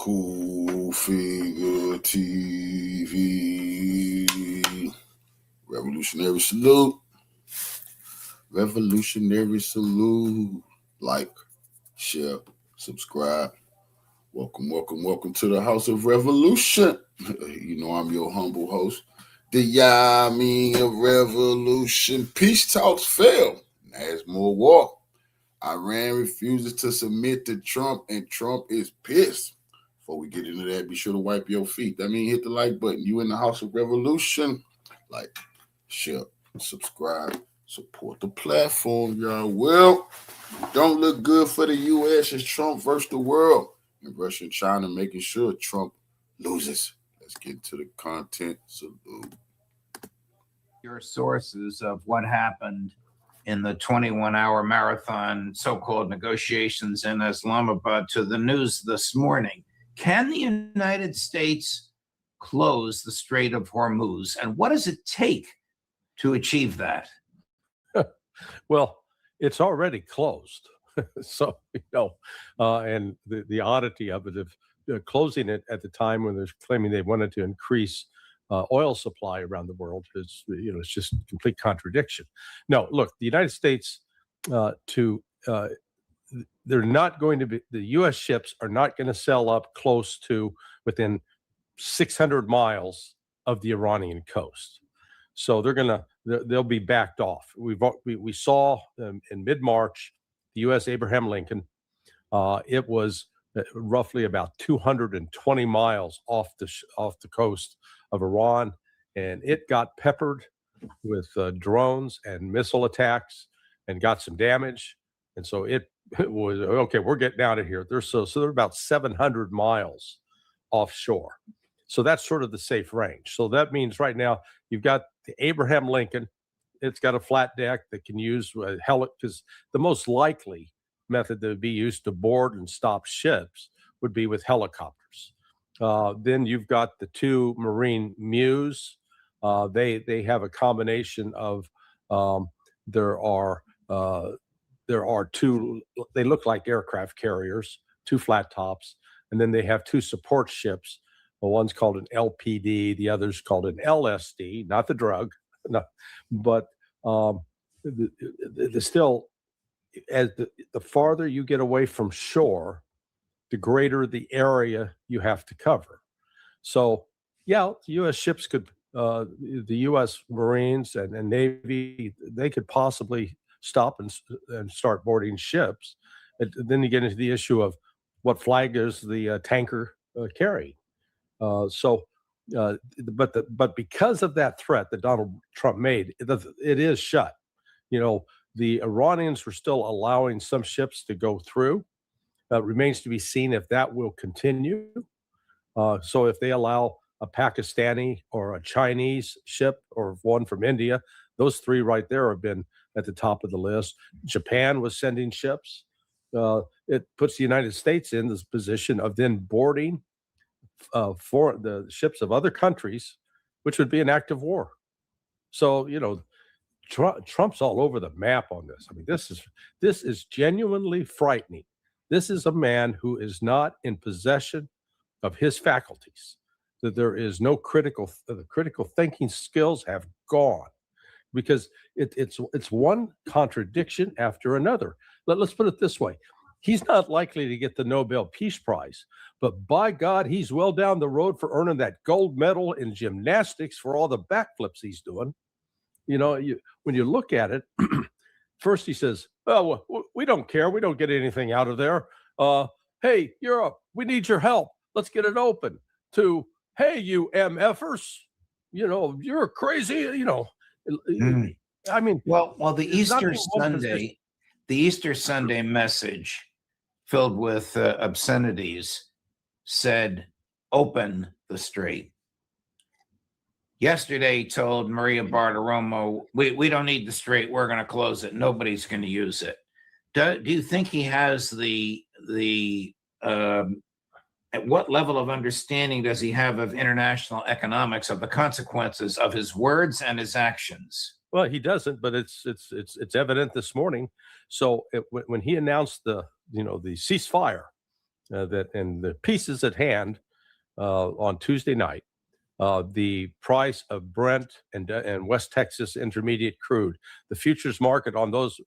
Cool Figure TV. Revolutionary salute. Revolutionary salute. Like, share, subscribe. Welcome to the House of Revolution. You know I'm your humble host. The Yami of Revolution. Peace talks fail. There's more war. Iran refuses to submit to Trump, and Trump is pissed. Before we get into that, be sure to wipe your feet. That means hit the like button. You in the House of Revolution. Like, share, subscribe, support the platform, y'all. Well, don't look good for the U.S. as Trump versus the world. And Russia and China making sure Trump loses. Let's get into the content. Salute. Your sources of what happened in the 21-hour marathon so-called negotiations in Islamabad to the news this morning. Can the United States close the Strait of Hormuz? And what does it take to achieve that? Well, it's already closed. So, and the oddity of it, of closing it at the time when they're claiming they wanted to increase oil supply around the world is, it's just complete contradiction. No, look, the United States, they're not going to be, the U.S. ships are not going to sail up close to within 600 miles of the Iranian coast. So they'll be backed off. We saw in mid-March, the U.S. Abraham Lincoln, it was roughly about 220 miles off the coast of Iran, and it got peppered with drones and missile attacks and got some damage. And so it was, okay, we're getting out of here. They're about 700 miles offshore. So that's sort of the safe range. So that means right now you've got the Abraham Lincoln. It's got a flat deck that can use because the most likely method that would be used to board and stop ships would be with helicopters. Then you've got the two Marine Mews. They have a combination of there are two. They look like aircraft carriers, two flat tops, and then they have two support ships. Well, one's called an LPD, the other's called an LSD, not the drug, no, but still, as the farther you get away from shore, the greater the area you have to cover. So, yeah, the U.S. ships could, the U.S. Marines and Navy, they could possibly stop and start boarding ships. And then you get into the issue of what flag is the tanker carrying. But because of that threat that Donald Trump made, it is shut. The Iranians were still allowing some ships to go through. Remains to be seen if that will continue. So if they allow a Pakistani or a Chinese ship or one from India, those three right there have been at the top of the list. Japan was sending ships. It puts the United States in this position of then boarding for the ships of other countries, which would be an act of war. So, Trump's all over the map on this. I mean, this is genuinely frightening. This is a man who is not in possession of his faculties. That there is no critical thinking skills have gone, because it's one contradiction after another. Let's put it this way. He's not likely to get the Nobel Peace Prize, but by God, he's well down the road for earning that gold medal in gymnastics for all the backflips he's doing. When you look at it, first he says, "Oh, we don't care. We don't get anything out of there. Hey, Europe, we need your help. Let's get it open." To, "Hey, you MFers, you're crazy." I mean, well, the Easter Sunday message, filled with obscenities, said, "Open the strait." Yesterday, he told Maria Bartiromo, we don't need the strait. We're going to close it. Nobody's going to use it. Do you think he has at what level of understanding does he have of international economics, of the consequences of his words and his actions? Well, he doesn't, but it's evident this morning. So when he announced the ceasefire, that in the pieces at hand on Tuesday night, the price of Brent and West Texas Intermediate crude, the futures market on those,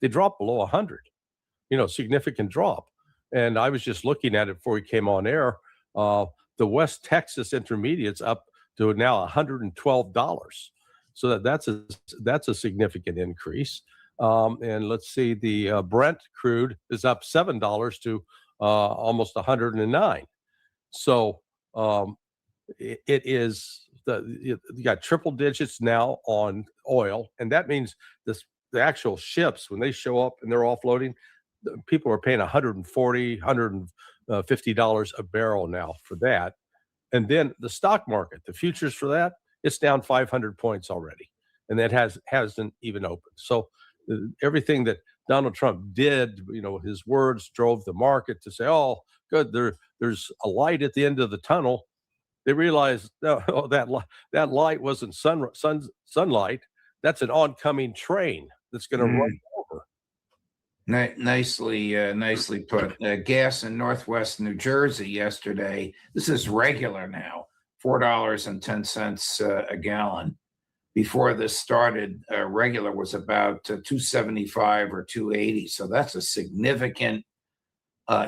they dropped below 100. Significant drop. And I was just looking at it before we came on air. The West Texas Intermediate's up to now $112. So that's a significant increase. And let's see, the Brent crude is up $7 to almost 109. So it is you got triple digits now on oil, and that means the actual ships, when they show up and they're offloading, people are paying $140, $150 a barrel now for that. And then the stock market, the futures for that, it's down 500 points already, and that hasn't even opened. So everything that Donald Trump did, his words drove the market to say, "Oh, good, there's a light at the end of the tunnel." They realized that light wasn't sunlight. That's an oncoming train that's going to run over. Nicely put. Gas in Northwest New Jersey yesterday. This is regular now, $4.10 a gallon. Before this started, regular was about $2.75 or $2.80. So that's a significant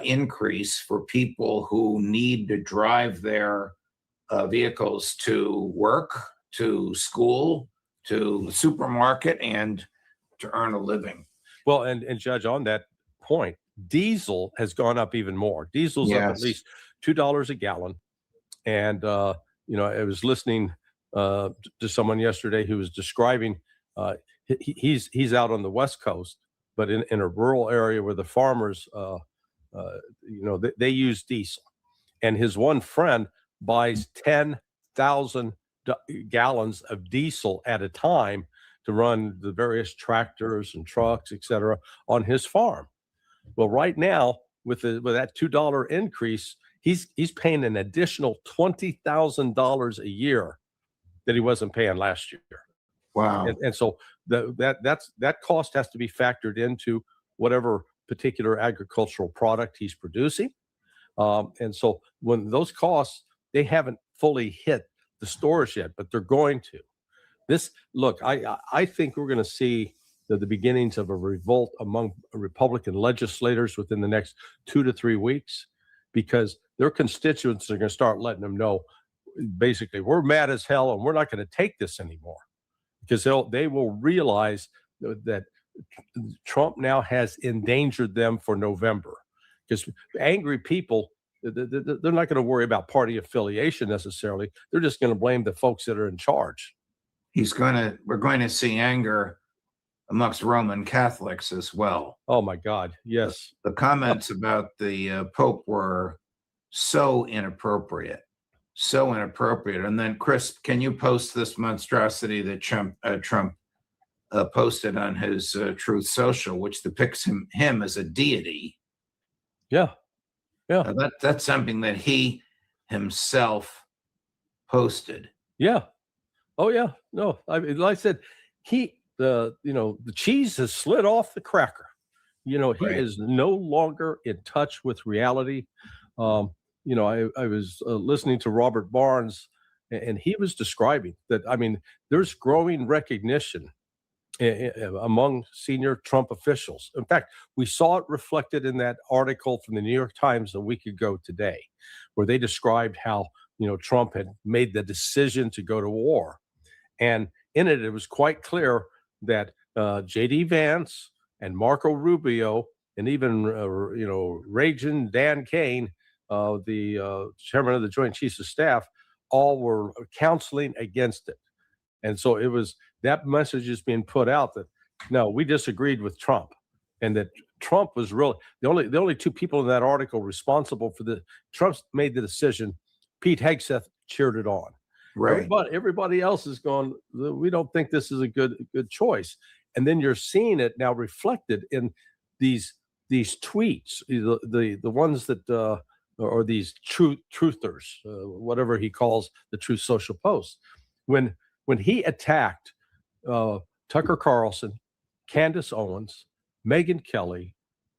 increase for people who need to drive their vehicles to work, to school, to the supermarket, and to earn a living. Well, and Judge, on that point, diesel has gone up even more. Diesel's up at least $2 a gallon. And, I was listening to someone yesterday who was describing, he's out on the West Coast, but in a rural area where the farmers, they use diesel. And his one friend buys 10,000 gallons of diesel at a time to run the various tractors and trucks, et cetera, on his farm. Well, right now, with that $2 increase, he's paying an additional $20,000 a year that he wasn't paying last year. Wow. And so that cost has to be factored into whatever particular agricultural product he's producing. And so when those costs, they haven't fully hit the stores yet, but they're going to. I think we're going to see the beginnings of a revolt among Republican legislators within the next 2 to 3 weeks, because their constituents are going to start letting them know, basically, we're mad as hell and we're not going to take this anymore, because they will realize that Trump now has endangered them for November. Because angry people, they're not going to worry about party affiliation necessarily. They're just going to blame the folks that are in charge. We're going to see anger amongst Roman Catholics as well. Oh my God, yes. The comments about the Pope were so inappropriate. And then, Chris, can you post this monstrosity that Trump posted on his Truth Social, which depicts him as a deity? Yeah. That's something that he himself posted. Yeah. Oh yeah. No, like I said, the cheese has slid off the cracker. He is no longer in touch with reality. I was listening to Robert Barnes, and he was describing that. I mean, there's growing recognition among senior Trump officials. In fact, we saw it reflected in that article from the New York Times a week ago today, where they described how Trump had made the decision to go to war. And in it, it was quite clear that J.D. Vance and Marco Rubio and even, Ragin Dan Kane, the chairman of the Joint Chiefs of Staff, all were counseling against it. And so it was that message is being put out that, no, we disagreed with Trump, and that Trump was really the only two people in that article responsible for Trump made the decision. Pete Hegseth cheered it on. Right. Everybody else is going, we don't think this is a good choice. And then you're seeing it now reflected in these tweets, the ones that or these truthers, whatever he calls the Truth Social posts. When he attacked Tucker Carlson, Candace Owens, Megyn Kelly,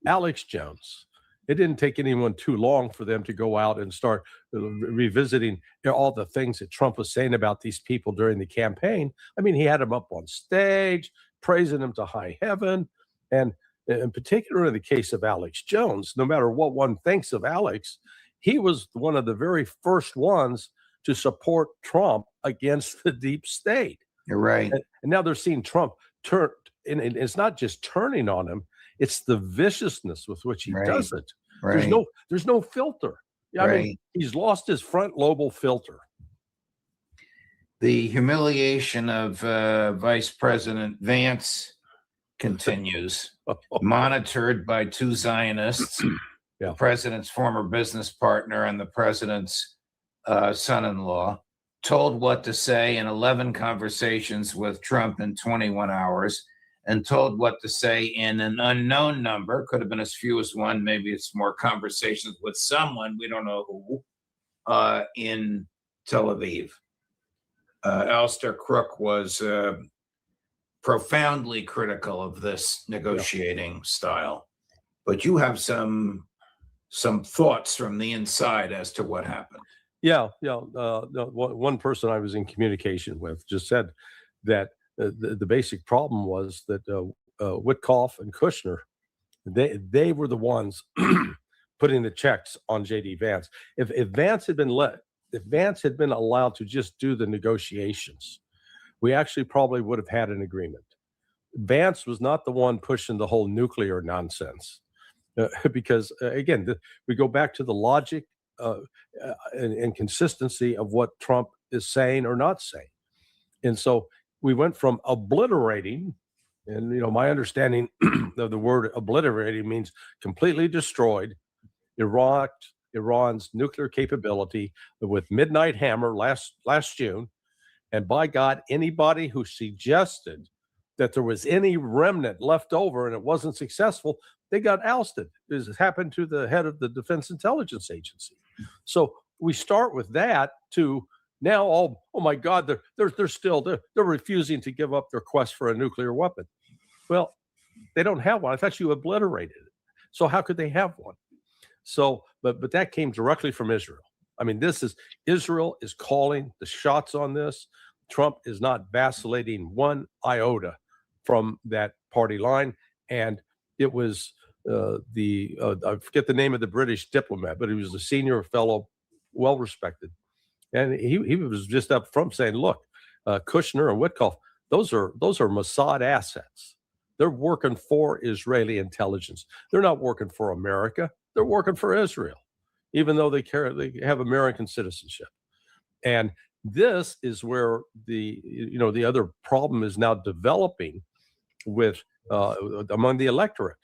Alex Jones, it didn't take anyone too long for them to go out and start revisiting all the things that Trump was saying about these people during the campaign. I mean, he had them up on stage, praising them to high heaven. And in particular, in the case of Alex Jones, no matter what one thinks of Alex, he was one of the very first ones to support Trump against the deep state. You're right. And now they're seeing Trump turn, and it's not just turning on him, it's the viciousness with which he does it. Right. There's no filter. I mean, he's lost his front lobal filter. The humiliation of Vice President Vance continues, monitored by two Zionists, the president's former business partner and the president's son-in-law, told what to say in 11 conversations with Trump in 21 hours, and told what to say in an unknown number, could have been as few as one, maybe it's more conversations with someone, we don't know who, in Tel Aviv. Alistair Crook was profoundly critical of this negotiating style. But you have some thoughts from the inside as to what happened. One person I was in communication with just said that the basic problem was that Witkoff and Kushner, they were the ones putting the checks on J.D. Vance. If Vance had been allowed to just do the negotiations, we actually probably would have had an agreement. Vance was not the one pushing the whole nuclear nonsense, because again, we go back to the logic and consistency of what Trump is saying or not saying. And so we went from obliterating, and my understanding of the word obliterating means completely destroyed Iran's nuclear capability with Midnight Hammer last June. And by God, anybody who suggested that there was any remnant left over and it wasn't successful, they got ousted. This happened to the head of the Defense Intelligence Agency. So we start with that to now, oh my God, they're refusing to give up their quest for a nuclear weapon. Well, they don't have one. I thought you obliterated it. So how could they have one? So, but that came directly from Israel. I mean, Israel is calling the shots on this. Trump is not vacillating one iota from that party line. And it was I forget the name of the British diplomat, but he was a senior fellow, well-respected. And he was just up front saying, look, Kushner and Witkoff, those are Mossad assets. They're working for Israeli intelligence. They're not working for America. They're working for Israel, even though they have American citizenship. And this is where the other problem is now developing with among the electorate.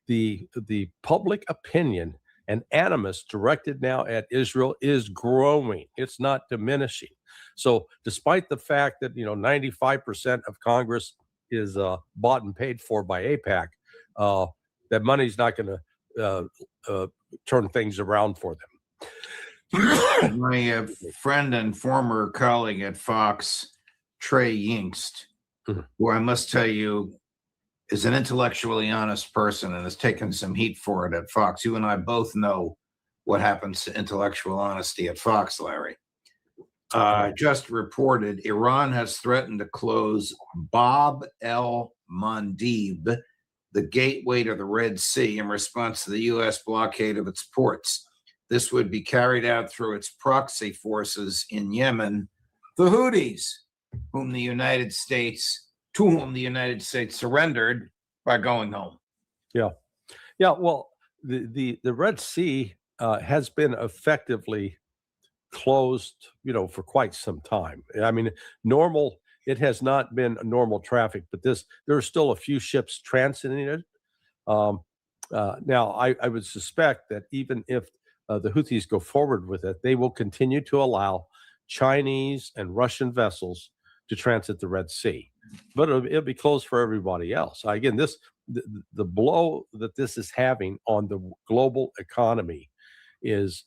The public opinion and animus directed now at Israel is growing. It's not diminishing. So despite the fact that 95% of Congress is bought and paid for by AIPAC, that money's not going to turn things around for them. My friend and former colleague at Fox, Trey Yingst, who I must tell you is an intellectually honest person and has taken some heat for it at Fox. You and I both know what happens to intellectual honesty at Fox, Larry. Just reported Iran has threatened to close Bab el-Mandeb, the gateway to the Red Sea, in response to the U.S. blockade of its ports. This would be carried out through its proxy forces in Yemen, the Houthis, to whom the United States surrendered by going home. Yeah. Well, the Red Sea has been effectively closed, for quite some time. I mean, it has not been normal traffic, but there are still a few ships transiting it. Now, I would suspect that even if the Houthis go forward with it, they will continue to allow Chinese and Russian vessels to transit the Red Sea, but it'll be closed for everybody else. Again, the blow that this is having on the global economy is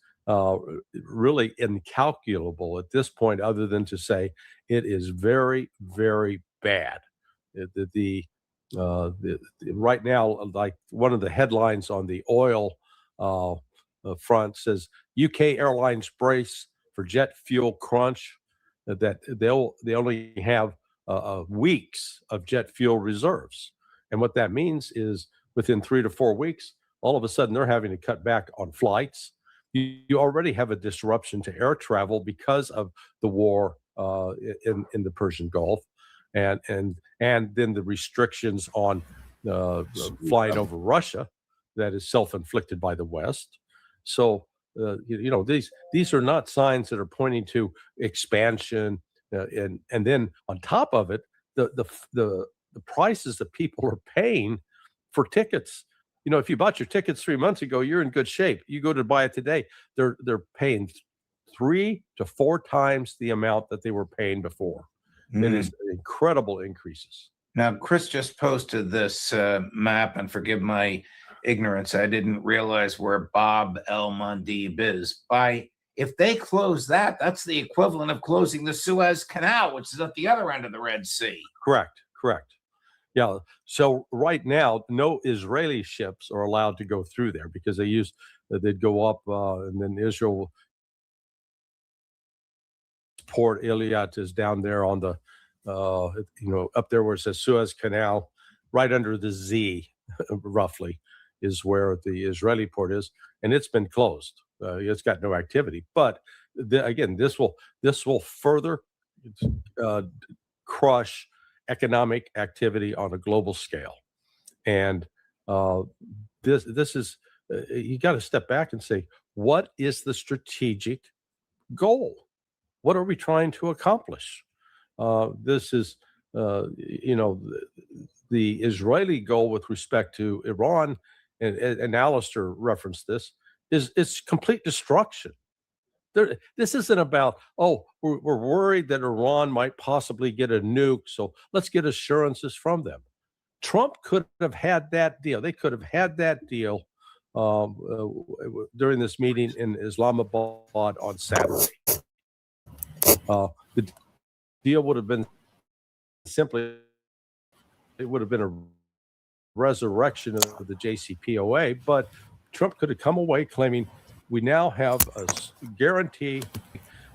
really incalculable at this point, other than to say it is very, very bad. Right now, like one of the headlines on the oil front says UK airlines brace for jet fuel crunch. That they only have weeks of jet fuel reserves, and what that means is within 3 to 4 weeks, all of a sudden they're having to cut back on flights. You already have a disruption to air travel because of the war in the Persian Gulf, and then the restrictions on flying over Russia that is self-inflicted by the West. So these are not signs that are pointing to expansion, and then on top of it, the prices that people are paying for tickets. If you bought your tickets 3 months ago, you're in good shape. You go to buy it today, they're paying 3 to 4 times the amount that they were paying before. It is incredible increases. Now, Chris just posted this map, and forgive my ignorance, I didn't realize where Bab el Mandeb is. If they close that, that's the equivalent of closing the Suez Canal, which is at the other end of the Red Sea. Correct. Yeah. So right now, no Israeli ships are allowed to go through there because they'd go up, and then Israel Port Eilat is down there on the, up there where it says Suez Canal, right under the Z, roughly, is where the Israeli port is, and it's been closed. It's got no activity. But again, this will further crush economic activity on a global scale, and this is you got to step back and say, what is the strategic goal? What are we trying to accomplish? This is, the Israeli goal with respect to Iran, and Alistair referenced this, is complete destruction. This isn't about, we're worried that Iran might possibly get a nuke, so let's get assurances from them. Trump could have had that deal. They could have had that deal during this meeting in Islamabad on Saturday. The deal would have been simply, it would have been a resurrection of the JCPOA, but Trump could have come away claiming we now have a guarantee,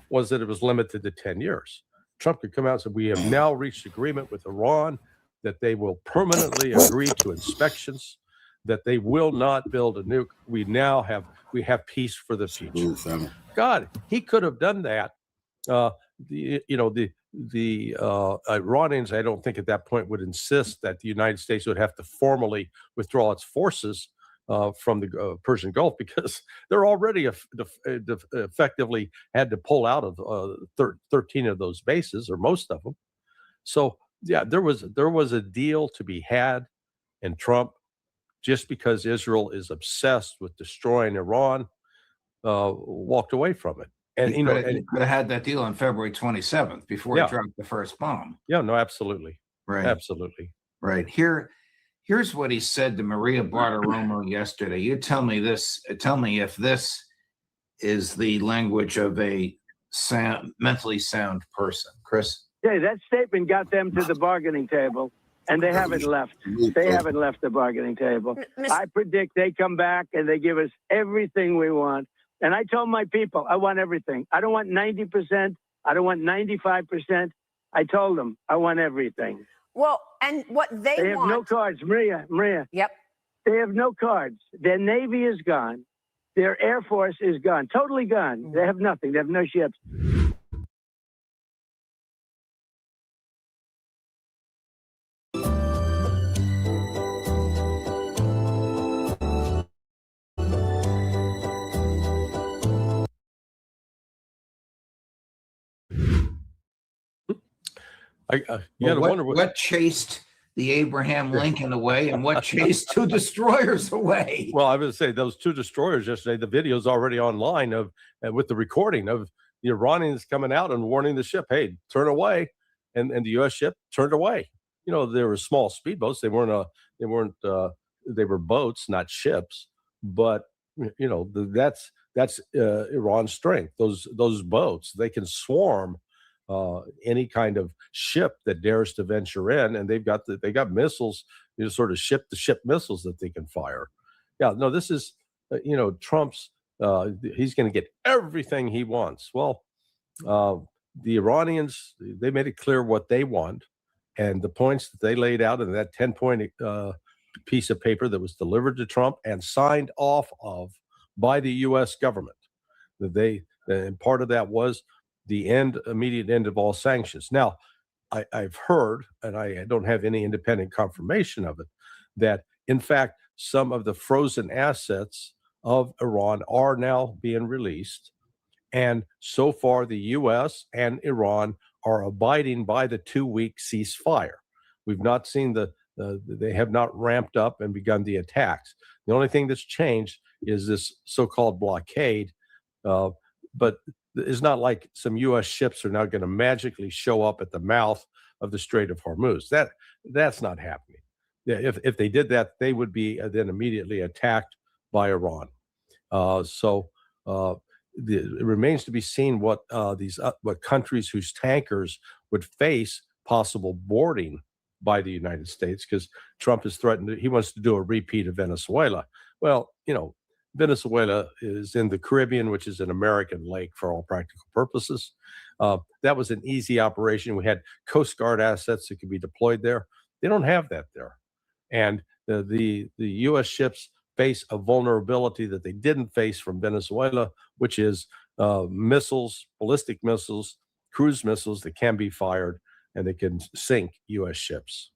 was that it was limited to 10 years. Trump could come out and say, we have now reached agreement with Iran that they will permanently agree to inspections, that they will not build a nuke. We have peace for the future. God, he could have done that. The Iranians, I don't think at that point would insist that the United States would have to formally withdraw its forces from the Persian Gulf, because they're already effectively had to pull out of 13 of those bases, or most of them. So yeah, there was a deal to be had, and Trump, just because Israel is obsessed with destroying Iran, walked away from it. And he could have had that deal on February 27th before he dropped the first bomb. Yeah, no, absolutely. Right. Absolutely. Right. Here's what he said to Maria Bartiromo yesterday. You tell me this. Tell me if this is the language of a mentally sound person, Chris. Yeah, that statement got them to the bargaining table, and they haven't left. They haven't left the bargaining table. I predict they come back and they give us everything we want. And I told my people, I want everything. I don't want 90%. I don't want 95%. I told them, I want everything. Well, and what they have want... no cards, Maria. Yep. They have no cards. Their Navy is gone. Their Air Force is gone, totally gone. They have nothing. They have no ships. What chased the Abraham Lincoln away, and what chased 2 destroyers away? Well, I would say those 2 destroyers yesterday, the video's already online with the recording of the Iranians coming out and warning the ship, hey, turn away. And the U.S. ship turned away. There were small speedboats. They were boats, not ships. But, that's Iran's strength. Those boats, they can swarm any kind of ship that dares to venture in, and they got missiles, sort of ship-to-ship missiles that they can fire. Yeah, no, this is Trump's he's going to get everything he wants. Well, the Iranians, they made it clear what they want, and the points that they laid out in that 10-point piece of paper that was delivered to Trump and signed off of by the U.S. government. And part of that was the immediate end of all sanctions. Now, I've heard, and I don't have any independent confirmation of it, that in fact some of the frozen assets of Iran are now being released. And so far, the U.S. and Iran are abiding by the 2-week ceasefire. We've not seen they have not ramped up and begun the attacks. The only thing that's changed is this so-called blockade. But it's not like some U.S. ships are now going to magically show up at the mouth of the Strait of Hormuz. That's not happening. Yeah, if they did that, they would be then immediately attacked by Iran. It remains to be seen what what countries whose tankers would face possible boarding by the United States, because Trump has threatened he wants to do a repeat of Venezuela. Well, Venezuela is in the Caribbean, which is an American lake for all practical purposes. That was an easy operation. We had Coast Guard assets that could be deployed there. They don't have that there. And the U.S. ships face a vulnerability that they didn't face from Venezuela, which is missiles, ballistic missiles, cruise missiles that can be fired and they can sink U.S. ships.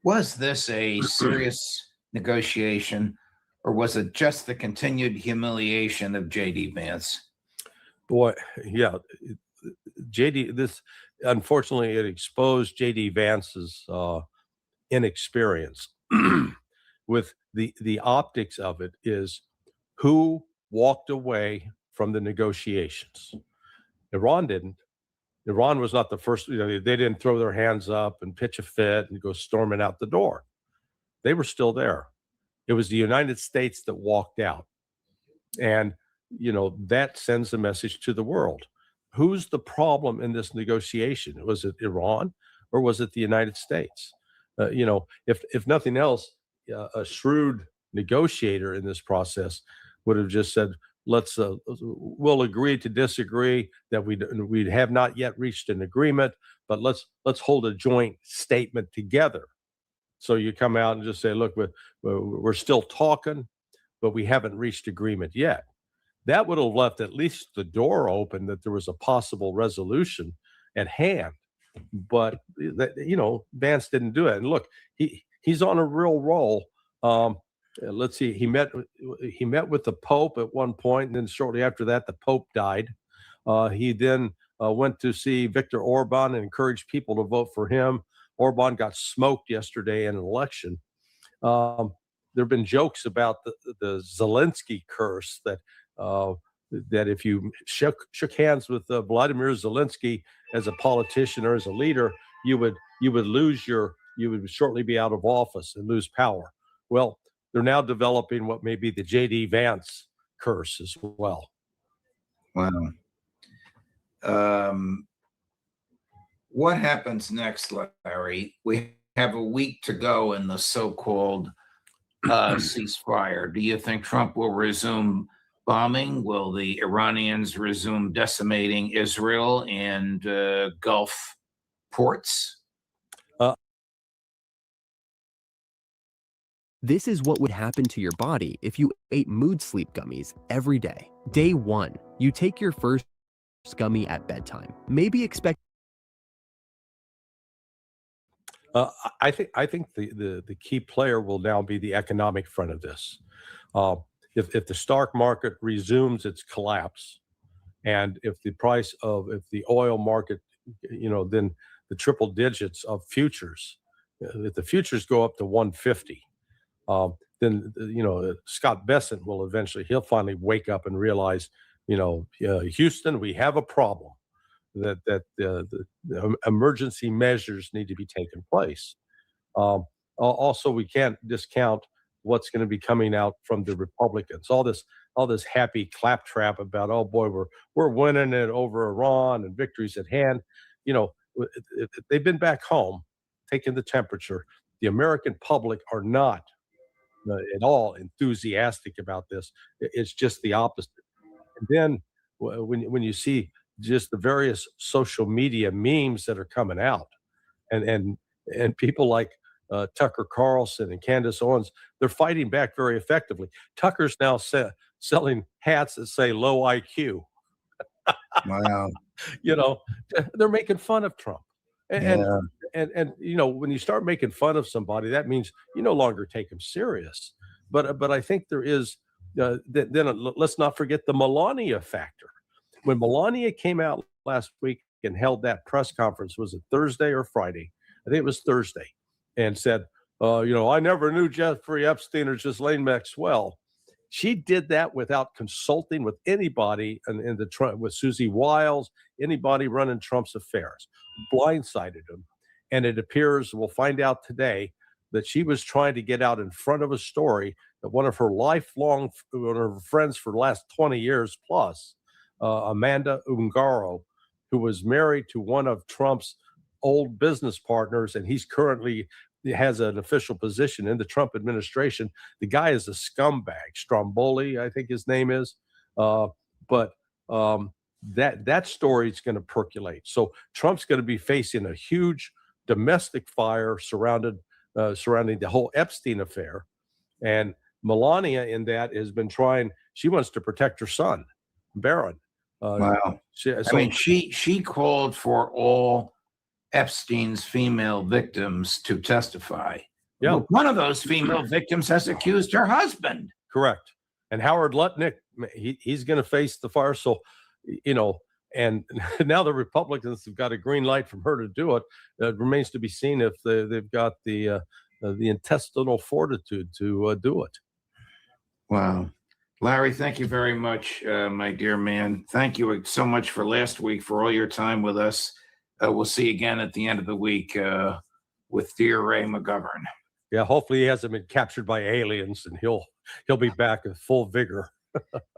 Was this a serious negotiation, or was it just the continued humiliation of J.D. Vance? Boy, yeah. Unfortunately, it exposed J.D. Vance's inexperience. With the optics of it is who walked away from the negotiations. Iran didn't. Iran was not the first, they didn't throw their hands up and pitch a fit and go storming out the door. They were still there. It was the United States that walked out. And, that sends a message to the world. Who's the problem in this negotiation? Was it Iran or was it the United States? If nothing else, a shrewd negotiator in this process would have just said, we'll agree to disagree, that we have not yet reached an agreement, but let's hold a joint statement together. So you come out and just say, look, we're still talking, but we haven't reached agreement yet. That would have left at least the door open that there was a possible resolution at hand. But Vance didn't do it. And look, he's on a real roll. Let's see. He met with the Pope at one point, and then shortly after that, the Pope died. He then went to see Viktor Orban and encouraged people to vote for him. Orban got smoked yesterday in an election. There have been jokes about the Zelensky curse that if you shook hands with Vladimir Zelensky as a politician or as a leader, you would shortly be out of office and lose power. Well, they're now developing what may be the J.D. Vance curse as well. Wow. What happens next, Larry? We have a week to go in the so-called ceasefire. Do you think Trump will resume bombing? Will the Iranians resume decimating Israel and Gulf ports? This is what would happen to your body if you ate mood sleep gummies every day. Day 1, you take your first gummy at bedtime. Maybe expect. I think the key player will now be the economic front of this. If the stock market resumes its collapse, and if the oil market, then the triple digits of futures, if the futures go up to 150, then Scott Bessent will he'll finally wake up and realize, Houston, we have a problem, that the emergency measures need to be taken place. Also, we can't discount what's going to be coming out from the Republicans. All this happy claptrap about, oh boy, we're winning it over Iran and victory's at hand. They've been back home, taking the temperature. The American public are not at all enthusiastic about this. It's just the opposite. And then when you see just the various social media memes that are coming out, and people like Tucker Carlson and Candace Owens, they're fighting back very effectively. Tucker's now selling hats that say low IQ. Wow. You know, they're making fun of Trump. And, Yeah. and you know, when you start making fun of somebody, that means you no longer take them serious. But I think there is, let's not forget the Melania factor. When Melania came out last week and held that press conference, was it Thursday or Friday? I think it was Thursday, and said, I never knew Jeffrey Epstein or Ghislaine Maxwell. She did that without consulting with anybody in the Trump, with Susie Wiles, anybody running Trump's affairs, blindsided him. And it appears, we'll find out today, that she was trying to get out in front of a story that one of her friends for the last 20 years plus, Amanda Ungaro, who was married to one of Trump's old business partners, and he's currently has an official position in the Trump administration. The guy is a scumbag, Stromboli, I think his name is. But that story is going to percolate. So Trump's going to be facing a huge domestic fire surrounding the whole Epstein affair. And Melania in that has been trying, she wants to protect her son, Barron. Wow. She called for all Epstein's female victims to testify. Yeah. Well, one of those female victims has accused her husband. Correct. And Howard Lutnick, he's going to face the fire. So, and now the Republicans have got a green light from her to do it. It remains to be seen if they've got the intestinal fortitude to do it. Wow. Larry, thank you very much, my dear man. Thank you so much for last week, for all your time with us. We'll see you again at the end of the week with dear Ray McGovern. Yeah, hopefully he hasn't been captured by aliens, and he'll be back with full vigor.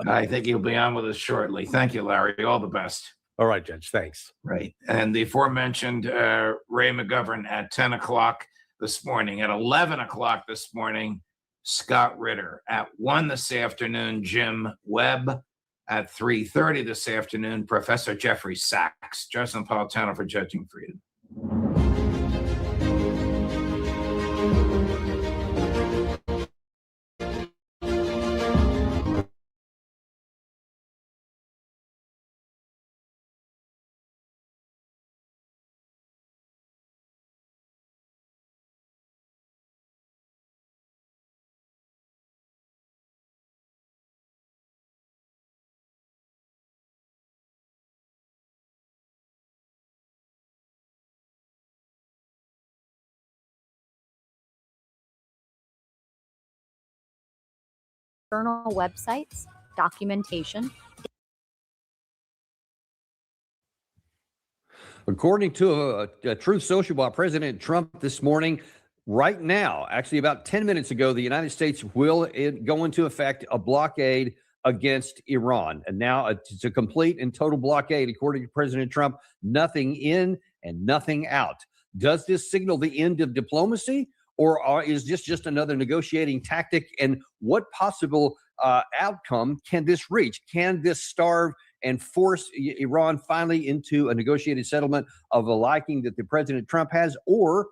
I think he'll be on with us shortly. Thank you, Larry. All the best. All right, Judge. Thanks. Right. And the aforementioned Ray McGovern at 10 o'clock this morning. At 11 o'clock this morning, Scott Ritter. At 1 this afternoon, Jim Webb. At 3:30 this afternoon, Professor Jeffrey Sachs, Judge Napolitano for Judging Freedom. External websites, documentation. According to a Truth Social by President Trump this morning, right now, actually about 10 minutes ago, the United States will go into effect a blockade against Iran. And now it's a complete and total blockade, according to President Trump, nothing in and nothing out. Does this signal the end of diplomacy? Or is this just another negotiating tactic? And what possible outcome can this reach? Can this starve and force Iran finally into a negotiated settlement of a liking that the President Trump has? Or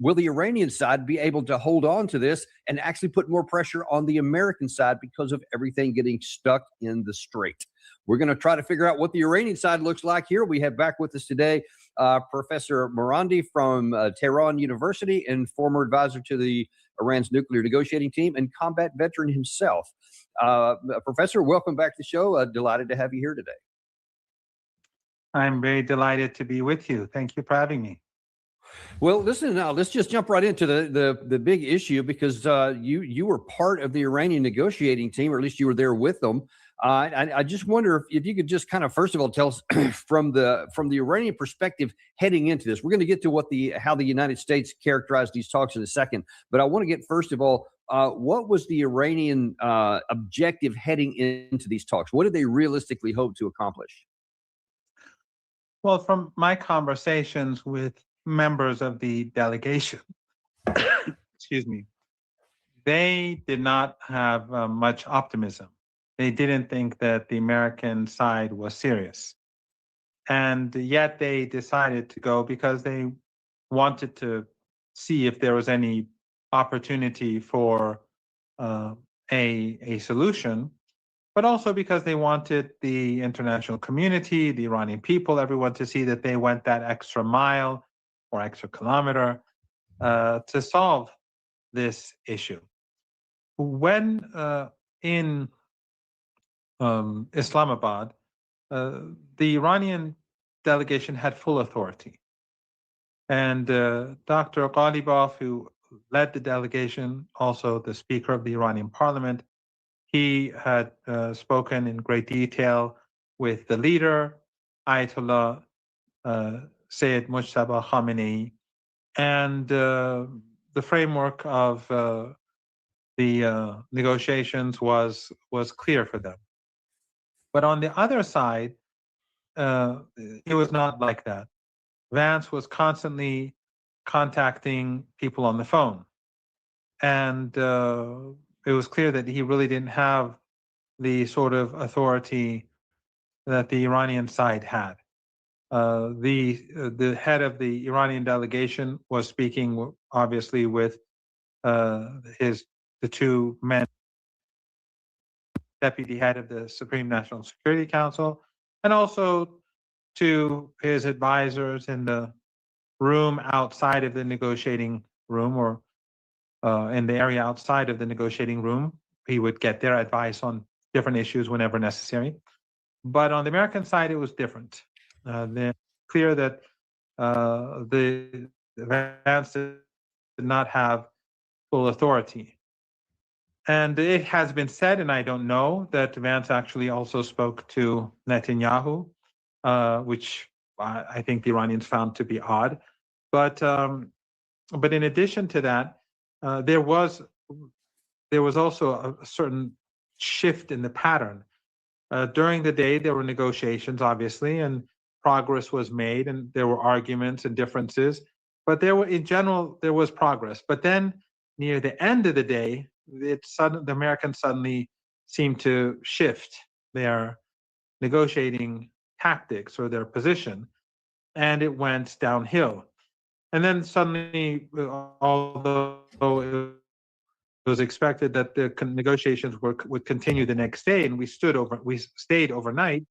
will the Iranian side be able to hold on to this and actually put more pressure on the American side because of everything getting stuck in the strait? We're going to try to figure out what the Iranian side looks like here. We have back with us today Professor Morandi from Tehran University and former advisor to the Iran's nuclear negotiating team and combat veteran himself. Professor, welcome back to the show. Delighted to have you here today. I'm very delighted to be with you. Thank you for having me. Well, listen, now let's just jump right into the big issue, because you were part of the Iranian negotiating team, or at least you were there with them. I just wonder if you could just kind of, first of all, tell us from the Iranian perspective heading into this. We're going to get to how the United States characterized these talks in a second, but I want to get, first of all, what was the Iranian objective heading into these talks? What did they realistically hope to accomplish? Well, from my conversations with members of the delegation, excuse me, they did not have much optimism. They didn't think that the American side was serious. And yet they decided to go because they wanted to see if there was any opportunity for a solution, but also because they wanted the international community, the Iranian people, everyone to see that they went that extra mile or extra kilometer to solve this issue. When in Islamabad, the Iranian delegation had full authority. And Dr. Ghalibaf, who led the delegation, also the Speaker of the Iranian Parliament, he had spoken in great detail with the leader, Ayatollah Sayyid Mujtaba Khamenei, and the framework of the negotiations was clear for them. But on the other side, it was not like that. Vance was constantly contacting people on the phone. And it was clear that he really didn't have the sort of authority that the Iranian side had. The head of the Iranian delegation was speaking, obviously, with the two men, deputy head of the Supreme National Security Council, and also to his advisors in the room outside of the negotiating room, or in the area outside of the negotiating room. He would get their advice on different issues whenever necessary. But on the American side, it was different. They're clear that the Vance did not have full authority. And it has been said, and I don't know, that Vance actually also spoke to Netanyahu, which I think the Iranians found to be odd. But in addition to that, there was also a certain shift in the pattern. During the day, there were negotiations, obviously, and progress was made, and there were arguments and differences. But in general, there was progress. But then, near the end of the day, the Americans suddenly seemed to shift their negotiating tactics or their position, and it went downhill. And then suddenly, although it was expected that the negotiations would continue the next day, and we stayed overnight,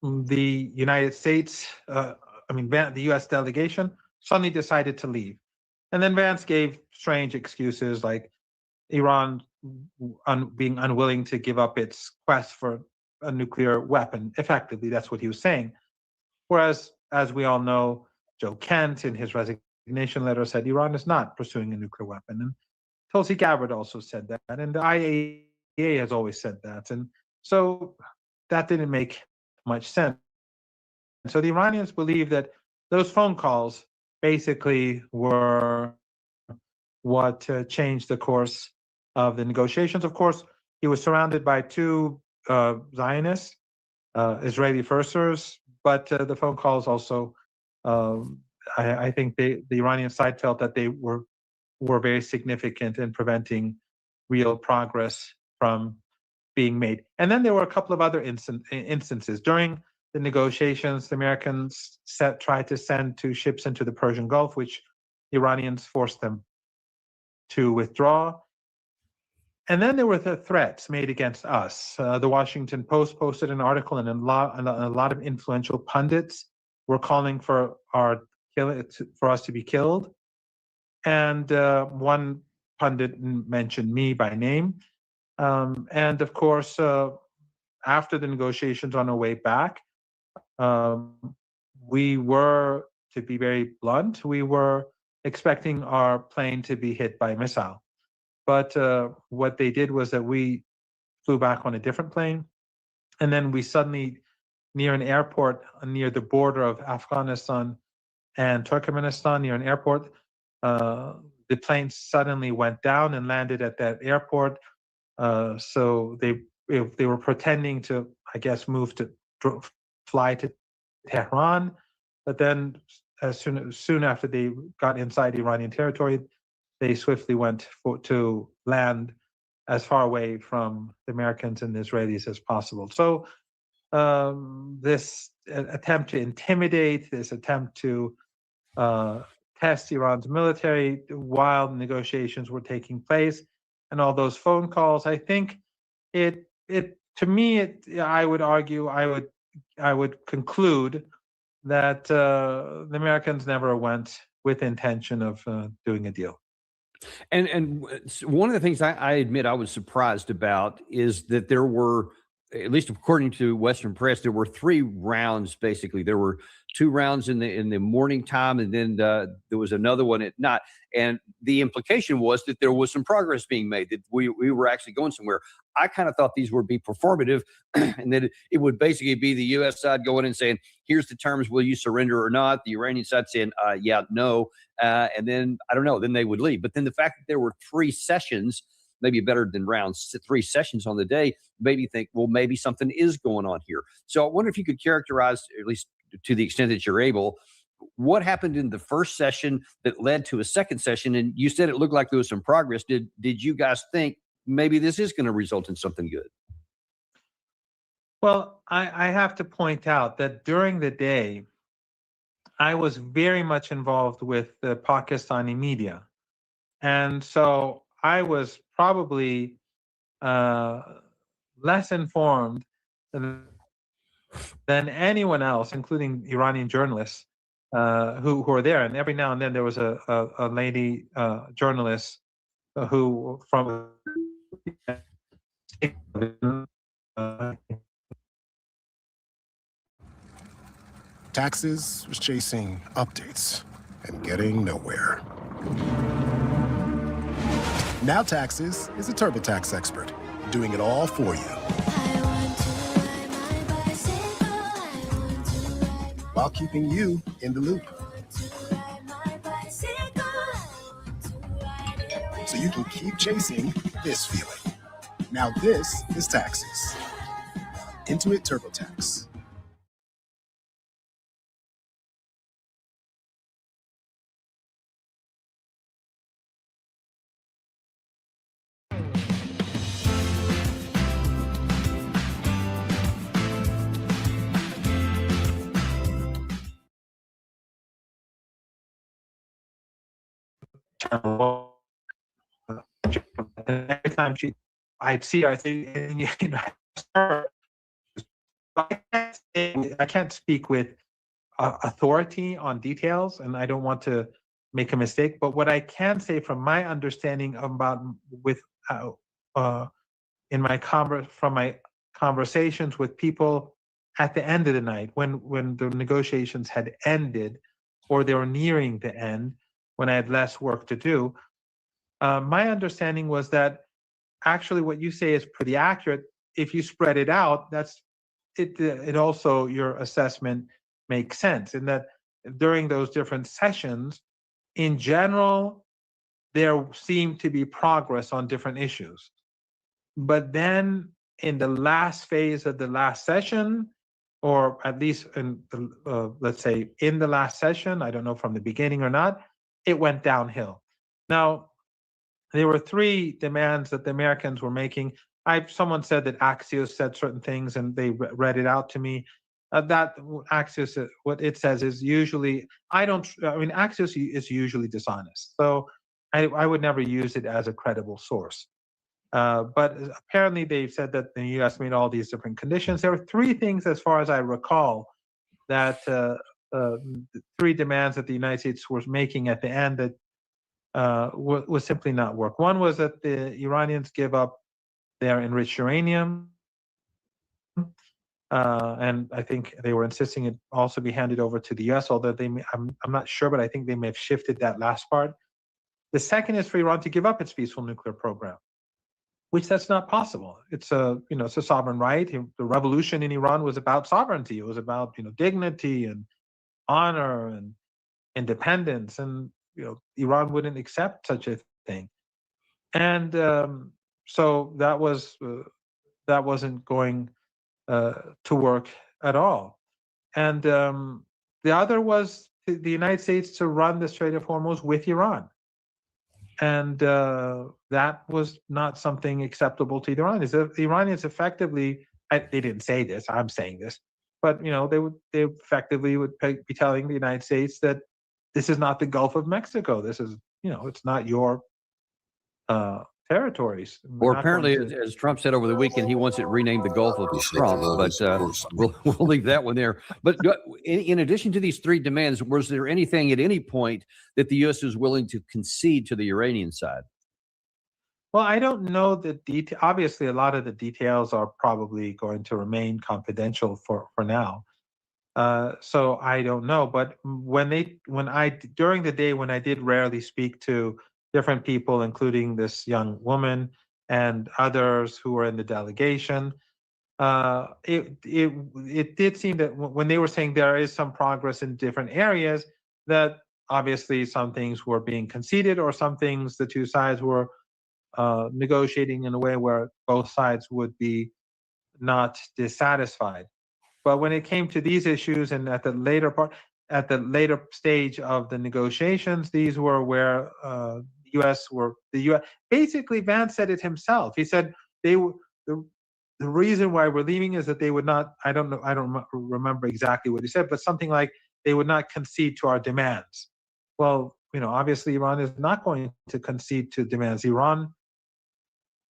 the United States, the U.S. delegation suddenly decided to leave. And then Vance gave strange excuses like Iran being unwilling to give up its quest for a nuclear weapon. Effectively, that's what he was saying. Whereas, as we all know, Joe Kent, in his resignation letter, said Iran is not pursuing a nuclear weapon. And Tulsi Gabbard also said that. And the IAEA has always said that. And so that didn't make much sense. So the Iranians believe that those phone calls basically were what changed the course of the negotiations. Of course, he was surrounded by two Zionists, Israeli firsters, but the phone calls also, I think the Iranian side felt that they were very significant in preventing real progress from being made. And then there were a couple of other instances. During the negotiations, the Americans tried to send two ships into the Persian Gulf, which the Iranians forced them to withdraw. And then there were the threats made against us. The Washington Post posted an article, and a lot of influential pundits were calling for us to be killed. And one pundit mentioned me by name. And of course, after the negotiations on our way back, we were, to be very blunt, we were expecting our plane to be hit by a missile. But what they did was that we flew back on a different plane. And then we suddenly, near an airport, near the border of Afghanistan and Turkmenistan, near an airport, the plane suddenly went down and landed at that airport. So they were pretending to, I guess, fly to Tehran. But then soon after they got inside Iranian territory, they swiftly went to land as far away from the Americans and the Israelis as possible. So this attempt to intimidate, this attempt to test Iran's military while negotiations were taking place, and all those phone calls, I think I would argue, I would conclude that the Americans never went with intention of doing a deal. And one of the things I admit I was surprised about is that there were, at least according to Western press, there were 3 rounds. Basically, there were 2 rounds in the morning time, and then there was another one at night. And the implication was that there was some progress being made, that we were actually going somewhere. I kind of thought these would be performative, and that it would basically be the U.S. side going and saying, "Here's the terms: will you surrender or not?" The Iranian side saying, "Yeah, no," and then I don't know. Then they would leave. But then the fact that there were 3 sessions, maybe better than rounds, 3 sessions on the day, made me think, well, maybe something is going on here. So I wonder if you could characterize, at least to the extent that you're able, what happened in the first session that led to a second session. And you said it looked like there was some progress. Did you guys think maybe this is going to result in something good? Well, I have to point out that during the day, I was very much involved with the Pakistani media. And so I was probably less informed than anyone else, including Iranian journalists who were there. And every now and then there was a lady journalist who from Taxes was chasing updates and getting nowhere. Now Taxes is a TurboTax expert, doing it all for you. While keeping you in the loop. So you can keep chasing this feeling. Now this is Taxes. Intuit TurboTax. Every time I'd see her, I think, I can't speak with authority on details, and I don't want to make a mistake. But what I can say from my understanding about from my conversations with people at the end of the night, when the negotiations had ended, or they were nearing the end, when I had less work to do, my understanding was that actually what you say is pretty accurate. If you spread it out, it also, your assessment makes sense, in that during those different sessions, in general, there seemed to be progress on different issues. But then in the last phase of the last session, or at least in let's say in the last session, I don't know from the beginning or not, it went downhill. Now, there were 3 demands that the Americans were making. Someone said that Axios said certain things, and they read it out to me. That Axios, what it says is usually, Axios is usually dishonest. So I would never use it as a credible source. But apparently they've said that the U.S. made all these different conditions. There were 3 things, as far as I recall, that 3 demands that the United States was making at the end that was simply not work. One was that the Iranians give up their enriched uranium, and I think they were insisting it also be handed over to the U.S., although I'm not sure, but I think they may have shifted that last part. The second is for Iran to give up its peaceful nuclear program, which that's not possible. It's a sovereign right. The revolution in Iran was about sovereignty. It was about dignity and honor and independence, and Iran wouldn't accept such a thing. And so that wasn't going to work at all. And the other was the United States to run the Strait of Hormuz with Iran. And that was not something acceptable to the Iranians. The Iranians effectively, they didn't say this, I'm saying this, but they effectively would be telling the United States that this is not the Gulf of Mexico. This is, it's not your territories. Or apparently, as Trump said over the weekend, he wants it renamed the Gulf of Trump, but we'll leave that one there. But in addition to these three demands, was there anything at any point that the U.S. was willing to concede to the Iranian side? Well, I don't know the detail. Obviously, a lot of the details are probably going to remain confidential for now. So I don't know. But during the day when I did rarely speak to different people, including this young woman and others who were in the delegation, it did seem that when they were saying there is some progress in different areas, that obviously some things were being conceded, or some things the two sides were negotiating in a way where both sides would be not dissatisfied. But when it came to these issues, and at the later stage of the negotiations, these were where the U.S. basically, Vance said it himself. He said the reason why we're leaving is that they would not, I don't remember exactly what he said, but something like they would not concede to our demands. Well, obviously Iran is not going to concede to demands. Iran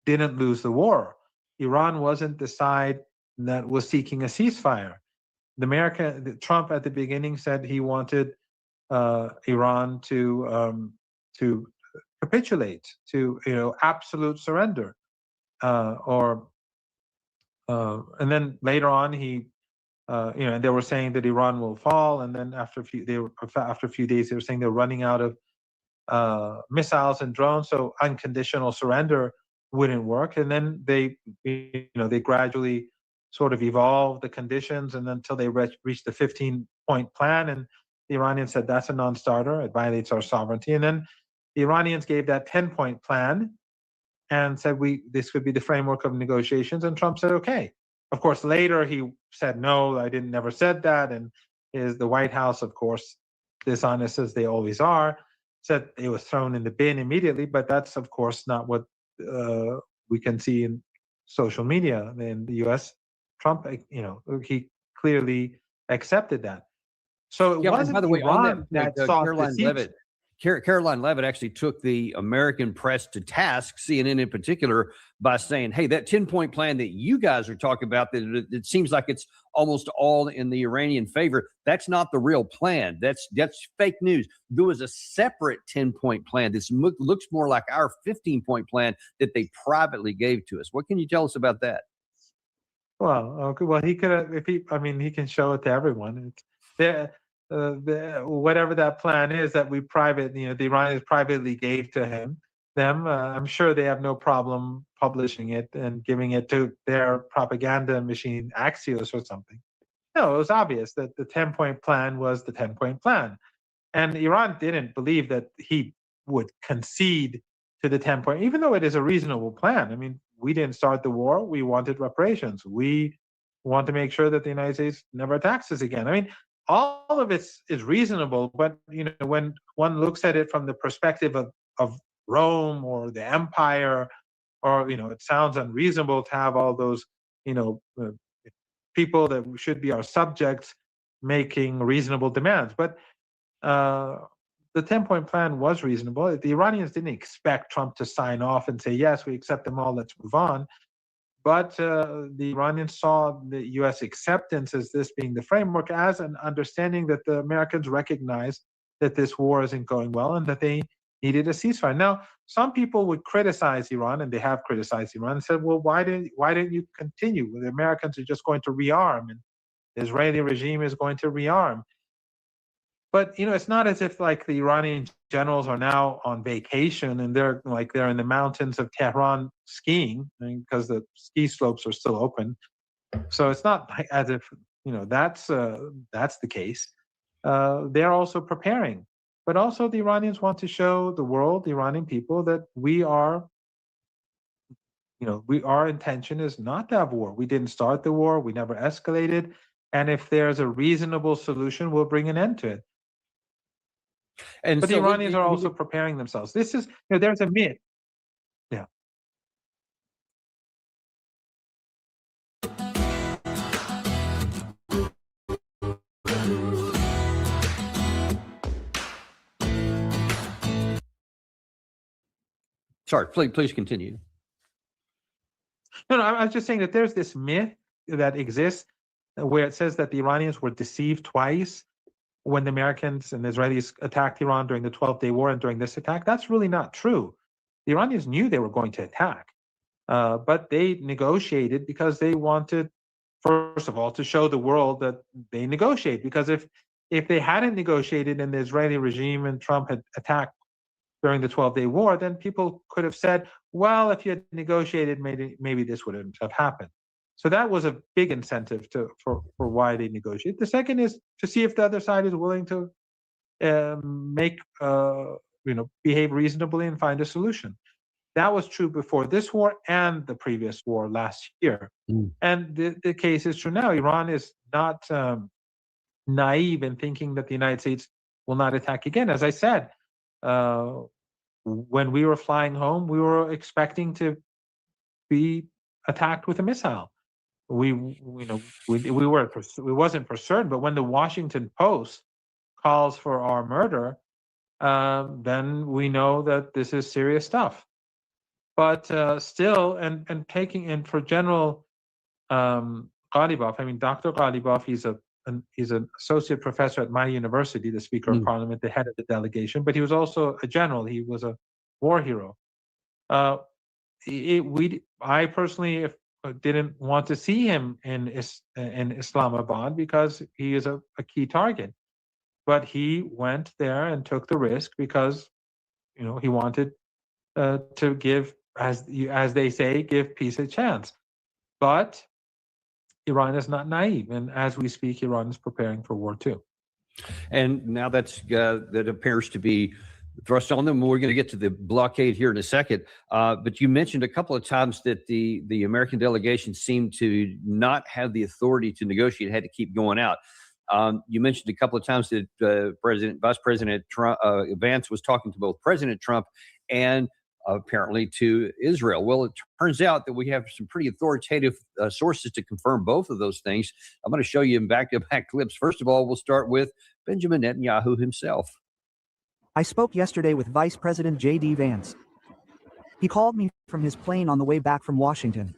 didn't lose the war. Iran wasn't the side that was seeking a ceasefire. Trump at the beginning said he wanted Iran to capitulate, to absolute surrender, and then later on and they were saying that Iran will fall, and then after a few days they were saying they're running out of missiles and drones, so unconditional surrender wouldn't work. And then they gradually sort of evolved the conditions, and until they reached the 15-point plan, and the Iranians said that's a non-starter, it violates our sovereignty. And then the Iranians gave that 10-point plan and said this would be the framework of negotiations, and Trump said okay. Of course, later he said no, I never said that, and the White House, of course, dishonest as they always are, said it was thrown in the bin immediately. But that's of course not what we can see in social media in the U.S. Trump, he clearly accepted that. So it wasn't, by the way, Iran that sought Caroline Levitt actually took the American press to task, CNN in particular, by saying, hey, that 10-point plan that you guys are talking about, that it seems like it's almost all in the Iranian favor, that's not the real plan. That's fake news. There was a separate 10-point plan. This looks more like our 15-point plan that they privately gave to us. What can you tell us about that? Well, okay. Well, he could, he can show it to everyone. Whatever that plan is that the Iranians privately gave to them, I'm sure they have no problem publishing it and giving it to their propaganda machine, Axios or something. No, it was obvious that the 10-point plan was the 10-point plan. And Iran didn't believe that he would concede to the 10-point, even though it is a reasonable plan. We didn't start the war. We wanted reparations. We want to make sure that the United States never attacks us again. All of it is reasonable, but when one looks at it from the perspective of Rome or the empire, or it sounds unreasonable to have all those people that should be our subjects making reasonable demands. But the 10-point plan was reasonable. The Iranians didn't expect Trump to sign off and say, yes, we accept them all, let's move on. But the Iranians saw the U.S. acceptance as this being the framework as an understanding that the Americans recognized that this war isn't going well and that they needed a ceasefire. Now, some people would criticize Iran, and they have criticized Iran, and said, well, why didn't you continue? The Americans are just going to rearm, and the Israeli regime is going to rearm. But it's not as if the Iranian generals are now on vacation and they're in the mountains of Tehran skiing, because the ski slopes are still open. So it's not as if that's the case. They're also preparing, but also the Iranians want to show the world, the Iranian people, that our intention is not to have war. We didn't start the war. We never escalated. And if there's a reasonable solution, we'll bring an end to it. And But so the Iranians are also preparing themselves. This is, there's a myth. Yeah. Sorry, please continue. No, I was just saying that there's this myth that exists where it says that the Iranians were deceived twice when the Americans and the Israelis attacked Iran during the 12-day war and during this attack. That's really not true. The Iranians knew they were going to attack, but they negotiated because they wanted, first of all, to show the world that they negotiate. Because if they hadn't negotiated and the Israeli regime and Trump had attacked during the 12-day war, then people could have said, well, if you had negotiated, maybe this wouldn't have happened. So that was a big incentive for why they negotiate. The second is to see if the other side is willing to behave reasonably and find a solution. That was true before this war and the previous war last year. And the case is true now. Iran is not naive in thinking that the United States will not attack again. As I said, when we were flying home, we were expecting to be attacked with a missile. We wasn't for certain, but when the Washington Post calls for our murder, then we know that this is serious stuff. But still, and taking in for General Ghalibaf, I mean, Dr. Ghalibaf, he's an associate professor at my university, the Speaker of Parliament, the head of the delegation, but he was also a general. He was a war hero. I personally didn't want to see him in Islamabad because he is a key target. But he went there and took the risk because, he wanted to give, as they say, give peace a chance. But Iran is not naive, and as we speak, Iran is preparing for war too. And now that appears to be thrust on them. We're going to get to the blockade here in a second. But you mentioned a couple of times that the American delegation seemed to not have the authority to negotiate, had to keep going out. You mentioned a couple of times that Vice President Trump, Vance was talking to both President Trump and apparently to Israel. Well, it turns out that we have some pretty authoritative sources to confirm both of those things. I'm going to show you in back-to-back clips. First of all, we'll start with Benjamin Netanyahu himself. I spoke yesterday with Vice President J.D. Vance. He called me from his plane on the way back from Washington.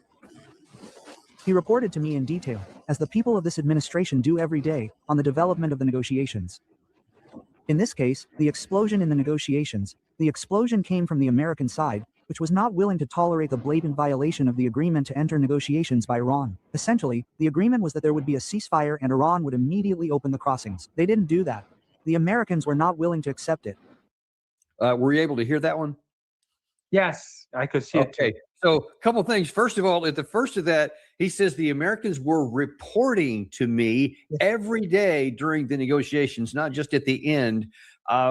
He reported to me in detail, as the people of this administration do every day, on the development of the negotiations. In this case, the explosion in the negotiations, the explosion came from the American side, which was not willing to tolerate the blatant violation of the agreement to enter negotiations by Iran. Essentially, the agreement was that there would be a ceasefire and Iran would immediately open the crossings. They didn't do that. The Americans were not willing to accept it. Were you able to hear that one? Yes, I could see it too. So a couple of things. First of all, at the first of that, he says the Americans were reporting to me every day during the negotiations, not just at the end,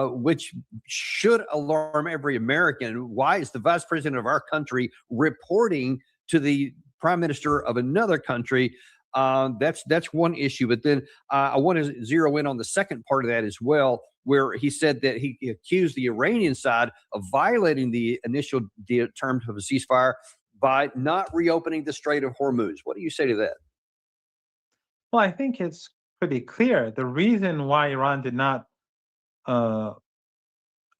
which should alarm every American. Why is the vice president of our country reporting to the prime minister of another country? That's one issue. But then I want to zero in on the second part of that as well, where he said that he accused the Iranian side of violating the initial terms of a ceasefire by not reopening the Strait of Hormuz. What do you say to that? Well, I think it's pretty clear. The reason why Iran did not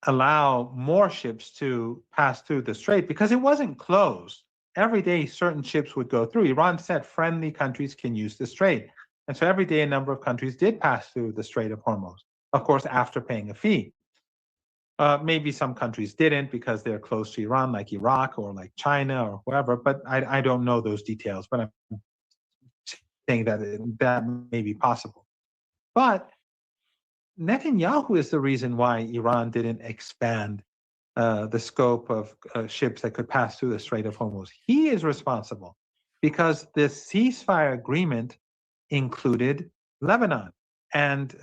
allow more ships to pass through the strait, because it wasn't closed. Every day, certain ships would go through. Iran said friendly countries can use the strait. And so every day, a number of countries did pass through the Strait of Hormuz, of course, after paying a fee. Maybe some countries didn't because they're close to Iran, like Iraq or like China or whoever, but I don't know those details, but I'm saying that that may be possible. But Netanyahu is the reason why Iran didn't expand the scope of ships that could pass through the Strait of Hormuz. He is responsible because the ceasefire agreement included Lebanon, and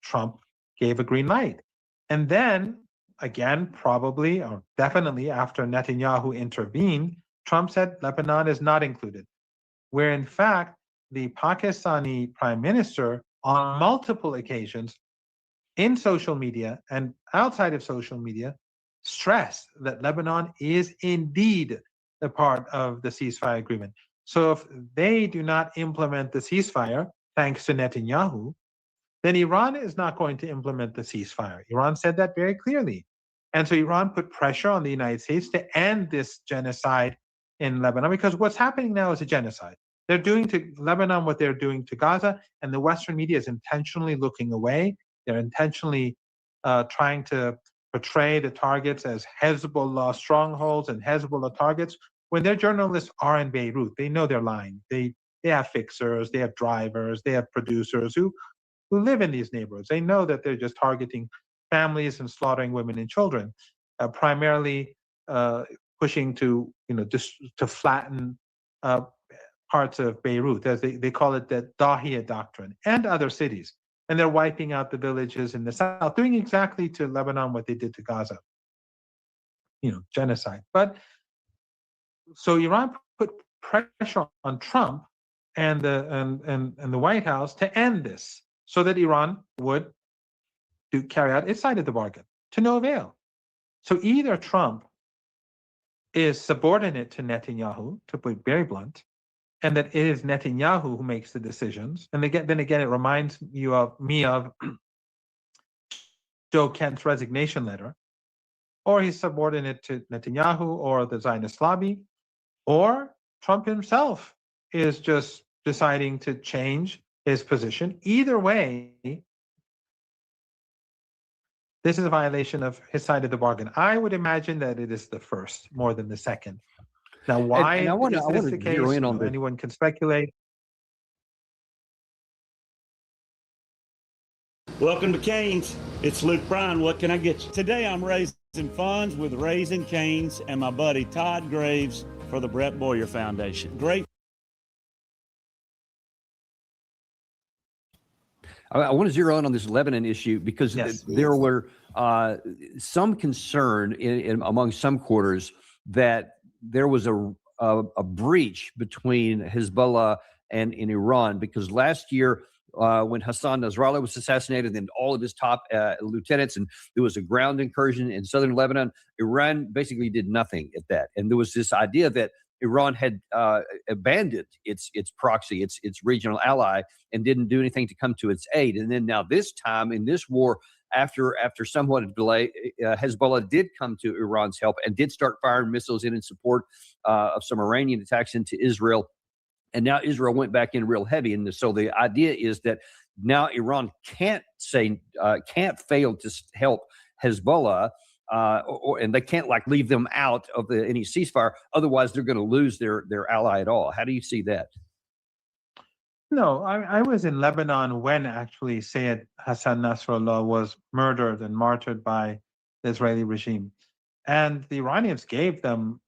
Trump gave a green light. And then, again, probably or definitely after Netanyahu intervened, Trump said Lebanon is not included, where in fact, the Pakistani prime minister on multiple occasions in social media and outside of social media stress that Lebanon is indeed a part of the ceasefire agreement. So if they do not implement the ceasefire, thanks to Netanyahu, then Iran is not going to implement the ceasefire. Iran said that very clearly. And so Iran put pressure on the United States to end this genocide in Lebanon, because what's happening now is a genocide. They're doing to Lebanon what they're doing to Gaza, and the Western media is intentionally looking away. They're intentionally trying to portray the targets as Hezbollah strongholds and Hezbollah targets, when their journalists are in Beirut. They know they're lying. They have fixers, they have drivers, they have producers who live in these neighborhoods. They know that they're just targeting families and slaughtering women and children, primarily pushing to, just to flatten parts of Beirut, as they call it the Dahia Doctrine, and other cities. And they're wiping out the villages in the south, doing exactly to Lebanon what they did to Gaza, genocide. But so Iran put pressure on Trump and the White House to end this, so that Iran would carry out its side of the bargain, to no avail. So either Trump is subordinate to Netanyahu, to put it very blunt, and that it is Netanyahu who makes the decisions. And then again, it reminds me of Joe Kent's resignation letter, or he's subordinate to Netanyahu or the Zionist lobby, or Trump himself is just deciding to change his position. Either way, this is a violation of his side of the bargain. I would imagine that it is the first more than the second. Now, why and I want is this to the case? zero in on this. Anyone can speculate. Welcome to Canes. It's Luke Bryan. What can I get you? Today I'm raising funds with Raising Canes and my buddy Todd Graves for the Brett Boyer Foundation. Great. I want to zero in on this Lebanon issue because there were some concern among some quarters that there was a breach between Hezbollah and in Iran, because last year when Hassan Nasrallah was assassinated and all of his top lieutenants, and there was a ground incursion in southern Lebanon, Iran basically did nothing at that. And there was this idea that Iran had abandoned its proxy, its regional ally, and didn't do anything to come to its aid. And then now this time in this war, after somewhat of delay, Hezbollah did come to Iran's help and did start firing missiles in support of some Iranian attacks into Israel. And now Israel went back in real heavy. And so the idea is that now Iran can't fail to help Hezbollah, and they can't leave them out of any ceasefire. Otherwise, they're going to lose their ally at all. How do you see that? No, I was in Lebanon when actually Sayed Hassan Nasrallah was murdered and martyred by the Israeli regime. And the Iranians gave them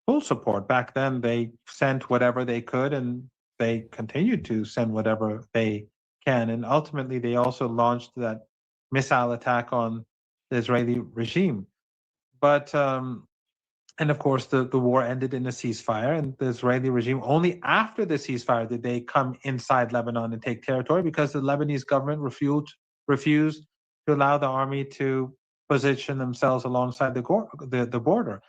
full support. Back then, they sent whatever they could, and they continued to send whatever they can. And ultimately, they also launched that missile attack on the Israeli regime. But and of course, the war ended in a ceasefire, and the Israeli regime, only after the ceasefire did they come inside Lebanon and take territory, because the Lebanese government refused to allow the army to position themselves alongside the border.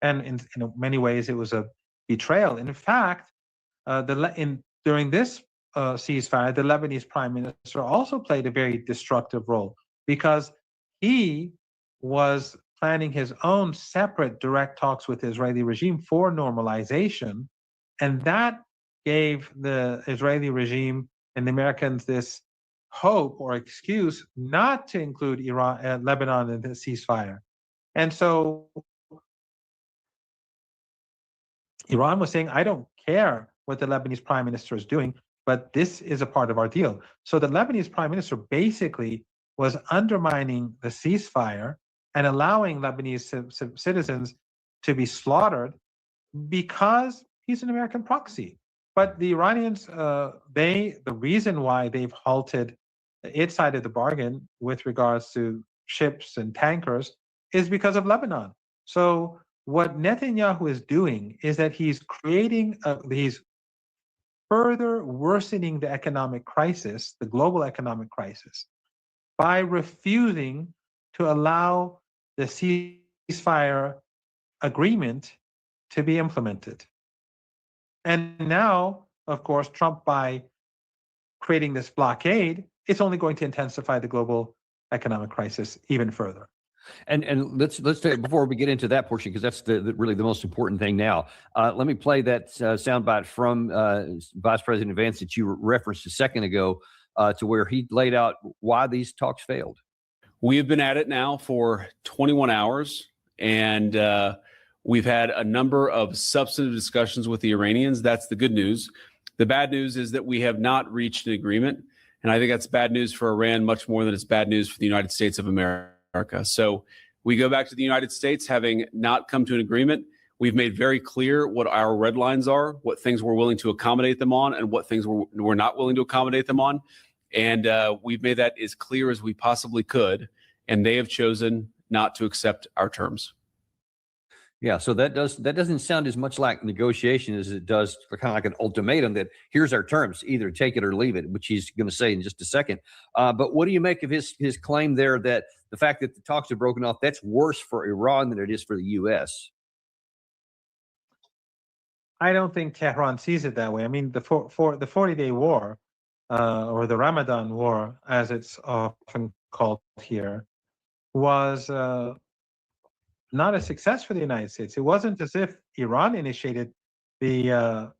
And in many ways, it was a betrayal. And in fact, during this ceasefire, the Lebanese prime minister also played a very destructive role, because he was planning his own separate direct talks with the Israeli regime for normalization. And that gave the Israeli regime and the Americans this hope or excuse not to include Lebanon in the ceasefire. And so Iran was saying, I don't care what the Lebanese prime minister is doing, but this is a part of our deal. So the Lebanese prime minister basically was undermining the ceasefire and allowing Lebanese citizens to be slaughtered because he's an American proxy. But the Iranians, the reason why they've halted its side of the bargain with regards to ships and tankers is because of Lebanon. So what Netanyahu is doing is that he's further worsening the economic crisis, the global economic crisis, by refusing to allow the ceasefire agreement to be implemented. And now, of course, Trump, by creating this blockade, it's only going to intensify the global economic crisis even further. And let's take, before we get into that portion, because that's really the most important thing now. Let me play that soundbite from Vice President Vance that you referenced a second ago, to where he laid out why these talks failed. We have been at it now for 21 hours, and we've had a number of substantive discussions with the Iranians. That's the good news. The bad news is that we have not reached an agreement, and I think that's bad news for Iran much more than it's bad news for the United States of America. So we go back to the United States having not come to an agreement. We've made very clear what our red lines are, what things we're willing to accommodate them on, and what things we're not willing to accommodate them on. And we've made that as clear as we possibly could, and they have chosen not to accept our terms. Yeah, so that doesn't sound as much like negotiation as it does kind of like an ultimatum that here's our terms, either take it or leave it, which he's going to say in just a second. But what do you make of his claim there that the fact that the talks have broken off, that's worse for Iran than it is for the U.S.? I don't think Tehran sees it that way. I mean, the 40-day war, or the Ramadan war, as it's often called here, was not a success for the United States. It wasn't as if Iran initiated the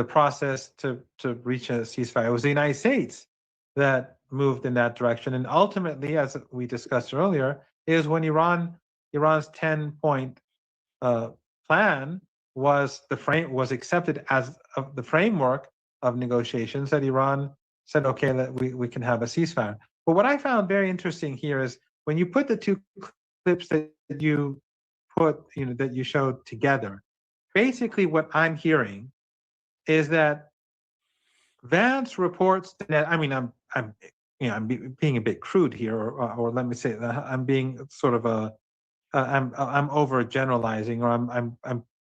process to reach a ceasefire. It was the United States that moved in that direction. And ultimately, as we discussed earlier, is when Iran's 10-point plan was accepted as the framework of negotiations, that Iran said, okay, we can have a ceasefire. But what I found very interesting here is when you put the two clips that you showed together, basically what I'm hearing is that Vance reports that, I mean, I'm being a bit crude here, or let me say I'm being sort of I'm overgeneralizing, or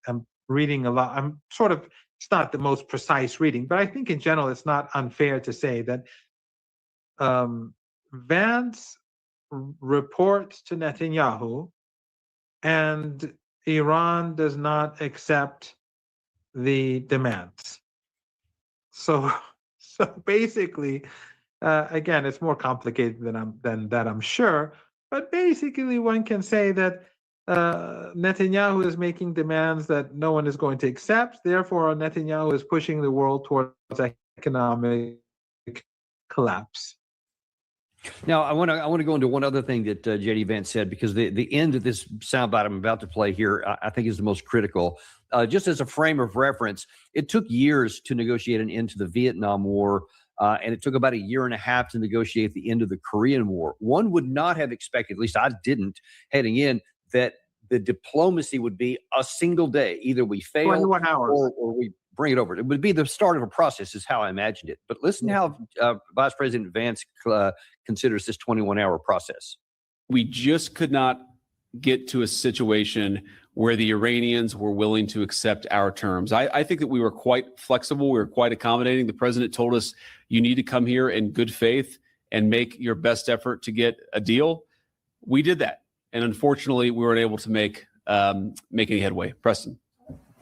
I'm reading a lot. I'm sort of, it's not the most precise reading, but I think in general it's not unfair to say that Vance reports to Netanyahu and Iran does not accept the demands. So basically, again, it's more complicated than that, I'm sure. But basically, one can say that Netanyahu is making demands that no one is going to accept. Therefore, Netanyahu is pushing the world towards economic collapse. Now, I want to go into one other thing that J.D. Vance said, because the end of this soundbite I'm about to play here, I think is the most critical. Just as a frame of reference, it took years to negotiate an end to the Vietnam War, and it took about 1.5 years to negotiate the end of the Korean War. One would not have expected, at least I didn't, heading in, that the diplomacy would be a single day. Either we fail 21 hours. or we bring it over. It would be the start of a process, is how I imagined it. But listen how Vice President Vance considers this 21-hour process. We just could not get to a situation where the Iranians were willing to accept our terms. I think that we were quite flexible. We were quite accommodating. The president told us, you need to come here in good faith and make your best effort to get a deal. We did that. And unfortunately, we weren't able to make any headway. Preston.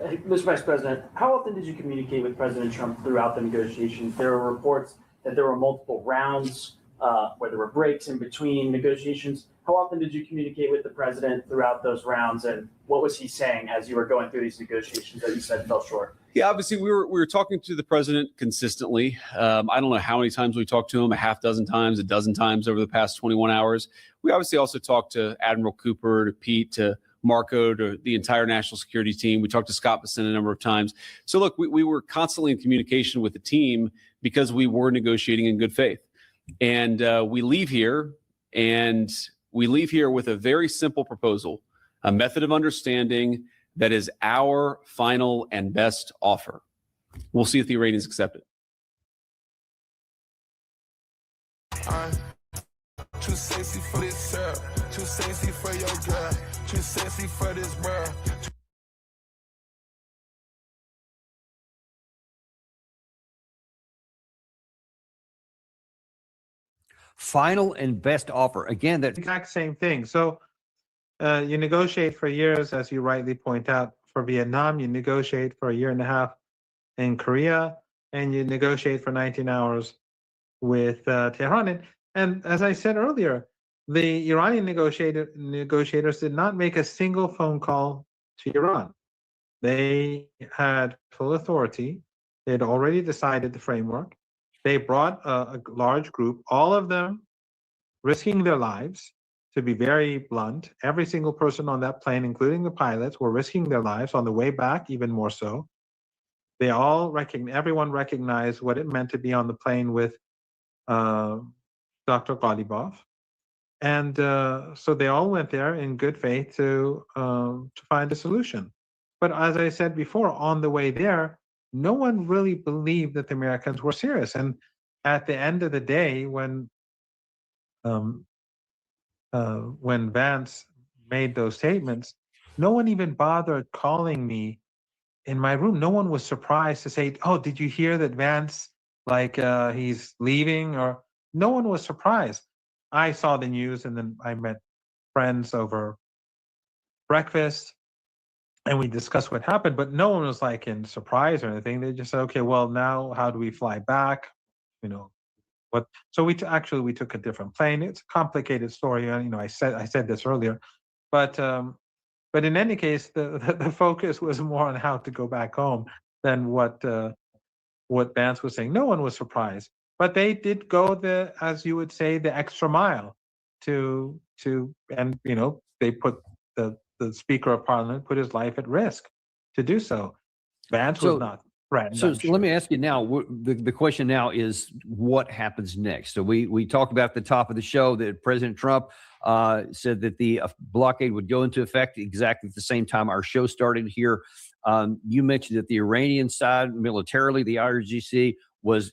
Mr. Vice President, how often did you communicate with President Trump throughout the negotiations? There were reports that there were multiple rounds, where there were breaks in between negotiations. How often did you communicate with the president throughout those rounds, and what was he saying as you were going through these negotiations that you said fell short? Yeah, obviously we were talking to the president consistently. I don't know how many times we talked to him, 6 times, 12 times over the past 21 hours. We obviously also talked to Admiral Cooper, to Pete, to Marco, to the entire national security team. We talked to Scott Besson a number of times. So look, we were constantly in communication with the team because we were negotiating in good faith. And we leave here with a very simple proposal, a method of understanding that is our final and best offer. We'll see if the Iranians accept it. I'm too sexy for this syrup, too sexy for your girl, too sexy for this world. final and best offer. Again, that exact same thing. So you negotiate for years, as you rightly point out, for Vietnam. You negotiate for a year and a half in Korea, and you negotiate for 19 hours with Tehran. And as I said earlier, the Iranian negotiators did not make a single phone call to Iran. They had full authority. They had already decided the framework. They brought a large group, all of them risking their lives. To be very blunt, every single person on that plane, including the pilots, were risking their lives on the way back, even more so. They all everyone recognized what it meant to be on the plane with Dr. Ghalibaf. And so they all went there in good faith to find a solution. But as I said before, on the way there, no one really believed that the Americans were serious. And at the end of the day, when Vance made those statements, no one even bothered calling me in my room. No one was surprised to say, "Oh, did you hear that Vance, he's leaving?" Or no one was surprised. I saw the news, and then I met friends over breakfast, and we discussed what happened. But no one was like in surprise or anything. They just said, "Okay, well, now how do we fly back?" You know, what? So we took a different plane. It's a complicated story. You know, I said this earlier, but in any case, the focus was more on how to go back home than what Vance was saying. No one was surprised, but they did go as you would say, the extra mile and they put the Speaker of Parliament put his life at risk to do so. Vance was not threatened. So let me ask you now, the question now is what happens next? So we talked about at the top of the show that President Trump said that the blockade would go into effect exactly at the same time our show started here. You mentioned that the Iranian side militarily, the IRGC was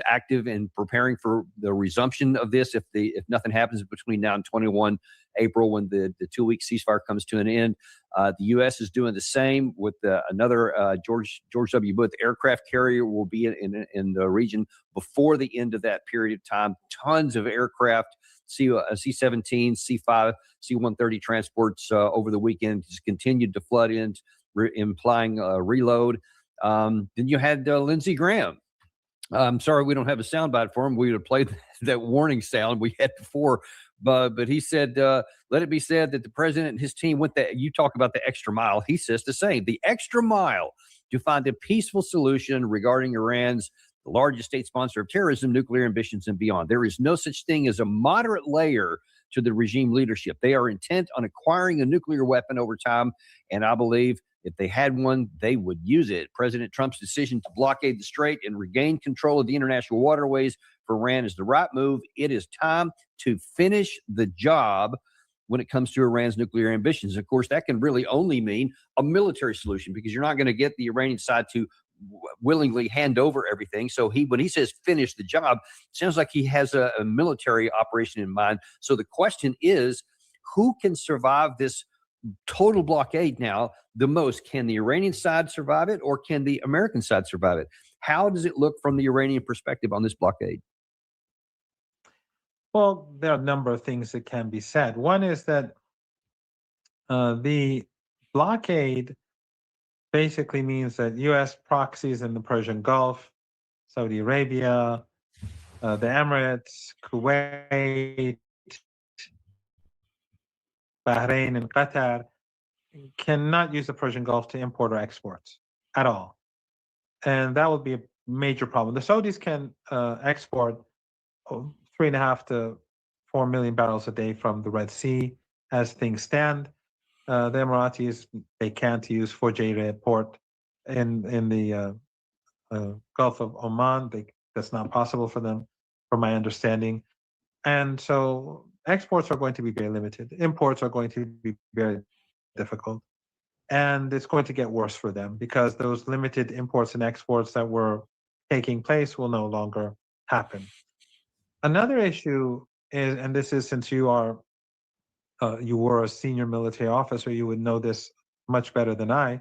active in preparing for the resumption of this if nothing happens between now and 21 April when the 2-week ceasefire comes to an end. The U.S. is doing the same with another George W. Bush aircraft carrier will be in the region before the end of that period of time. Tons of aircraft, C-17, C-5, C-130 transports over the weekend just continued to flood in, implying reload. Then you had Lindsey Graham. I'm sorry we don't have a soundbite for him. We would have played that warning sound we had before. But he said, let it be said that the president and his team went you talk about the extra mile. He says the same, the extra mile to find a peaceful solution regarding Iran's the largest state sponsor of terrorism, nuclear ambitions, and beyond. There is no such thing as a moderate layer to the regime leadership. They are intent on acquiring a nuclear weapon over time, and I believe if they had one, they would use it. President Trump's decision to blockade the strait and regain control of the international waterways for Iran is the right move. It is time to finish the job when it comes to Iran's nuclear ambitions. Of course, that can really only mean a military solution because you're not going to get the Iranian side to willingly hand over everything. So when he says finish the job, it sounds like he has a military operation in mind. So the question is, who can survive this total blockade now the most? Can the Iranian side survive it, or can the American side survive it? How does it look from the Iranian perspective on this blockade? Well, there are a number of things that can be said. One is that the blockade basically means that U.S. proxies in the Persian Gulf, Saudi Arabia, the Emirates, Kuwait, Bahrain, and Qatar cannot use the Persian Gulf to import or export at all. And that would be a major problem. The Saudis can export 3.5 to 4 million barrels a day from the Red Sea as things stand. The Emiratis, they can't use Fujairah port in the Gulf of Oman. That's not possible for them, from my understanding. And so exports are going to be very limited. Imports are going to be very difficult. And it's going to get worse for them because those limited imports and exports that were taking place will no longer happen. Another issue is, and this is since you were a senior military officer, you would know this much better than I.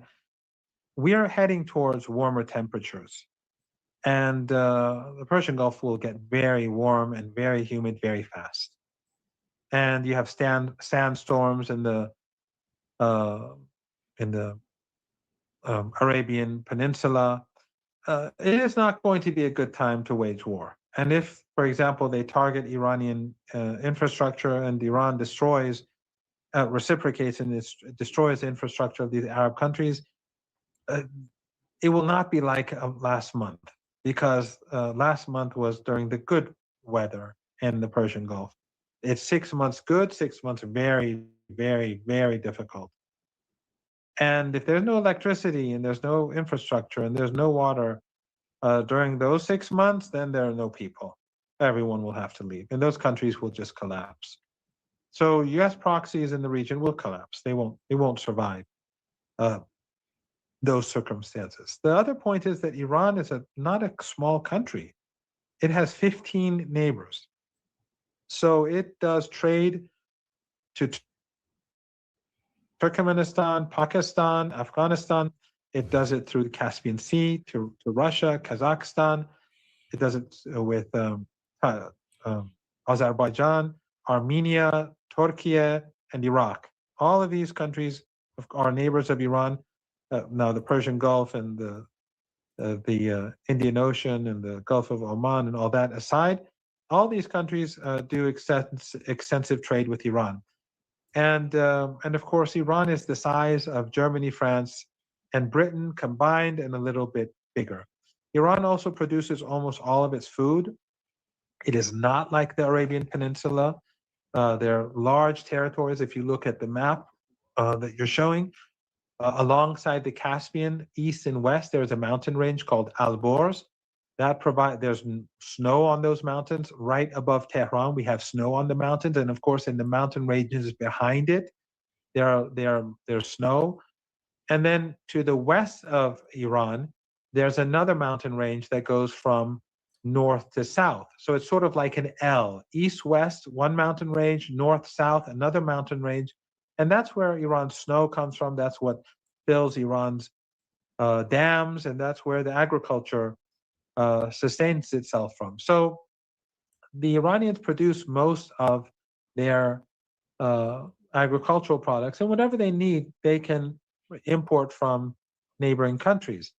We are heading towards warmer temperatures. And the Persian Gulf will get very warm and very humid very fast. And you have sandstorms in the Arabian Peninsula. It is not going to be a good time to wage war. And if, for example, they target Iranian infrastructure and Iran reciprocates and destroys the infrastructure of these Arab countries, it will not be like last month, because last month was during the good weather in the Persian Gulf. It's 6 months good, 6 months very, very, very difficult. And if there's no electricity and there's no infrastructure and there's no water during those 6 months, then there are no people. Everyone will have to leave, and those countries will just collapse. So U.S. proxies in the region will collapse. They won't survive those circumstances. The other point is that Iran is not a small country. It has 15 neighbors. So it does trade to Turkmenistan, Pakistan, Afghanistan. It does it through the Caspian Sea to Russia, Kazakhstan. It does it with Azerbaijan, Armenia, Turkey, and Iraq. All of these countries are neighbors of Iran. Now the Persian Gulf and the Indian Ocean and the Gulf of Oman and all that aside, all these countries do extensive trade with Iran. And of course, Iran is the size of Germany, France, and Britain combined, and a little bit bigger. Iran also produces almost all of its food. It is not like the Arabian Peninsula. They're large territories. If you look at the map that you're showing, alongside the Caspian, east and west, there's a mountain range called Alborz. There's snow on those mountains. Right above Tehran, we have snow on the mountains, and of course, in the mountain ranges behind it, there's snow. And then to the west of Iran, there's another mountain range that goes from north to south. So it's sort of like an L, east-west, one mountain range, north-south, another mountain range. And that's where Iran's snow comes from. That's what fills Iran's dams, and that's where the agriculture sustains itself from. So the Iranians produce most of their agricultural products, and whatever they need, they can import from neighboring countries.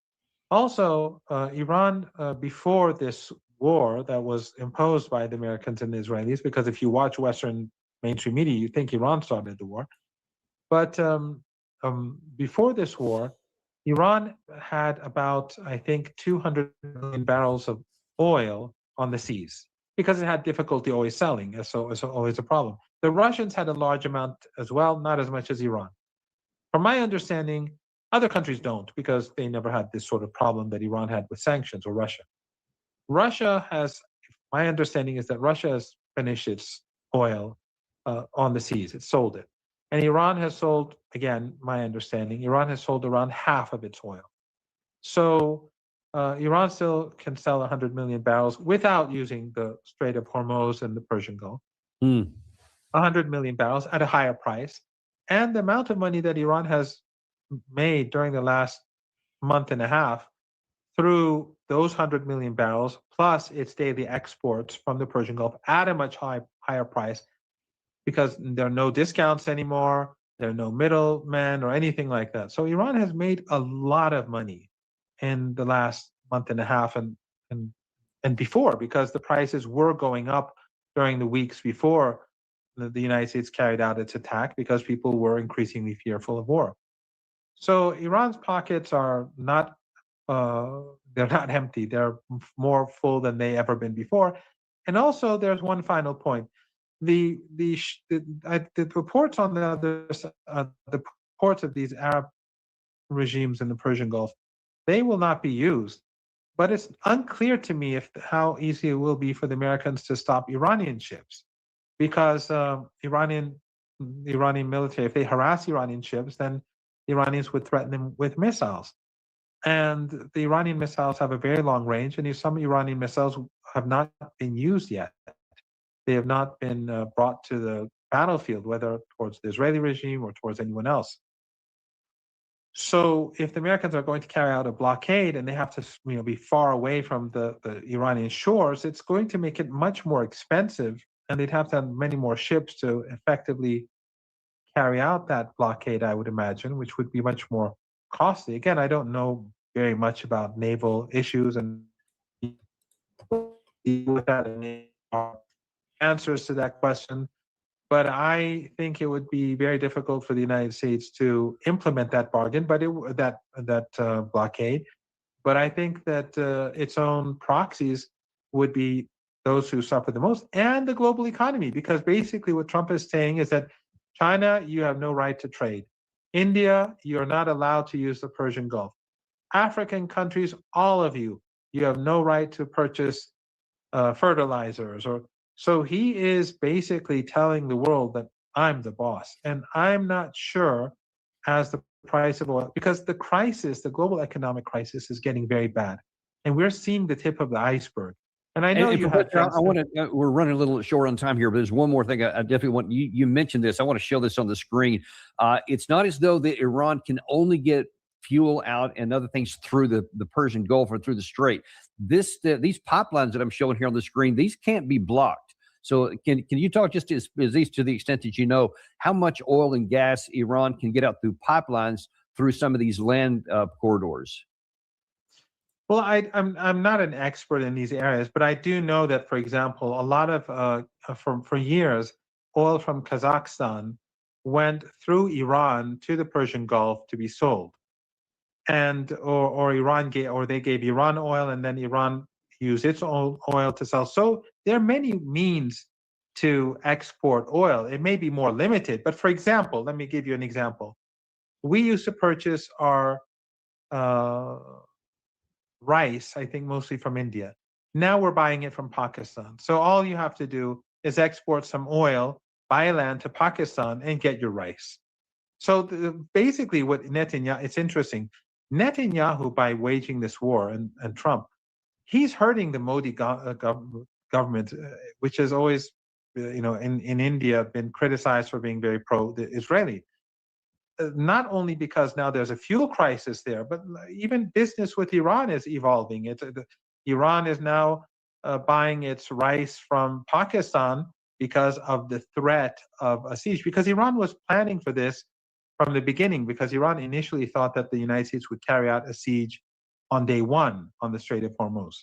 Also, Iran, before this war that was imposed by the Americans and the Israelis, because if you watch Western mainstream media, you think Iran started the war. But before this war, Iran had about, I think, 200 million barrels of oil on the seas because it had difficulty always selling. So it's always a problem. The Russians had a large amount as well, not as much as Iran. From my understanding, other countries don't, because they never had this sort of problem that Iran had with sanctions, or Russia. Russia has, my understanding is that Russia has finished its oil on the seas. It sold it. And Iran has sold, again, my understanding, Iran has sold around half of its oil. So Iran still can sell 100 million barrels without using the Strait of Hormuz and the Persian Gulf. 100 million barrels at a higher price. And the amount of money that Iran has made during the last month and a half through those 100 million barrels, plus its daily exports from the Persian Gulf at a much higher price, because there are no discounts anymore, there are no middlemen or anything like that. So Iran has made a lot of money in the last month and a half and before, because the prices were going up during the weeks before the United States carried out its attack, because people were increasingly fearful of war. So Iran's pockets are not, they're not empty. They're more full than they ever been before. And also, there's one final point. The reports on the other the reports of these Arab regimes in the Persian Gulf, they will not be used. But it's unclear to me how easy it will be for the Americans to stop Iranian ships, because Iranian military, if they harass Iranian ships, then the Iranians would threaten them with missiles. And the Iranian missiles have a very long range, and some Iranian missiles have not been used yet. They have not been brought to the battlefield, whether towards the Israeli regime or towards anyone else. So if the Americans are going to carry out a blockade and they have to, be far away from the Iranian shores, it's going to make it much more expensive, and they'd have to have many more ships to effectively carry out that blockade, I would imagine, which would be much more costly. Again, I don't know very much about naval issues and answers to that question, but I think it would be very difficult for the United States to implement that bargain, but that blockade. But I think that its own proxies would be those who suffer the most, and the global economy, because basically what Trump is saying is that China, you have no right to trade. India, you're not allowed to use the Persian Gulf. African countries, all of you, you have no right to purchase fertilizers. So he is basically telling the world that I'm the boss. And I'm not sure, as the price of oil, because the crisis, the global economic crisis, is getting very bad. And we're seeing the tip of the iceberg. And I know you have. I want to. We're running a little short on time here, but there's one more thing I definitely want. You mentioned this. I want to show this on the screen. It's not as though that Iran can only get fuel out and other things through the Persian Gulf or through the Strait. These pipelines that I'm showing here on the screen, these can't be blocked. So can you talk just at least to the extent that you know how much oil and gas Iran can get out through pipelines through some of these land corridors? Well, I'm not an expert in these areas, but I do know that, for example, a lot of for years, oil from Kazakhstan went through Iran to the Persian Gulf to be sold, and they gave Iran oil, and then Iran used its own oil to sell. So there are many means to export oil. It may be more limited, but for example, let me give you an example. We used to purchase our rice, I think mostly from India. Now we're buying it from Pakistan. So all you have to do is export some oil by land to Pakistan and get your rice. So basically what Netanyahu, it's interesting, Netanyahu, by waging this war, and Trump, he's hurting the Modi government, which has always, in India been criticized for being very pro-Israeli. Not only because now there's a fuel crisis there, but even business with Iran is evolving. Iran is now buying its rice from Pakistan because of the threat of a siege, because Iran was planning for this from the beginning, because Iran initially thought that the United States would carry out a siege on day one on the Strait of Hormuz.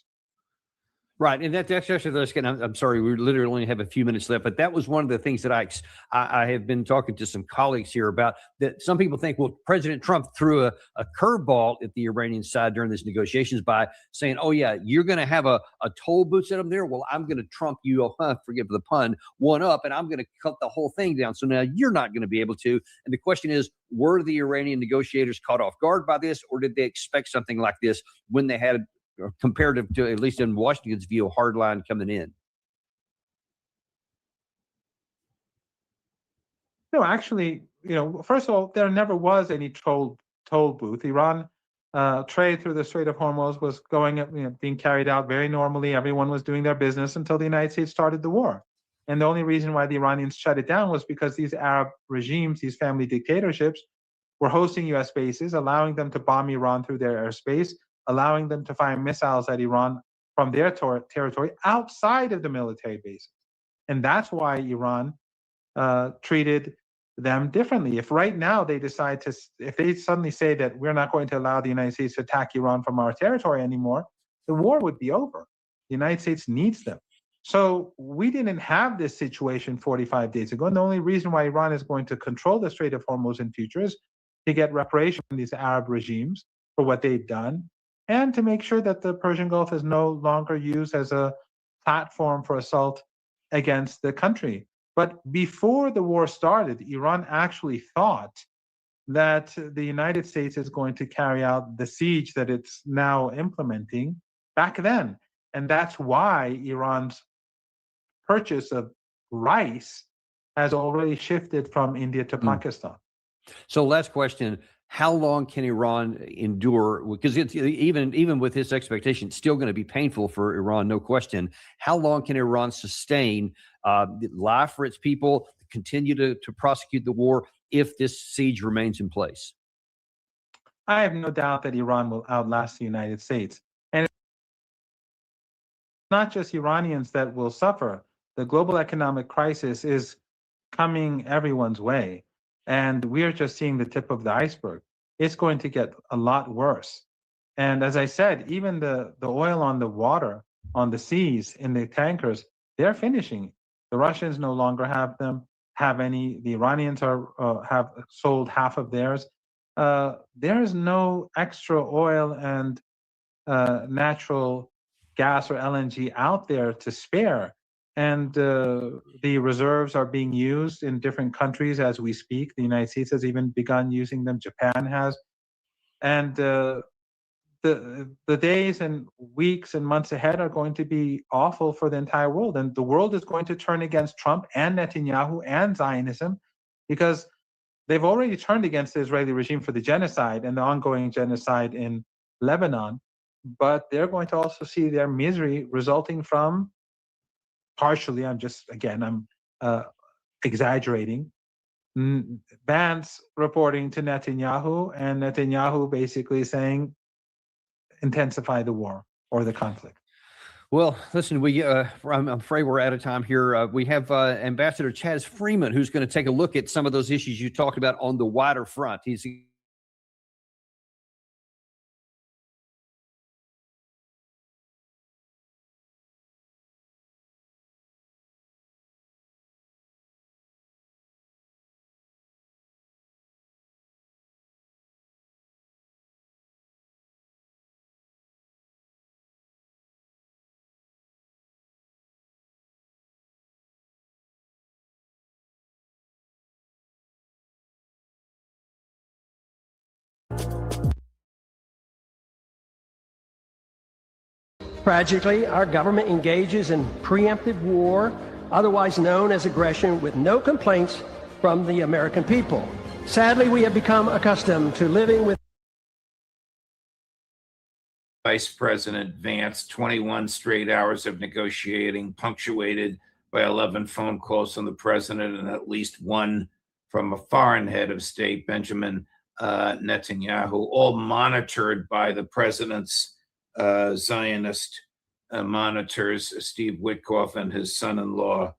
Right, and that's actually. I'm sorry, we literally only have a few minutes left, but that was one of the things that I have been talking to some colleagues here about. That some people think, well, President Trump threw a curveball at the Iranian side during these negotiations by saying, "Oh yeah, you're going to have a toll booth set up there. Well, I'm going to trump you, forgive the pun, one up, and I'm going to cut the whole thing down. So now you're not going to be able to." And the question is, were the Iranian negotiators caught off guard by this, or did they expect something like this when they had comparative to, at least in Washington's view, a hard line coming in? No, actually, first of all, there never was any toll booth. Iran trade through the Strait of Hormuz was being carried out very normally. Everyone was doing their business until the United States started the war. And the only reason why the Iranians shut it down was because these Arab regimes, these family dictatorships, were hosting U.S. bases, allowing them to bomb Iran through their airspace, allowing them to fire missiles at Iran from their territory outside of the military bases. And that's why Iran treated them differently. If right now they decide if they suddenly say that we're not going to allow the United States to attack Iran from our territory anymore, the war would be over. The United States needs them. So we didn't have this situation 45 days ago. And the only reason why Iran is going to control the Strait of Hormuz in future is to get reparation from these Arab regimes for what they've done, and to make sure that the Persian Gulf is no longer used as a platform for assault against the country. But before the war started, Iran actually thought that the United States is going to carry out the siege that it's now implementing back then. And that's why Iran's purchase of rice has already shifted from India to Pakistan. So last question, how long can Iran endure? Because it's even with this expectation, it's still going to be painful for Iran, no question. How long can Iran sustain life for its people, continue to prosecute the war if this siege remains in place? I have no doubt that Iran will outlast the United States. And it's not just Iranians that will suffer. The global economic crisis is coming everyone's way. And we are just seeing the tip of the iceberg. It's going to get a lot worse. And as I said, even the oil on the water, on the seas, in the tankers, they're finishing. The Russians no longer have any. The Iranians have sold half of theirs. There is no extra oil and natural gas or LNG out there to spare. And the reserves are being used in different countries as we speak. The United States has even begun using them. Japan has. And the days and weeks and months ahead are going to be awful for the entire world. And the world is going to turn against Trump and Netanyahu and Zionism, because they've already turned against the Israeli regime for the genocide and the ongoing genocide in Lebanon. But they're going to also see their misery resulting from, partially, I'm exaggerating, Vance reporting to Netanyahu, and Netanyahu basically saying, intensify the war or the conflict. Well, listen, I'm afraid we're out of time here. We have Ambassador Chaz Freeman, who's going to take a look at some of those issues you talked about on the wider front. He's Tragically, our government engages in preemptive war, otherwise known as aggression, with no complaints from the American people. Sadly, we have become accustomed to living with Vice President Vance, 21 straight hours of negotiating, punctuated by 11 phone calls from the president and at least one from a foreign head of state, Benjamin Netanyahu, all monitored by the president's Zionist monitors, Steve Witkoff and his son-in-law,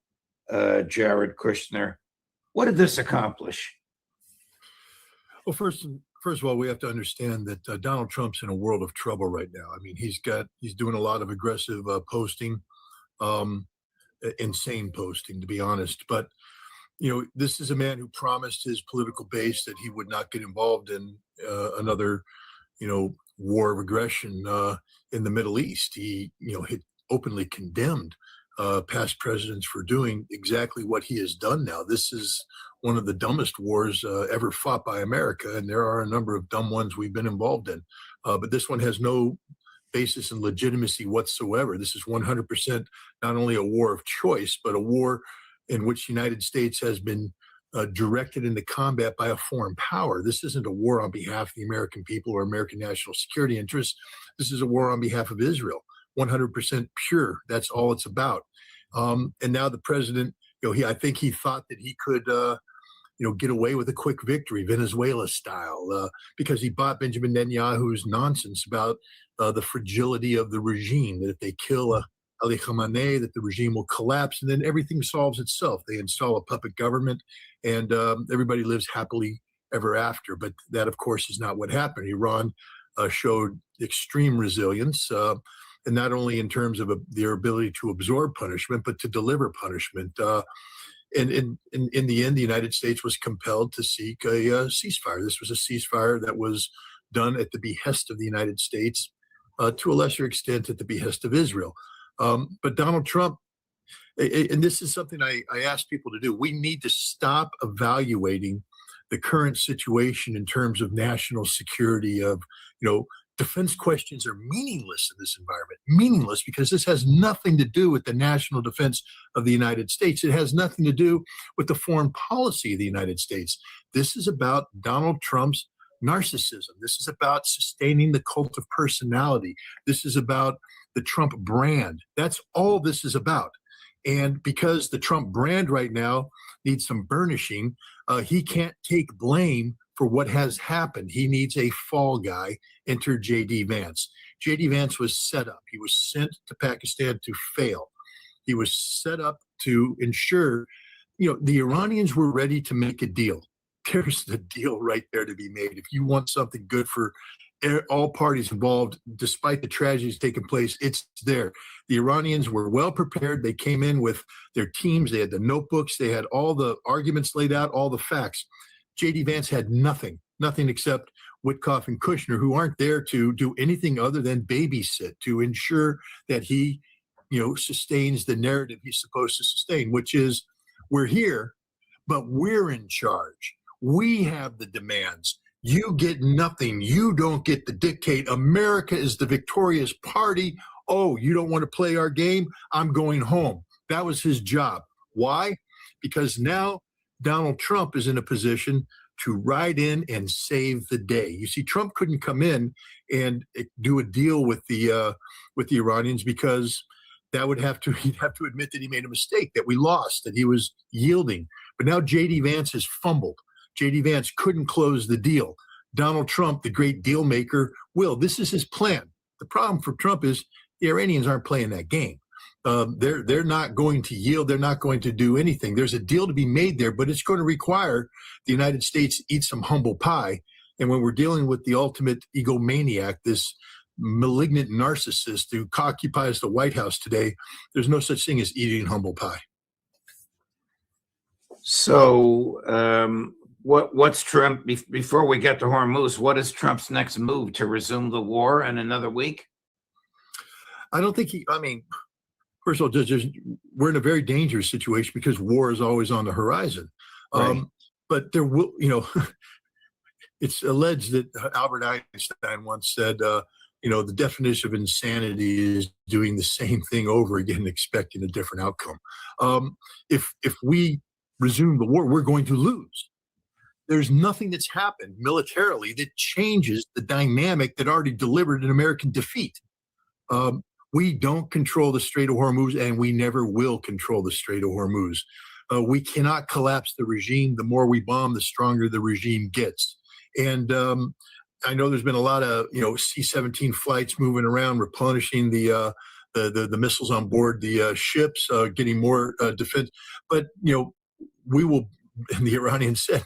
Jared Kushner. What did this accomplish? Well, first of all, we have to understand that Donald Trump's in a world of trouble right now. I mean, he's doing a lot of aggressive posting, insane posting, to be honest. But this is a man who promised his political base that he would not get involved in another, war of aggression in the Middle East. He had openly condemned past presidents for doing exactly what he has done now. This is one of the dumbest wars ever fought by America, and there are a number of dumb ones we've been involved in. But this one has no basis in legitimacy whatsoever. This is 100% not only a war of choice, but a war in which the United States has been directed into combat by a foreign power. This isn't a war on behalf of the American people or American national security interests. This is a war on behalf of Israel, 100% pure. That's all it's about. And now the president, I think he thought that he could, get away with a quick victory, Venezuela style, because he bought Benjamin Netanyahu's nonsense about the fragility of the regime, that if they kill Ali Khamenei, that the regime will collapse, and then everything solves itself. They install a puppet government, and everybody lives happily ever after. But that, of course, is not what happened. Iran showed extreme resilience, and not only in terms of their ability to absorb punishment, but to deliver punishment. And in the end, the United States was compelled to seek a ceasefire. This was a ceasefire that was done at the behest of the United States, to a lesser extent at the behest of Israel. But Donald Trump, and this is something I ask people to do, we need to stop evaluating the current situation in terms of national security, of, defense questions are meaningless in this environment. Meaningless because this has nothing to do with the national defense of the United States. It has nothing to do with the foreign policy of the United States. This is about Donald Trump's narcissism. This is about sustaining the cult of personality. This is about the Trump brand. That's all this is about. And because the Trump brand right now needs some burnishing, he can't take blame for what has happened. He needs a fall guy. Enter J.D. Vance. J.D. Vance was set up. He was sent to Pakistan to fail. He was set up to ensure, the Iranians were ready to make a deal. There's the deal right there to be made. If you want something good for all parties involved, despite the tragedies taking place, it's there. The Iranians were well prepared. They came in with their teams. They had the notebooks. They had all the arguments laid out, all the facts. J.D. Vance had nothing except Witkoff and Kushner, who aren't there to do anything other than babysit, to ensure that he, sustains the narrative he's supposed to sustain, which is, we're here, but we're in charge. We have the demands. You get nothing. You don't get to dictate. America is the victorious party. Oh, you don't want to play our game? I'm going home. That was his job. Why? Because now Donald Trump is in a position to ride in and save the day. You see, Trump couldn't come in and do a deal with the Iranians because he'd have to admit that he made a mistake, that we lost, that he was yielding. But now J.D. Vance has fumbled. J.D. Vance couldn't close the deal. Donald Trump, the great deal maker, will. This is his plan. The problem for Trump is the Iranians aren't playing that game. They're not going to yield. They're not going to do anything. There's a deal to be made there, but it's going to require the United States to eat some humble pie. And when we're dealing with the ultimate egomaniac, this malignant narcissist who occupies the White House today, there's no such thing as eating humble pie. So what's Trump, before we get to Hormuz, what is Trump's next move? To resume the war in another week? I don't think first of all, we're in a very dangerous situation because war is always on the horizon. Right. But there will, it's alleged that Albert Einstein once said, the definition of insanity is doing the same thing over again, expecting a different outcome. If we resume the war, we're going to lose. There's nothing that's happened militarily that changes the dynamic that already delivered an American defeat. We don't control the Strait of Hormuz, and we never will control the Strait of Hormuz. We cannot collapse the regime. The more we bomb, the stronger the regime gets. And I know there's been a lot of C-17 flights moving around, replenishing the missiles on board the ships, getting more defense. But we will. And the Iranians said,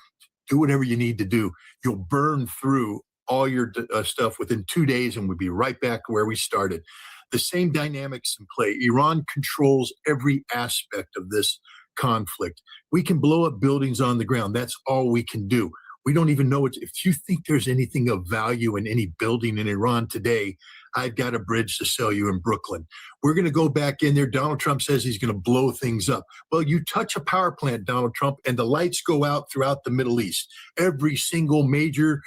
do whatever you need to do. You'll burn through all your stuff within 2 days, and we'll be right back where we started. The same dynamics in play. Iran controls every aspect of this conflict. We can blow up buildings on the ground. That's all we can do. We don't even know if you think there's anything of value in any building in Iran today, I've got a bridge to sell you in Brooklyn. We're going to go back in there. Donald Trump says he's going to blow things up. Well, you touch a power plant, Donald Trump, and the lights go out throughout the Middle East. Every single major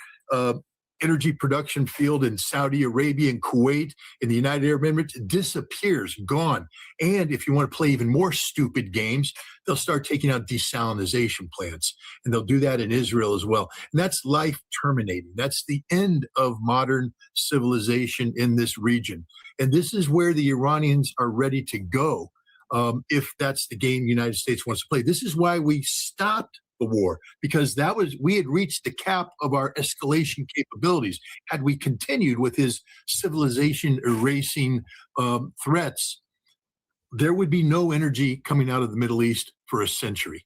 energy production field in Saudi Arabia and Kuwait, in the United Arab Emirates, disappears, gone. And if you want to play even more stupid games, they'll start taking out desalinization plants. And they'll do that in Israel as well. And that's life terminating. That's the end of modern civilization in this region. And this is where the Iranians are ready to go if that's the game the United States wants to play. This is why we stopped the war, because we had reached the cap of our escalation capabilities. Had we continued with his civilization erasing threats, there would be no energy coming out of the Middle East for a century.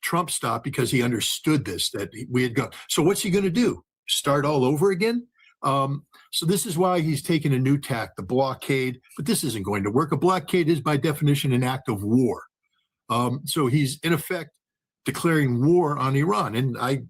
Trump stopped because he understood this, that we had gone. So what's he going to do? Start all over again? So this is why he's taken a new tack, the blockade, but this isn't going to work. A blockade is by definition an act of war. So he's in effect declaring war on Iran. And I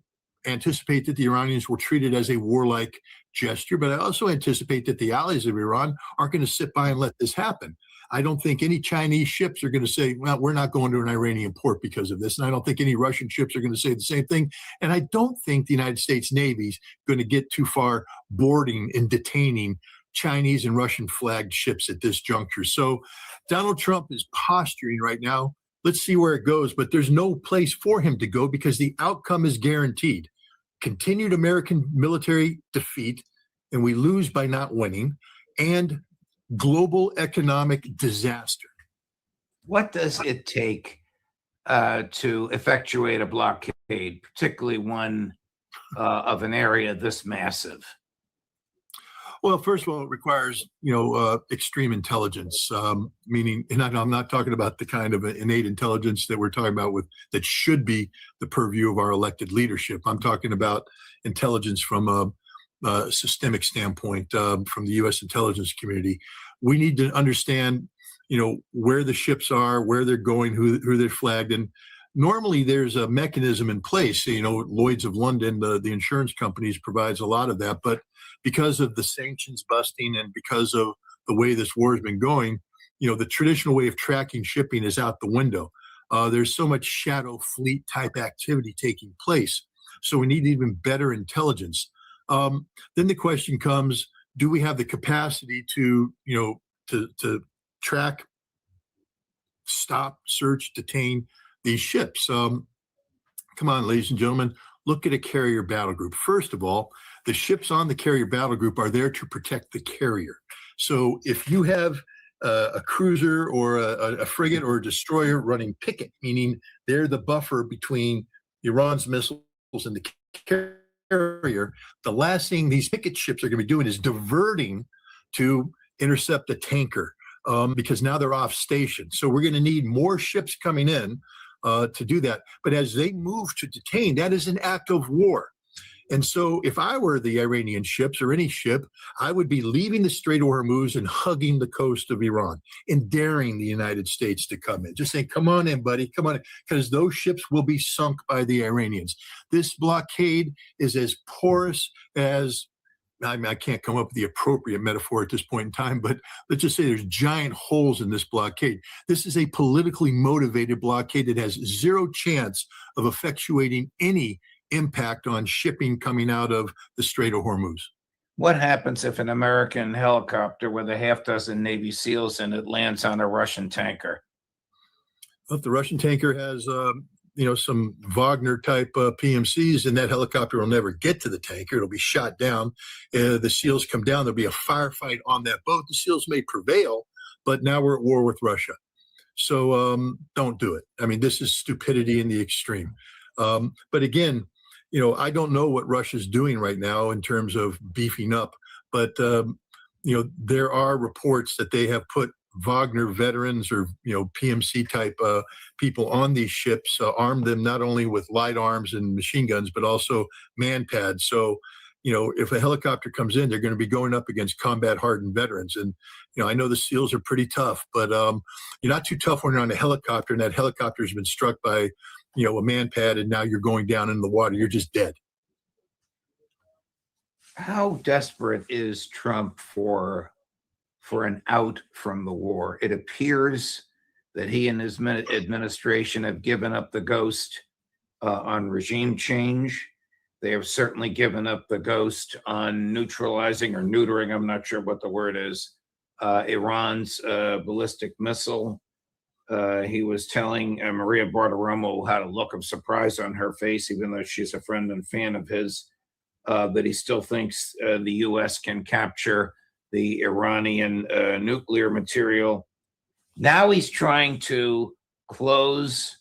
anticipate that the Iranians will treat it as a warlike gesture, but I also anticipate that the allies of Iran aren't going to sit by and let this happen. I don't think any Chinese ships are going to say, well, we're not going to an Iranian port because of this. And I don't think any Russian ships are going to say the same thing. And I don't think the United States Navy is going to get too far boarding and detaining Chinese and Russian flagged ships at this juncture. So Donald Trump is posturing right now. Let's see where it goes, but there's no place for him to go because the outcome is guaranteed. Continued American military defeat, and we lose by not winning, and global economic disaster. What does it take to effectuate a blockade, particularly one of an area this massive? Well, first of all, it requires, extreme intelligence, meaning, and I'm not talking about the kind of innate intelligence that we're talking about that should be the purview of our elected leadership. I'm talking about intelligence from a systemic standpoint, from the U.S. intelligence community. We need to understand, where the ships are, where they're going, who they're flagged. And normally there's a mechanism in place. Lloyd's of London, the insurance companies, provides a lot of that. But because of the sanctions busting and because of the way this war has been going, the traditional way of tracking shipping is out the window. There's so much shadow fleet type activity taking place. So we need even better intelligence. Then the question comes, do we have the capacity to track, stop, search, detain these ships? Come on, ladies and gentlemen, look at a carrier battle group. First of all, the ships on the carrier battle group are there to protect the carrier. So if you have a cruiser or a frigate or a destroyer running picket, meaning they're the buffer between Iran's missiles and the carrier, the last thing these picket ships are going to be doing is diverting to intercept a tanker, because now they're off station. So we're going to need more ships coming in to do that. But as they move to detain, that is an act of war. And so if I were the Iranian ships or any ship, I would be leaving the Strait of Hormuz and hugging the coast of Iran and daring the United States to come in. Just saying, come on in, buddy, come on in, because those ships will be sunk by the Iranians. This blockade is as porous as, I can't come up with the appropriate metaphor at this point in time, but let's just say there's giant holes in this blockade. This is a politically motivated blockade that has zero chance of effectuating any impact on shipping coming out of the Strait of Hormuz. What happens if an American helicopter with a half dozen Navy SEALs in it lands on a Russian tanker? If the Russian tanker has, some Wagner type PMCs, and that helicopter will never get to the tanker. It'll be shot down. The SEALs come down. There'll be a firefight on that boat. The SEALs may prevail, but now we're at war with Russia. So don't do it. I mean, this is stupidity in the extreme. But again, I don't know what Russia's doing right now in terms of beefing up, but there are reports that they have put Wagner veterans or PMC type people on these ships, armed them not only with light arms and machine guns, but also man pads. So if a helicopter comes in, they're going to be going up against combat hardened veterans. And I know the SEALs are pretty tough, but you're not too tough when you're on a helicopter and that helicopter has been struck by a man pad, and now you're going down in the water. You're just dead. How desperate is Trump for an out from the war? It appears that he and his administration have given up the ghost on regime change. They have certainly given up the ghost on neutralizing or neutering, I'm not sure what the word is, Iran's ballistic missile. He was telling Maria Bartiromo had a look of surprise on her face, even though she's a friend and fan of his, that he still thinks the U.S. can capture the Iranian nuclear material. Now he's trying to close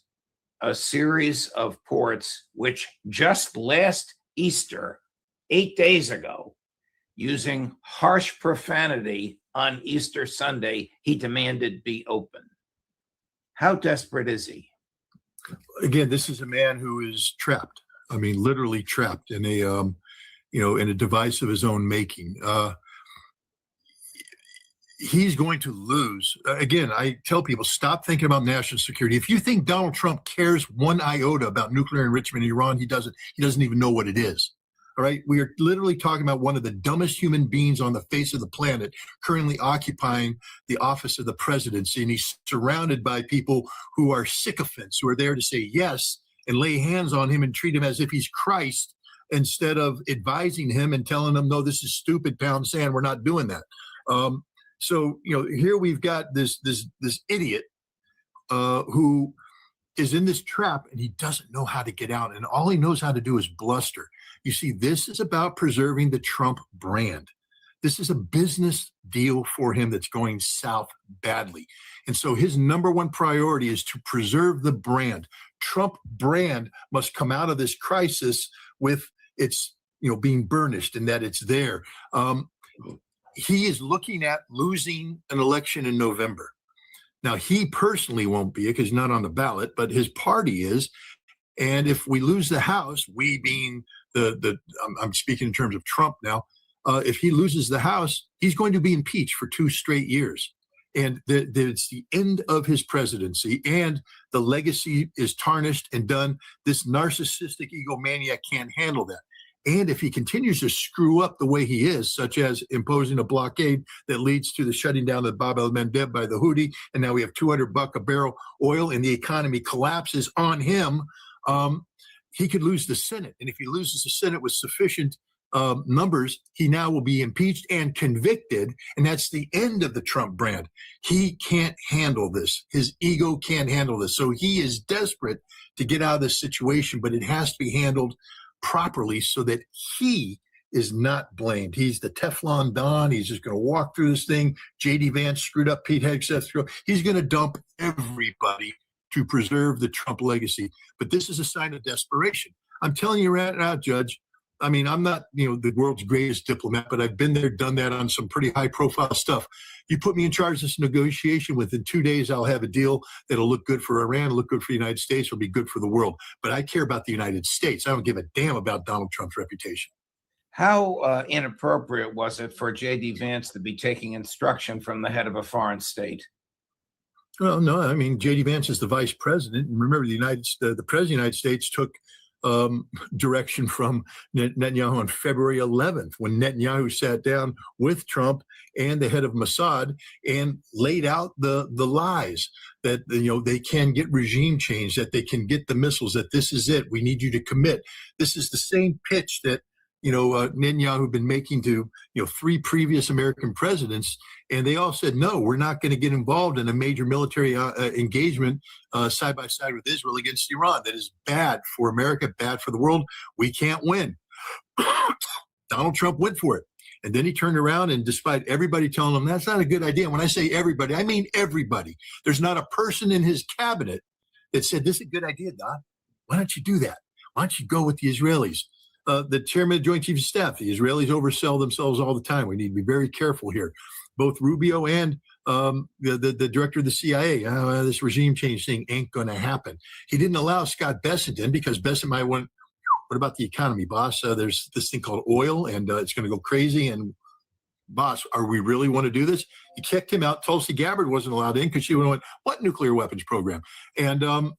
a series of ports, which just last Easter, 8 days ago, using harsh profanity on Easter Sunday, he demanded be open. How desperate is he? Again, this is a man who is trapped. I mean, literally trapped in a device of his own making. He's going to lose. Again, I tell people, stop thinking about national security. If you think Donald Trump cares one iota about nuclear enrichment in Iran, he doesn't even know what it is. All right. We are literally talking about one of the dumbest human beings on the face of the planet currently occupying the office of the presidency. And he's surrounded by people who are sycophants, who are there to say yes and lay hands on him and treat him as if he's Christ, instead of advising him and telling him, no, this is stupid, pound sand. We're not doing that. So, here we've got this idiot who is in this trap, and he doesn't know how to get out. And all he knows how to do is bluster. You see, this is about preserving the Trump brand. This is a business deal for him that's going south badly. And so his number one priority is to preserve the brand. Trump brand must come out of this crisis with its, being burnished and that it's there. He is looking at losing an election in November. Now, he personally won't be because he's not on the ballot, but his party is. And if we lose the House, we being I'm speaking in terms of Trump now, if he loses the House, he's going to be impeached for 2 straight years. And it's the end of his presidency, and the legacy is tarnished and done. This narcissistic egomaniac can't handle that. And if he continues to screw up the way he is, such as imposing a blockade that leads to the shutting down of Bab el-Mandeb by the Houthi, and now we have $200 a barrel oil and the economy collapses on him, he could lose the Senate. And if he loses the Senate with sufficient numbers, he now will be impeached and convicted, and that's the end of the Trump brand. He can't handle this. His ego can't handle this. So he is desperate to get out of this situation, but it has to be handled properly so that he is not blamed. He's the Teflon Don. He's just going to walk through this thing. J.D. Vance screwed up Pete Hegseth. He's going to dump everybody to preserve the Trump legacy. But this is a sign of desperation. I'm telling you right now, Judge, I mean, I'm not, the world's greatest diplomat, but I've been there, done that on some pretty high profile stuff. You put me in charge of this negotiation, within 2 days, I'll have a deal that'll look good for Iran, look good for the United States, it'll be good for the world. But I care about the United States. I don't give a damn about Donald Trump's reputation. How inappropriate was it for J.D. Vance to be taking instruction from the head of a foreign state? Well, no, I mean, J.D. Vance is the vice president. And remember, the president of the United States took direction from Netanyahu on February 11th, when Netanyahu sat down with Trump and the head of Mossad and laid out the lies that, they can get regime change, that they can get the missiles, that this is it. We need you to commit. This is the same pitch that, Netanyahu had been making to, 3 previous American presidents. And they all said, no, we're not going to get involved in a major military engagement side by side with Israel against Iran. That is bad for America, bad for the world. We can't win. Donald Trump went for it. And then he turned around, and despite everybody telling him that's not a good idea, when I say everybody, I mean everybody. There's not a person in his cabinet that said, this is a good idea, Don. Why don't you do that? Why don't you go with the Israelis? The chairman of the Joint Chiefs of Staff, the Israelis oversell themselves all the time. We need to be very careful here. Both Rubio and the director of the CIA, this regime change thing ain't going to happen. He didn't allow Scott Bessent in because Bessent might want, what about the economy, boss? There's this thing called oil, and it's going to go crazy. And boss, are we really want to do this? He kicked him out. Tulsi Gabbard wasn't allowed in because she would have went, what nuclear weapons program? And on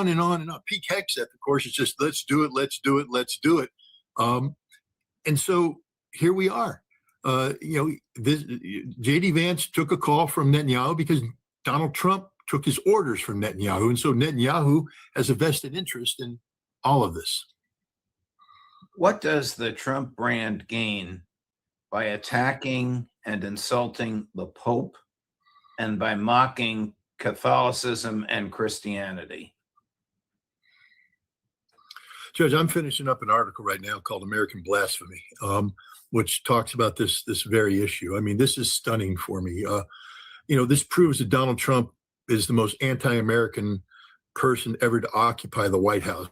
and on and on. Pete Hegseth, of course, is just let's do it, let's do it, let's do it. And so here we are. J.D. Vance took a call from Netanyahu because Donald Trump took his orders from Netanyahu. And so Netanyahu has a vested interest in all of this. What does the Trump brand gain by attacking and insulting the Pope and by mocking Catholicism and Christianity? Judge, I'm finishing up an article right now called American Blasphemy, which talks about this very issue. I mean, this is stunning for me. This proves that Donald Trump is the most anti-American person ever to occupy the White House.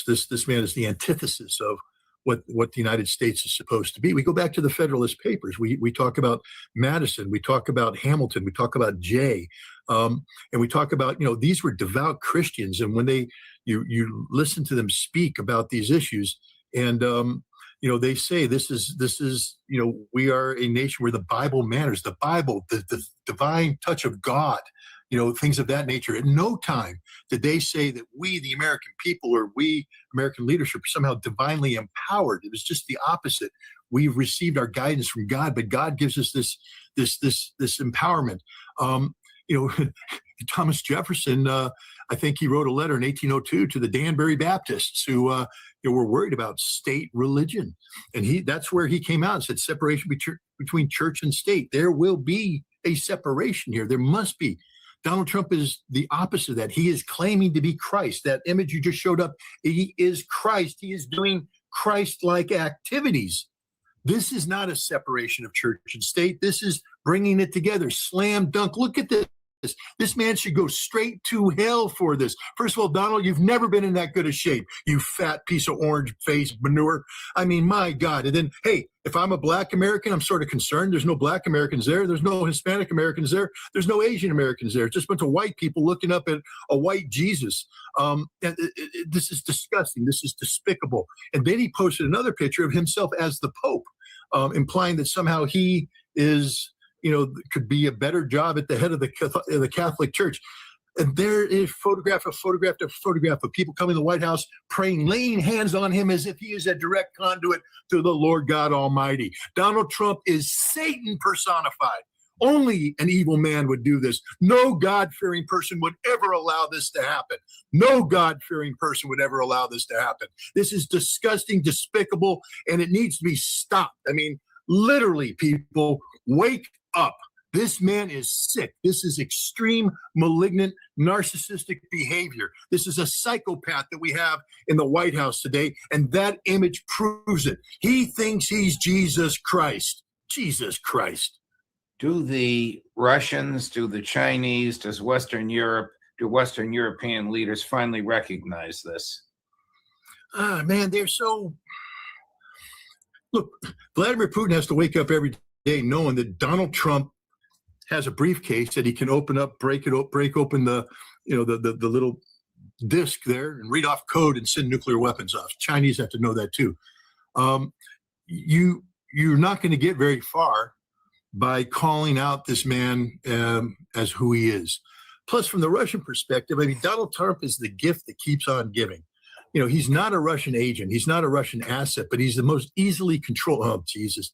This man is the antithesis of what the United States is supposed to be. We go back to the Federalist Papers. We talk about Madison. We talk about Hamilton. We talk about Jay. And we talk about, these were devout Christians. And when you listen to them speak about these issues, and they say this is we are a nation where the Bible matters. The Bible, the divine touch of God, things of that nature. At no time did they say that we, the American people, or we, American leadership, are somehow divinely empowered. It was just the opposite. We've received our guidance from God, but God gives us this empowerment. Thomas Jefferson, I think he wrote a letter in 1802 to the Danbury Baptists who were worried about state religion. And that's where he came out and said separation between church and state. There will be a separation here. There must be. Donald Trump is the opposite of that. He is claiming to be Christ. That image you just showed up, he is Christ. He is doing Christ-like activities. This is not a separation of church and state. This is bringing it together. Slam dunk. Look at this. This man should go straight to hell for this. First of all, Donald, you've never been in that good of shape, you fat piece of orange face manure. I mean, my God. And then, hey, if I'm a black American, I'm sort of concerned. There's no black Americans there. There's no Hispanic Americans there. There's no Asian Americans there. It's just a bunch of white people looking up at a white Jesus. This is disgusting. This is despicable. And then he posted another picture of himself as the Pope, implying that somehow he is, could be a better job at the head of the Catholic Church. And there is photograph of people coming to the White House praying, laying hands on him as if he is a direct conduit to the Lord God Almighty. Donald Trump is Satan personified. Only an evil man would do this. No God-fearing person would ever allow this to happen. No God-fearing person would ever allow this to happen. This is disgusting, despicable, and it needs to be stopped. I mean, literally, people, wake up. This man is sick. This is extreme, malignant, narcissistic behavior. This is a psychopath that we have in the White House today, and that image proves it. He thinks he's Jesus Christ. Jesus Christ. Do the Russians, do the Chinese, do Western European leaders finally recognize this? Man, they're so... Look, Vladimir Putin has to wake up every day knowing that Donald Trump has a briefcase that he can open up, break open the little disk there and read off code and send nuclear weapons off. Chinese have to know that too. You're not going to get very far by calling out this man as who he is. Plus, from the Russian perspective, I mean, Donald Trump is the gift that keeps on giving. He's not a Russian agent. He's not a Russian asset, but he's the most easily controlled. Oh, Jesus.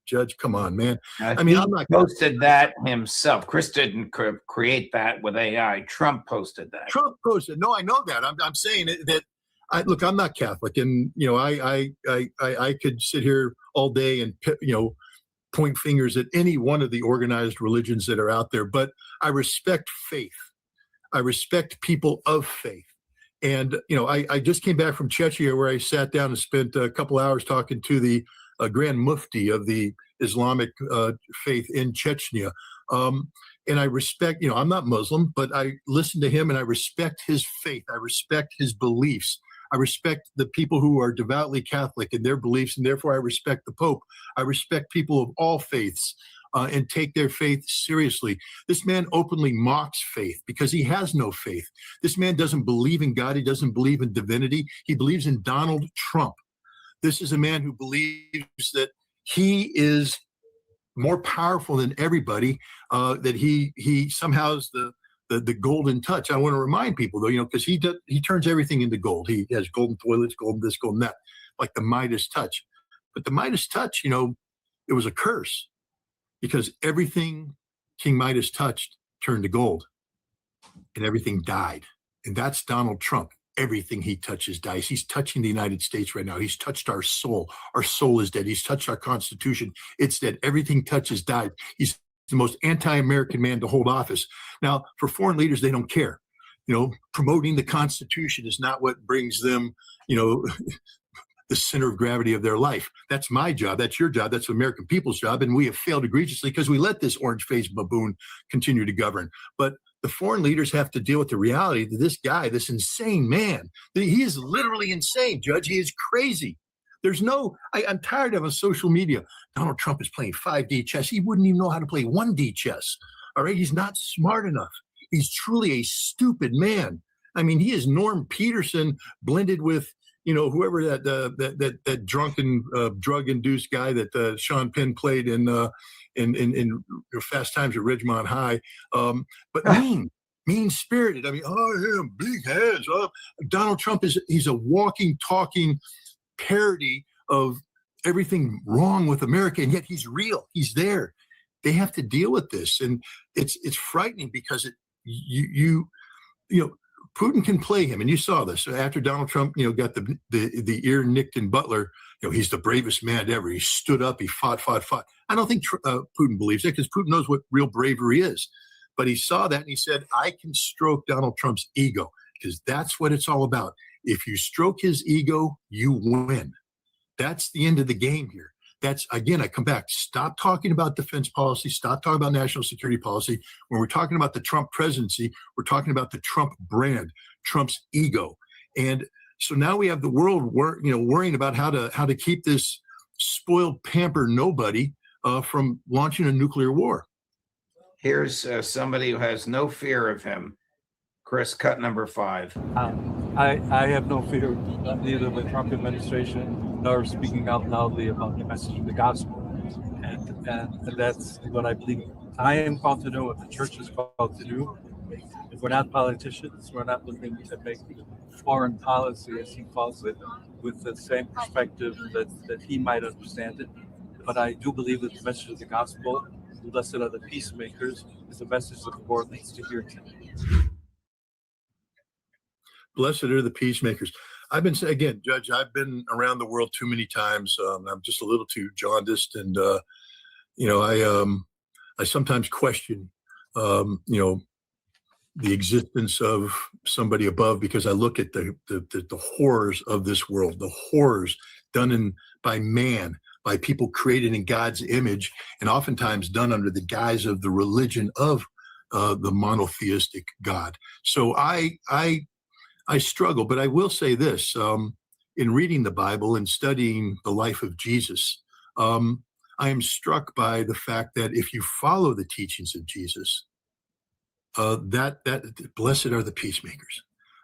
Judge, come on, man. I mean, I'm not posted that himself. Chris didn't create that with AI. Trump posted that. Trump posted. No, I know that. I'm saying that. Look, I'm not Catholic, and I could sit here all day and point fingers at any one of the organized religions that are out there. But I respect faith. I respect people of faith. And I just came back from Chechnya, where I sat down and spent a couple hours talking to the Grand Mufti of the Islamic faith in Chechnya. And I respect, I'm not Muslim, but I listen to him and I respect his faith. I respect his beliefs. I respect the people who are devoutly Catholic in their beliefs, and therefore I respect the Pope. I respect people of all faiths and take their faith seriously. This man openly mocks faith because he has no faith. This man doesn't believe in God. He doesn't believe in divinity. He believes in Donald Trump. This is a man who believes that he is more powerful than everybody, that he somehow is the golden touch. I want to remind people, though, because he turns everything into gold. He has golden toilets, golden this, golden that, like the Midas touch. But the Midas touch, it was a curse because everything King Midas touched turned to gold and everything died. And that's Donald Trump. Everything he touches dies. He's touching the United States right now. He's touched our soul. Our soul is dead. He's touched our Constitution. It's dead. Everything touches died. He's the most anti-American man to hold office. Now, for foreign leaders, they don't care. Promoting the Constitution is not what brings them, the center of gravity of their life. That's my job. That's your job. That's the American people's job. And we have failed egregiously because we let this orange-faced baboon continue to govern. But the foreign leaders have to deal with the reality that this guy, this insane man, he is literally insane, Judge. He is crazy. I'm tired of on social media. Donald Trump is playing 5D chess. He wouldn't even know how to play 1D chess. All right. He's not smart enough. He's truly a stupid man. I mean, he is Norm Peterson blended with, whoever that drunken, drug-induced guy that Sean Penn played in Fast Times at Ridgemont High, but mean-spirited. I mean, big heads. Donald Trump he's a walking, talking parody of everything wrong with America, and yet he's real. He's there. They have to deal with this, and it's frightening because Putin can play him, and you saw this after Donald Trump, got the ear nicked in Butler. He's the bravest man ever. He stood up. He fought. I don't think Putin believes it because Putin knows what real bravery is. But he saw that and he said, I can stroke Donald Trump's ego because that's what it's all about. If you stroke his ego, you win. That's the end of the game here. That's, again, I come back. Stop talking about defense policy. Stop talking about national security policy. When we're talking about the Trump presidency, we're talking about the Trump brand, Trump's ego. And so now we have the world worrying about how to keep this spoiled, pampered nobody from launching a nuclear war. Here's somebody who has no fear of him. Chris, cut number 5. I have no fear of neither the Trump administration nor speaking out loudly about the message of the gospel. And that's what I believe I am called to do, what the church is called to do. If we're not politicians, we're not looking to make foreign policy, as he calls it, with the same perspective that he might understand it. But I do believe that the message of the gospel, blessed are the peacemakers, is the message that the world needs to hear today. Blessed are the peacemakers. I've been saying, again, Judge, I've been around the world too many times. I'm just a little too jaundiced. And, I sometimes question, the existence of somebody above, because I look at the horrors of this world, the horrors done by man, by people created in God's image, and oftentimes done under the guise of the religion of the monotheistic God. So I struggle, but I will say this, in reading the Bible and studying the life of Jesus, I am struck by the fact that if you follow the teachings of Jesus, that blessed are the peacemakers.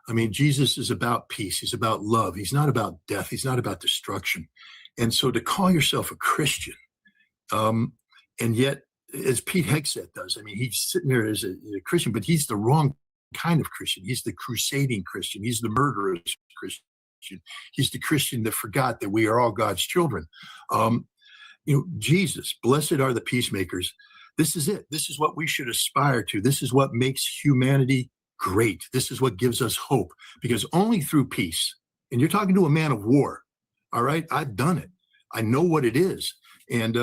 I mean, Jesus is about peace. He's about love. He's not about death. He's not about destruction. And so to call yourself a Christian, and yet, as Pete Hegseth does, I mean, he's sitting there as a Christian, but he's the wrong kind of Christian. He's the crusading Christian. He's the murderous Christian. He's the Christian that forgot that we are all God's children. Jesus, blessed are the peacemakers. This is it. This is what we should aspire to. This is what makes humanity great. This is what gives us hope, because only through peace, and you're talking to a man of war, all right? I've done it. I know what it is. And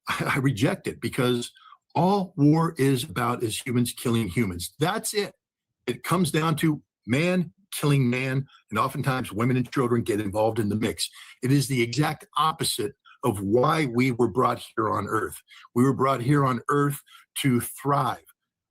I reject it, because all war is about is humans killing humans. That's it. It comes down to man killing man, and oftentimes women and children get involved in the mix. It is the exact opposite of why we were brought here on earth. We were brought here on earth to thrive.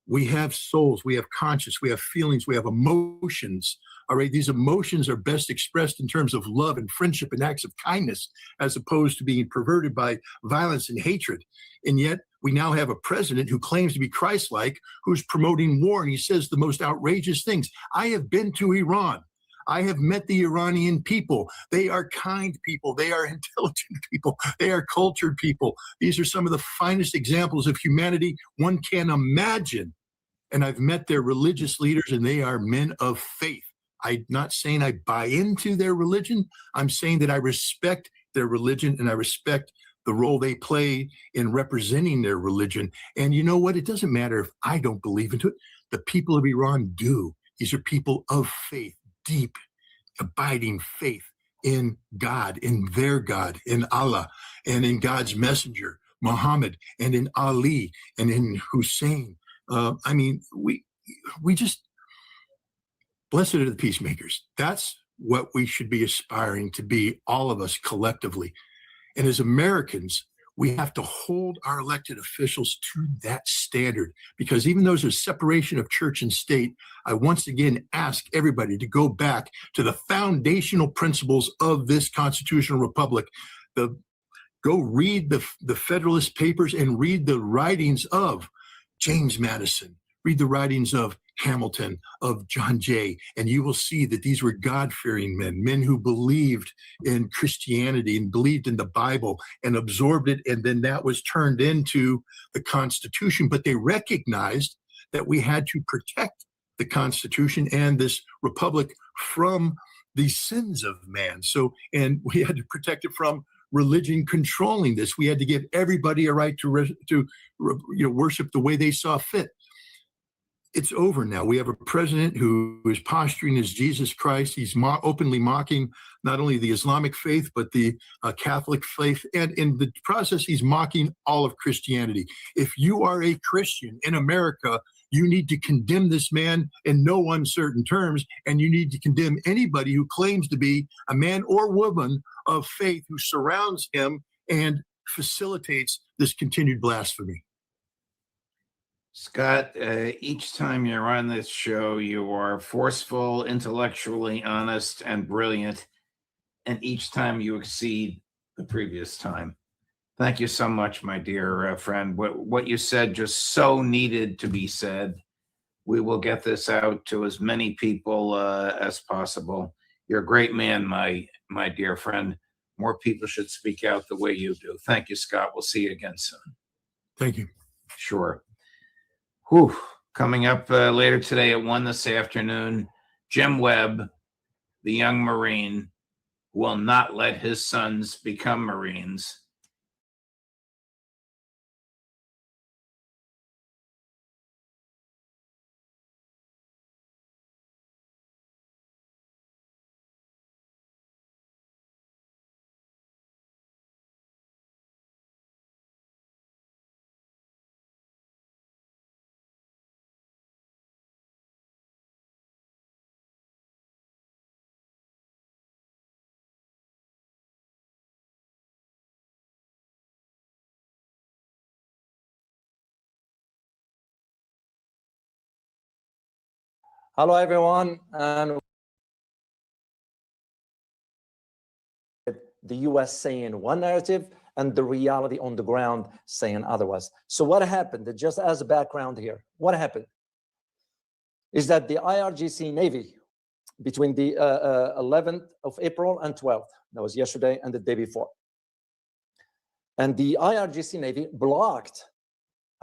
We have souls, we have conscience, we have feelings, we have emotions. All right, these emotions are best expressed in terms of love and friendship and acts of kindness, as opposed to being perverted by violence and hatred. And yet we now have a president who claims to be Christ-like, who's promoting war, and he says the most outrageous things. I have been to Iran. I have met the Iranian people. They are kind people. They are intelligent people. They are cultured people. These are some of the finest examples of humanity one can imagine. And I've met their religious leaders, and they are men of faith. I'm not saying I buy into their religion. I'm saying that I respect their religion, and I respect the role they play in representing their religion. And you know what? It doesn't matter if I don't believe into it. The people of Iran do. These are people of faith, deep, abiding faith in God, in their God, in Allah, and in God's messenger, Muhammad, and in Ali, and in Hussein. I mean, we just, blessed are the peacemakers. That's what we should be aspiring to be, all of us collectively. And as Americans, we have to hold our elected officials to that standard, because even though there's a separation of church and state, I once again ask everybody to go back to the foundational principles of this constitutional republic. Go read the Federalist Papers and read the writings of James Madison, read the writings of Hamilton, of John Jay, and you will see that these were God-fearing men who believed in Christianity and believed in the Bible and absorbed it, and then that was turned into the Constitution. But they recognized that we had to protect the Constitution and this republic from the sins of man. So, and we had to protect it from religion controlling this. We had to give everybody a right to worship the way they saw fit. It's over now. We have a president who is posturing as Jesus Christ. He's openly mocking not only the Islamic faith, but the Catholic faith. And in the process, he's mocking all of Christianity. If you are a Christian in America, you need to condemn this man in no uncertain terms, and you need to condemn anybody who claims to be a man or woman of faith who surrounds him and facilitates this continued blasphemy. Scott, each time you're on this show, you are forceful, intellectually honest, and brilliant. And each time you exceed the previous time. Thank you so much, my dear friend. What you said just so needed to be said. We will get this out to as many people as possible. You're a great man, my dear friend. More people should speak out the way you do. Thank you, Scott. We'll see you again soon. Thank you. Sure. Whew. Coming up later today at 1 this afternoon, Jim Webb, the young Marine, will not let his sons become Marines. Hello, everyone, and the US saying one narrative and the reality on the ground saying otherwise. So what happened, just as a background here, what happened is that the IRGC Navy between the 11th of April and 12th, that was yesterday and the day before, and the IRGC Navy blocked,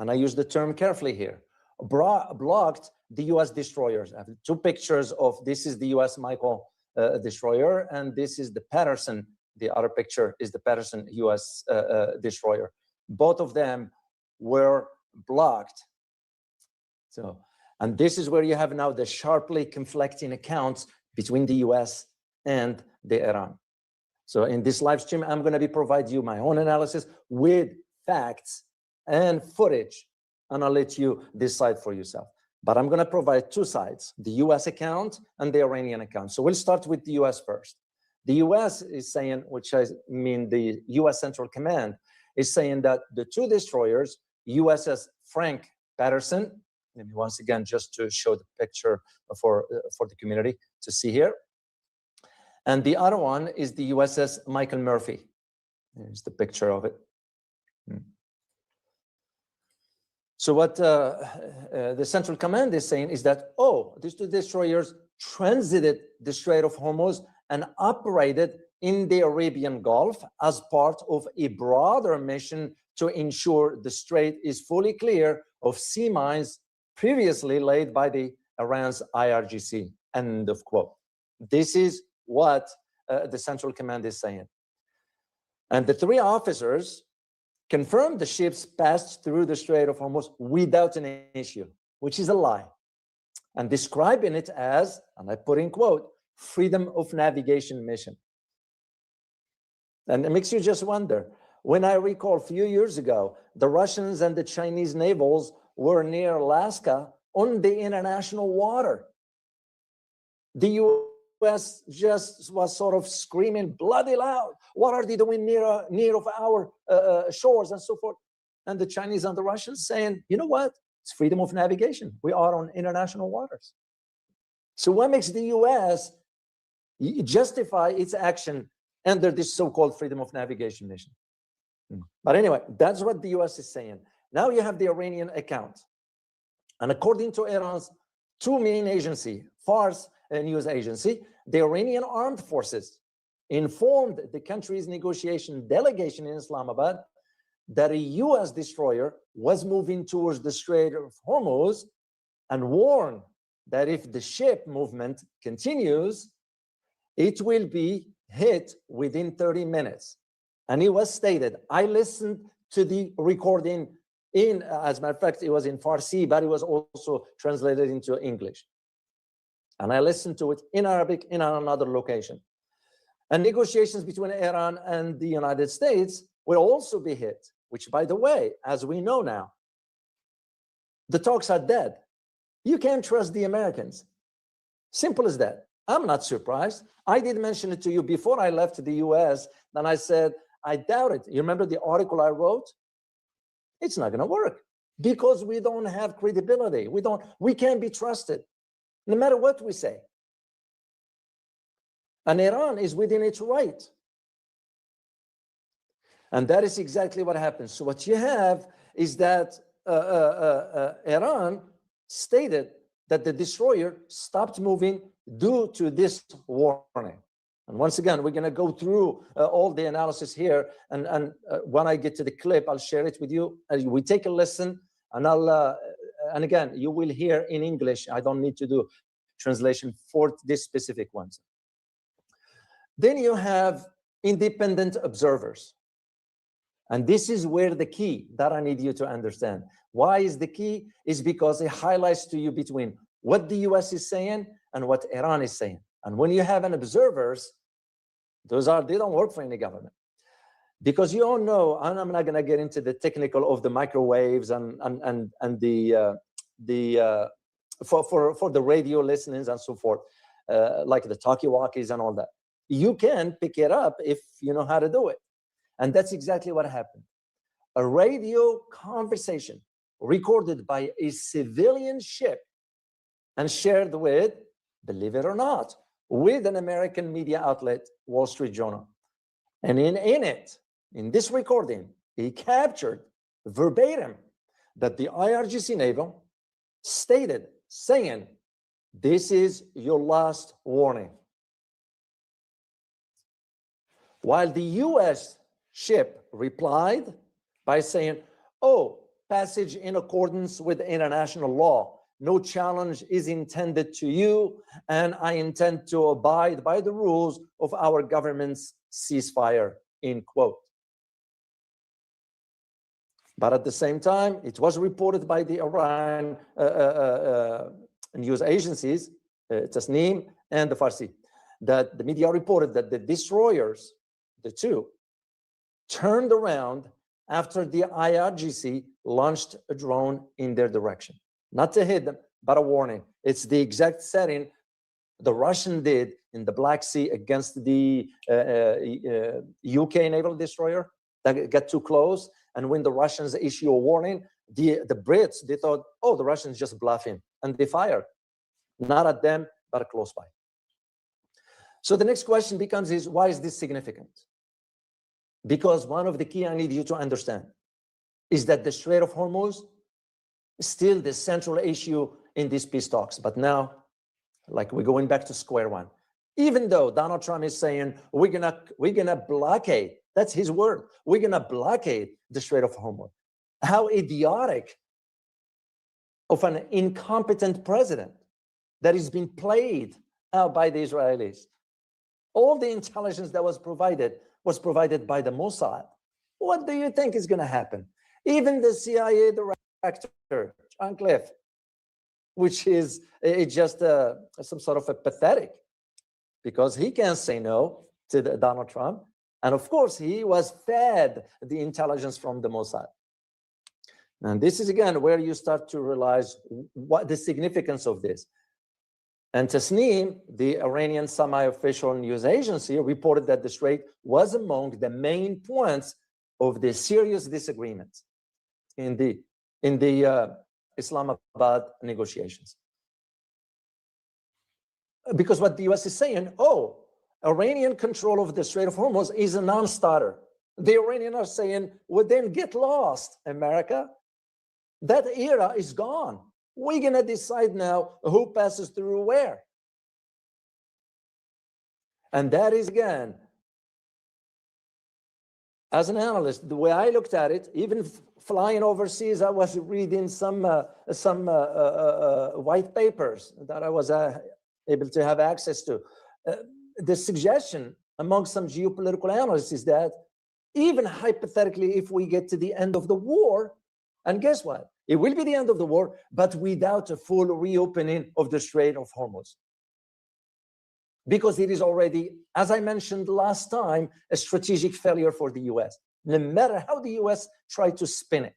and I use the term carefully here, blocked the US destroyers. I have two pictures of, this is the US Michael destroyer, and this is the Patterson. The other picture is the Patterson US destroyer. Both of them were blocked. So, and this is where you have now the sharply conflicting accounts between the US and the Iran. So in this live stream, I'm going to be provide you my own analysis with facts and footage, and I'll let you decide for yourself. But I'm going to provide two sides, the US account and the Iranian account. So we'll start with the US first. The US is saying, which I mean the US Central Command, is saying that the two destroyers, USS Frank Patterson, maybe once again, just to show the picture for the community to see here. And the other one is the USS Michael Murphy. Here's the picture of it. So what the Central Command is saying is that, oh, these two destroyers transited the Strait of Hormuz and operated in the Arabian Gulf as part of a broader mission to ensure the strait is fully clear of sea mines previously laid by the Iran's IRGC, end of quote. This is what the Central Command is saying. And the three officers confirmed the ships passed through the Strait of Hormuz without an issue, which is a lie, and describing it as, and I put in quote, freedom of navigation mission. And it makes you just wonder, when I recall a few years ago, the Russians and the Chinese navals were near Alaska on the international water. The US just was sort of screaming bloody loud, what are they doing near of our shores and so forth. And the Chinese and the Russians saying, you know what, it's freedom of navigation. We are on international waters. So what makes the US justify its action under this so-called freedom of navigation mission? But anyway, that's what the US is saying. Now you have the Iranian account. And according to Iran's two main agency, Fars news agency, the Iranian armed forces informed the country's negotiation delegation in Islamabad that a US destroyer was moving towards the Strait of Hormuz and warned that if the ship movement continues, it will be hit within 30 minutes. And it was stated, I listened to the recording in, as a matter of fact, it was in Farsi, but it was also translated into English. And I listened to it in Arabic in another location. And negotiations between Iran and the United States will also be hit, which, by the way, as we know now, the talks are dead. You can't trust the Americans. Simple as that. I'm not surprised. I did mention it to you before I left the US, and I said, I doubt it. You remember the article I wrote? It's not going to work because we don't have credibility. We can't be trusted, no matter what we say. And Iran is within its right. And that is exactly what happens. So what you have is that Iran stated that the destroyer stopped moving due to this warning. And once again, we're going to go through all the analysis here. And when I get to the clip, I'll share it with you. We take a listen, and and again, you will hear in English. I don't need to do translation for this specific ones. Then you have independent observers. And this is where the key that I need you to understand. Why is the key? Is because it highlights to you between what the US is saying and what Iran is saying. And when you have an observers, they don't work for any government. Because you all know, and I'm not going to get into the technical of the microwaves and for the radio listenings and so forth, like the talkie-walkies and all that. You can pick it up if you know how to do it. And that's exactly what happened. A radio conversation recorded by a civilian ship and shared with, believe it or not, with an American media outlet, Wall Street Journal. And in this recording, he captured verbatim that the IRGC Naval stated, saying, "This is your last warning." While the US ship replied by saying, "Oh, passage in accordance with international law. No challenge is intended to you, and I intend to abide by the rules of our government's ceasefire," end quote. But at the same time, it was reported by the Iran news agencies, Tasnim and the Farsi, that the media reported that the destroyers, the two, turned around after the IRGC launched a drone in their direction. Not to hit them, but a warning. It's the exact setting the Russian did in the Black Sea against the UK naval destroyer that got too close. And when the Russians issue a warning, the Brits, they thought, oh, the Russians just bluffing. And they fired, not at them, but close by. So the next question becomes is, why is this significant? Because one of the key I need you to understand is that the Strait of Hormuz is still the central issue in these peace talks. But now, like we're going back to square one. Even though Donald Trump is saying, we're gonna blockade, that's his word, we're gonna blockade the Strait of Hormuz. How idiotic of an incompetent president that is being played out by the Israelis. All the intelligence that was provided by the Mossad. What do you think is going to happen? Even the CIA director, John Cliff, which is just some sort of a pathetic, because he can't say no to Donald Trump. And of course, he was fed the intelligence from the Mossad. And this is, again, where you start to realize what the significance of this. And Tasnim, the Iranian semi-official news agency, reported that the Strait was among the main points of the serious disagreements in the Islamabad negotiations. Because what the US is saying, oh, Iranian control of the Strait of Hormuz is a non-starter. The Iranians are saying, well, then get lost, America. That era is gone. We're going to decide now who passes through where. And that is, again, as an analyst, the way I looked at it, even flying overseas, I was reading some white papers that I was able to have access to. The suggestion among some geopolitical analysts is that even hypothetically, if we get to the end of the war, and guess what? It will be the end of the war, but without a full reopening of the Strait of Hormuz. Because it is already, as I mentioned last time, a strategic failure for the US, no matter how the US tried to spin it.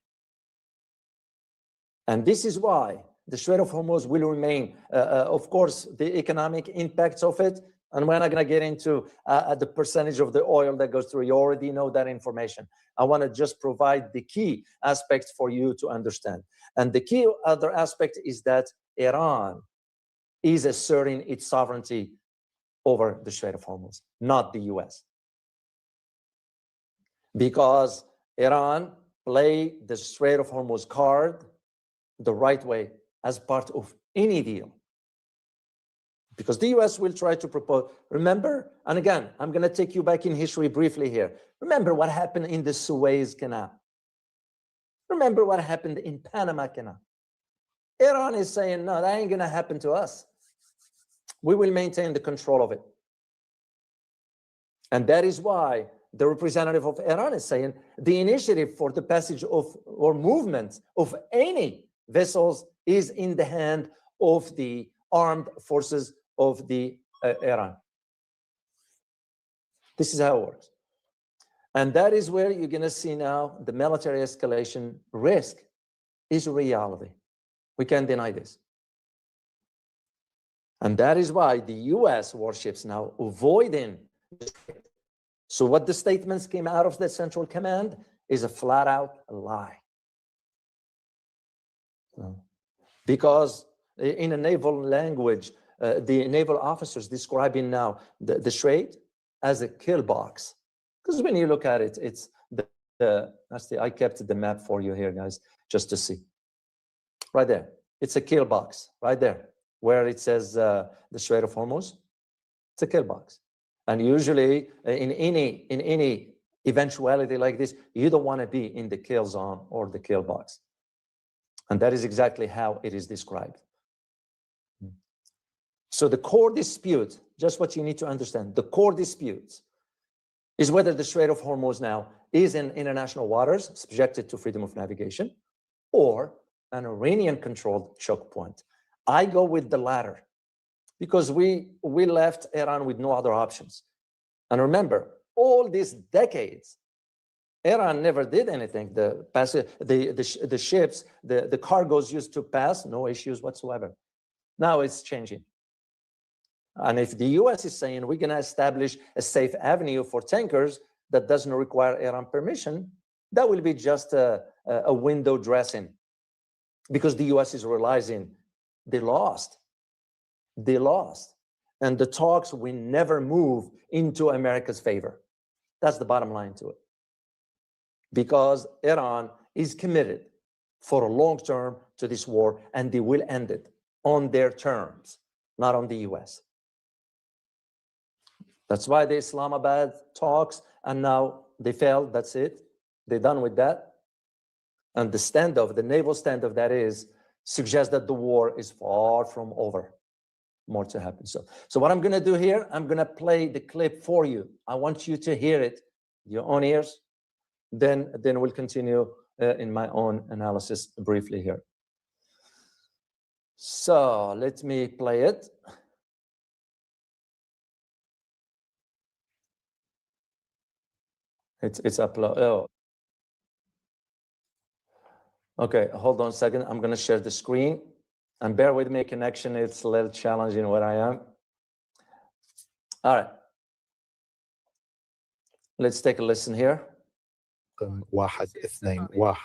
And this is why the Strait of Hormuz will remain, of course, the economic impacts of it And we're not going to get into the percentage of the oil that goes through. You already know that information. I want to just provide the key aspects for you to understand. And the key other aspect is that Iran is asserting its sovereignty over the Strait of Hormuz, not the US. Because Iran played the Strait of Hormuz card the right way as part of any deal. Because the US will try to propose, remember, and again, I'm going to take you back in history briefly here. Remember what happened in the Suez Canal. Remember what happened in Panama Canal. Iran is saying, no, that ain't going to happen to us. We will maintain the control of it. And that is why the representative of Iran is saying the initiative for the passage of or movement of any vessels is in the hand of the armed forces of the Iran. This is how it works. And that is where you're going to see now the military escalation risk is a reality. We can't deny this. And that is why the US warships now avoiding. So what the statements came out of the Central Command is a flat out lie. Because in a naval language, the naval officers describing now the Strait as a kill box. Because when you look at it, it's I kept the map for you here, guys, just to see. Right there. It's a kill box, right there, where it says the Strait of Hormuz. It's a kill box. And usually in any eventuality like this, you don't want to be in the kill zone or the kill box. And that is exactly how it is described. So the core dispute, just what you need to understand, the core dispute is whether the Strait of Hormuz now is in international waters subjected to freedom of navigation or an Iranian-controlled choke point. I go with the latter because we left Iran with no other options. And remember, all these decades, Iran never did anything. The ships, the cargoes used to pass, no issues whatsoever. Now it's changing. And if the US is saying we're going to establish a safe avenue for tankers that doesn't require Iran permission, that will be just a window dressing. Because the US is realizing they lost. They lost. And the talks will never move into America's favor. That's the bottom line to it. Because Iran is committed for a long term to this war, and they will end it on their terms, not on the US. That's why the Islamabad talks, and now they failed, that's it. They're done with that. And the standoff, the naval standoff that is, suggests that the war is far from over. More to happen. So what I'm going to do here, I'm going to play the clip for you. I want you to hear it, your own ears. Then we'll continue in my own analysis briefly here. So let me play it. It's upload. Oh. Okay, hold on a second. I'm going to share the screen. And bear with me, connection, it's a little challenging where I am. All right. Let's take a listen here. 1-2-1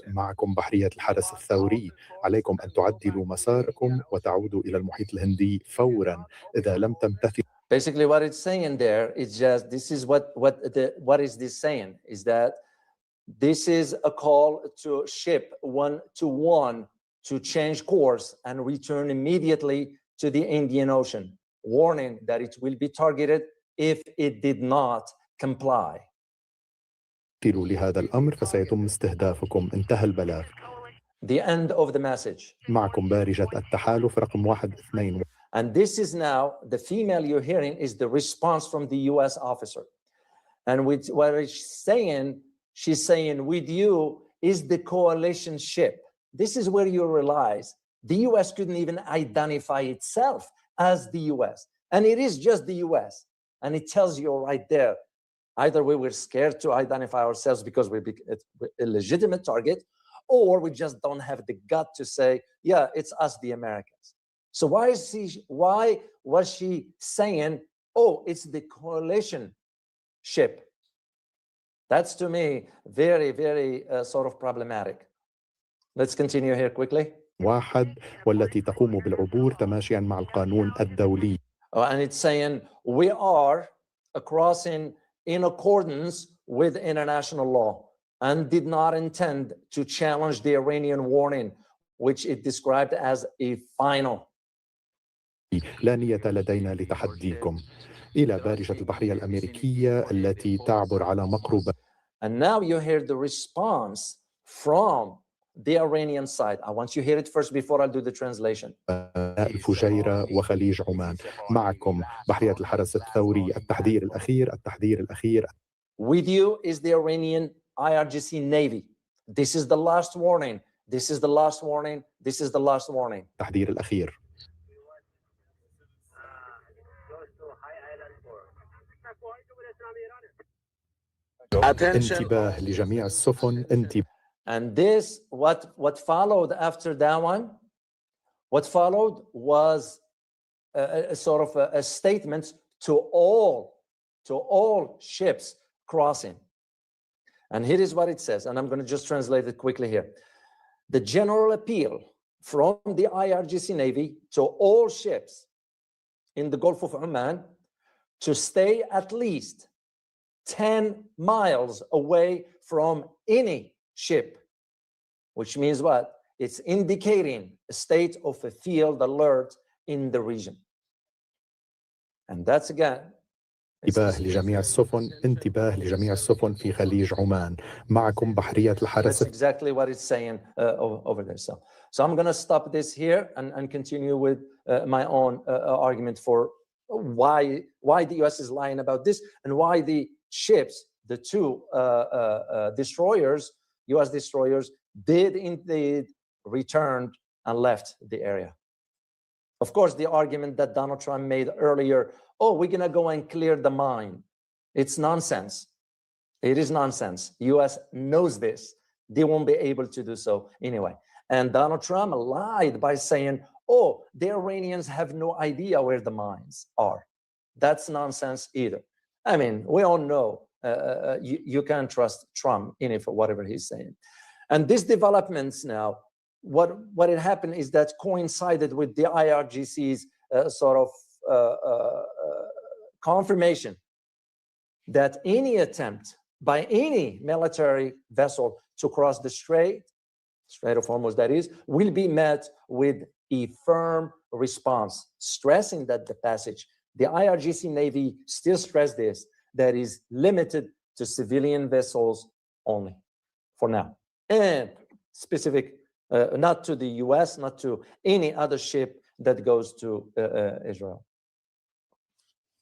معكم بحرية الحرس الثوري. عليكم أن تعدلوا مساركم وتعودوا إلى المحيط الهندي فورا إذا لم تمتثلوا. Basically what it's saying there is just, this is what is this saying, is that this is a call to ship 1-1 to change course and return immediately to the Indian Ocean, warning that it will be targeted if it did not comply. لهذا الأمر فسيتم استهدافكم. انتهى البلاغ. The end of the message. معكم بارجة التحالف رقم 1-2. And this is now, the female you're hearing is the response from the US officer. And with what she's saying with you is the coalition ship. This is where you realize the US couldn't even identify itself as the US. And it is just the US. And it tells you right there, either we were scared to identify ourselves because we're a legitimate target, or we just don't have the gut to say, yeah, it's us, the Americans. So why was she saying oh, it's the coalition ship. That's to me very, very sort of problematic. Let's continue here quickly. واحد والتي تقوم بالعبور تماشيا مع القانون الدولي. And it's saying we are crossing in accordance with international law and did not intend to challenge the Iranian warning, which it described as a final. لا نية لدينا لتحديكم إلى بارجة البحرية الأمريكية التي تعبر على مقربة. And now you hear the response from the Iranian side. I want you to hear it first before I do the translation. الفجيرة وخليج عمان معكم بحرية الحرس الثوري التحذير الأخير. With you is the Iranian IRGC Navy. This is the last warning. This is the last warning. This is the last warning. التحذير الأخير. انتباه لجميع السفن انتباه. And this, what followed after that one, what followed was a sort of a statement to all ships crossing. And here is what it says, and I'm going to just translate it quickly here. The general appeal from the IRGC Navy to all ships in the Gulf of Oman to stay at least 10 miles away from any ship, which means what? It's indicating a state of a field alert in the region. And that's again. انتباه لجميع السفن في خليج عمان معكم بحرية الحرس. That's exactly what it's saying over there. So I'm going to stop this here and continue with my own argument for why the U.S. is lying about this and why the ships, the two destroyers, U.S. destroyers, did indeed return and left the area. Of course, the argument that Donald Trump made earlier, oh, we're going to go and clear the mine. It's nonsense. It is nonsense. U.S. knows this. They won't be able to do so anyway. And Donald Trump lied by saying, oh, the Iranians have no idea where the mines are. That's nonsense either. I mean, we all know you can't trust Trump in it for whatever he's saying. And these developments now, what had happened is that coincided with the IRGC's sort of confirmation that any attempt by any military vessel to cross the Strait of Hormuz, that is, will be met with a firm response, stressing that the passage, the IRGC Navy still stressed this, that is limited to civilian vessels only for now. And specific, not to the US, not to any other ship that goes to Israel.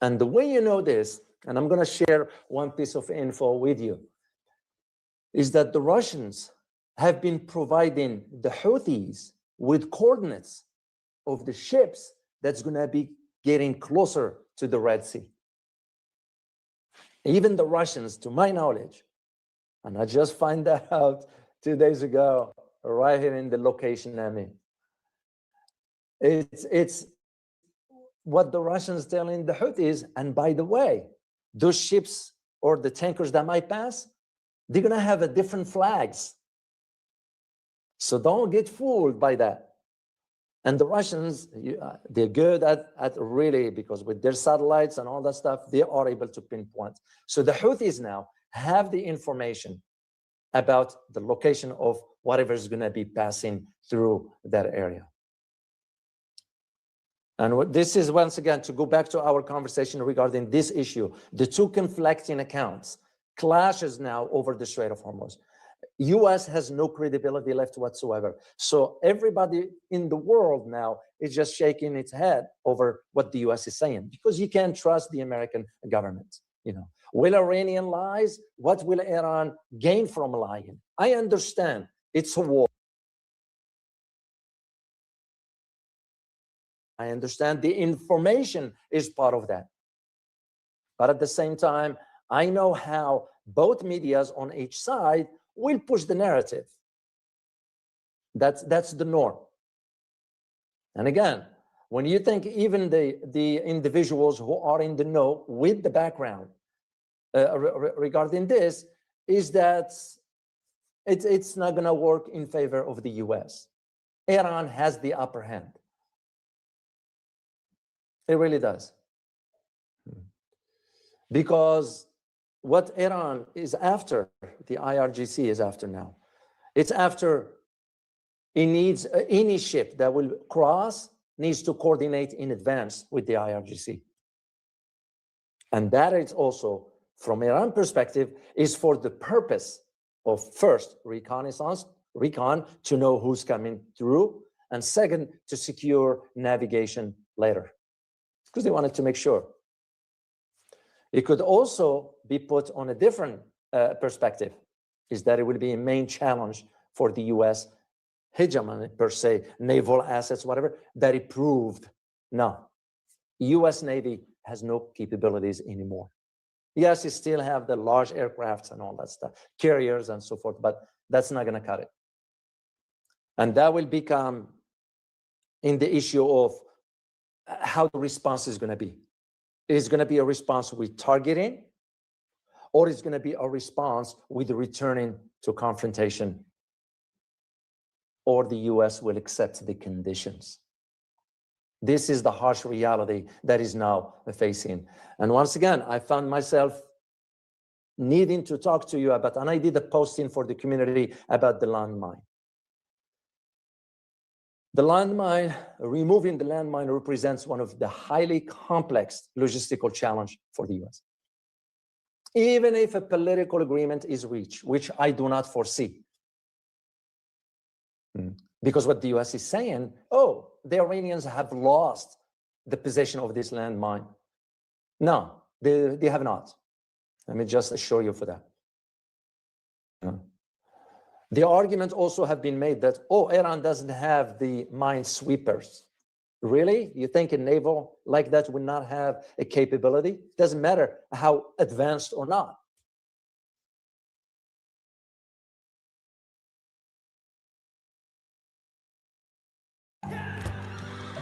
And the way you know this, and I'm going to share one piece of info with you, is that the Russians have been providing the Houthis with coordinates of the ships that's going to be getting closer to the Red Sea. Even the Russians, to my knowledge, and I just found that out 2 days ago, right here in the location I'm in. It's what the Russians telling the Houthis, and by the way, those ships or the tankers that might pass, they're going to have a different flags. So don't get fooled by that. And the Russians, they're good at really, because with their satellites and all that stuff, they are able to pinpoint. So the Houthis now have the information about the location of whatever is going to be passing through that area. And this is, once again, to go back to our conversation regarding this issue, the two conflicting accounts clashes now over the Strait of Hormuz. U.S. has no credibility left whatsoever. So everybody in the world now is just shaking its head over what the U.S. is saying, because you can't trust the American government. You know, will Iranian lies? What will Iran gain from lying? I understand it's a war. I understand the information is part of that. But at the same time, I know how both medias on each side will push the narrative. That's the norm. And again, when you think even the individuals who are in the know with the background regarding this, is that it's not going to work in favor of the US. Iran has the upper hand. It really does. Because what Iran is after, the IRGC is after now, it's after it needs any ship that will cross needs to coordinate in advance with the IRGC. And that is also, from Iran perspective, is for the purpose of first, reconnaissance, recon, to know who's coming through, and second, to secure navigation later, because they wanted to make sure. It could also be put on a different perspective, is that it will be a main challenge for the US hegemony, per se, naval assets, whatever, that it proved, no, US Navy has no capabilities anymore. Yes, you still have the large aircrafts and all that stuff, carriers and so forth, but that's not going to cut it. And that will become in the issue of how the response is going to be. Is going to be a response with targeting, or is going to be a response with returning to confrontation, or the US will accept the conditions. This is the harsh reality that is now facing. And once again, I found myself needing to talk to you about, and I did a posting for the community about the landmine. The landmine, removing the landmine represents one of the highly complex logistical challenge for the US. Even if a political agreement is reached, which I do not foresee. Because what the US is saying, oh, the Iranians have lost the possession of this landmine. No, they have not. Let me just assure you for that. The argument also have been made that, oh, Iran doesn't have the minesweepers. Really? You think a naval like that would not have a capability? Doesn't matter how advanced or not.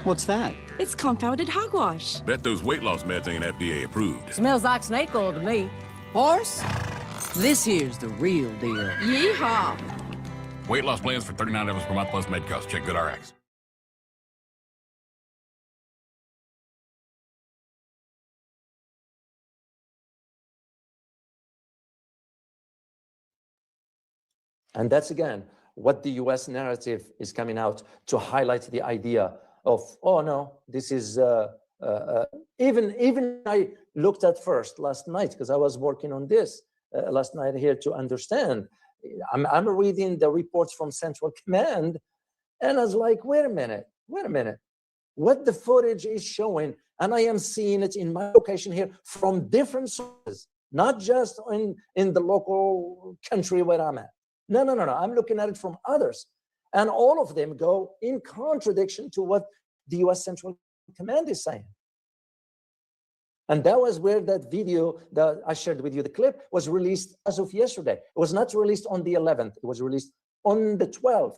What's that? It's compounded hogwash. Bet those weight loss meds ain't FDA approved. Smells like snake oil to me. Horse, this here's the real deal. Yeehaw! Weight loss plans for $39 per month plus med costs. Check GoodRx. And that's, again, what the US narrative is coming out to highlight the idea of, oh, no, this is, even I looked at first last night, because I was working on this last night here to understand. I'm reading the reports from Central Command, and I was like, wait a minute. What the footage is showing, and I am seeing it in my location here from different sources, not just in the local country where I'm at. No. I'm looking at it from others. And all of them go in contradiction to what the US Central Command is saying. And that was where that video that I shared with you, the clip, was released as of yesterday. It was not released on the 11th. It was released on the 12th.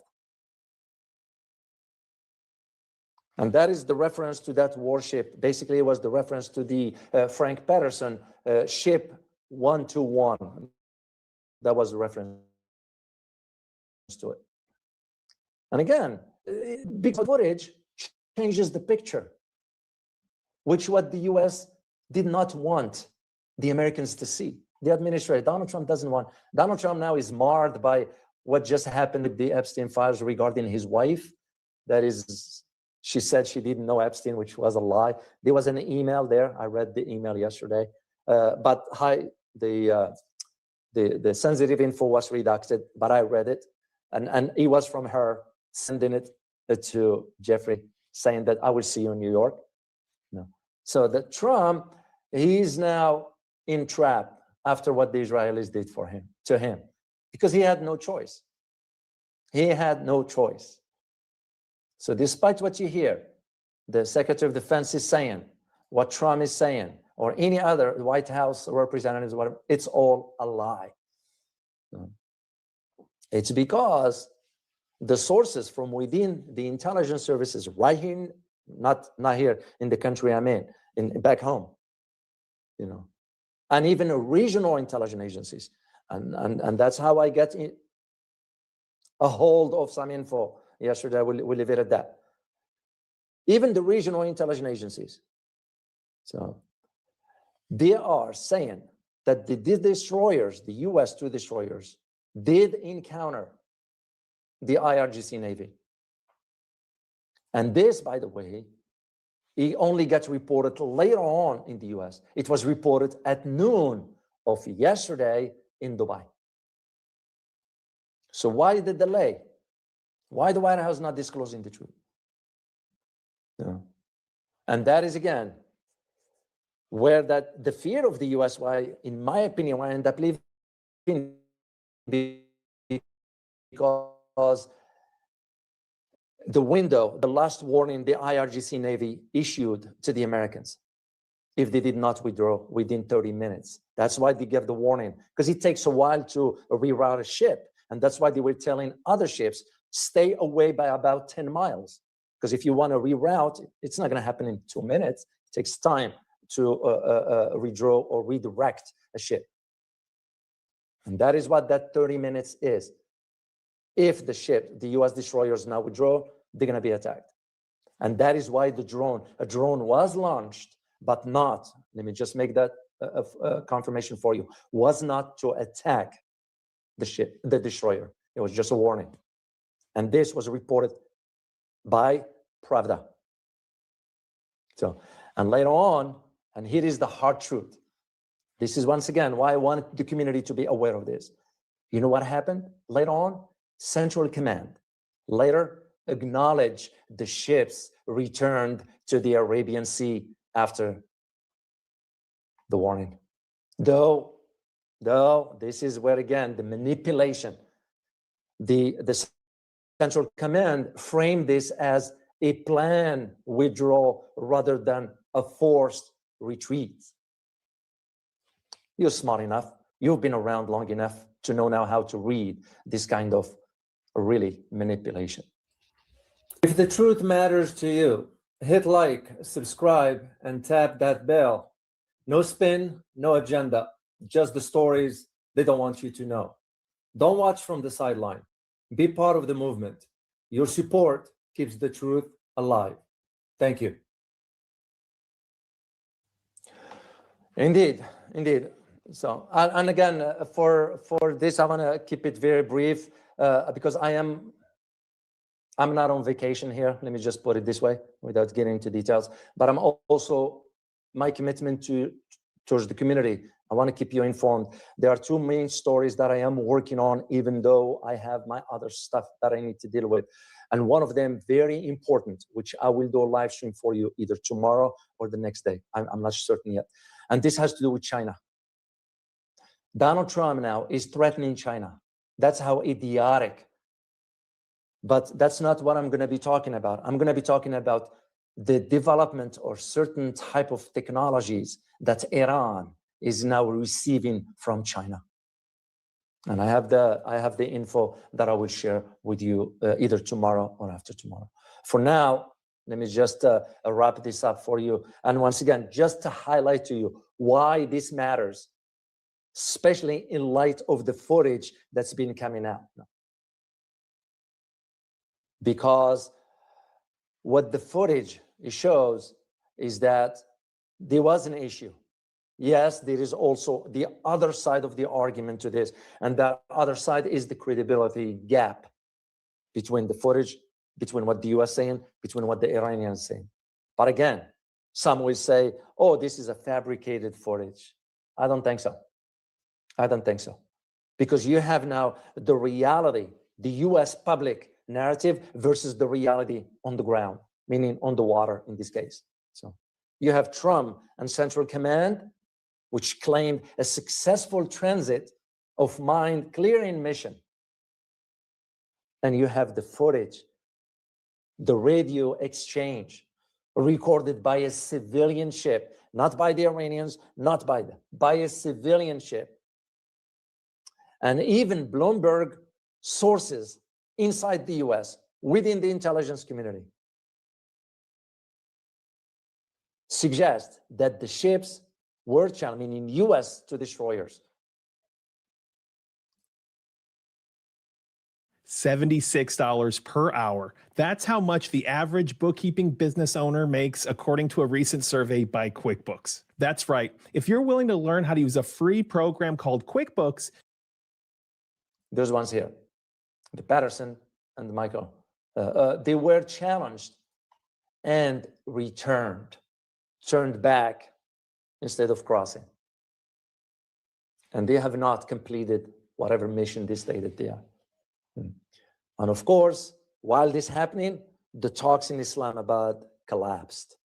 And that is the reference to that warship. Basically, it was the reference to the Frank Patterson ship 121. That was the reference to it. And again, big footage changes the picture, which what the US did not want the Americans to see. The administrator, Donald Trump, doesn't want. Donald Trump now is marred by what just happened with the Epstein files regarding his wife. That is, she said she didn't know Epstein, which was a lie. There was an email there. I read the email yesterday, but the sensitive info was redacted, but I read it. And it was from her sending it to Jeffrey, saying that I will see you in New York. No. So that Trump, he's now in trap after what the Israelis did to him, because he had no choice. He had no choice. So despite what you hear, the Secretary of Defense is saying, what Trump is saying, or any other White House representatives, whatever, it's all a lie. It's because the sources from within the intelligence services right here in not here in the country I'm in back home, and even regional intelligence agencies. And that's how I get a hold of some info yesterday. We'll leave it at that. Even the regional intelligence agencies. So they are saying that the destroyers, the US 2 destroyers, did encounter the IRGC Navy. And this, by the way, it only gets reported later on in the US. It was reported at noon of yesterday in Dubai. So why the delay? Why the White House not disclosing the truth? And that is, again, where that the fear of the US, why, in my opinion, why I end up leaving, because the window, the last warning the IRGC Navy issued to the Americans, if they did not withdraw within 30 minutes. That's why they gave the warning, because it takes a while to reroute a ship. And that's why they were telling other ships, stay away by about 10 miles. Because if you want to reroute, it's not going to happen in 2 minutes. It takes time to redraw or redirect a ship. And that is what that 30 minutes is. If the ship, the US destroyers now withdraw, they're going to be attacked. And that is why a drone was launched, but not, let me just make that confirmation for you, was not to attack the ship, the destroyer. It was just a warning. And this was reported by Pravda. So, and later on, and here is the hard truth. This is once again why I want the community to be aware of this. You know what happened later on? Central Command later acknowledged the ships returned to the Arabian Sea after the warning. Though this is where, again, the manipulation, the Central Command framed this as a planned withdrawal rather than a forced retreat. You're smart enough. You've been around long enough to know now how to read this kind of really manipulation. If the truth matters to you, hit like, subscribe, and tap that bell. No spin, no agenda, just the stories they don't want you to know. Don't watch from the sideline. Be part of the movement. Your support keeps the truth alive. Thank you. Indeed. So, and again, for this, I want to keep it very brief because I'm not on vacation here. Let me just put it this way without getting into details. But I'm also, my commitment towards the community, I want to keep you informed. There are two main stories that I am working on, even though I have my other stuff that I need to deal with. And one of them, very important, which I will do a live stream for you either tomorrow or the next day. I'm not certain yet. And this has to do with China. Donald Trump now is threatening China. That's how idiotic. But that's not what I'm going to be talking about. I'm going to be talking about the development or certain type of technologies that Iran is now receiving from China. And I have the info that I will share with you either tomorrow or after tomorrow. For now, let me just wrap this up for you. And once again, just to highlight to you why this matters, especially in light of the footage that's been coming out. Because what the footage shows is that there was an issue. Yes, there is also the other side of the argument to this, and that other side is the credibility gap between the footage, between what the US is saying, between what the Iranians are saying. But again, some will say, oh, this is a fabricated footage. I don't think so. I don't think so. Because you have now the reality, the US public narrative versus the reality on the ground, meaning on the water in this case. So you have Trump and Central Command, which claimed a successful transit of mine clearing mission. And you have the footage, the radio exchange recorded by a civilian ship, not by the Iranians, not by them, by a civilian ship. And even Bloomberg sources inside the US, within the intelligence community, suggest that the ships were challenging U.S. to destroyers. $76 per hour. That's how much the average bookkeeping business owner makes, according to a recent survey by QuickBooks. That's right. If you're willing to learn how to use a free program called QuickBooks, those ones here, the Patterson and the Michael, they were challenged and turned back instead of crossing. And they have not completed whatever mission they stated they are. And of course, while this happening, the talks in Islamabad collapsed.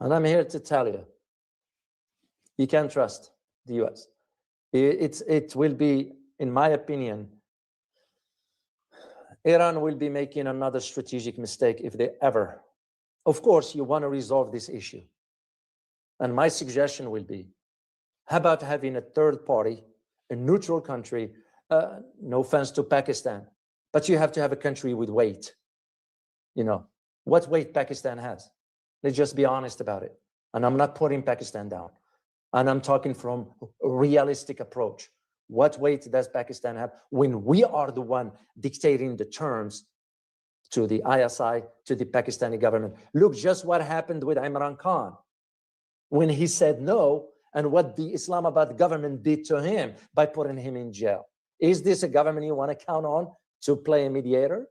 And I'm here to tell you, you can't trust the US. It will be, in my opinion, Iran will be making another strategic mistake if they ever. Of course, you want to resolve this issue. And my suggestion will be, how about having a third party, a neutral country, no offense to Pakistan, but you have to have a country with weight. You know, what weight Pakistan has? Let's just be honest about it. And I'm not putting Pakistan down. And I'm talking from a realistic approach. What weight does Pakistan have when we are the one dictating the terms to the ISI, to the Pakistani government? Look just what happened with Imran Khan when he said no, and what the Islamabad government did to him by putting him in jail. Is this a government you want to count on to play a mediator?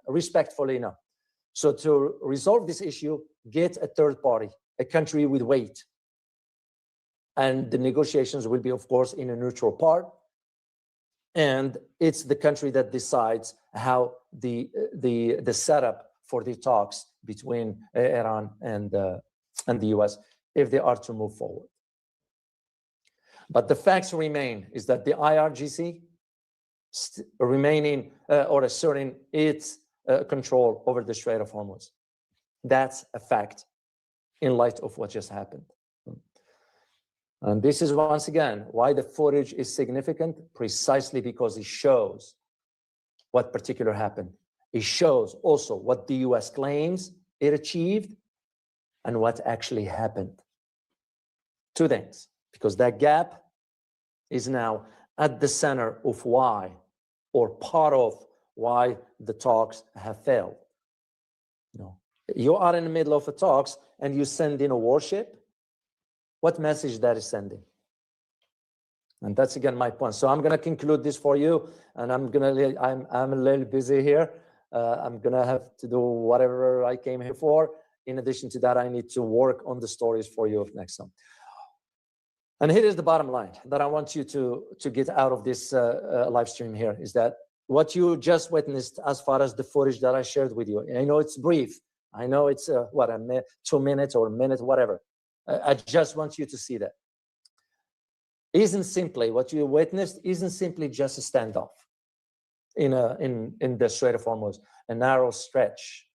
Respectfully, no. So to resolve this issue, get a third party, a country with weight. And the negotiations will be, of course, in a neutral part. And it's the country that decides how the setup for the talks between Iran and the US, if they are to move forward. But the facts remain is that the IRGC remaining or asserting its control over the Strait of Hormuz. That's a fact in light of what just happened. And this is once again why the footage is significant, precisely because it shows what particular happened. It shows also what the US claims it achieved and what actually happened. Two things, because that gap is now at the center of why, or part of why the talks have failed. You are in the middle of the talks and you send in a warship. What message that is sending? And that's again my point. So I'm going to conclude this for you, and I'm a little busy here. I'm going to have to do whatever I came here for. In addition to that, I need to work on the stories for you next time. And here is the bottom line that I want you to get out of this live stream here is that what you just witnessed as far as the footage that I shared with you, I know it's brief. I know it's 2 minutes or a minute, whatever. I just want you to see that. Isn't simply what you witnessed isn't simply just a standoff in the Strait of Hormuz, a narrow stretch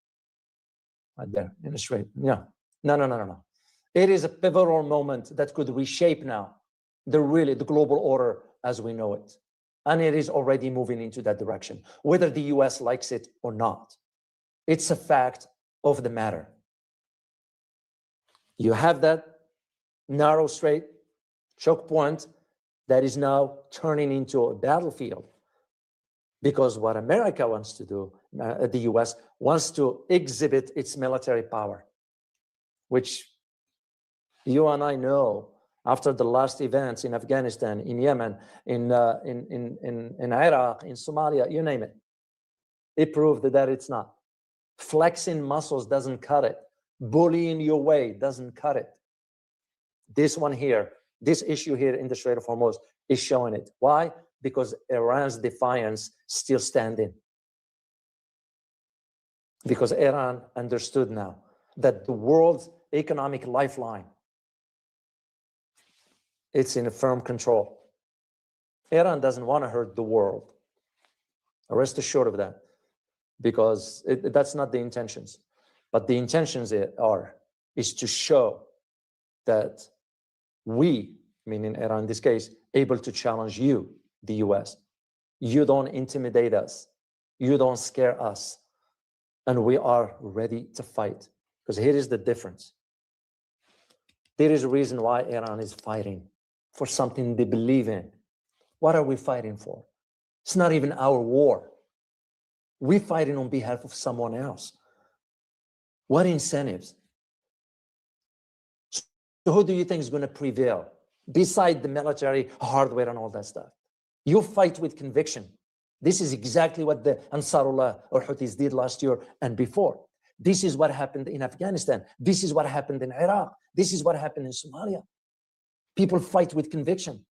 right there in the strait. No. It is a pivotal moment that could reshape now the global order as we know it. And it is already moving into that direction, whether the US likes it or not. It's a fact of the matter. You have that narrow strait choke point that is now turning into a battlefield, because what America wants to do, the US wants to exhibit its military power, which you and I know after the last events in Afghanistan, in Yemen, in Iraq, in Somalia, you name it. It proved that it's not. Flexing muscles doesn't cut it. Bullying your way doesn't cut it. This one here, this issue here in the Strait of Hormuz is showing it. Why? Because Iran's defiance still standing. Because Iran understood now that the world's economic lifeline, it's in a firm control. Iran doesn't want to hurt the world. Rest assured of that, because that's not the intentions. But the intentions is to show that we, meaning Iran in this case, able to challenge you, the US. You don't intimidate us. You don't scare us. And we are ready to fight. Because here is the difference. There is a reason why Iran is fighting for something they believe in. What are we fighting for? It's not even our war. We're fighting on behalf of someone else. What incentives? So who do you think is going to prevail beside the military hardware and all that stuff? You fight with conviction. This is exactly what the Ansarullah or Houthis did last year and before. This is what happened in Afghanistan. This is what happened in Iraq. This is what happened in Somalia. People fight with conviction.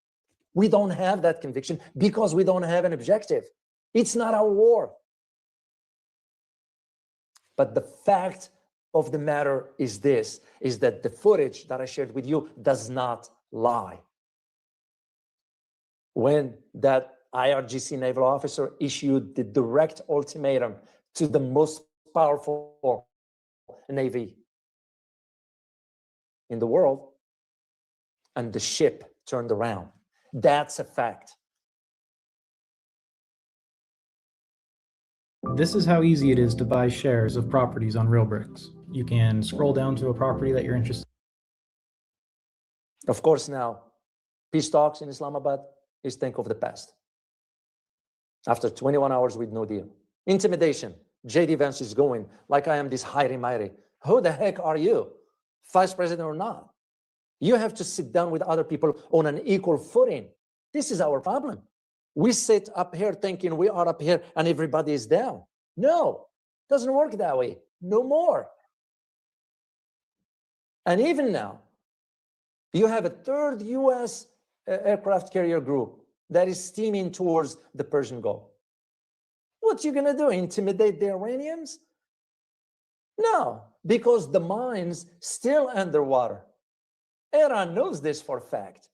We don't have that conviction because we don't have an objective. It's not our war. But the fact of the matter is this, is that the footage that I shared with you does not lie. When that IRGC naval officer issued the direct ultimatum to the most powerful navy in the world, and the ship turned around. That's a fact. This is how easy it is to buy shares of properties on RealBricks. You can scroll down to a property that you're interested in. Of course, now, peace talks in Islamabad is think of the past. After 21 hours with no deal. Intimidation. JD Vance is going like I am this highty mighty. Who the heck are you? Vice president or not? You have to sit down with other people on an equal footing. This is our problem. We sit up here thinking we are up here and everybody is down. No, it doesn't work that way. No more. And even now, you have a third US aircraft carrier group that is steaming towards the Persian Gulf. What you gonna do, intimidate the Iranians? No, because the mine's still underwater. Iran knows this for a fact.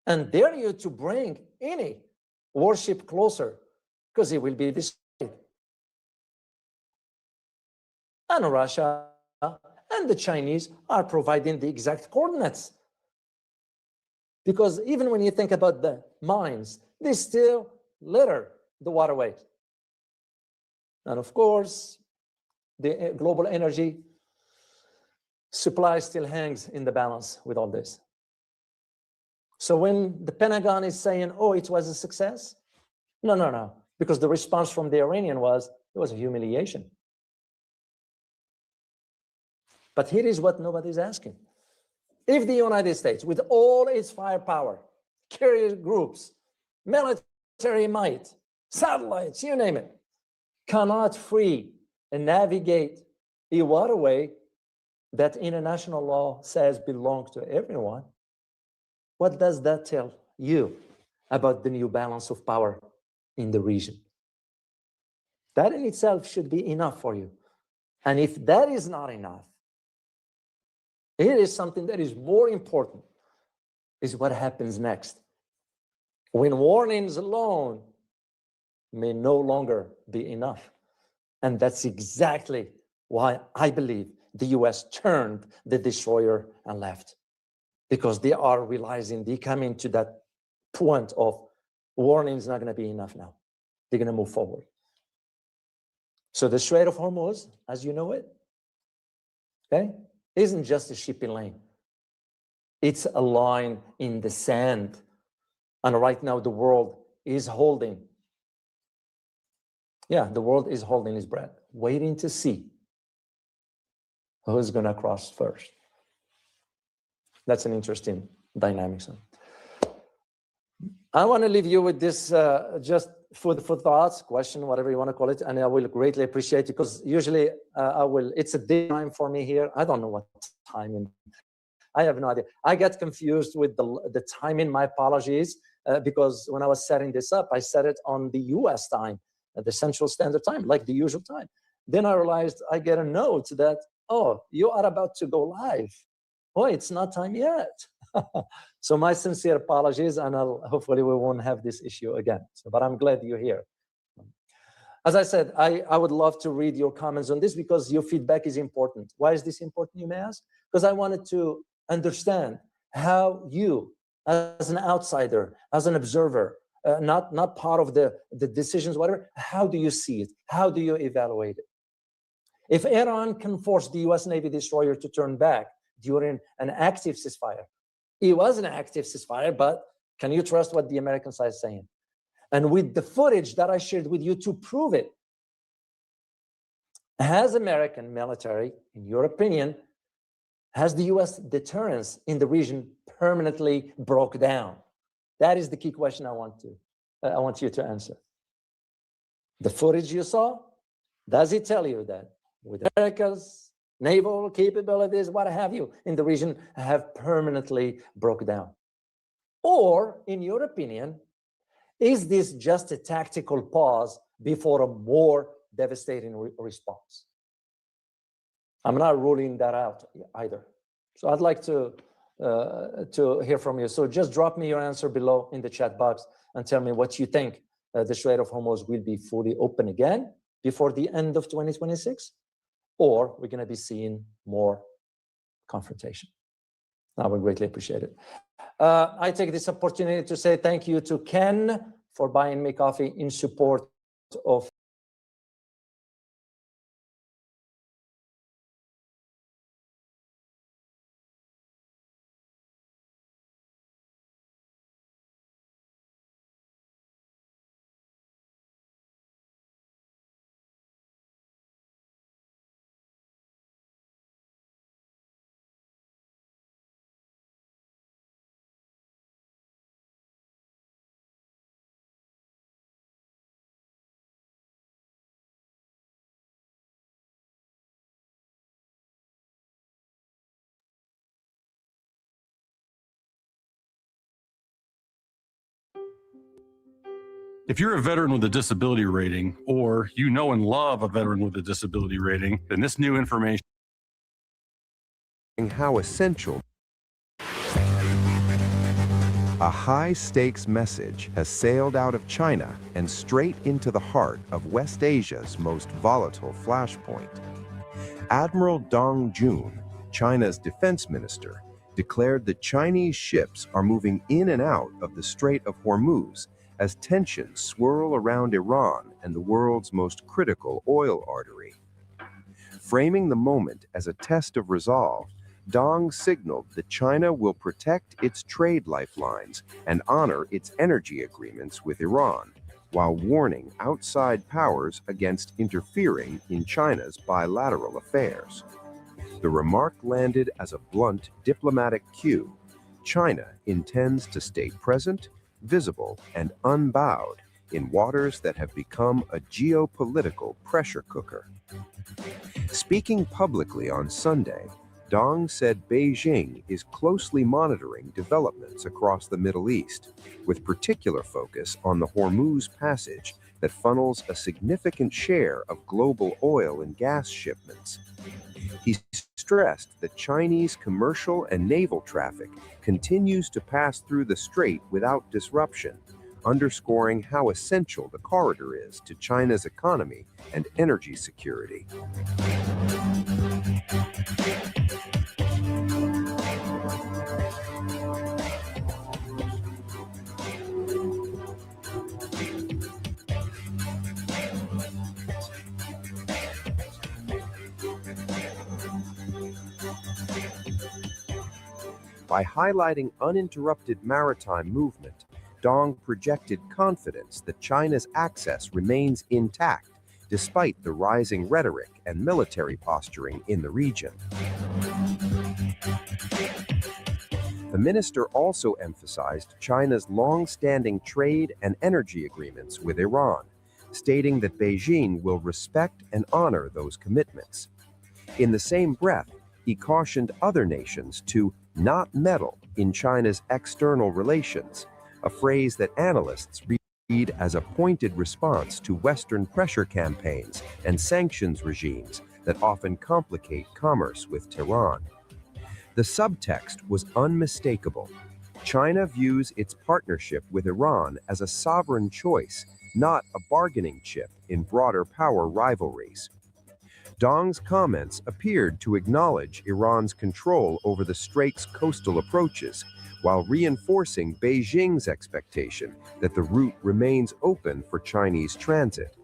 And dare you to bring any warship closer, because it will be destroyed. And Russia and the Chinese are providing the exact coordinates. Because even when you think about the mines, they still litter the waterways. And of course, the global energy supply still hangs in the balance with all this. So when the Pentagon is saying, oh, it was a success, no, because the response from the Iranian was, it was a humiliation. But here is what nobody's asking. If the United States, with all its firepower, carrier groups, military might, satellites, you name it, cannot free and navigate a waterway that international law says belongs to everyone, what does that tell you about the new balance of power in the region? That in itself should be enough for you. And if that is not enough, here is something that is more important, is what happens next. When warnings alone may no longer be enough. And that's exactly why I believe the US turned the destroyer and left. Because they are realizing they come into that point of warning is not going to be enough now. They're going to move forward. So the Strait of Hormuz, as you know it, okay, isn't just a shipping lane. It's a line in the sand. And right now the world is holding. Yeah, the world is holding its breath, waiting to see who's going to cross first. That's an interesting dynamic. I want to leave you with this just food for thoughts, question, whatever you want to call it, and I will greatly appreciate it because usually it's a daytime for me here. I don't know what time. I have no idea. I get confused with the timing. My apologies, because when I was setting this up, I set it on the US time, the Central Standard Time, like the usual time. Then I realized I get a note that, oh, you are about to go live. Oh, it's not time yet. So my sincere apologies, and hopefully we won't have this issue again. But I'm glad you're here. As I said, I would love to read your comments on this because your feedback is important. Why is this important, you may ask? Because I wanted to understand how you, as an outsider, as an observer, not part of the decisions, whatever, how do you see it? How do you evaluate it? If Iran can force the US Navy destroyer to turn back, during an active ceasefire. It was an active ceasefire, but can you trust what the American side is saying? And with the footage that I shared with you to prove it, has American military, in your opinion, has the US deterrence in the region permanently broke down? That is the key question I want you to answer. The footage you saw, does it tell you that with America's naval capabilities, what have you, in the region have permanently broke down? Or, in your opinion, is this just a tactical pause before a more devastating response? I'm not ruling that out either. So I'd like to hear from you. So just drop me your answer below in the chat box and tell me what you think. The Strait of Hormuz will be fully open again before the end of 2026, or we're going to be seeing more confrontation. I would greatly appreciate it. I take this opportunity to say thank you to Ken for buying me coffee in support of If you're a veteran with a disability rating, or you know and love a veteran with a disability rating, then this new information. How essential a high-stakes message has sailed out of China and straight into the heart of West Asia's most volatile flashpoint. Admiral Dong Jun, China's defense minister, declared that Chinese ships are moving in and out of the Strait of Hormuz as tensions swirl around Iran and the world's most critical oil artery. Framing the moment as a test of resolve, Dong signaled that China will protect its trade lifelines and honor its energy agreements with Iran, while warning outside powers against interfering in China's bilateral affairs. The remark landed as a blunt diplomatic cue. China intends to stay present, visible, and unbowed in waters that have become a geopolitical pressure cooker. Speaking publicly on Sunday, Dong said Beijing is closely monitoring developments across the Middle East, with particular focus on the Hormuz Passage that funnels a significant share of global oil and gas shipments. He stressed that Chinese commercial and naval traffic continues to pass through the strait without disruption, underscoring how essential the corridor is to China's economy and energy security. By highlighting uninterrupted maritime movement, Dong projected confidence that China's access remains intact despite the rising rhetoric and military posturing in the region. The minister also emphasized China's long-standing trade and energy agreements with Iran, stating that Beijing will respect and honor those commitments. In the same breath, he cautioned other nations to not meddle in China's external relations, a phrase that analysts read as a pointed response to Western pressure campaigns and sanctions regimes that often complicate commerce with Tehran. The subtext was unmistakable. China views its partnership with Iran as a sovereign choice, not a bargaining chip in broader power rivalries. Dong's comments appeared to acknowledge Iran's control over the strait's coastal approaches, while reinforcing Beijing's expectation that the route remains open for Chinese transit.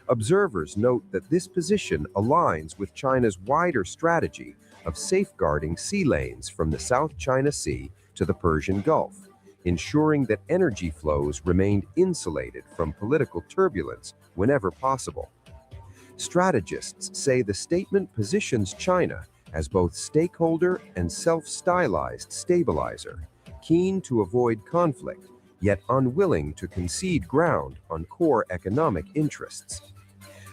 Observers note that this position aligns with China's wider strategy of safeguarding sea lanes from the South China Sea to the Persian Gulf, ensuring that energy flows remained insulated from political turbulence whenever possible. Strategists say the statement positions China as both stakeholder and self-stylized stabilizer, keen to avoid conflict, yet unwilling to concede ground on core economic interests.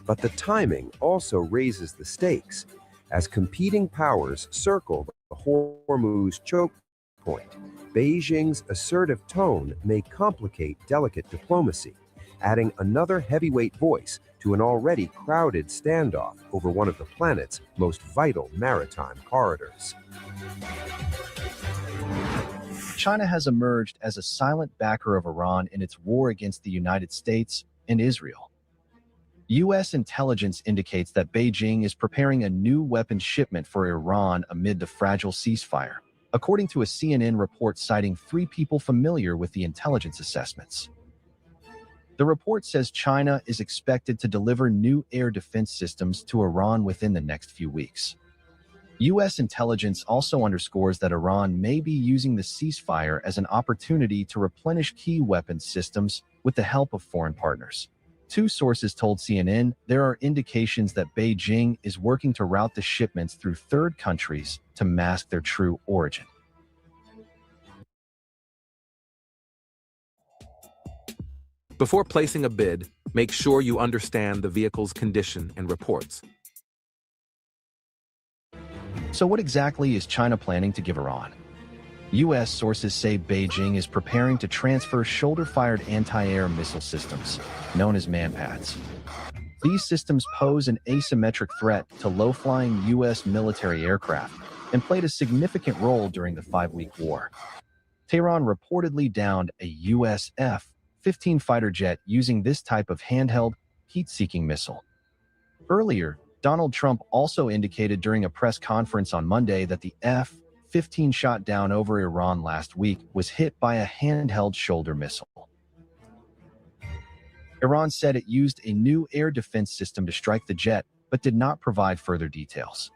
But the timing also raises the stakes, as competing powers circle the Hormuz choke point. Beijing's assertive tone may complicate delicate diplomacy, adding another heavyweight voice to an already crowded standoff over one of the planet's most vital maritime corridors. China has emerged as a silent backer of Iran in its war against the United States and Israel. U.S. intelligence indicates that Beijing is preparing a new weapons shipment for Iran amid the fragile ceasefire, according to a CNN report citing 3 people familiar with the intelligence assessments. The report says China is expected to deliver new air defense systems to Iran within the next few weeks. U.S. intelligence also underscores that Iran may be using the ceasefire as an opportunity to replenish key weapons systems with the help of foreign partners. 2 sources told CNN there are indications that Beijing is working to route the shipments through third countries to mask their true origin. Before placing a bid, make sure you understand the vehicle's condition and reports. So what exactly is China planning to give Iran? U.S. sources say Beijing is preparing to transfer shoulder-fired anti-air missile systems, known as manpads. These systems pose an asymmetric threat to low-flying U.S. military aircraft and played a significant role during the 5-week war. Tehran reportedly downed a U.S. F-15 fighter jet using this type of handheld, heat-seeking missile. Earlier, Donald Trump also indicated during a press conference on Monday that the F-15 shot down over Iran last week was hit by a handheld shoulder missile. Iran said it used a new air defense system to strike the jet, but did not provide further details.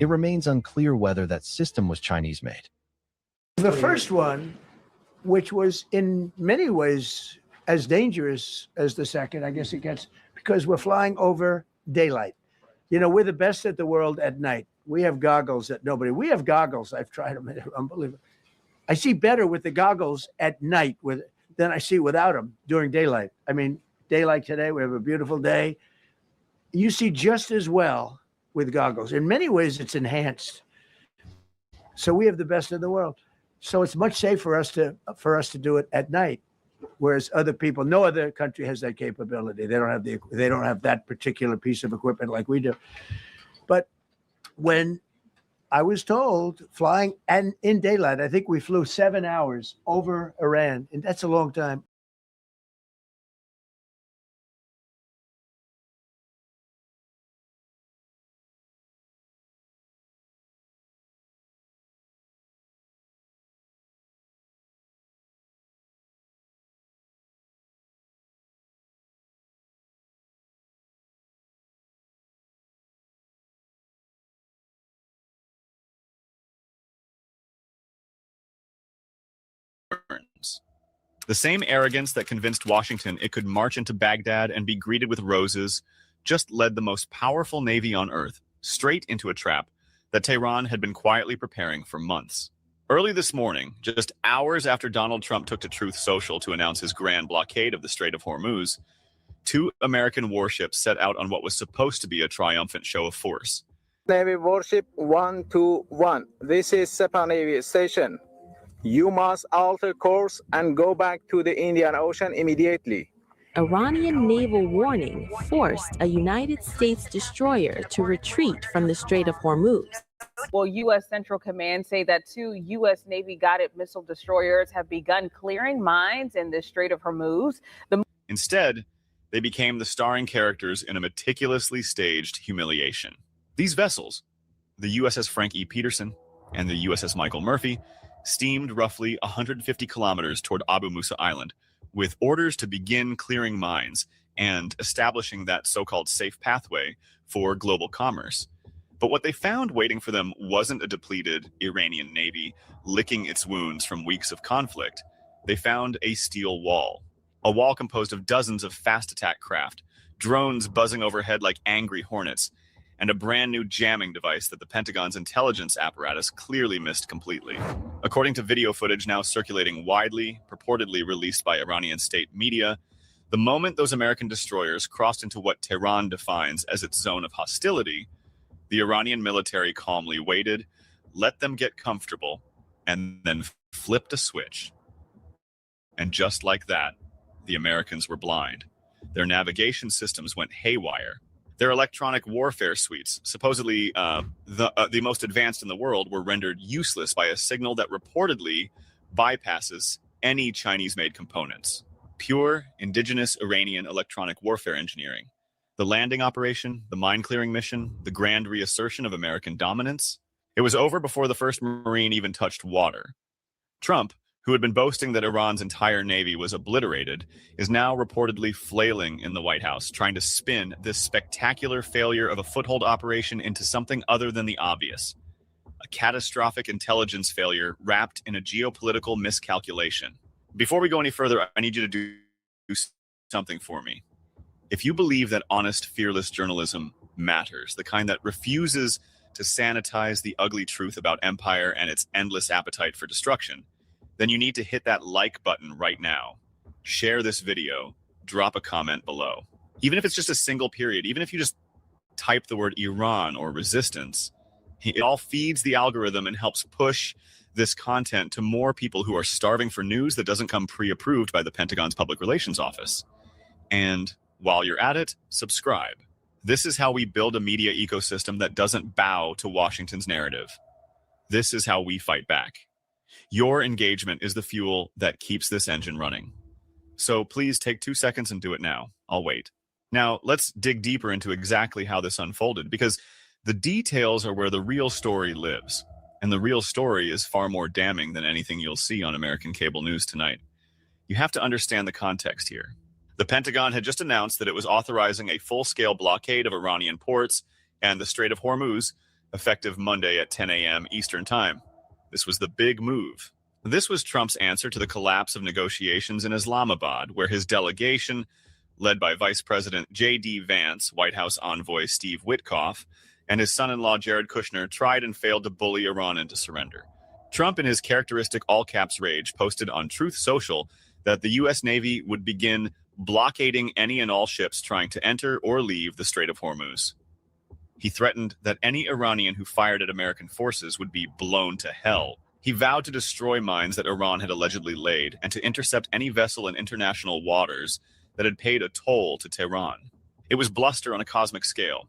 It remains unclear whether that system was Chinese-made. The first one, which was in many ways as dangerous as the second, I guess it gets, because we're flying over daylight. You know, we're the best at the world at night. We have goggles that nobody, we have goggles. I've tried them. They're unbelievable. I see better with the goggles at night than I see without them during daylight. I mean, daylight today, we have a beautiful day. You see just as well with goggles. In many ways, it's enhanced. So we have the best in the world. So it's much safer for us to do it at night, whereas other people, no other country has that capability. They don't have that particular piece of equipment like we do. But when I was told flying and in daylight, I think we flew 7 hours over Iran, and that's a long time. The same arrogance that convinced Washington it could march into Baghdad and be greeted with roses just led the most powerful navy on earth straight into a trap that Tehran had been quietly preparing for months. Early this morning, just hours after Donald Trump took to Truth Social to announce his grand blockade of the Strait of Hormuz, 2 American warships set out on what was supposed to be a triumphant show of force. Navy warship 121. This is Sepah Navy Station. You must alter course and go back to the Indian Ocean immediately. Iranian naval warning forced a United States destroyer to retreat from the Strait of Hormuz. Well, U.S. Central Command say that 2 U.S. Navy guided missile destroyers have begun clearing mines in the Strait of Hormuz. Instead, they became the starring characters in a meticulously staged humiliation. These vessels, the USS Frank E. Peterson and the USS Michael Murphy, steamed roughly 150 kilometers toward Abu Musa Island with orders to begin clearing mines and establishing that so-called safe pathway for global commerce. But what they found waiting for them wasn't a depleted Iranian navy licking its wounds from weeks of conflict. They found a steel wall, a wall composed of dozens of fast attack craft, drones buzzing overhead like angry hornets, and a brand new jamming device that the Pentagon's intelligence apparatus clearly missed completely. According to video footage now circulating widely, purportedly released by Iranian state media, the moment those American destroyers crossed into what Tehran defines as its zone of hostility, the Iranian military calmly waited, let them get comfortable, and then flipped a switch. And just like that, the Americans were blind. Their navigation systems went haywire. Their electronic warfare suites, supposedly the most advanced in the world, were rendered useless by a signal that reportedly bypasses any Chinese-made components. Pure, indigenous Iranian electronic warfare engineering. The landing operation, the mine-clearing mission, the grand reassertion of American dominance. It was over before the first Marine even touched water. Trump, who had been boasting that Iran's entire navy was obliterated, is now reportedly flailing in the White House, trying to spin this spectacular failure of a foothold operation into something other than the obvious. A catastrophic intelligence failure wrapped in a geopolitical miscalculation. Before we go any further, I need you to do something for me. If you believe that honest, fearless journalism matters, the kind that refuses to sanitize the ugly truth about empire and its endless appetite for destruction, then you need to hit that like button right now. Share this video, drop a comment below. Even if it's just a single period, even if you just type the word Iran or resistance, it all feeds the algorithm and helps push this content to more people who are starving for news that doesn't come pre-approved by the Pentagon's Public Relations Office. And while you're at it, subscribe. This is how we build a media ecosystem that doesn't bow to Washington's narrative. This is how we fight back. Your engagement is the fuel that keeps this engine running. So please take 2 seconds and do it now. I'll wait. Now, let's dig deeper into exactly how this unfolded, because the details are where the real story lives. And the real story is far more damning than anything you'll see on American cable news tonight. You have to understand the context here. The Pentagon had just announced that it was authorizing a full-scale blockade of Iranian ports and the Strait of Hormuz, effective Monday at 10 a.m. Eastern Time. This was the big move. This was Trump's answer to the collapse of negotiations in Islamabad, where his delegation, led by Vice President J.D. Vance, White House envoy Steve Witkoff, and his son-in-law Jared Kushner tried and failed to bully Iran into surrender. Trump, in his characteristic all-caps rage, posted on Truth Social that the U.S. Navy would begin blockading any and all ships trying to enter or leave the Strait of Hormuz. He threatened that any Iranian who fired at American forces would be blown to hell. He vowed to destroy mines that Iran had allegedly laid and to intercept any vessel in international waters that had paid a toll to Tehran. It was bluster on a cosmic scale,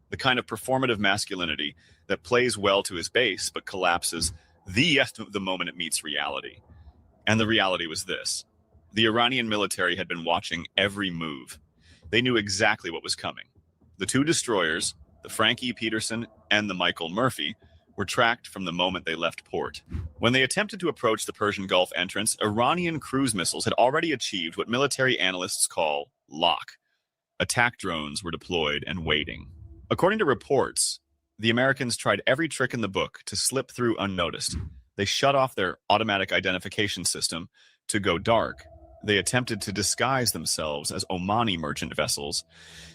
the kind of performative masculinity that plays well to his base but collapses the moment it meets reality. And the reality was this. The Iranian military had been watching every move. They knew exactly what was coming. The two destroyers, the Frank E. Peterson and the Michael Murphy, were tracked from the moment they left port. When they attempted to approach the Persian Gulf entrance, Iranian cruise missiles had already achieved what military analysts call lock. Attack drones were deployed and waiting. According to reports, the Americans tried every trick in the book to slip through unnoticed. They shut off their automatic identification system to go dark. They attempted to disguise themselves as Omani merchant vessels.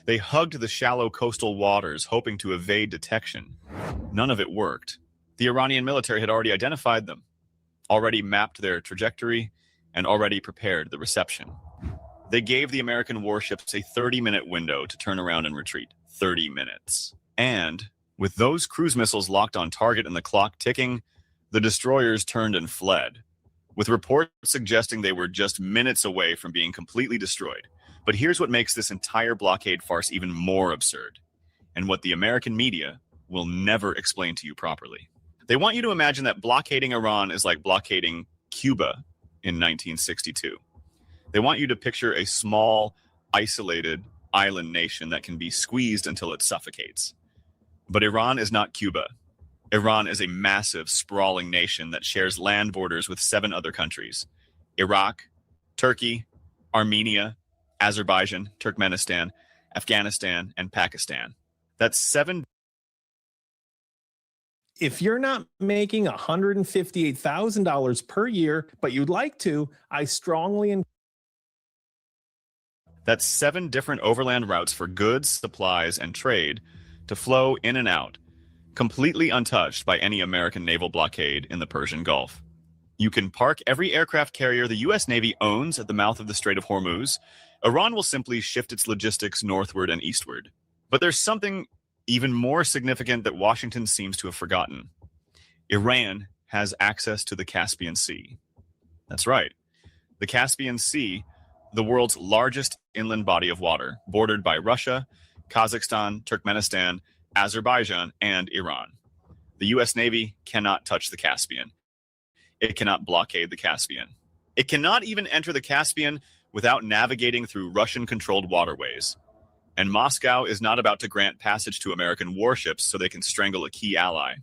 They hugged the shallow coastal waters, hoping to evade detection. None of it worked. The Iranian military had already identified them, already mapped their trajectory, and already prepared the reception. They gave the American warships a 30-minute window to turn around and retreat. 30 minutes. And with those cruise missiles locked on target and the clock ticking, the destroyers turned and fled, with reports suggesting they were just minutes away from being completely destroyed. But here's what makes this entire blockade farce even more absurd, and what the American media will never explain to you properly. They want you to imagine that blockading Iran is like blockading Cuba in 1962. They want you to picture a small, isolated island nation that can be squeezed until it suffocates. But Iran is not Cuba. Iran is a massive, sprawling nation that shares land borders with 7 other countries: Iraq, Turkey, Armenia, Azerbaijan, Turkmenistan, Afghanistan, and Pakistan. That's 7 If you're not making $158,000 per year, but you'd like to, I strongly encourage. That's 7 different overland routes for goods, supplies, and trade to flow in and out, completely untouched by any American naval blockade in the Persian Gulf. You can park every aircraft carrier the U.S. Navy owns at the mouth of the Strait of Hormuz. Iran will simply shift its logistics northward and eastward. But there's something even more significant that Washington seems to have forgotten. Iran has access to the Caspian Sea. That's right. The Caspian Sea, the world's largest inland body of water, bordered by Russia, Kazakhstan, Turkmenistan, Azerbaijan, and Iran. The U.S. Navy cannot touch the Caspian. It cannot blockade the Caspian. It cannot even enter the Caspian without navigating through Russian-controlled waterways. And Moscow is not about to grant passage to American warships so they can strangle a key ally.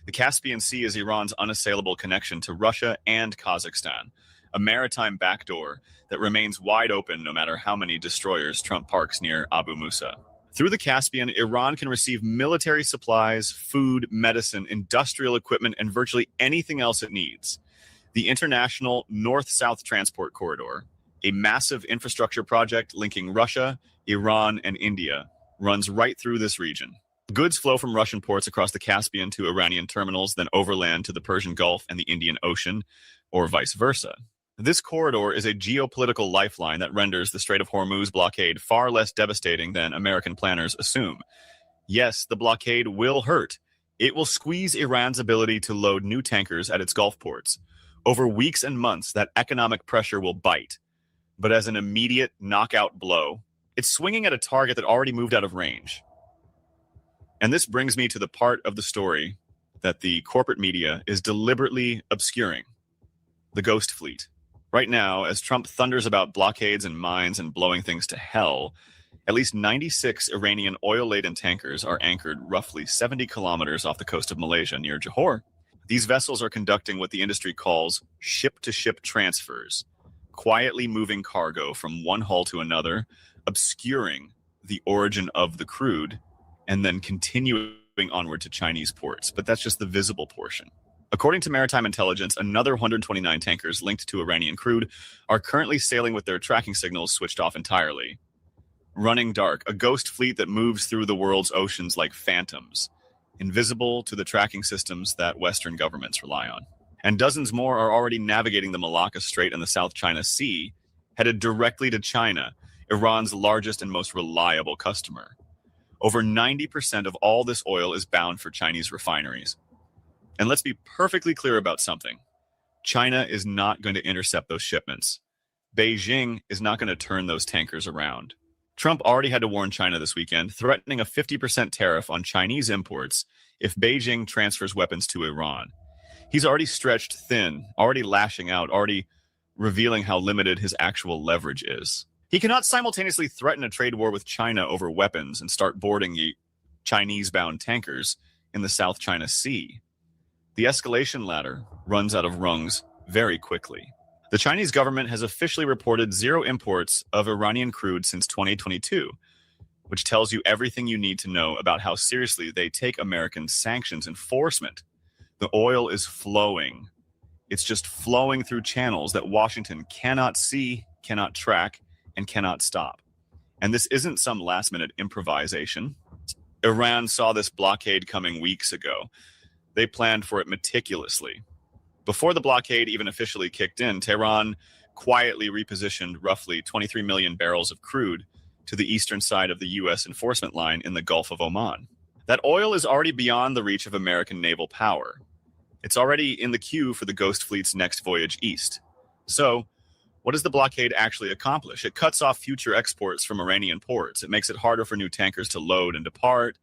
The Caspian Sea is Iran's unassailable connection to Russia and Kazakhstan, a maritime backdoor that remains wide open no matter how many destroyers Trump parks near Abu Musa. Through the Caspian, Iran can receive military supplies, food, medicine, industrial equipment, and virtually anything else it needs. The International North-South Transport Corridor, a massive infrastructure project linking Russia, Iran, and India, runs right through this region. Goods flow from Russian ports across the Caspian to Iranian terminals, then overland to the Persian Gulf and the Indian Ocean, or vice versa. This corridor is a geopolitical lifeline that renders the Strait of Hormuz blockade far less devastating than American planners assume. Yes, the blockade will hurt. It will squeeze Iran's ability to load new tankers at its Gulf ports. Over weeks and months, that economic pressure will bite. But as an immediate knockout blow, it's swinging at a target that already moved out of range. And this brings me to the part of the story that the corporate media is deliberately obscuring: the ghost fleet. Right now, as Trump thunders about blockades and mines and blowing things to hell, at least 96 Iranian oil-laden tankers are anchored roughly 70 kilometers off the coast of Malaysia near Johor. These vessels are conducting what the industry calls ship-to-ship transfers, quietly moving cargo from one hull to another, obscuring the origin of the crude, and then continuing onward to Chinese ports. But that's just the visible portion. According to maritime intelligence, another 129 tankers linked to Iranian crude are currently sailing with their tracking signals switched off entirely. Running dark, a ghost fleet that moves through the world's oceans like phantoms, invisible to the tracking systems that Western governments rely on. And dozens more are already navigating the Malacca Strait and the South China Sea, headed directly to China, Iran's largest and most reliable customer. Over 90% of all this oil is bound for Chinese refineries. And let's be perfectly clear about something. China is not going to intercept those shipments. Beijing is not going to turn those tankers around. Trump already had to warn China this weekend, threatening a 50% tariff on Chinese imports if Beijing transfers weapons to Iran. He's already stretched thin, already lashing out, already revealing how limited his actual leverage is. He cannot simultaneously threaten a trade war with China over weapons and start boarding the Chinese-bound tankers in the South China Sea. The escalation ladder runs out of rungs very quickly. The Chinese government has officially reported zero imports of Iranian crude since 2022, which tells you everything you need to know about how seriously they take American sanctions enforcement. The oil is flowing. It's just flowing through channels that Washington cannot see, cannot track, and cannot stop. And this isn't some last-minute improvisation. Iran saw this blockade coming weeks ago. They planned for it meticulously. Before the blockade even officially kicked in, Tehran quietly repositioned roughly 23 million barrels of crude to the eastern side of the U.S. enforcement line in the Gulf of Oman. That oil is already beyond the reach of American naval power. It's already in the queue for the Ghost Fleet's next voyage east. So, what does the blockade actually accomplish? It cuts off future exports from Iranian ports. It makes it harder for new tankers to load and depart.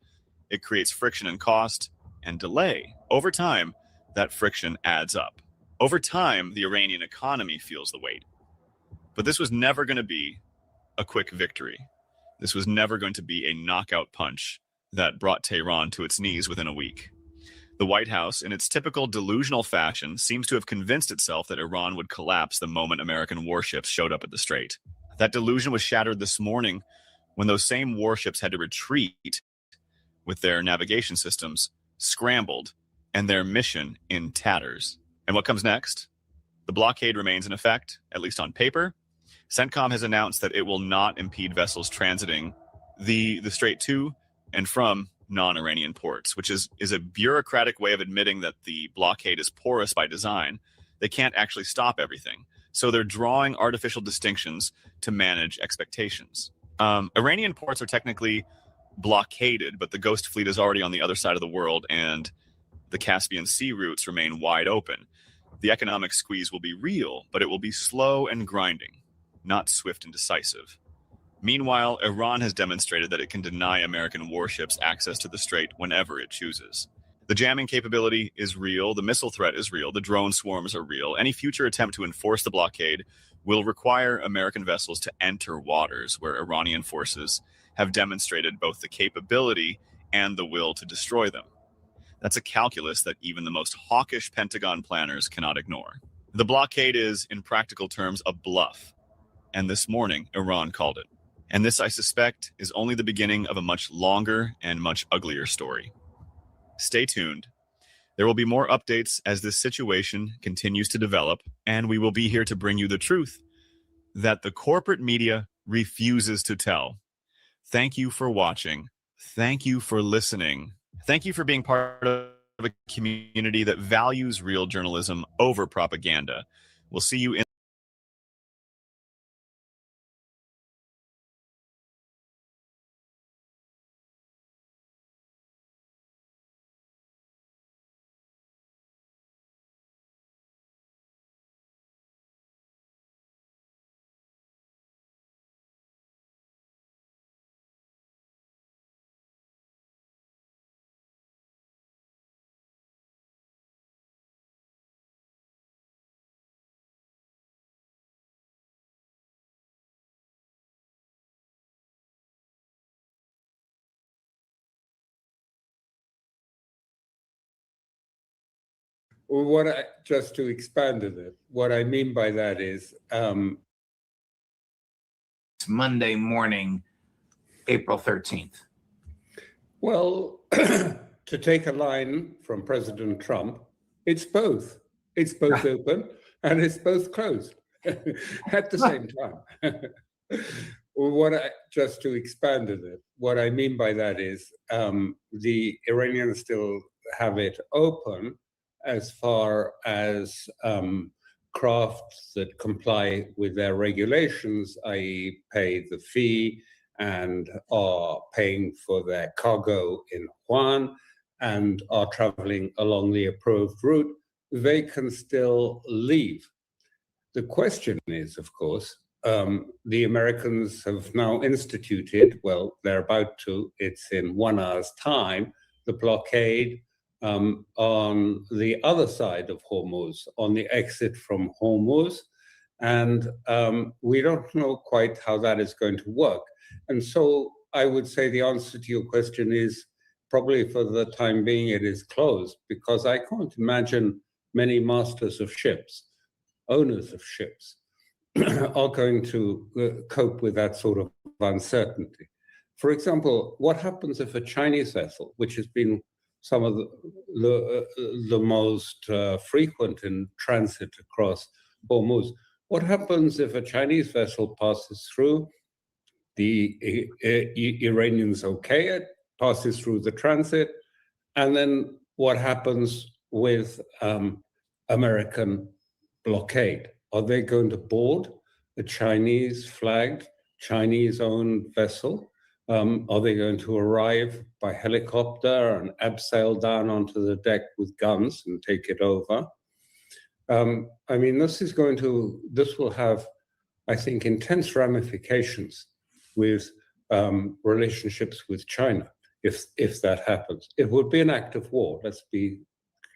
It creates friction and cost and delay. Over time, that friction adds up. Over time, the Iranian economy feels the weight. But this was never going to be a quick victory. This was never going to be a knockout punch that brought Tehran to its knees within a week. The White House, in its typical delusional fashion, seems to have convinced itself that Iran would collapse the moment American warships showed up at the Strait. That delusion was shattered this morning when those same warships had to retreat with their navigation systems scrambled and their mission in tatters. And what comes next? The blockade remains in effect, at least on paper. CENTCOM has announced that it will not impede vessels transiting the strait to and from non-Iranian ports, which is a bureaucratic way of admitting that the blockade is porous by design. They can't actually stop everything. So they're drawing artificial distinctions to manage expectations. Iranian ports are technically blockaded, but the Ghost Fleet is already on the other side of the world, and the Caspian Sea routes remain wide open. The economic squeeze will be real, but it will be slow and grinding, not swift and decisive. Meanwhile, Iran has demonstrated that it can deny American warships access to the strait whenever it chooses. The jamming capability is real, the missile threat is real, the drone swarms are real. Any future attempt to enforce the blockade will require American vessels to enter waters where Iranian forces have demonstrated both the capability and the will to destroy them. That's a calculus that even the most hawkish Pentagon planners cannot ignore. The blockade is, in practical terms, a bluff, and this morning, Iran called it. And this, I suspect, is only the beginning of a much longer and much uglier story. Stay tuned. There will be more updates as this situation continues to develop, and we will be here to bring you the truth that the corporate media refuses to tell. Thank you for watching. Thank you for listening. Thank you for being part of a community that values real journalism over propaganda. We'll see you in Just to expand on it, what I mean by that is It's Monday morning, April 13th. Well, to take a line from President Trump, it's both. It's both open and it's both closed at the same time. Just to expand on it, what I mean by that is the Iranians still have it open as far as crafts that comply with their regulations, i.e. pay the fee and are paying for their cargo in Wuhan and are traveling along the approved route, they can still leave. The question is, of course, the Americans have now instituted, well, they're about to, it's in 1 hour's time, the blockade on the other side of Hormuz, on the exit from Hormuz. And we don't know quite how that is going to work. And so I would say the answer to your question is probably for the time being it is closed, because I can't imagine many masters of ships, owners of ships, are going to cope with that sort of uncertainty. For example, what happens if a Chinese vessel, which has been some of the most frequent in transit across Hormuz, what happens if a Chinese vessel passes through, the Iranians okay it, passes through the transit, and then what happens with American blockade? Are they going to board a Chinese-flagged, Chinese-owned vessel? Are they going to arrive by helicopter and abseil down onto the deck with guns and take it over? I mean, this will have, I think, intense ramifications with relationships with China if that happens. It would be an act of war, let's be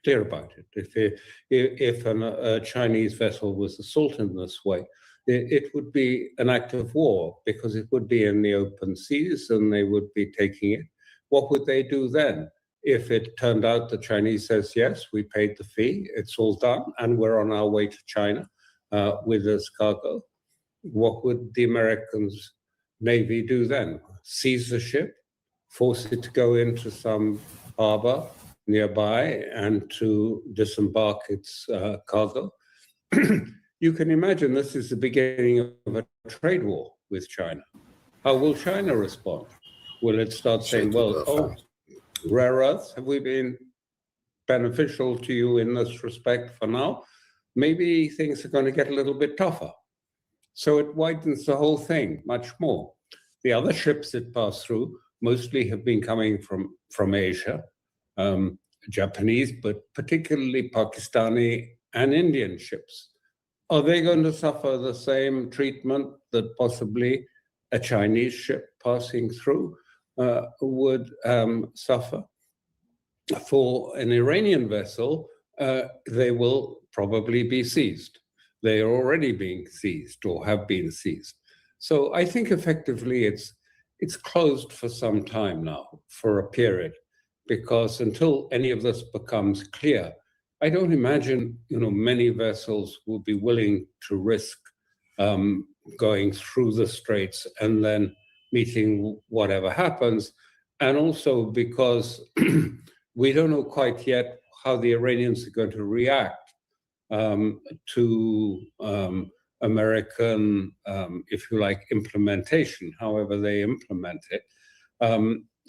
clear about it. If a Chinese vessel was assaulted in this way, it would be an act of war because it would be in the open seas and they would be taking it. What would they do then? If it turned out the Chinese says, yes, we paid the fee, it's all done, and we're on our way to China with this cargo, what would the American Navy do then? Seize the ship, force it to go into some harbor nearby and to disembark its cargo. You can imagine this is the beginning of a trade war with China. How will China respond? Will it start saying, well, oh, rare earths, have we been beneficial to you in this respect for now? Maybe things are going to get a little bit tougher. So it widens the whole thing much more. The other ships that pass through mostly have been coming from Asia, Japanese, but particularly Pakistani and Indian ships. Are they going to suffer the same treatment that possibly a Chinese ship passing through would suffer? For an Iranian vessel, they will probably be seized. They are already being seized or have been seized. So I think effectively it's closed for some time now, for a period, because until any of this becomes clear, I don't imagine many vessels will be willing to risk going through the straits and then meeting whatever happens. And also because we don't know quite yet how the Iranians are going to react to American, if you like, implementation, however they implement it.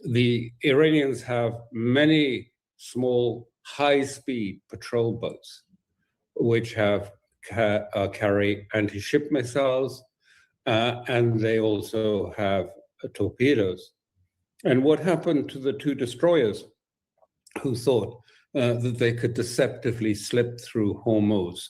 The Iranians have many small, high-speed patrol boats, which carry anti-ship missiles, and they also have torpedoes. And what happened to the two destroyers who thought that they could deceptively slip through Hormuz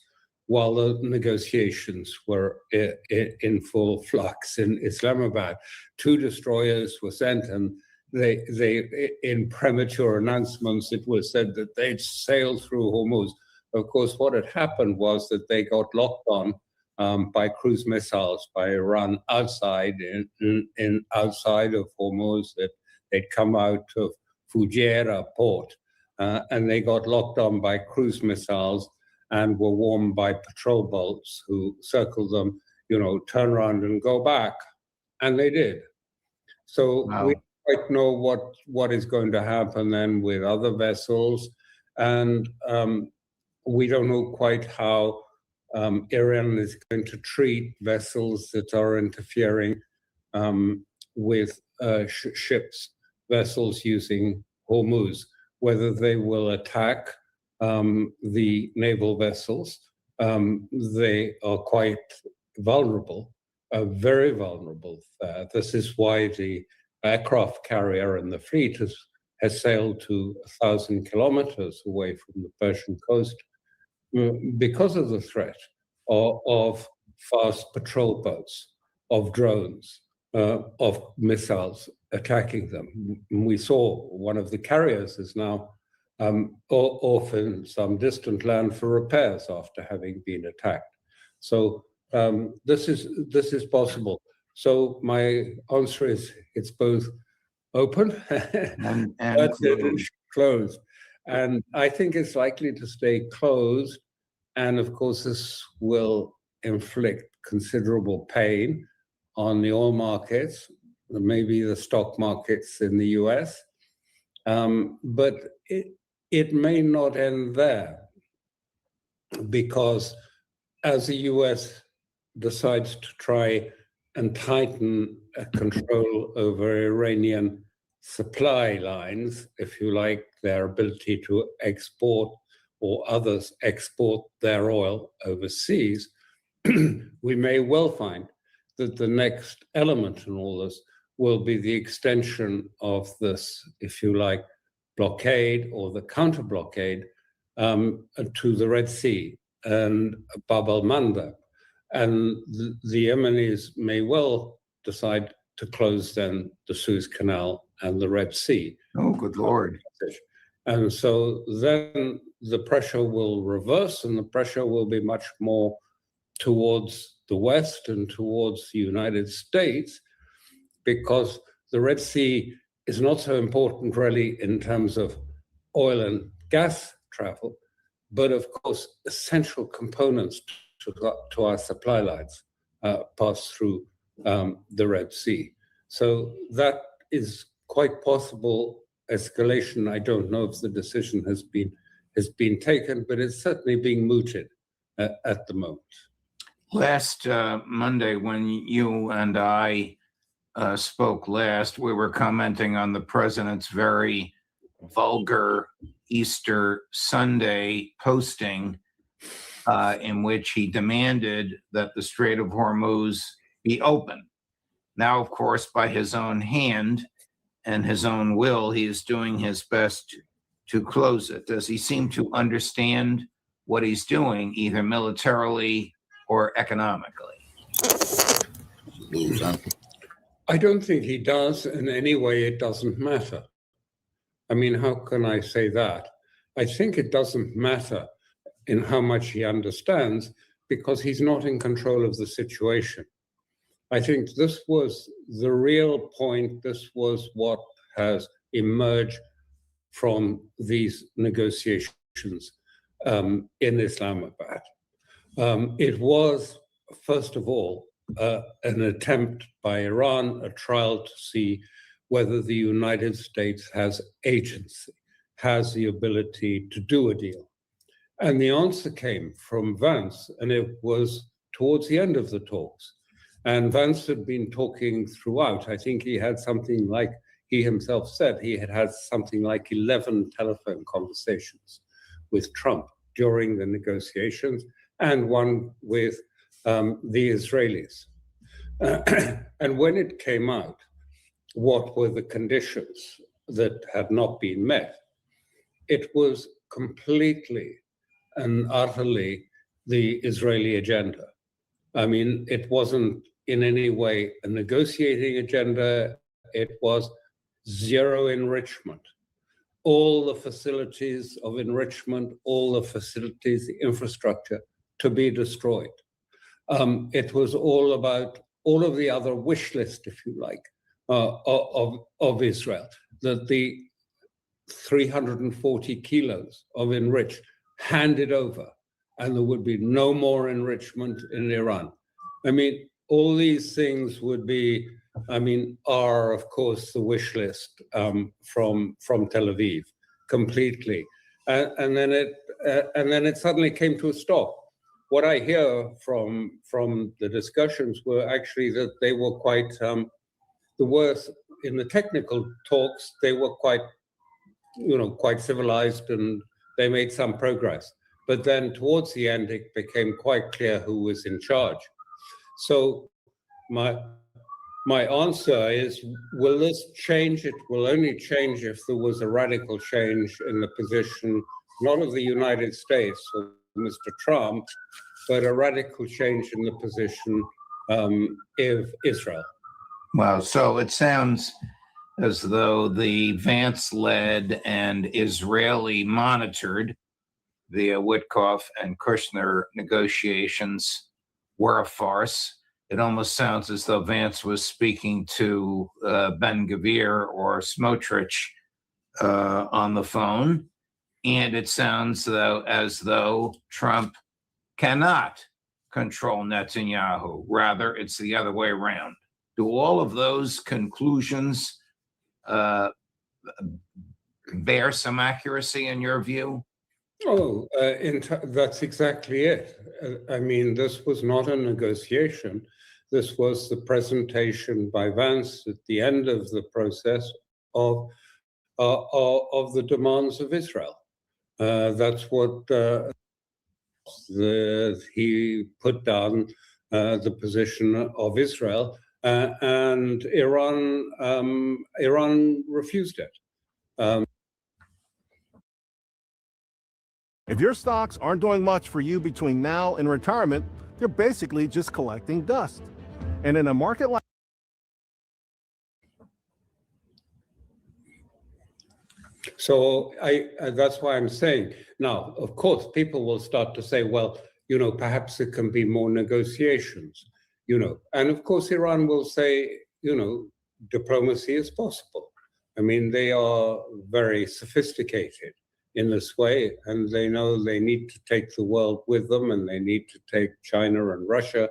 while the negotiations were in full flux in Islamabad? Two destroyers were sent, and they in premature announcements, it was said that they'd sailed through Hormuz. Of course, what had happened was that they got locked on by cruise missiles by Iran outside outside of Hormuz. That they'd come out of Fujairah port, and they got locked on by cruise missiles and were warned by patrol boats who circled them, turn around and go back. And they did. So we don't quite know what is going to happen then with other vessels. And we don't know quite how Iran is going to treat vessels that are interfering with ships, vessels using Hormuz, whether they will attack the naval vessels. They are quite vulnerable, very vulnerable. This is why the aircraft carrier in the fleet has sailed to 1,000 kilometers away from the Persian coast because of the threat of fast patrol boats, of drones, of missiles attacking them. We saw one of the carriers is now off in some distant land for repairs after having been attacked. So this is possible. So my answer is it's both open and closed. And I think it's likely to stay closed. And of course, this will inflict considerable pain on the oil markets, maybe the stock markets in the US. But it may not end there, because as the US decides to try and tighten control over Iranian supply lines, if you like, their ability to export or others export their oil overseas, we may well find that the next element in all this will be the extension of this, if you like, blockade or the counter blockade to the Red Sea and Bab el-Mandeb. And the Yemenis may well decide to close then the Suez Canal and the Red Sea. Oh, good Lord. And so then the pressure will reverse, and the pressure will be much more towards the West and towards the United States, because the Red Sea is not so important really in terms of oil and gas travel, but of course, essential components to our supply lines pass through the Red Sea. So that is quite possible escalation. I don't know if the decision has been taken, but it's certainly being mooted at the moment. Last Monday, when you and I spoke last, we were commenting on the president's very vulgar Easter Sunday posting in which he demanded that the Strait of Hormuz be open. Now, of course, by his own hand and his own will, he is doing his best to close it. Does he seem to understand what he's doing, either militarily or economically? I don't think he does. In any way, it doesn't matter. I mean, how can I say that? I think it doesn't matter in how much he understands because he's not in control of the situation. I think this was the real point. This was what has emerged from these negotiations in Islamabad. It was, first of all, an attempt by Iran, a trial to see whether the United States has agency, has the ability to do a deal. And the answer came from Vance, and it was towards the end of the talks. And Vance had been talking throughout. I think he had something like, he himself said, he had had something like 11 telephone conversations with Trump during the negotiations and one with the Israelis. And when it came out, what were the conditions that had not been met, it was completely and utterly the Israeli agenda. I mean, it wasn't in any way a negotiating agenda. It was zero enrichment. All the facilities of enrichment, all the facilities, the infrastructure to be destroyed. It was all about all of the other wish list, if you like, of Israel, that the 340 kilos of enriched handed over, and there would be no more enrichment in Iran. I mean, all these things would be, I mean, are of course the wish list from Tel Aviv completely, and then it suddenly came to a stop. What I hear from the discussions were actually that they were quite the worst in the technical talks. They were quite, quite civilized, and they made some progress. But then towards the end, it became quite clear who was in charge. So my answer is, will this change? It will only change if there was a radical change in the position, not of the United States or Mr. Trump, but a radical change in the position of Israel. Well, so it sounds as though the Vance-led and Israeli-monitored via Witkoff and Kushner negotiations were a farce. It almost sounds as though Vance was speaking to Ben-Gvir or Smotrich on the phone, and it sounds as though Trump cannot control Netanyahu. Rather, it's the other way around. Do all of those conclusions bear some accuracy in your view? Oh, that's exactly it. I mean, this was not a negotiation. This was the presentation by Vance at the end of the process of the demands of Israel. That's what he put down the position of Israel, and Iran refused it. If your stocks aren't doing much for you between now and retirement, you're basically just collecting dust. And in a market like So that's why I'm saying now, of course, people will start to say, well, perhaps there can be more negotiations, and of course, Iran will say, diplomacy is possible. I mean, they are very sophisticated in this way, and they know they need to take the world with them, and they need to take China and Russia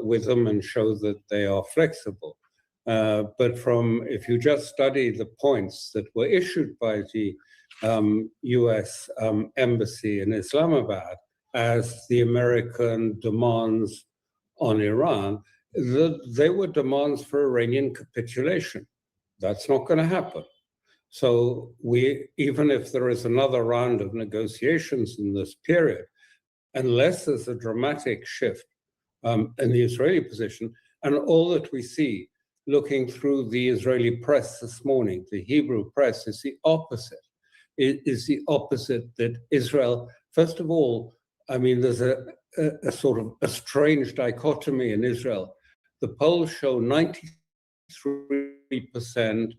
with them and show that they are flexible. But if you just study the points that were issued by the US embassy in Islamabad as the American demands on Iran, they were demands for Iranian capitulation. That's not going to happen. So even if there is another round of negotiations in this period, unless there's a dramatic shift in the Israeli position, and all that we see looking through the Israeli press this morning, the Hebrew press, is the opposite. It is the opposite, that Israel, first of all, I mean, there's a sort of a strange dichotomy in Israel. The polls show 93%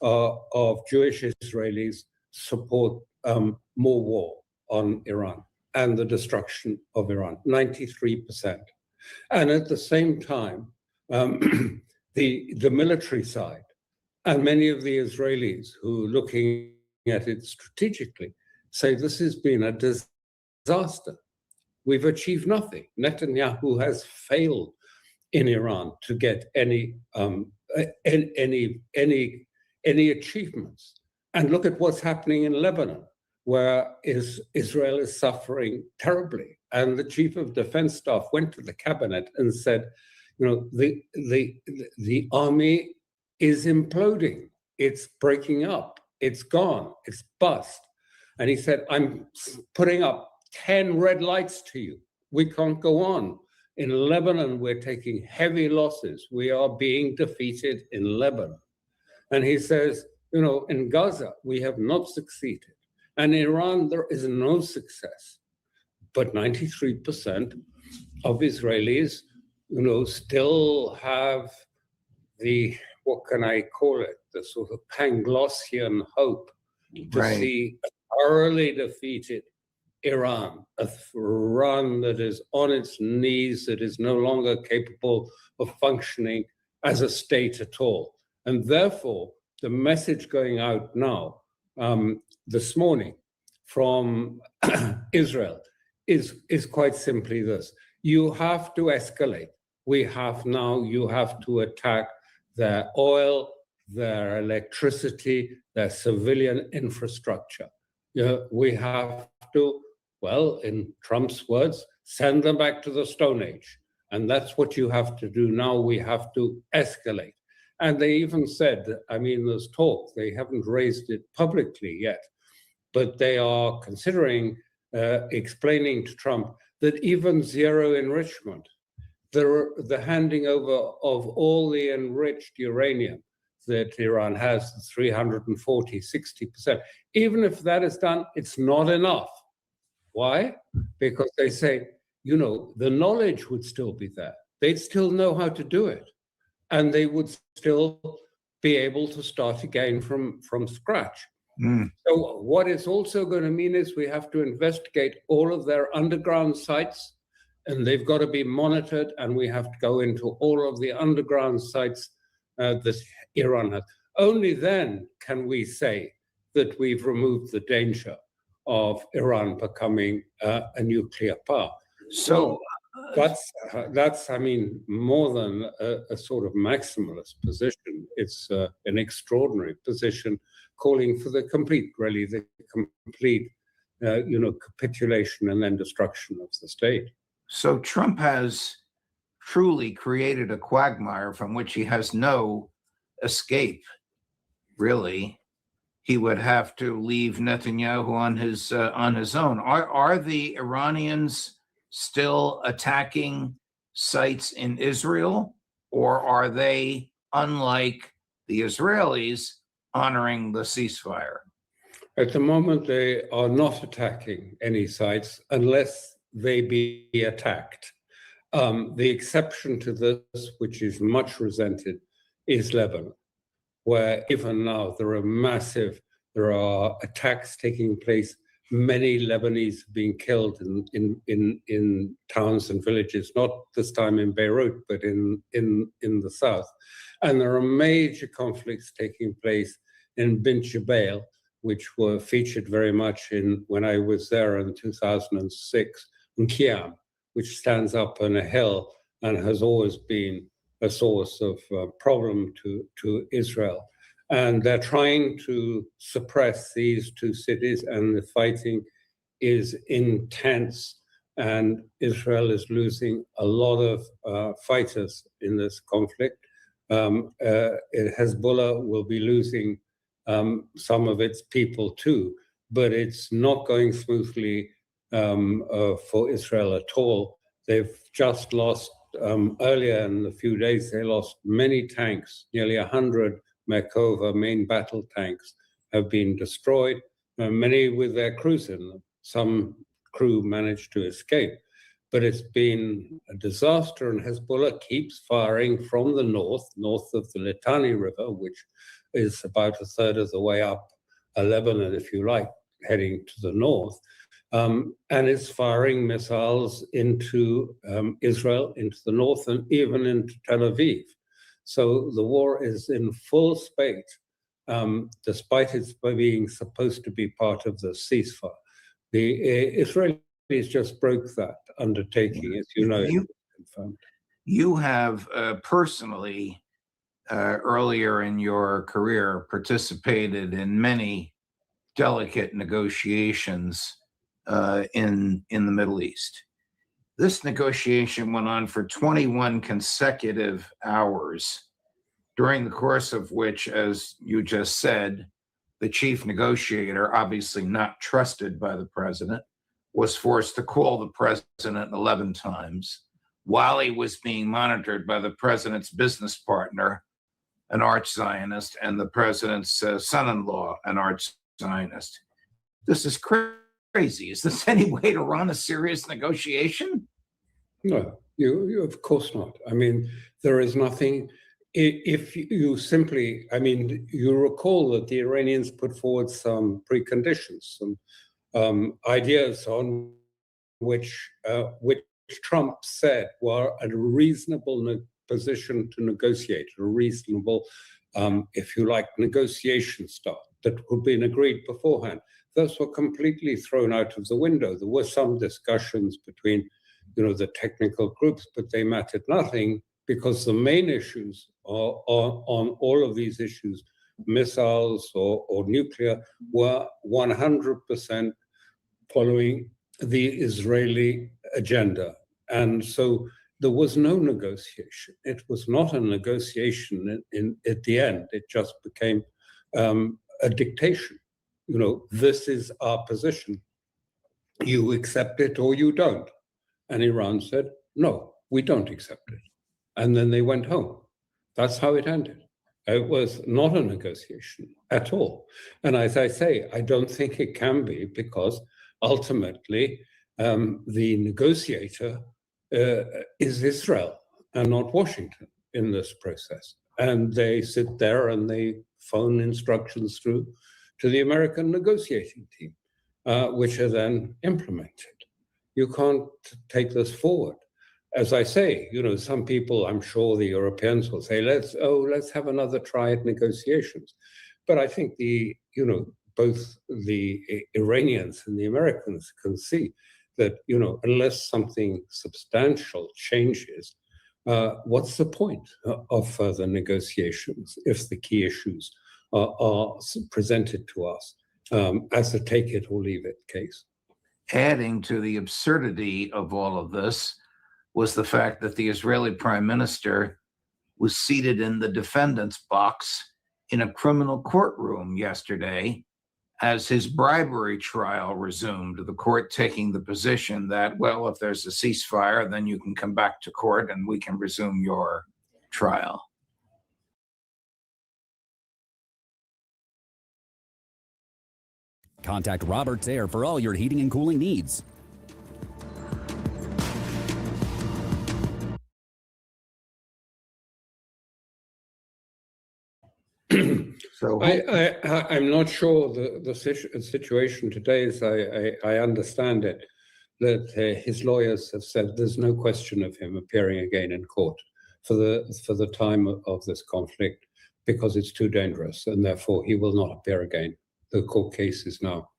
of Jewish Israelis support more war on Iran and the destruction of Iran, 93%. And at the same time, the military side and many of the Israelis who are looking at it strategically say this has been a disaster. We've achieved nothing. Netanyahu has failed in Iran to get any achievements. And look at what's happening in Lebanon, where Israel is suffering terribly. And the chief of defense staff went to the cabinet and said, you know, the army is imploding. It's breaking up. It's gone. It's bust. And he said, I'm putting up 10 red lights to you. We can't go on. In Lebanon, we're taking heavy losses. We are being defeated in Lebanon. And he says, you know, in Gaza, we have not succeeded. And in Iran, there is no success. But 93% of Israelis, you know, still have the, what can I call it, the sort of Panglossian hope to see a thoroughly defeated Iran, a Iran that is on its knees, that is no longer capable of functioning as a state at all. And therefore, the message going out now, this morning from Israel is quite simply this. You have to escalate. You have to attack their oil, their electricity, their civilian infrastructure. We have to, well, in Trump's words, send them back to the Stone Age. And that's what you have to do now. We have to escalate. And they even said, I mean, there's talk, they haven't raised it publicly yet, but they are considering explaining to Trump that even zero enrichment, the handing over of all the enriched uranium that Iran has, 340, 60%, even if that is done, it's not enough. Why? Because they say, you know, the knowledge would still be there. They'd still know how to do it. And they would still be able to start again from scratch. So what it's also going to mean is we have to investigate all of their underground sites, and they've got to be monitored, and we have to go into all of the underground sites that Iran has. Only then can we say that we've removed the danger of Iran becoming a nuclear power. So that's, I mean, more than a sort of maximalist position. It's an extraordinary position, calling for the complete capitulation and then destruction of the state. So Trump has truly created a quagmire from which he has no escape, really. He would have to leave Netanyahu on his own. Are the Iranians still attacking sites in Israel, or are they, unlike the Israelis, honoring the ceasefire? At the moment, they are not attacking any sites unless they be attacked. The exception to this, which is much resented, is Lebanon, where even now there are attacks taking place. Many Lebanese being killed in towns and villages, not this time in Beirut, but in the south. And there are major conflicts taking place in Bint Jbeil, which were featured very much when I was there in 2006, in Kiam, which stands up on a hill and has always been a source of problem to Israel. And they're trying to suppress these two cities, and the fighting is intense. And Israel is losing a lot of fighters in this conflict. Hezbollah will be losing some of its people too, but it's not going smoothly for Israel at all. They've just lost, earlier in a few days, they lost many tanks, nearly 100 Merkava main battle tanks have been destroyed, many with their crews in them. Some crew managed to escape, but it's been a disaster, and Hezbollah keeps firing from the north of the Litani River, which is about a third of the way up Lebanon, if you like, heading to the north, and it's firing missiles into Israel, into the north, and even into Tel Aviv. So the war is in full spate, despite its being supposed to be part of the ceasefire. The Israelis just broke that undertaking, as you know. You have personally, earlier in your career, participated in many delicate negotiations in the Middle East. This negotiation went on for 21 consecutive hours, during the course of which, as you just said, the chief negotiator, obviously not trusted by the president, was forced to call the president 11 times while he was being monitored by the president's business partner, an arch-Zionist, and the president's son-in-law, an arch-Zionist. This is crazy. Is this any way to run a serious negotiation? No, you of course not. I mean, there is nothing. If you simply, I mean, you recall that the Iranians put forward some preconditions, some ideas on which Trump said were a reasonable position to negotiate, a reasonable, if you like, negotiation start that would be agreed beforehand. Those were completely thrown out of the window. There were some discussions between, the technical groups, but they mattered nothing, because the main issues are on all of these issues, missiles or nuclear, were 100% following the Israeli agenda. And so there was no negotiation. It was not a negotiation at the end. It just became a dictation. This is our position. You accept it or you don't. And Iran said, no, we don't accept it. And then they went home. That's how it ended. It was not a negotiation at all. And as I say, I don't think it can be, because ultimately the negotiator is Israel and not Washington in this process. And they sit there and they phone instructions through to the American negotiating team, which are then implemented. You can't take this forward. As I say, some people, I'm sure the Europeans will say, let's have another try at negotiations. But I think both the Iranians and the Americans can see that, unless something substantial changes, what's the point of further negotiations if the key issues are presented to us as a take it or leave it case? Adding to the absurdity of all of this was the fact that the Israeli prime minister was seated in the defendant's box in a criminal courtroom yesterday as his bribery trial resumed, the court taking the position that, well, if there's a ceasefire, then you can come back to court and we can resume your trial. Contact Roberts Air for all your heating and cooling needs. So I'm not sure the situation today, as I understand it, that his lawyers have said there's no question of him appearing again in court for the time of this conflict, because it's too dangerous, and therefore he will not appear again. The court case is now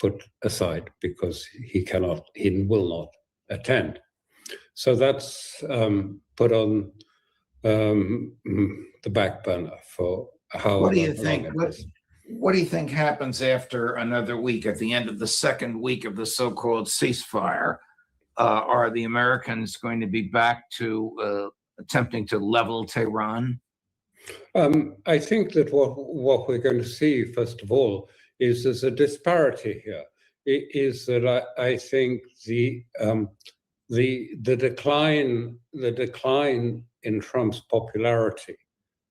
put aside because he will not attend. So that's put on the back burner for how. What do you think? What do you think happens after another week, at the end of the second week of the so-called ceasefire? Are the Americans going to be back to attempting to level Tehran? I think that what we're going to see, first of all, is there's a disparity here. It is that I think the decline in Trump's popularity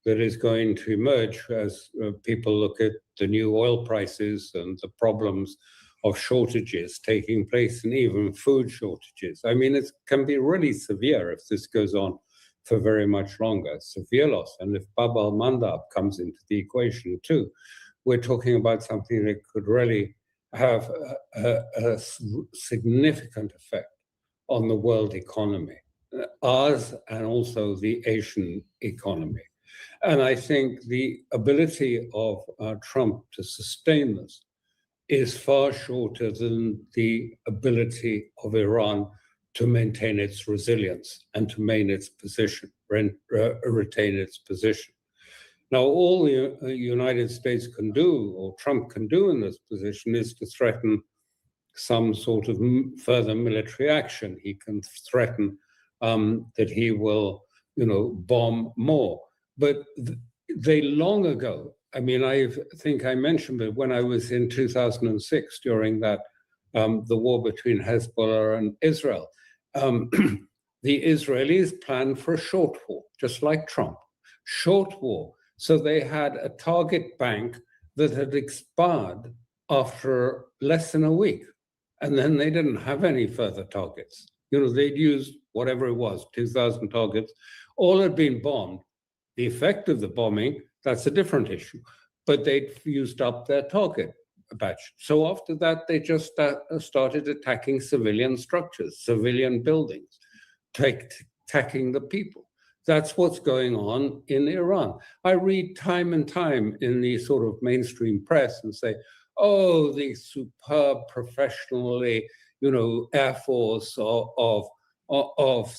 that is going to emerge as people look at the new oil prices and the problems of shortages taking place, and even food shortages. I mean, it can be really severe if this goes on for very much longer, severe loss. And if Bab al-Mandab comes into the equation too, we're talking about something that could really have a significant effect on the world economy, ours and also the Asian economy. And I think the ability of Trump to sustain this is far shorter than the ability of Iran to maintain its resilience and to maintain its position, retain its position. Now, all the United States can do, or Trump can do in this position, is to threaten some sort of further military action. He can threaten that he will, bomb more. But they long ago, I mean, I think I mentioned it when I was in 2006 during that the war between Hezbollah and Israel. The Israelis planned for a short war, just like Trump, short war. So they had a target bank that had expired after less than a week. And then they didn't have any further targets. They'd used whatever it was, 2,000 targets, all had been bombed. The effect of the bombing, that's a different issue, but they'd used up their target batch. So after that, they just started attacking civilian structures, civilian buildings, attacking the people. That's what's going on in Iran. I read time and time in the sort of mainstream press and say, oh, the superb professionally, Air Force of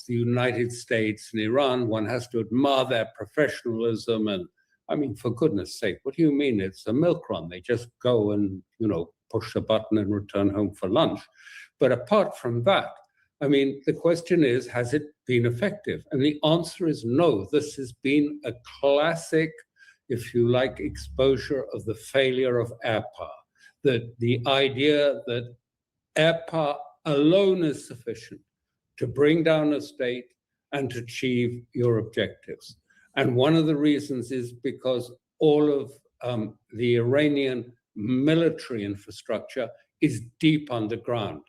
the United States and Iran, one has to admire their professionalism. And I mean, for goodness sake, what do you mean? It's a milk run. They just go and, push the button and return home for lunch. But apart from that, I mean, the question is, has it been effective? And the answer is no. This has been a classic, if you like, exposure of the failure of air power. That the idea that air power alone is sufficient to bring down a state and to achieve your objectives. And one of the reasons is because all of the Iranian military infrastructure is deep underground,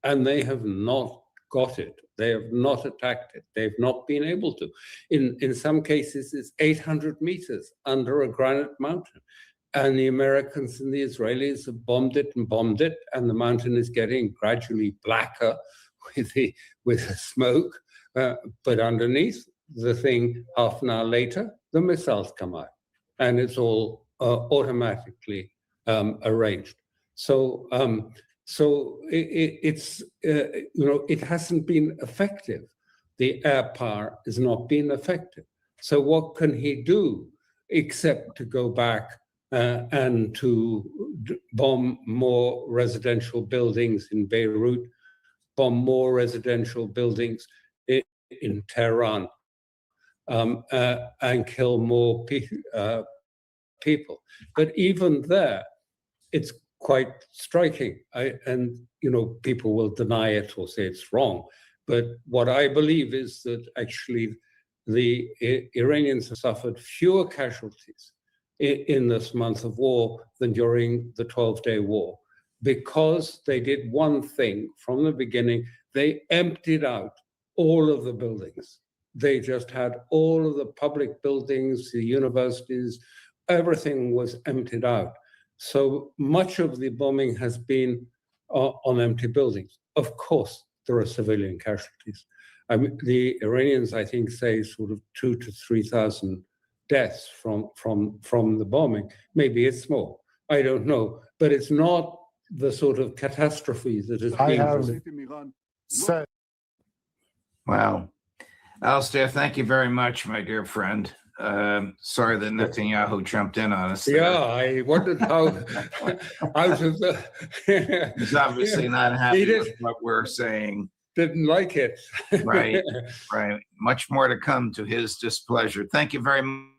and they have not got it. They have not attacked it. They've not been able to. In some cases, it's 800 meters under a granite mountain. And the Americans and the Israelis have bombed it, and the mountain is getting gradually blacker with the smoke. But underneath the thing, half an hour later, the missiles come out, and it's all automatically arranged. So, it's it hasn't been effective. The air power has not been effective. So what can he do except to go back and to bomb more residential buildings in Beirut, bomb more residential buildings in Tehran, and kill more people. But even there, it's quite striking. People will deny it or say it's wrong. But what I believe is that actually the Iranians have suffered fewer casualties in this month of war than during the 12-day war, because they did one thing from the beginning. They emptied out all of the buildings. They just had all of the public buildings, the universities, everything was emptied out. So much of the bombing has been on empty buildings. Of course, there are civilian casualties. I mean, the Iranians, I think, say sort of 2,000 to 3,000 deaths from the bombing. Maybe it's more. I don't know. But it's not the sort of catastrophe that is being said. Wow. Alistair, thank you very much, my dear friend. Sorry that Netanyahu jumped in on us. Yeah, I wondered how out of the. He's obviously not happy He with what we're saying. Didn't like it. Right, right. Much more to come to his displeasure. Thank you very much.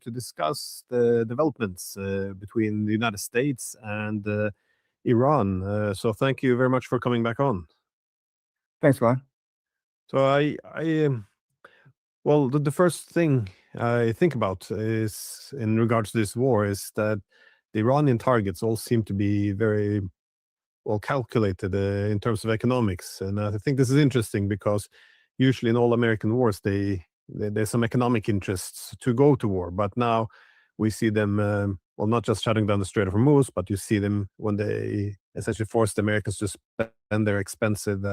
To discuss the developments between the United States and Iran. So thank you very much for coming back on. Thanks, Glenn. So well, the first thing I think about is, in regards to this war, is that the Iranian targets all seem to be very well calculated in terms of economics. And I think this is interesting because usually in all American wars, there's some economic interests to go to war, but now we see them, well, not just shutting down the Strait of Hormuz, but you see them when they essentially force the Americans to spend their expensive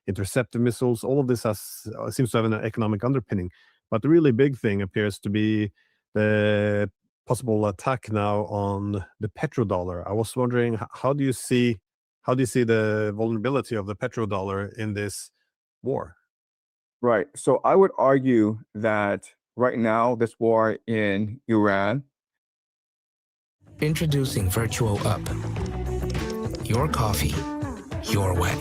interceptor missiles. All of this seems to have an economic underpinning. But the really big thing appears to be the possible attack now on the petrodollar. I was wondering, how do you see the vulnerability of the petrodollar in this war? Right. So I would argue that right now, this war in Iran. Introducing Virtual Up. Your coffee, your way.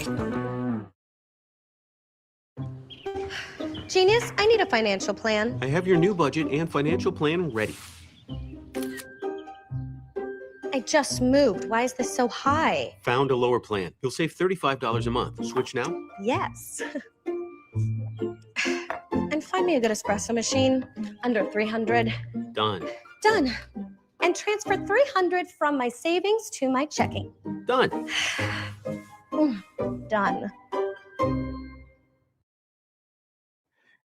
Genius, I need a financial plan. I have your new budget and financial plan ready. I just moved. Why is this so high? Found a lower plan. You'll save $35 a month. Switch now? Yes. And find me a good espresso machine under 300. Done. Done. And transfer 300 from my savings to my checking. Done. Done.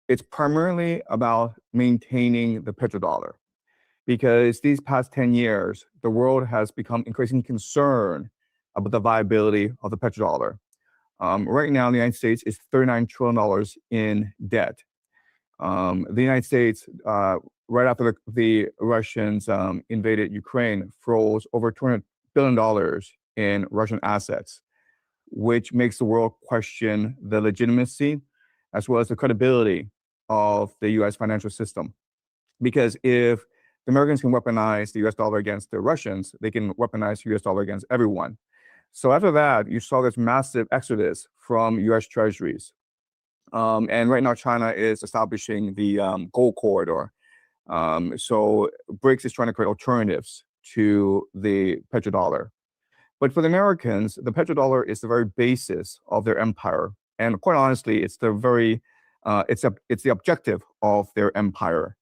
It's primarily about maintaining the petrodollar, because these past 10 years, the world has become increasingly concerned about the viability of the petrodollar. Right now, the United States is $39 trillion in debt. The United States, right after the Russians invaded Ukraine, froze over $200 billion in Russian assets, which makes the world question the legitimacy as well as the credibility of the US financial system. Because if the Americans can weaponize the US dollar against the Russians, they can weaponize the US dollar against everyone. So after that, you saw this massive exodus from US treasuries. And right now, China is establishing the gold corridor. So BRICS is trying to create alternatives to the petrodollar. But for the Americans, the petrodollar is the very basis of their empire. And quite honestly, it's the very it's the objective of their empire.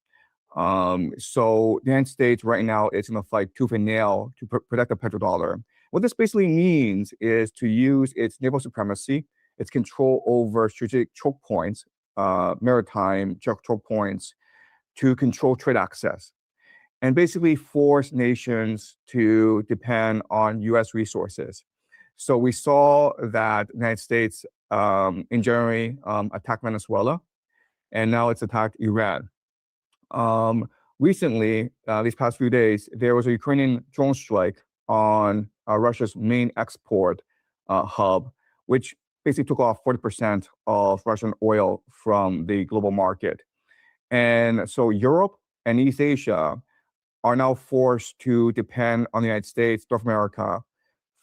So the United States right now is going to fight tooth and nail to protect the petrodollar. What this basically means is to use its naval supremacy, its control over strategic choke points, maritime choke points, to control trade access, and basically force nations to depend on US resources. So we saw that the United States in January attacked Venezuela, and now it's attacked Iran. Recently, these past few days, there was a Ukrainian drone strike on Russia's main export hub, which basically took off 40% of Russian oil from the global market. And so Europe and East Asia are now forced to depend on the United States, North America,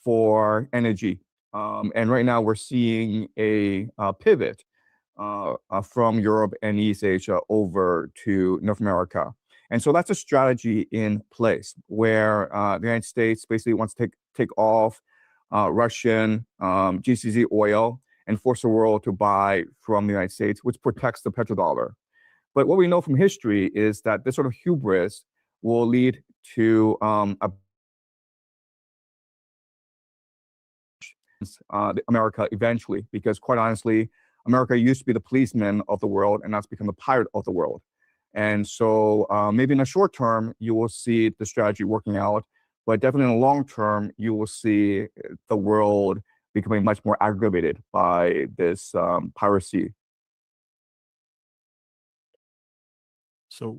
for energy. And right now we're seeing a pivot from Europe and East Asia over to North America. And so that's a strategy in place where the United States basically wants to take off Russian GCZ oil and force the world to buy from the United States, which protects the petrodollar. But what we know from history is that this sort of hubris will lead to America eventually, because quite honestly, America used to be the policeman of the world, and now it's become the pirate of the world. And so maybe in the short term, you will see the strategy working out, but definitely in the long term, you will see the world becoming much more aggravated by this piracy. So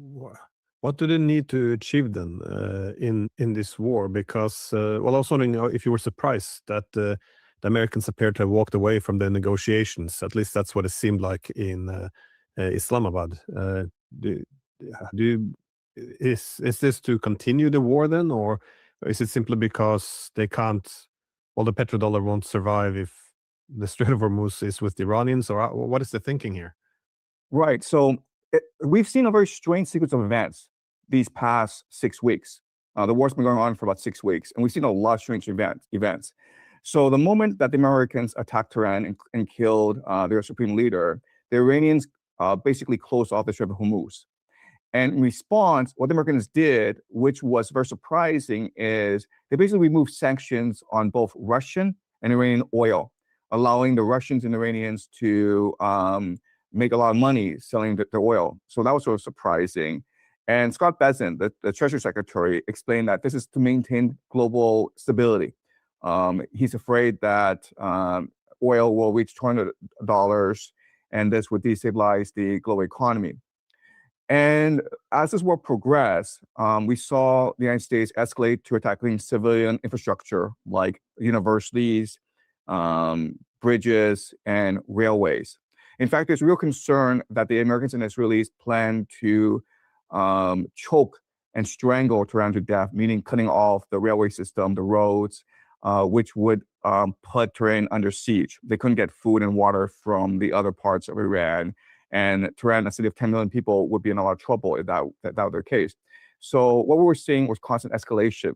what do they need to achieve then in this war? Because, well, I was wondering if you were surprised that the Americans appeared to have walked away from the negotiations. At least that's what it seemed like in Islamabad. Is this to continue the war then, or is it simply because they can't? Well, the petrodollar won't survive if the Strait of Hormuz is with the Iranians, or what is the thinking here? Right. So we've seen a very strange sequence of events these past 6 weeks. The war's been going on for about 6 weeks, and we've seen a lot of strange events. So the moment that the Americans attacked Tehran and killed their supreme leader, the Iranians basically closed off the Strait of Hormuz. And in response, what the Americans did, which was very surprising, is they basically removed sanctions on both Russian and Iranian oil, allowing the Russians and Iranians to make a lot of money selling their oil. So that was sort of surprising. And Scott Bessent, the Treasury Secretary, explained that this is to maintain global stability. He's afraid that oil will reach $200, and this would destabilize the global economy. And as this war progressed, we saw the United States escalate to attacking civilian infrastructure like universities, bridges, and railways. In fact, there's real concern that the Americans and Israelis plan to choke and strangle Tehran to death, meaning cutting off the railway system, the roads, which would put Tehran under siege. They couldn't get food and water from the other parts of Iran. And Tehran, a city of 10 million people, would be in a lot of trouble if that were the case. So what we were seeing was constant escalation.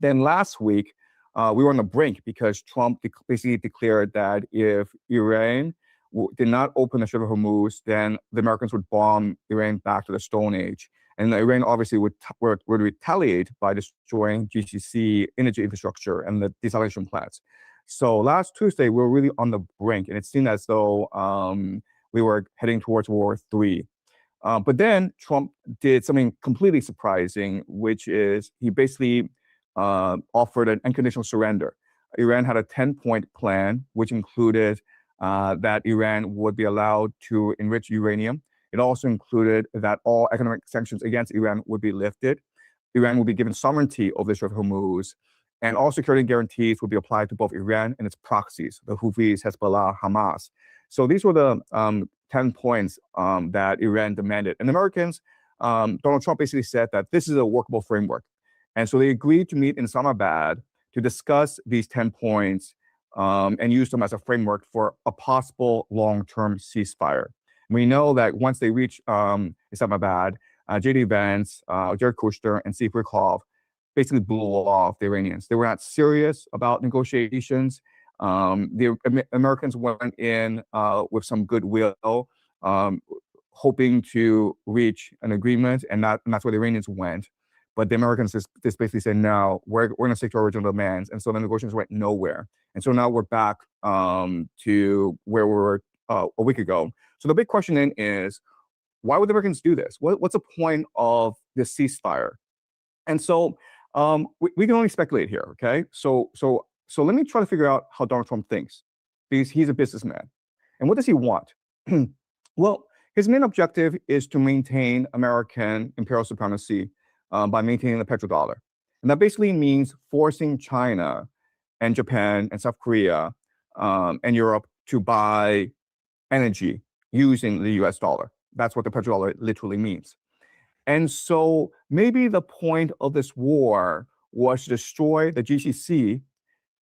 Then last week, we were on the brink because Trump basically declared that if Iran did not open the Strait of Hormuz, then the Americans would bomb Iran back to the Stone Age. And Iran obviously would retaliate by destroying GCC energy infrastructure and the desalination plants. So last Tuesday, we were really on the brink, and it seemed as though we were heading towards World War III. But then Trump did something completely surprising, which is he basically offered an unconditional surrender. Iran had a 10-point plan, which included that Iran would be allowed to enrich uranium. It also included that all economic sanctions against Iran would be lifted. Iran would be given sovereignty over the Strait of Hormuz, and all security guarantees would be applied to both Iran and its proxies, the Houthis, Hezbollah, Hamas. So these were the 10 points that Iran demanded. And the Americans, Donald Trump basically said that this is a workable framework. And so they agreed to meet in Islamabad to discuss these 10 points and use them as a framework for a possible long-term ceasefire. We know that once they reach Islamabad, J.D. Vance, Jared Kushner, and Steve Witkoff basically blew off the Iranians. They were not serious about negotiations. The Americans went in with some goodwill, hoping to reach an agreement, and that's where the Iranians went. But the Americans just basically said, no, we're going to stick to our original demands. And so the negotiations went nowhere. And so now we're back to where we were a week ago. So the big question then is, why would the Americans do this? What's the point of this ceasefire? And so we can only speculate here, okay? So let me try to figure out how Donald Trump thinks, because he's a businessman. And what does he want? Well, his main objective is to maintain American imperial supremacy by maintaining the petrodollar. And that basically means forcing China and Japan and South Korea and Europe to buy energy using the US dollar. That's what the petrodollar literally means. And so maybe the point of this war was to destroy the GCC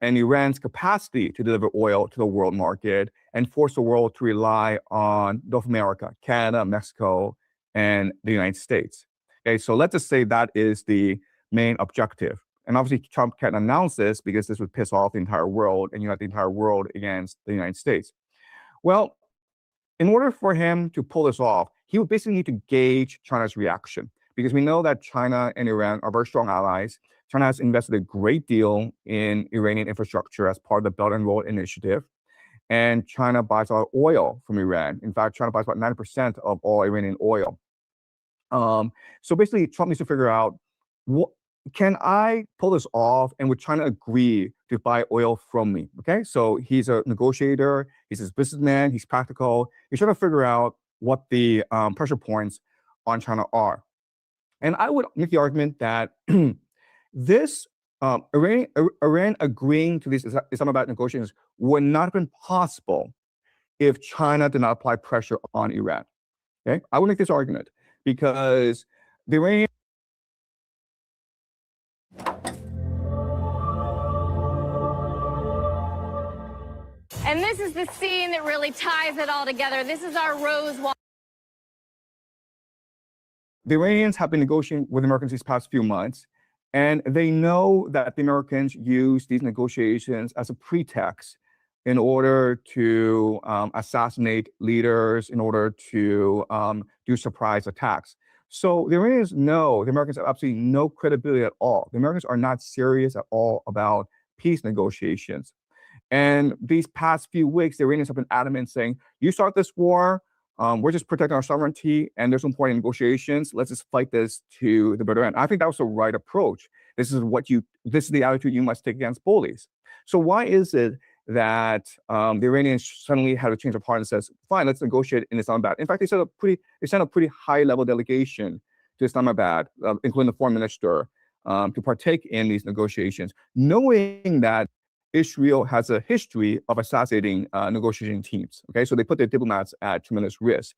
and Iran's capacity to deliver oil to the world market and force the world to rely on North America, Canada, Mexico, and the United States. Okay, so let's just say that is the main objective. And obviously Trump can't announce this because this would piss off the entire world and unite the entire world against the United States. Well, in order for him to pull this off, he would basically need to gauge China's reaction, because we know that China and Iran are very strong allies. China has invested a great deal in Iranian infrastructure as part of the Belt and Road Initiative. And China buys a lot of oil from Iran. In fact, China buys about 90% of all Iranian oil. So basically, Trump needs to figure out, can I pull this off, and would China agree to buy oil from me? Okay, so he's a negotiator, he's a businessman, he's practical. He's trying to figure out what the pressure points on China are. And I would make the argument that this Iran agreeing to these Islamabad negotiations would not have been possible if China did not apply pressure on Iran. Okay, I would make this argument because the Iranian. And this is the scene that really ties it all together. This is our Rose Wall. The Iranians have been negotiating with the Americans these past few months, and they know that the Americans use these negotiations as a pretext in order to assassinate leaders, in order to do surprise attacks. So the Iranians know the Americans have absolutely no credibility at all. The Americans are not serious at all about peace negotiations. And these past few weeks, the Iranians have been adamant saying, you start this war, we're just protecting our sovereignty, and there's no point in negotiations. Let's just fight this to the bitter end. I think that was the right approach. This is the attitude you must take against bullies. So why is it that the Iranians suddenly had a change of heart and says, fine, let's negotiate in Islamabad? In fact, they sent a pretty high-level delegation to Islamabad, including the foreign minister, to partake in these negotiations, knowing that Israel has a history of assassinating negotiating teams. Okay, so they put their diplomats at tremendous risk.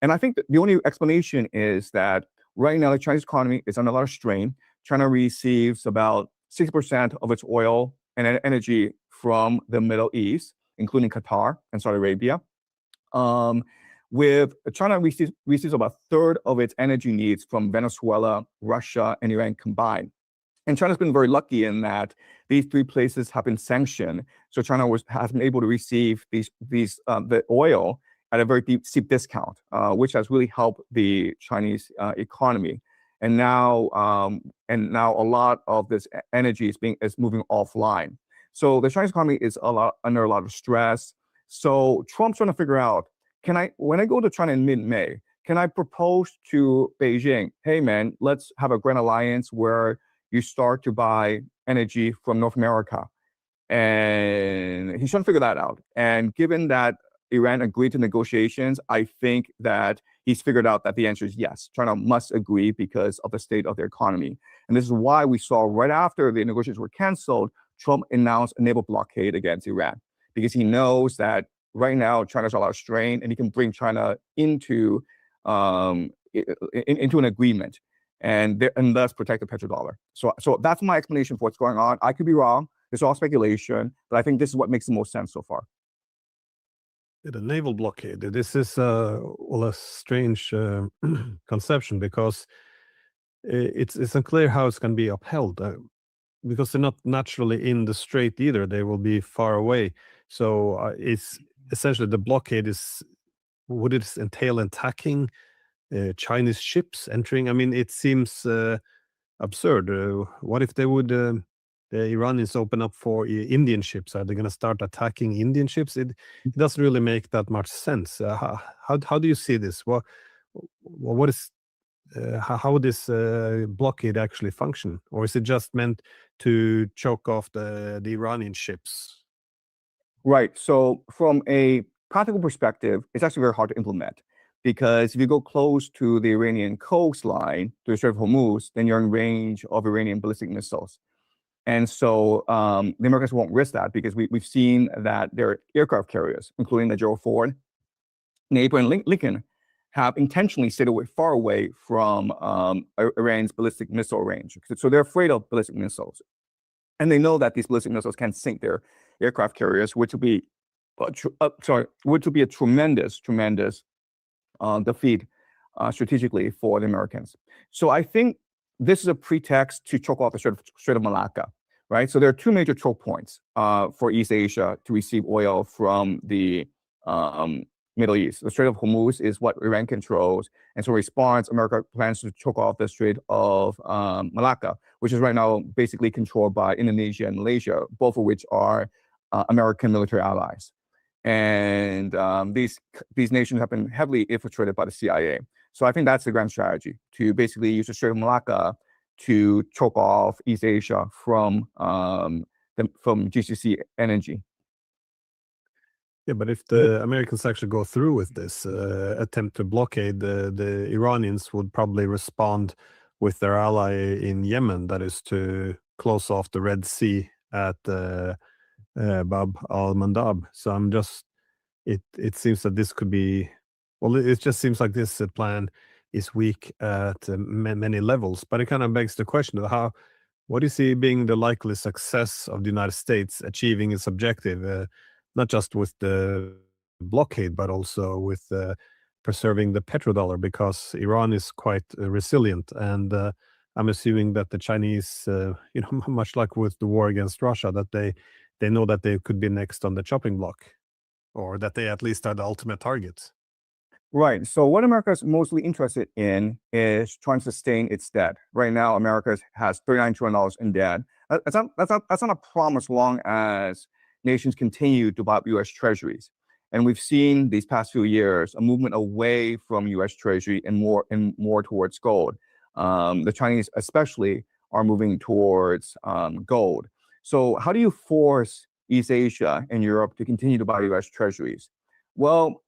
And I think that the only explanation is that right now the Chinese economy is under a lot of strain. China receives about 60% of its oil and energy from the Middle East, including Qatar and Saudi Arabia. With China receives about a third of its energy needs from Venezuela, Russia, and Iran combined. And China's been very lucky in that these three places have been sanctioned. So China has been able to receive the oil at a very steep discount, which has really helped the Chinese economy. And now a lot of this energy is moving offline. So the Chinese economy is under a lot of stress. So Trump's trying to figure out, when I go to China in mid-May, can I propose to Beijing, hey man, let's have a grand alliance where you start to buy energy from North America? And he's trying to figure that out. And given that Iran agreed to negotiations, I think that he's figured out that the answer is yes. China must agree because of the state of their economy. And this is why we saw right after the negotiations were canceled, Trump announced a naval blockade against Iran, because he knows that right now China's a lot of strain, and he can bring China into an agreement and thus protect the petrodollar. So that's my explanation for what's going on. I could be wrong. It's all speculation, but I think this is what makes the most sense so far. The naval blockade. This is a strange conception, because it's unclear how it's going to be upheld, because they're not naturally in the strait either. They will be far away. So it's essentially the blockade would it entail attacking Chinese ships entering? I mean, it seems absurd. What if they would, the Iranians open up for Indian ships? Are they going to start attacking Indian ships? It doesn't really make that much sense. How do you see this? What is how would this blockade actually function? Or is it just meant to choke off the Iranian ships? Right. So from a practical perspective, it's actually very hard to implement, because if you go close to the Iranian coastline, to the Strait of Hormuz, then you're in range of Iranian ballistic missiles. And so the Americans won't risk that, because we've seen that their aircraft carriers, including the Gerald Ford, Abraham Lincoln, have intentionally stayed far away from Iran's ballistic missile range. So they're afraid of ballistic missiles. And they know that these ballistic missiles can sink their aircraft carriers, which would be a tremendous defeat strategically for the Americans. So I think this is a pretext to choke off the Strait of Malacca, right? So there are two major choke points for East Asia to receive oil from the Middle East. The Strait of Hormuz is what Iran controls. And so in response, America plans to choke off the Strait of Malacca, which is right now basically controlled by Indonesia and Malaysia, both of which are American military allies. And these nations have been heavily infiltrated by the CIA. So I think that's the grand strategy, to basically use the Strait of Malacca to choke off East Asia from GCC energy. Yeah, but if the Americans actually go through with this attempt to blockade, the Iranians would probably respond with their ally in Yemen, that is to close off the Red Sea at Bab al-Mandab. So it seems that this could be, well, it just seems like this plan is weak at many levels. But it kind of begs the question of what do you see being the likely success of the United States achieving its objective? Not just with the blockade, but also with preserving the petrodollar, because Iran is quite resilient. And I'm assuming that the Chinese, much like with the war against Russia, that they know that they could be next on the chopping block, or that they at least are the ultimate targets. Right. So what America is mostly interested in is trying to sustain its debt. Right now, America has $39 trillion in debt. That's not a problem as long as nations continue to buy up U.S. treasuries. And we've seen these past few years a movement away from U.S. treasury and more towards gold. The Chinese especially are moving towards gold. So how do you force East Asia and Europe to continue to buy U.S. treasuries? Well,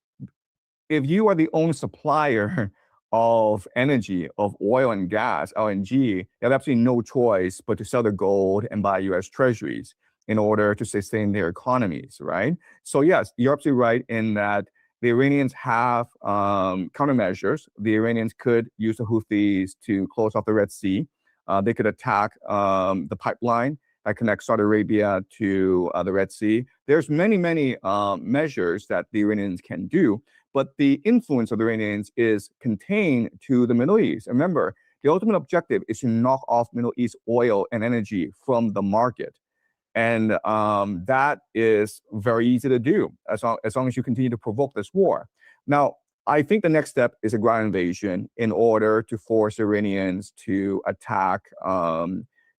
if you are the only supplier of energy, of oil and gas, LNG, you have absolutely no choice but to sell the gold and buy U.S. treasuries in order to sustain their economies, right? So yes, you're absolutely right in that the Iranians have countermeasures. The Iranians could use the Houthis to close off the Red Sea. They could attack the pipeline that connects Saudi Arabia to the Red Sea. There's many measures that the Iranians can do, but the influence of the Iranians is contained to the Middle East. Remember, the ultimate objective is to knock off Middle East oil and energy from the market. And that is very easy to do as long as you continue to provoke this war. Now, I think the next step is a ground invasion in order to force Iranians to attack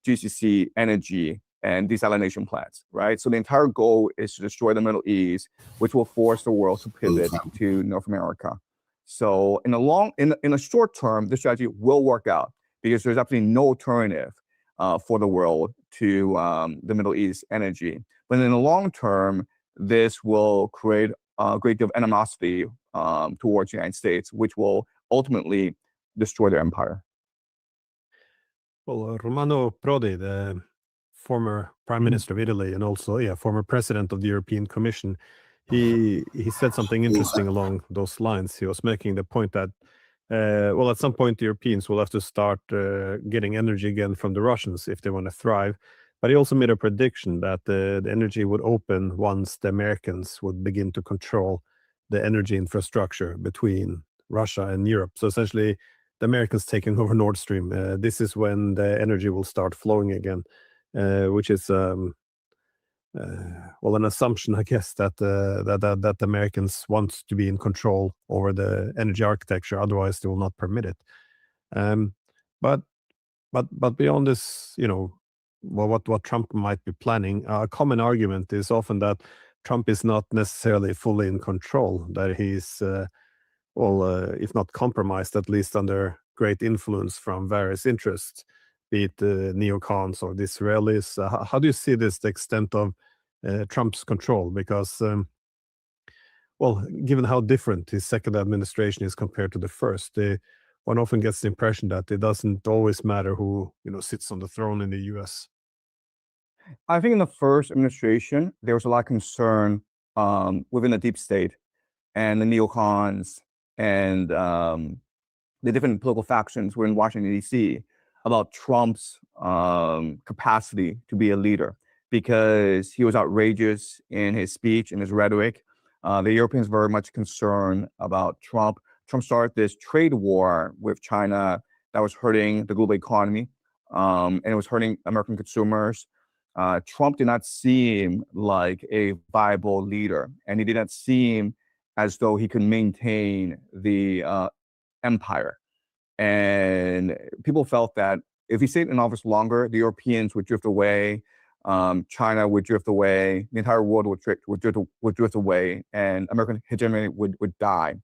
GCC energy and desalination plants, right? So the entire goal is to destroy the Middle East, which will force the world to pivot to North America. So in the short term, this strategy will work out because there's absolutely no alternative for the world to the Middle East energy. But in the long term, this will create a great deal of animosity towards the United States, which will ultimately destroy their empire. Well, Romano Prodi, the former Prime Minister of Italy and also former President of the European Commission, he said something interesting along those lines. He was making the point that well, at some point, the Europeans will have to start getting energy again from the Russians if they want to thrive. But he also made a prediction that the energy would open once the Americans would begin to control the energy infrastructure between Russia and Europe. So essentially, the Americans taking over Nord Stream. This is when the energy will start flowing again, which is well, an assumption, I guess, that the Americans want to be in control over the energy architecture. Otherwise, they will not permit it. But beyond this, what Trump might be planning, a common argument is often that Trump is not necessarily fully in control. That he's if not compromised, at least under great influence from various interests, be it the neocons or the Israelis. How do you see this, the extent of Trump's control? Because, well, given how different his second administration is compared to the first, one often gets the impression that it doesn't always matter who sits on the throne in the U.S. I think in the first administration, there was a lot of concern within the deep state and the neocons and the different political factions were in Washington, D.C. about Trump's capacity to be a leader, because he was outrageous in his speech and his rhetoric. The Europeans were very much concerned about Trump. Trump started this trade war with China that was hurting the global economy, and it was hurting American consumers. Trump did not seem like a viable leader, and he did not seem as though he could maintain the empire. And people felt that if he stayed in office longer, the Europeans would drift away, China would drift away, the entire world would drift away, and American hegemony would die.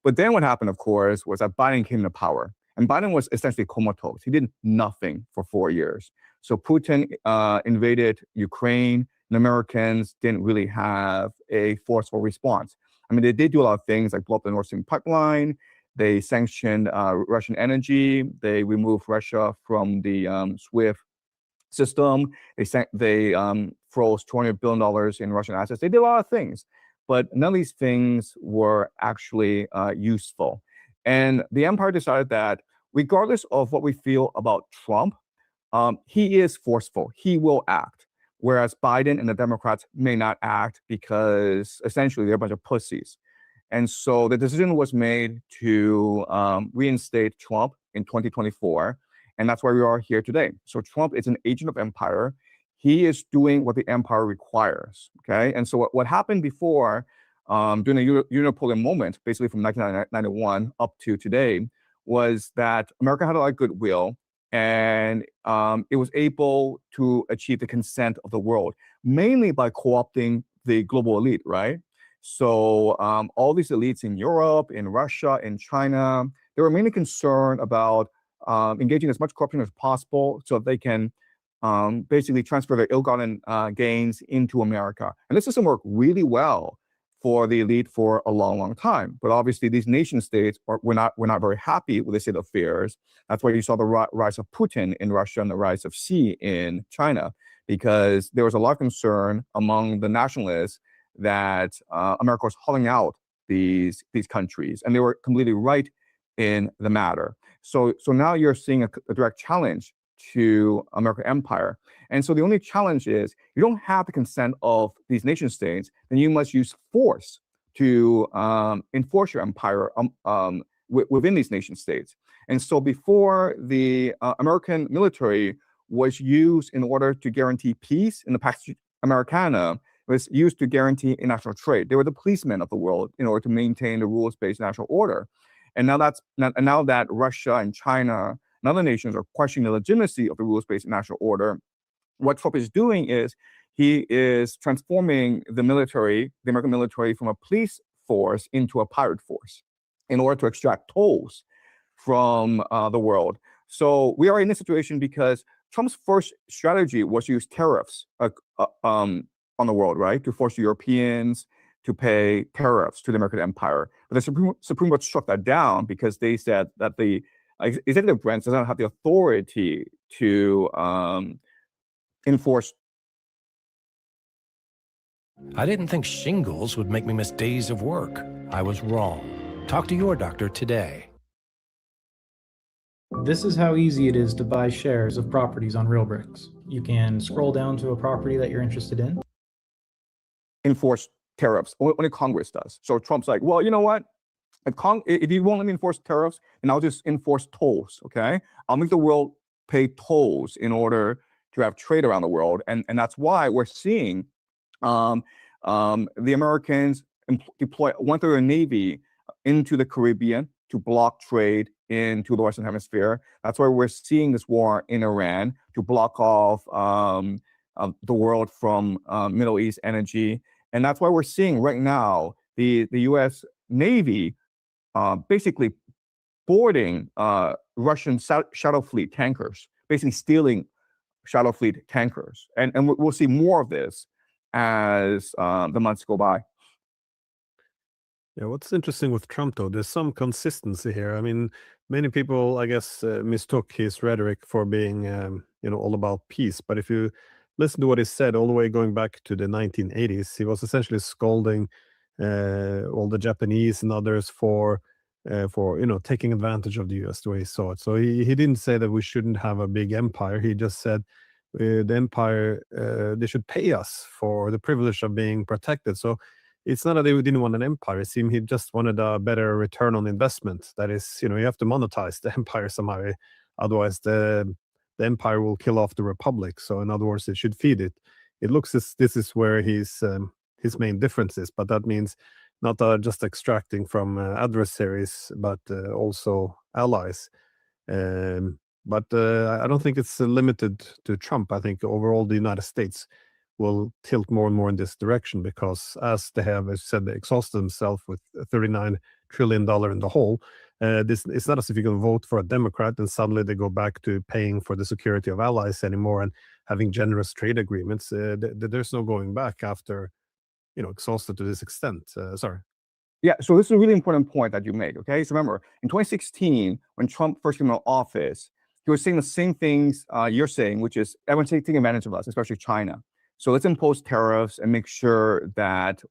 But then what happened, of course, was that Biden came to power. And Biden was essentially comatose. He did nothing for 4 years. So Putin invaded Ukraine, and Americans didn't really have a forceful response. I mean, they did do a lot of things like blow up the Nord Stream pipeline. They sanctioned Russian energy. They removed Russia from the SWIFT system. They froze $200 billion in Russian assets. They did a lot of things, but none of these things were actually useful. And the empire decided that regardless of what we feel about Trump, he is forceful. He will act. Whereas Biden and the Democrats may not act because essentially they're a bunch of pussies. And so the decision was made to reinstate Trump in 2024. And that's why we are here today. So Trump is an agent of empire. He is doing what the empire requires. Okay. And so what happened before during the unipolar moment, basically from 1991 up to today, was that America had a lot of goodwill. And it was able to achieve the consent of the world, mainly by co-opting the global elite, right? So all these elites in Europe, in Russia, in China, they were mainly concerned about engaging as much corruption as possible so that they can basically transfer their ill-gotten gains into America. And this system worked really well for the elite for a long, long time. But obviously, these nation states were not very happy with the state of affairs. That's why you saw the rise of Putin in Russia and the rise of Xi in China, because there was a lot of concern among the nationalists that America was hollowing out these countries, and they were completely right in the matter. So now you're seeing a direct challenge to American empire. And so the only challenge is you don't have the consent of these nation states, then you must use force to enforce your empire within these nation states. And so before the American military was used in order to guarantee peace in the Pax Americana, it was used to guarantee international trade. They were the policemen of the world in order to maintain the rules-based national order. And now that Russia and China and other nations are questioning the legitimacy of the rules-based national order, what Trump is doing is he is transforming the military, the American military, from a police force into a pirate force in order to extract tolls from the world. So we are in this situation because Trump's first strategy was to use tariffs on the world, right? To force the Europeans to pay tariffs to the American empire. But the Supreme Court struck that down because they said that the executive branch does not have the authority to enforce. I didn't think shingles would make me miss days of work. I was wrong. Talk to your doctor today. This is how easy it is to buy shares of properties on RealBricks. You can scroll down to a property that you're interested in. Enforce tariffs. Only Congress does. So Trump's like, well, you know what? If you won't let me enforce tariffs, then I'll just enforce tolls, okay? I'll make the world pay tolls in order to have trade around the world. And that's why we're seeing the Americans deploy 1/3 of the Navy into the Caribbean to block trade into the Western Hemisphere. That's why we're seeing this war in Iran to block off the world from Middle East energy. And that's why we're seeing right now the U.S. Navy basically boarding Russian shadow fleet tankers, basically stealing shadow fleet tankers. And we'll see more of this as the months go by. Yeah, what's interesting with Trump, though, there's some consistency here. I mean, many people, I guess, mistook his rhetoric for being, all about peace. But if you listen to what he said all the way going back to the 1980s, he was essentially scolding all the Japanese and others for taking advantage of the U.S. the way he saw it. So he didn't say that we shouldn't have a big empire. He just said the empire, they should pay us for the privilege of being protected. So it's not that they didn't want an empire. It seemed he just wanted a better return on investment. That is, you have to monetize the empire somehow. Otherwise, the empire will kill off the republic. So in other words, it should feed it. It looks as this is where his main difference is. But that means not just extracting from adversaries, but also allies. But I don't think it's limited to Trump. I think overall the United States will tilt more and more in this direction because, as they have, as said, they exhausted themselves with $39 trillion in the hole. It's not as if you can vote for a Democrat and suddenly they go back to paying for the security of allies anymore and having generous trade agreements. There's no going back after, exhausted to this extent. Sorry. Yeah, so this is a really important point that you make, okay? So remember, in 2016, when Trump first came into office, he was saying the same things you're saying, which is everyone's taking advantage of us, especially China. So let's impose tariffs and make sure that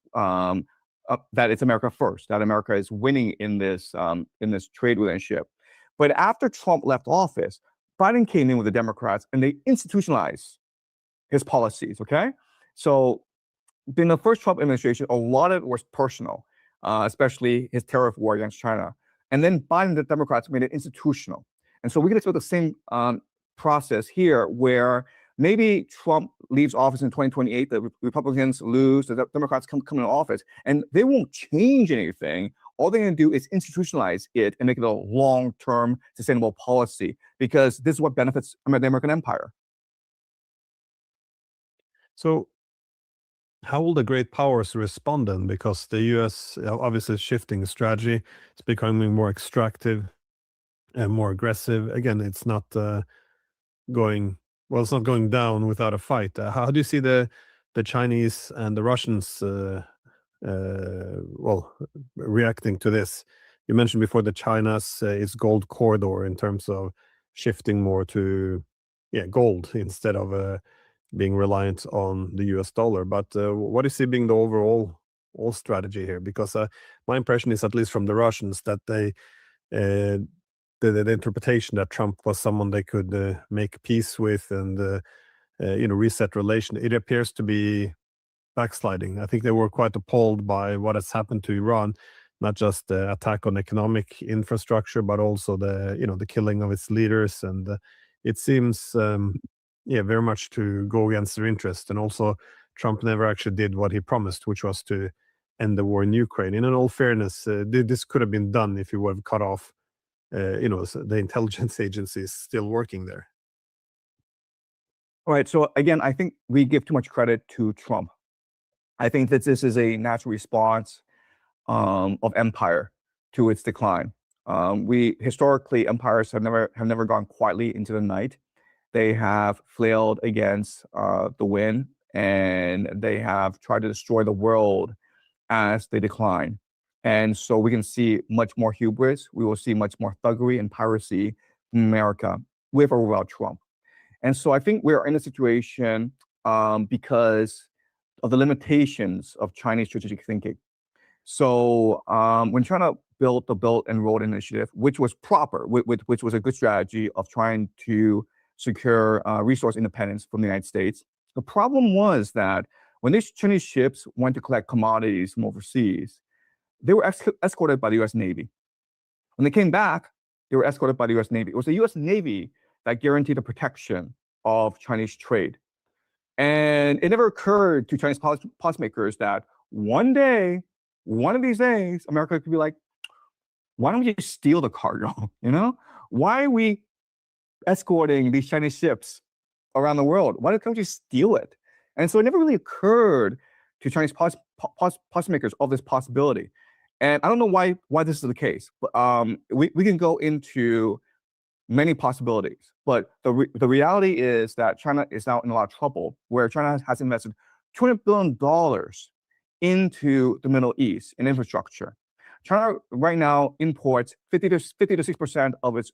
that it's America first, that America is winning in this trade relationship. But after Trump left office, Biden came in with the Democrats and they institutionalized his policies, okay? So in the first Trump administration, a lot of it was personal, especially his tariff war against China. And then Biden and the Democrats made it institutional. And so we can expect the same process here where maybe Trump leaves office in 2028, the Republicans lose, the Democrats come into office, and they won't change anything. All they're going to do is institutionalize it and make it a long-term sustainable policy because this is what benefits the American empire. So how will the great powers respond then? Because the U.S. obviously is shifting strategy. It's becoming more extractive and more aggressive. Again, it's not it's not going down without a fight. How do you see the Chinese and the Russians reacting to this? You mentioned before that China's its gold corridor in terms of shifting more to gold instead of being reliant on the US dollar. But what is being the overall strategy here? Because my impression is, at least from the Russians, that they the interpretation that Trump was someone they could make peace with and reset relation, it appears to be backsliding. I think they were quite appalled by what has happened to Iran, not just the attack on economic infrastructure, but also the killing of its leaders. And it seems very much to go against their interest. And also Trump never actually did what he promised, which was to end the war in Ukraine. And in all fairness, this could have been done if he would have cut off the intelligence agencies still working there. All right. So again, I think we give too much credit to Trump. I think that this is a natural response of empire to its decline. Historically, empires have never gone quietly into the night. They have flailed against the wind, and they have tried to destroy the world as they decline. And so we can see much more hubris. We will see much more thuggery and piracy in America with or without Trump. And so I think we're in a situation because of the limitations of Chinese strategic thinking. So when trying to build the Belt and Road Initiative, which was proper, which was a good strategy of trying to secure resource independence from the United States, the problem was that when these Chinese ships went to collect commodities from overseas, they were escorted by the U.S. Navy. When they came back, they were escorted by the U.S. Navy. It was the U.S. Navy that guaranteed the protection of Chinese trade. And it never occurred to Chinese policymakers that one day, one of these days, America could be like, why don't we just steal the cargo? Why are we escorting these Chinese ships around the world? Why can't we just steal it? And so it never really occurred to Chinese policymakers of this possibility. And I don't know why this is the case, but we can go into many possibilities. But the reality is that China is now in a lot of trouble, where China has invested $200 billion into the Middle East in infrastructure. China right now imports 50 to 6% of its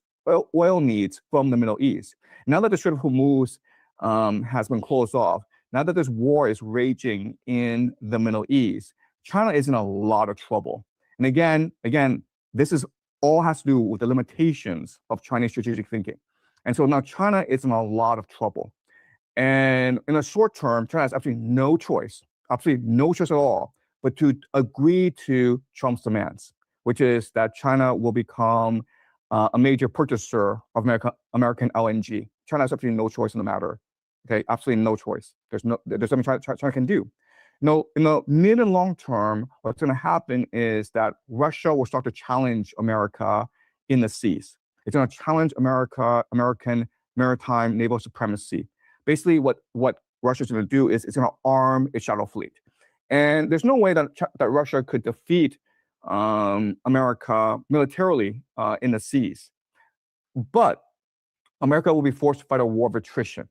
oil needs from the Middle East. Now that the Strait of Hormuz has been closed off, now that this war is raging in the Middle East, China is in a lot of trouble. And again, this is all has to do with the limitations of Chinese strategic thinking. And so now China is in a lot of trouble. And in the short term, China has absolutely no choice at all, but to agree to Trump's demands, which is that China will become a major purchaser of American LNG. China has absolutely no choice in the matter. Okay, absolutely no choice. There's nothing China can do. In the mid and long term, what's going to happen is that Russia will start to challenge America in the seas. It's going to challenge American maritime naval supremacy. Basically, what Russia's going to do is it's going to arm its shadow fleet. And there's no way that Russia could defeat America militarily in the seas. But America will be forced to fight a war of attrition.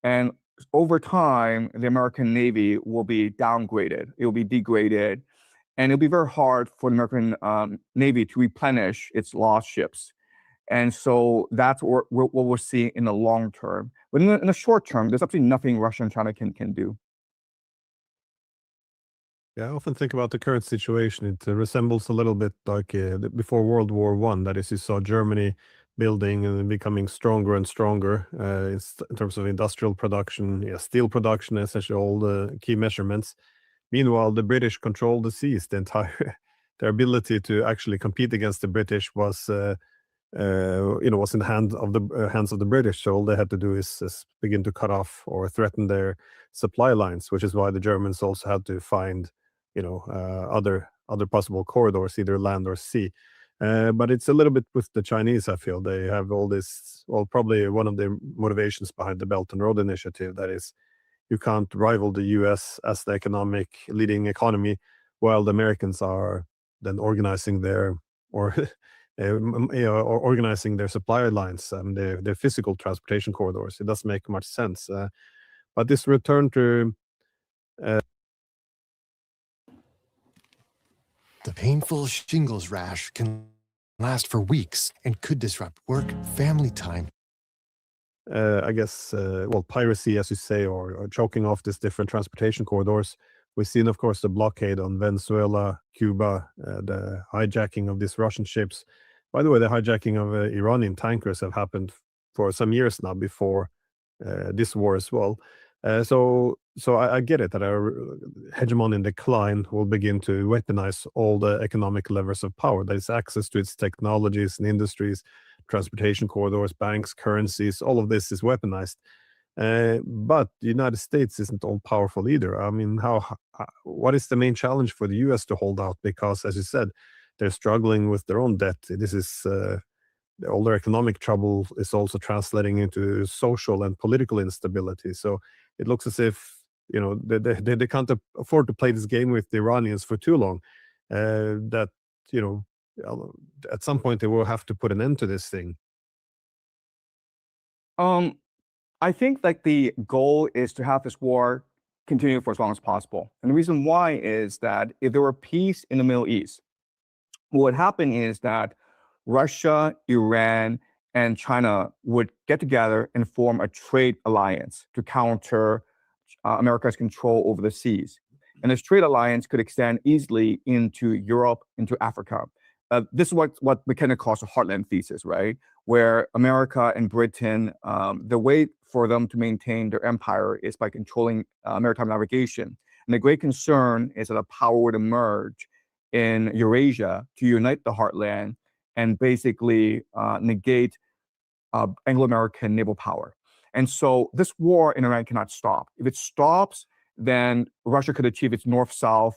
And over time, the American Navy will be downgraded. It will be degraded. And it'll be very hard for the American Navy to replenish its lost ships. And so that's what we'll see in the long term. But in the short term, there's absolutely nothing Russia and China can do. Yeah, I often think about the current situation. It resembles a little bit like before World War I. That is, you saw Germany building and becoming stronger and stronger in terms of industrial production, steel production, essentially all the key measurements. Meanwhile, the British controlled the seas. Their ability to actually compete against the British was in the hands of the British. So all they had to do is begin to cut off or threaten their supply lines, which is why the Germans also had to find other possible corridors, either land or sea. But it's a little bit with the Chinese, I feel. They have all this, well, probably one of the motivations behind the Belt and Road Initiative, that is, you can't rival the US as the leading economy, while the Americans are then organizing their organizing their supply lines and their physical transportation corridors. It doesn't make much sense. But this return to the painful shingles rash can last for weeks and could disrupt work, family time. I guess, piracy, as you say, or choking off these different transportation corridors. We've seen, of course, the blockade on Venezuela, Cuba, the hijacking of these Russian ships. By the way, the hijacking of Iranian tankers have happened for some years now before this war as well. So I get it that our hegemony in decline will begin to weaponize all the economic levers of power. That is access to its technologies and industries, transportation corridors, banks, currencies. All of this is weaponized. But the United States isn't all powerful either. I mean, what is the main challenge for the US to hold out? Because, as you said, they're struggling with their own debt. This is all their economic trouble is also translating into social and political instability. So it looks as if they can't afford to play this game with the Iranians for too long. That at some point they will have to put an end to this thing. I think the goal is to have this war continue for as long as possible. And the reason why is that if there were peace in the Middle East, what would happen is that Russia, Iran, and China would get together and form a trade alliance to counter America's control over the seas. And this trade alliance could extend easily into Europe, into Africa. This is what we kind of call the heartland thesis, right? Where America and Britain, the way for them to maintain their empire is by controlling maritime navigation. And the great concern is that a power would emerge in Eurasia to unite the heartland and basically negate Anglo-American naval power. And so this war in Iran cannot stop. If it stops, then Russia could achieve its north-south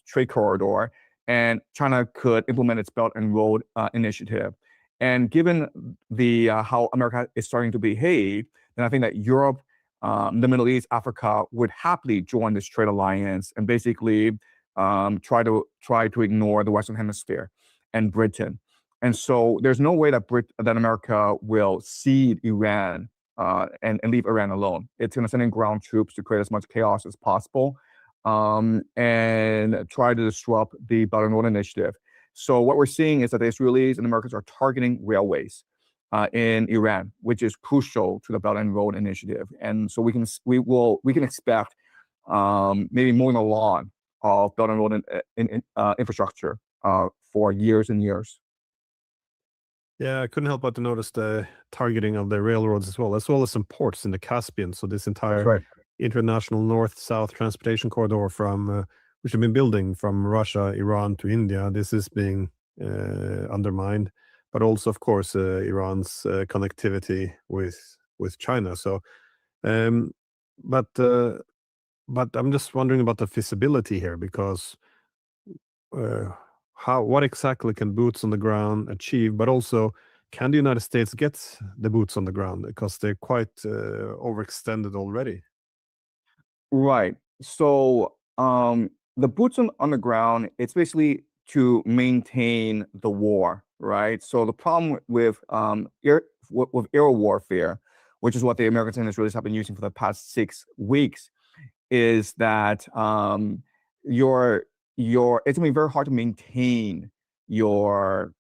trade corridor, and China could implement its Belt and Road Initiative. And given the how America is starting to behave, then I think that Europe, the Middle East, Africa would happily join this trade alliance and basically try to ignore the Western Hemisphere and Britain. And so there's no way that America will cede Iran and leave Iran alone. It's going to send in ground troops to create as much chaos as possible and try to disrupt the Belt and Road Initiative. So what we're seeing is that the Israelis and the Americans are targeting railways in Iran, which is crucial to the Belt and Road Initiative. And so we can expect maybe mowing the lawn of Belt and Road infrastructure for years and years. Yeah, I couldn't help but to notice the targeting of the railroads as well as some ports in the Caspian. So this entire international north-south transportation corridor from which have been building from Russia, Iran to India. This is being undermined, but also, of course, Iran's connectivity with China. So, but but I'm just wondering about the feasibility here, because what exactly can boots on the ground achieve, but also can the United States get the boots on the ground, because they're quite overextended already? Right. So the boots on the ground, it's basically to maintain the war, right? So the problem with with air warfare, which is what the American and Israelis have been using for the past 6 weeks, is that it's gonna be very hard to maintain your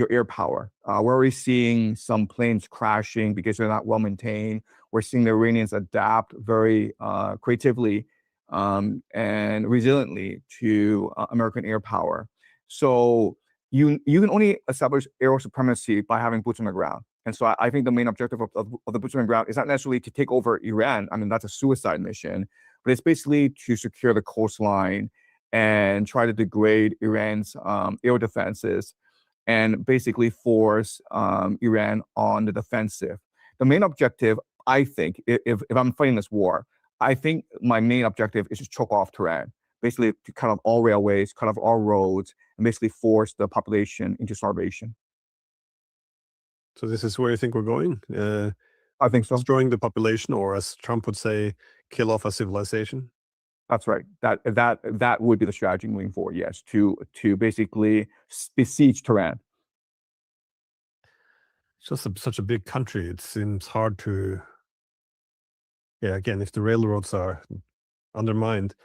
air power. We're already seeing some planes crashing because they're not well maintained. We're seeing the Iranians adapt very creatively and resiliently to American air power. So you can only establish air supremacy by having boots on the ground. And so I think the main objective of the boots on the ground is not necessarily to take over Iran. I mean, that's a suicide mission, but it's basically to secure the coastline and try to degrade Iran's air defenses and basically force Iran on the defensive. The main objective, I think, if I'm fighting this war, I think my main objective is to choke off Tehran, basically to cut off all railways, cut off all roads, and basically force the population into starvation. So this is where you think we're going? I think so. Destroying the population, or as Trump would say, kill off a civilization? That's right. That would be the strategy moving forward. Yes, to basically besiege Tehran. It's just such a big country. It seems hard to. Yeah, again, if the railroads are undermined,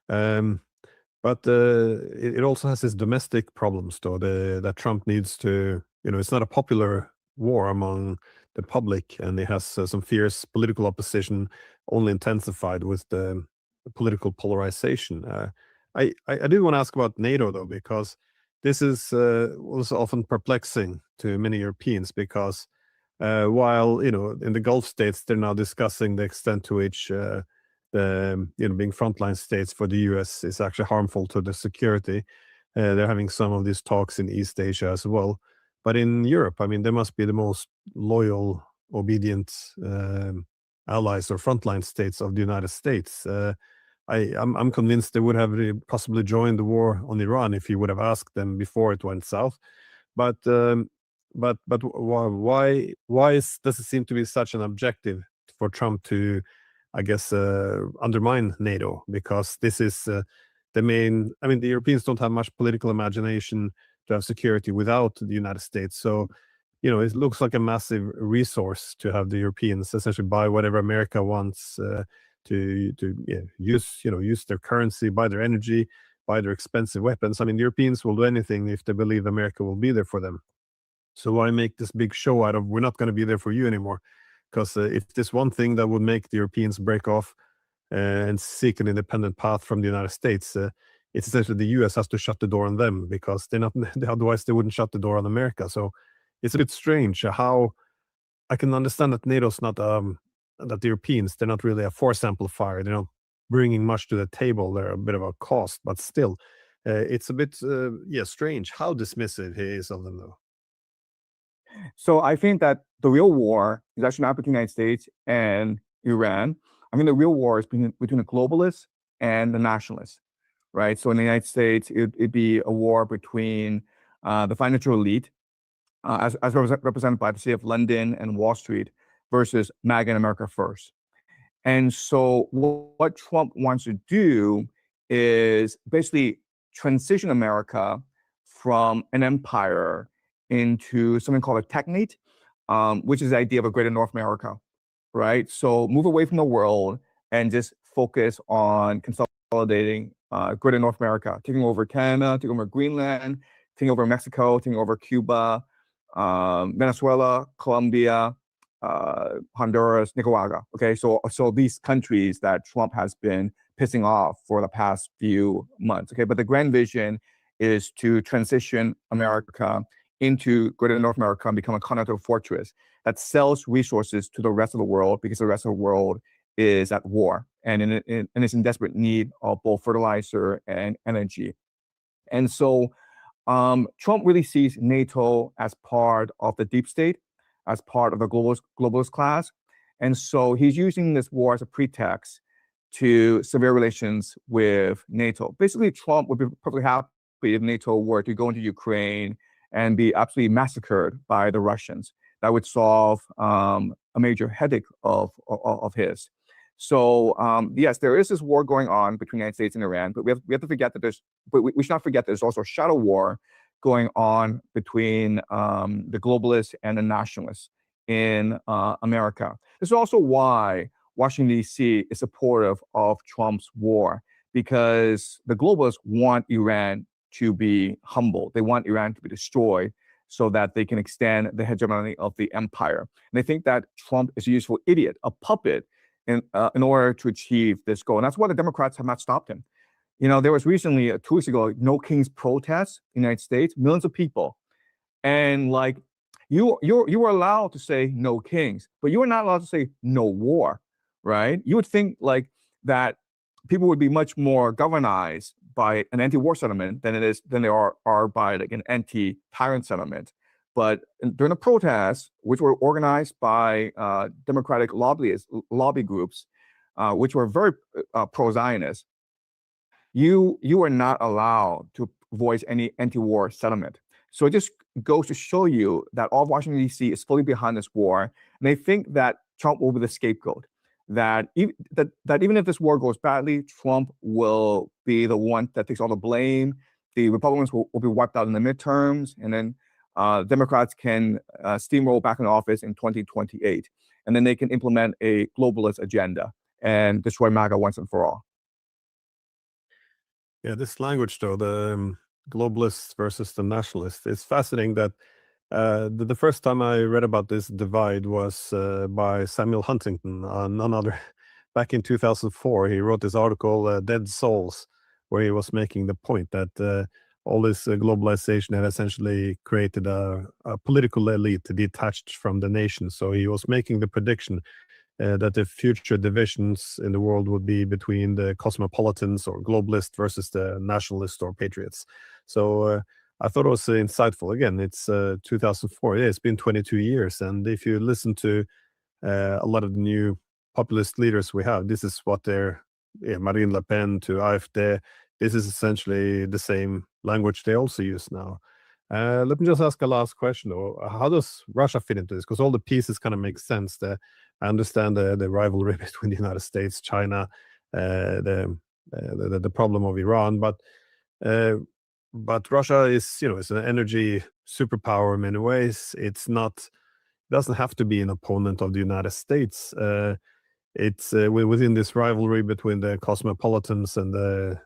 but it also has its domestic problems, though. That Trump needs to. It's not a popular war among the public, and it has some fierce political opposition, only intensified with the political polarization. I did want to ask about NATO, though, because this is also often perplexing to many Europeans, because while in the Gulf states they're now discussing the extent to which being frontline states for the US is actually harmful to the security. They're having some of these talks in East Asia as well. But in Europe, I mean, they must be the most loyal, obedient allies or frontline states of the United States. I'm convinced they would have possibly joined the war on Iran if you would have asked them before it went south. But why does it seem to be such an objective for Trump to, I guess, undermine NATO? Because this is the main. I mean, the Europeans don't have much political imagination to have security without the United States. So, it looks like a massive resource to have the Europeans essentially buy whatever America wants to use their currency, buy their energy, buy their expensive weapons. I mean, the Europeans will do anything if they believe America will be there for them. So why make this big show out of we're not going to be there for you anymore? Because if there's one thing that would make the Europeans break off and seek an independent path from the United States, it's essentially the US has to shut the door on them, because they're not. Otherwise, they wouldn't shut the door on America. So it's a bit strange how I can understand that NATO's not that the Europeans, they're not really a force amplifier. They're not bringing much to the table. They're a bit of a cost, but still, it's a bit strange how dismissive he is of them, though. So I think that the real war is actually not between the United States and Iran. I mean, the real war is between the globalists and the nationalists, right? So in the United States, it'd be a war between the financial elite, as represented by the city of London and Wall Street, versus MAGA and America First. And so what Trump wants to do is basically transition America from an empire into something called a technate, which is the idea of a greater North America, right? So move away from the world and just focus on consolidating greater North America, taking over Canada, taking over Greenland, taking over Mexico, taking over Cuba, Venezuela, Colombia, Honduras, Nicaragua. Okay, so these countries that Trump has been pissing off for the past few months. Okay, but the grand vision is to transition America into greater North America and become a continental fortress that sells resources to the rest of the world, because the rest of the world is at war and is in desperate need of both fertilizer and energy. And so Trump really sees NATO as part of the deep state, as part of the globalist class. And so he's using this war as a pretext to severe relations with NATO. Basically, Trump would be perfectly happy if NATO were to go into Ukraine and be absolutely massacred by the Russians. That would solve a major headache of his. So yes, there is this war going on between the United States and Iran, but we have to forget that we should not forget there's also a shadow war going on between the globalists and the nationalists in America. This is also why Washington, D.C. is supportive of Trump's war, because the globalists want Iran to be humbled. They want Iran to be destroyed so that they can extend the hegemony of the empire. And they think that Trump is a useful idiot, a puppet, in order to achieve this goal. And that's why the Democrats have not stopped him. You know, there was recently, 2 weeks ago, No Kings protests in the United States, millions of people. And like, you were allowed to say no kings, but you were not allowed to say no war, right? You would think like that people would be much more governized by an anti-war settlement than they are by like an anti-tyrant settlement. But during the protests, which were organized by Democratic lobby groups, which were very pro-Zionist, you are not allowed to voice any anti-war settlement. So it just goes to show you that all of Washington, D.C. is fully behind this war. And they think that Trump will be the scapegoat, that even if this war goes badly, Trump will be the one that takes all the blame. The Republicans will be wiped out in the midterms, and then Democrats can steamroll back in office in 2028. And then they can implement a globalist agenda and destroy MAGA once and for all. Yeah, this language, though, the globalists versus the nationalists, it's fascinating that the first time I read about this divide was by Samuel Huntington, none other. Back in 2004, he wrote this article, Dead Souls, where he was making the point that all this globalization had essentially created a political elite detached from the nation. So he was making the prediction that the future divisions in the world would be between the cosmopolitans or globalists versus the nationalists or patriots. So I thought it was insightful. Again, it's 2004. Yeah, it's been 22 years. And if you listen to a lot of the new populist leaders we have, this is what they're, Marine Le Pen to AfD, this is essentially the same language they also use now. Let me just ask a last question, though. How does Russia fit into this? Because all the pieces kind of make sense. I understand the rivalry between the United States, China, the problem of Iran, but Russia is, it's an energy superpower in many ways. It doesn't have to be an opponent of the United States. It's within this rivalry between the cosmopolitans and the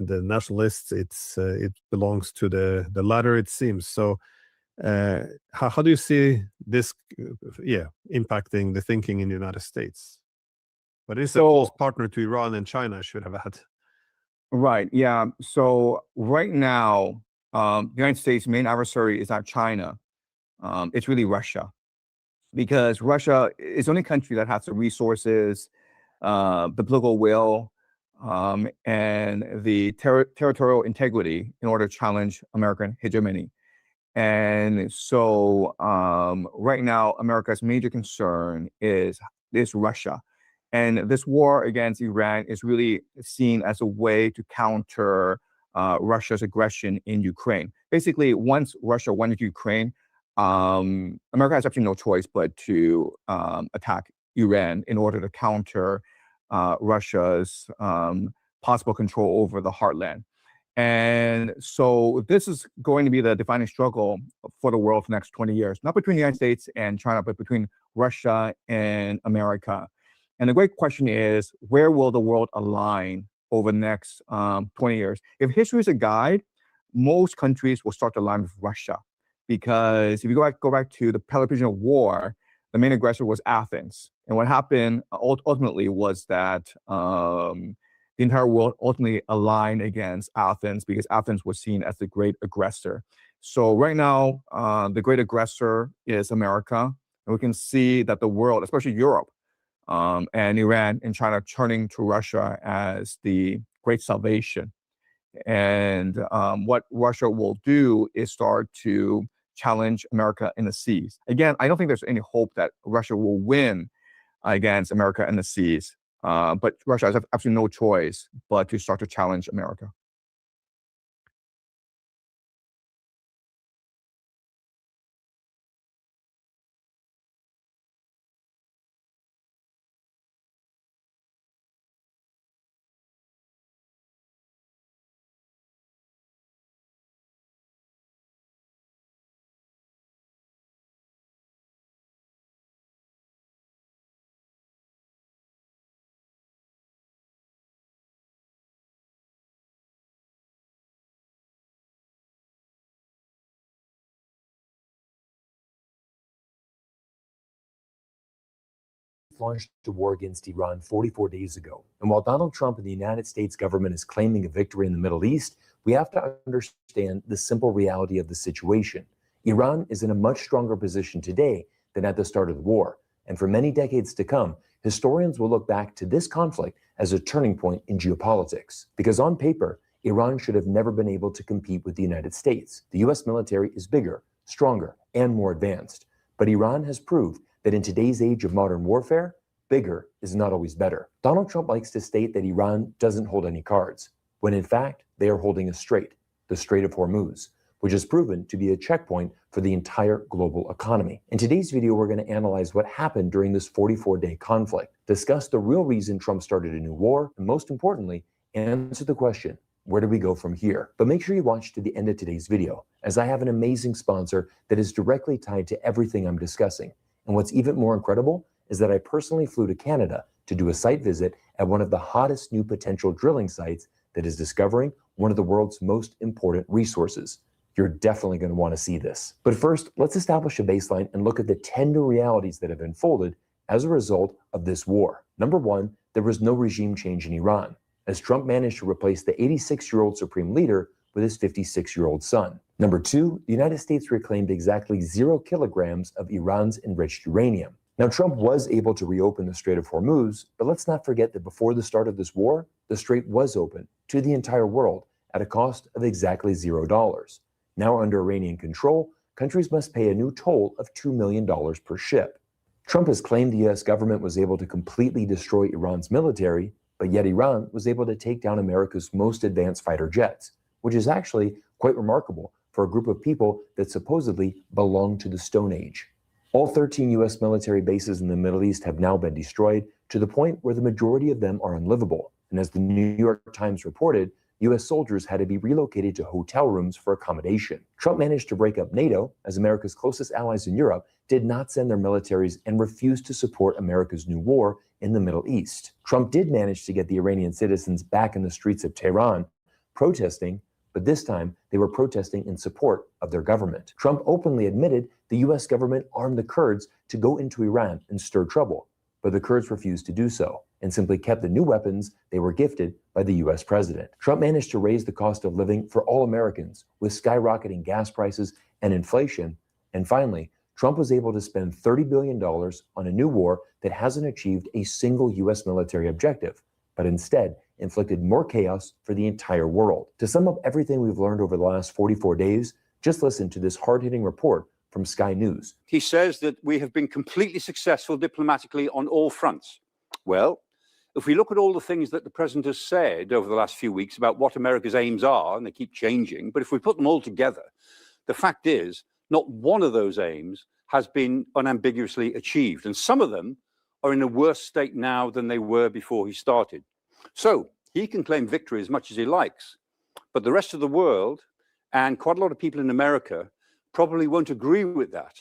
nationalists. It belongs to the latter, it seems. So how do you see this impacting the thinking in the United States? But it's a close partner to Iran and China should have had. Right, yeah. So right now, the United States' main adversary is not China. It's really Russia. Because Russia is the only country that has the resources, the political will, and the territorial integrity in order to challenge American hegemony. And so right now, America's major concern is Russia. And this war against Iran is really seen as a way to counter Russia's aggression in Ukraine. Basically, once Russia went into Ukraine, America has actually no choice but to attack Iran in order to counter Russia's possible control over the heartland. And so this is going to be the defining struggle for the world for the next 20 years, not between the United States and China, but between Russia and America. And the great question is, where will the world align over the next 20 years? If history is a guide, most countries will start to align with Russia. Because if you go back to the Peloponnesian War, the main aggressor was Athens. And what happened ultimately was that the entire world ultimately aligned against Athens because Athens was seen as the great aggressor. So right now, the great aggressor is America. And we can see that the world, especially Europe and Iran and China, turning to Russia as the great salvation. And what Russia will do is start to challenge America in the seas. Again, I don't think there's any hope that Russia will win against America and the seas. But Russia has absolutely no choice but to start to challenge America. Launched a war against Iran 44 days ago. And while Donald Trump and the United States government is claiming a victory in the Middle East, we have to understand the simple reality of the situation. Iran is in a much stronger position today than at the start of the war. And for many decades to come, historians will look back to this conflict as a turning point in geopolitics. Because on paper, Iran should have never been able to compete with the United States. The US military is bigger, stronger, and more advanced. But Iran has proved that in today's age of modern warfare, bigger is not always better. Donald Trump likes to state that Iran doesn't hold any cards, when in fact, they are holding a strait, the Strait of Hormuz, which has proven to be a checkpoint for the entire global economy. In today's video, we're going to analyze what happened during this 44-day conflict, discuss the real reason Trump started a new war, and most importantly, answer the question, where do we go from here? But make sure you watch to the end of today's video, as I have an amazing sponsor that is directly tied to everything I'm discussing. And what's even more incredible is that I personally flew to Canada to do a site visit at one of the hottest new potential drilling sites that is discovering one of the world's most important resources. You're definitely going to want to see this. But first, let's establish a baseline and look at the 10 new realities that have unfolded as a result of this war. Number one, there was no regime change in Iran, as Trump managed to replace the 86-year-old supreme leader with his 56-year-old son. Number two, the United States reclaimed exactly 0 kilograms of Iran's enriched uranium. Now, Trump was able to reopen the Strait of Hormuz, but let's not forget that before the start of this war, the strait was open to the entire world at a cost of exactly $0. Now under Iranian control, countries must pay a new toll of $2 million per ship. Trump has claimed the US government was able to completely destroy Iran's military, but yet Iran was able to take down America's most advanced fighter jets, which is actually quite remarkable for a group of people that supposedly belong to the Stone Age. All 13 US military bases in the Middle East have now been destroyed to the point where the majority of them are unlivable. And as the New York Times reported, US soldiers had to be relocated to hotel rooms for accommodation. Trump managed to break up NATO, as America's closest allies in Europe did not send their militaries and refused to support America's new war in the Middle East. Trump did manage to get the Iranian citizens back in the streets of Tehran, protesting, but this time they were protesting in support of their government. Trump openly admitted the US government armed the Kurds to go into Iran and stir trouble, but the Kurds refused to do so and simply kept the new weapons they were gifted by the US president. Trump managed to raise the cost of living for all Americans with skyrocketing gas prices and inflation. And finally, Trump was able to spend $30 billion on a new war that hasn't achieved a single US military objective, but instead inflicted more chaos for the entire world. To sum up everything we've learned over the last 44 days, just listen to this hard-hitting report from Sky News. He says that we have been completely successful diplomatically on all fronts. Well, if we look at all the things that the president has said over the last few weeks about what America's aims are, and they keep changing, but if we put them all together, the fact is not one of those aims has been unambiguously achieved. And some of them are in a worse state now than they were before he started. So he can claim victory as much as he likes, but the rest of the world and quite a lot of people in America probably won't agree with that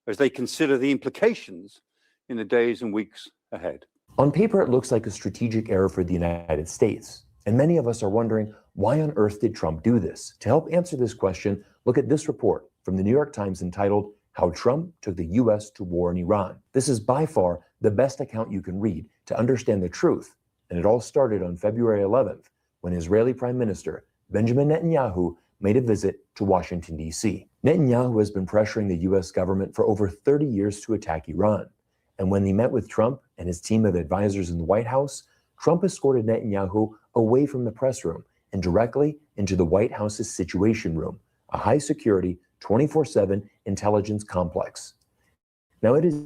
as they consider the implications in the days and weeks ahead. On paper, it looks like a strategic error for the United States, and many of us are wondering, why on earth did Trump do this? To help answer this question, look at this report from the New York Times entitled, How Trump Took the U.S. to War in Iran. This is by far the best account you can read to understand the truth, and it all started on February 11th, when Israeli Prime Minister Benjamin Netanyahu made a visit to Washington, D.C. Netanyahu has been pressuring the U.S. government for over 30 years to attack Iran. And when he met with Trump and his team of advisors in the White House, Trump escorted Netanyahu away from the press room and directly into the White House's Situation Room, a high-security, 24/7 intelligence complex. Now, it is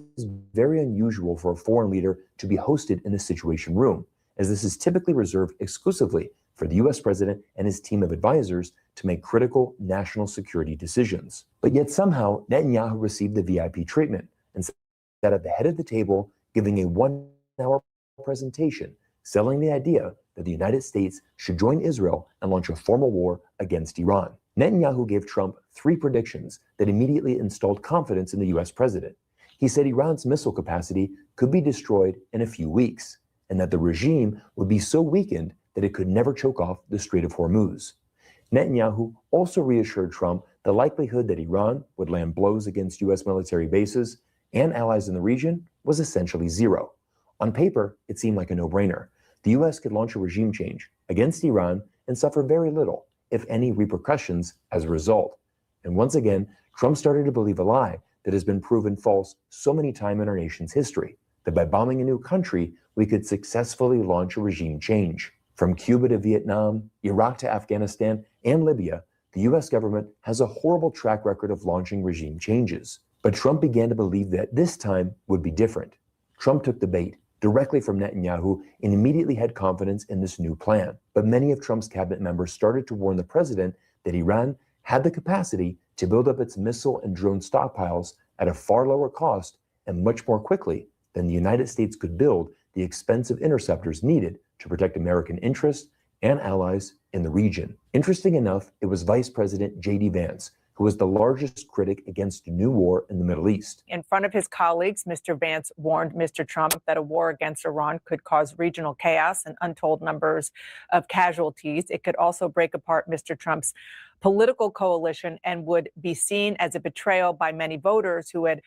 very unusual for a foreign leader to be hosted in the Situation Room, as this is typically reserved exclusively for the US president and his team of advisors to make critical national security decisions. But yet somehow Netanyahu received the VIP treatment and sat at the head of the table giving a 1-hour presentation selling the idea that the United States should join Israel and launch a formal war against Iran. Netanyahu gave Trump 3 predictions that immediately installed confidence in the US president. He said Iran's missile capacity could be destroyed in a few weeks, and that the regime would be so weakened that it could never choke off the Strait of Hormuz. Netanyahu also reassured Trump the likelihood that Iran would land blows against US military bases and allies in the region was essentially zero. On paper, it seemed like a no-brainer. The US could launch a regime change against Iran and suffer very little, if any, repercussions as a result. And once again, Trump started to believe a lie that has been proven false so many times in our nation's history, that by bombing a new country, we could successfully launch a regime change. From Cuba to Vietnam, Iraq to Afghanistan, and Libya, the US government has a horrible track record of launching regime changes. But Trump began to believe that this time would be different. Trump took the bait directly from Netanyahu and immediately had confidence in this new plan. But many of Trump's cabinet members started to warn the president that Iran had the capacity to build up its missile and drone stockpiles at a far lower cost and much more quickly than the United States could build the expensive interceptors needed to protect American interests and allies in the region. Interesting enough, it was Vice President J.D. Vance who was the largest critic against a new war in the Middle East. In front of his colleagues, Mr. Vance warned Mr. Trump that a war against Iran could cause regional chaos and untold numbers of casualties. It could also break apart Mr. Trump's political coalition and would be seen as a betrayal by many voters who had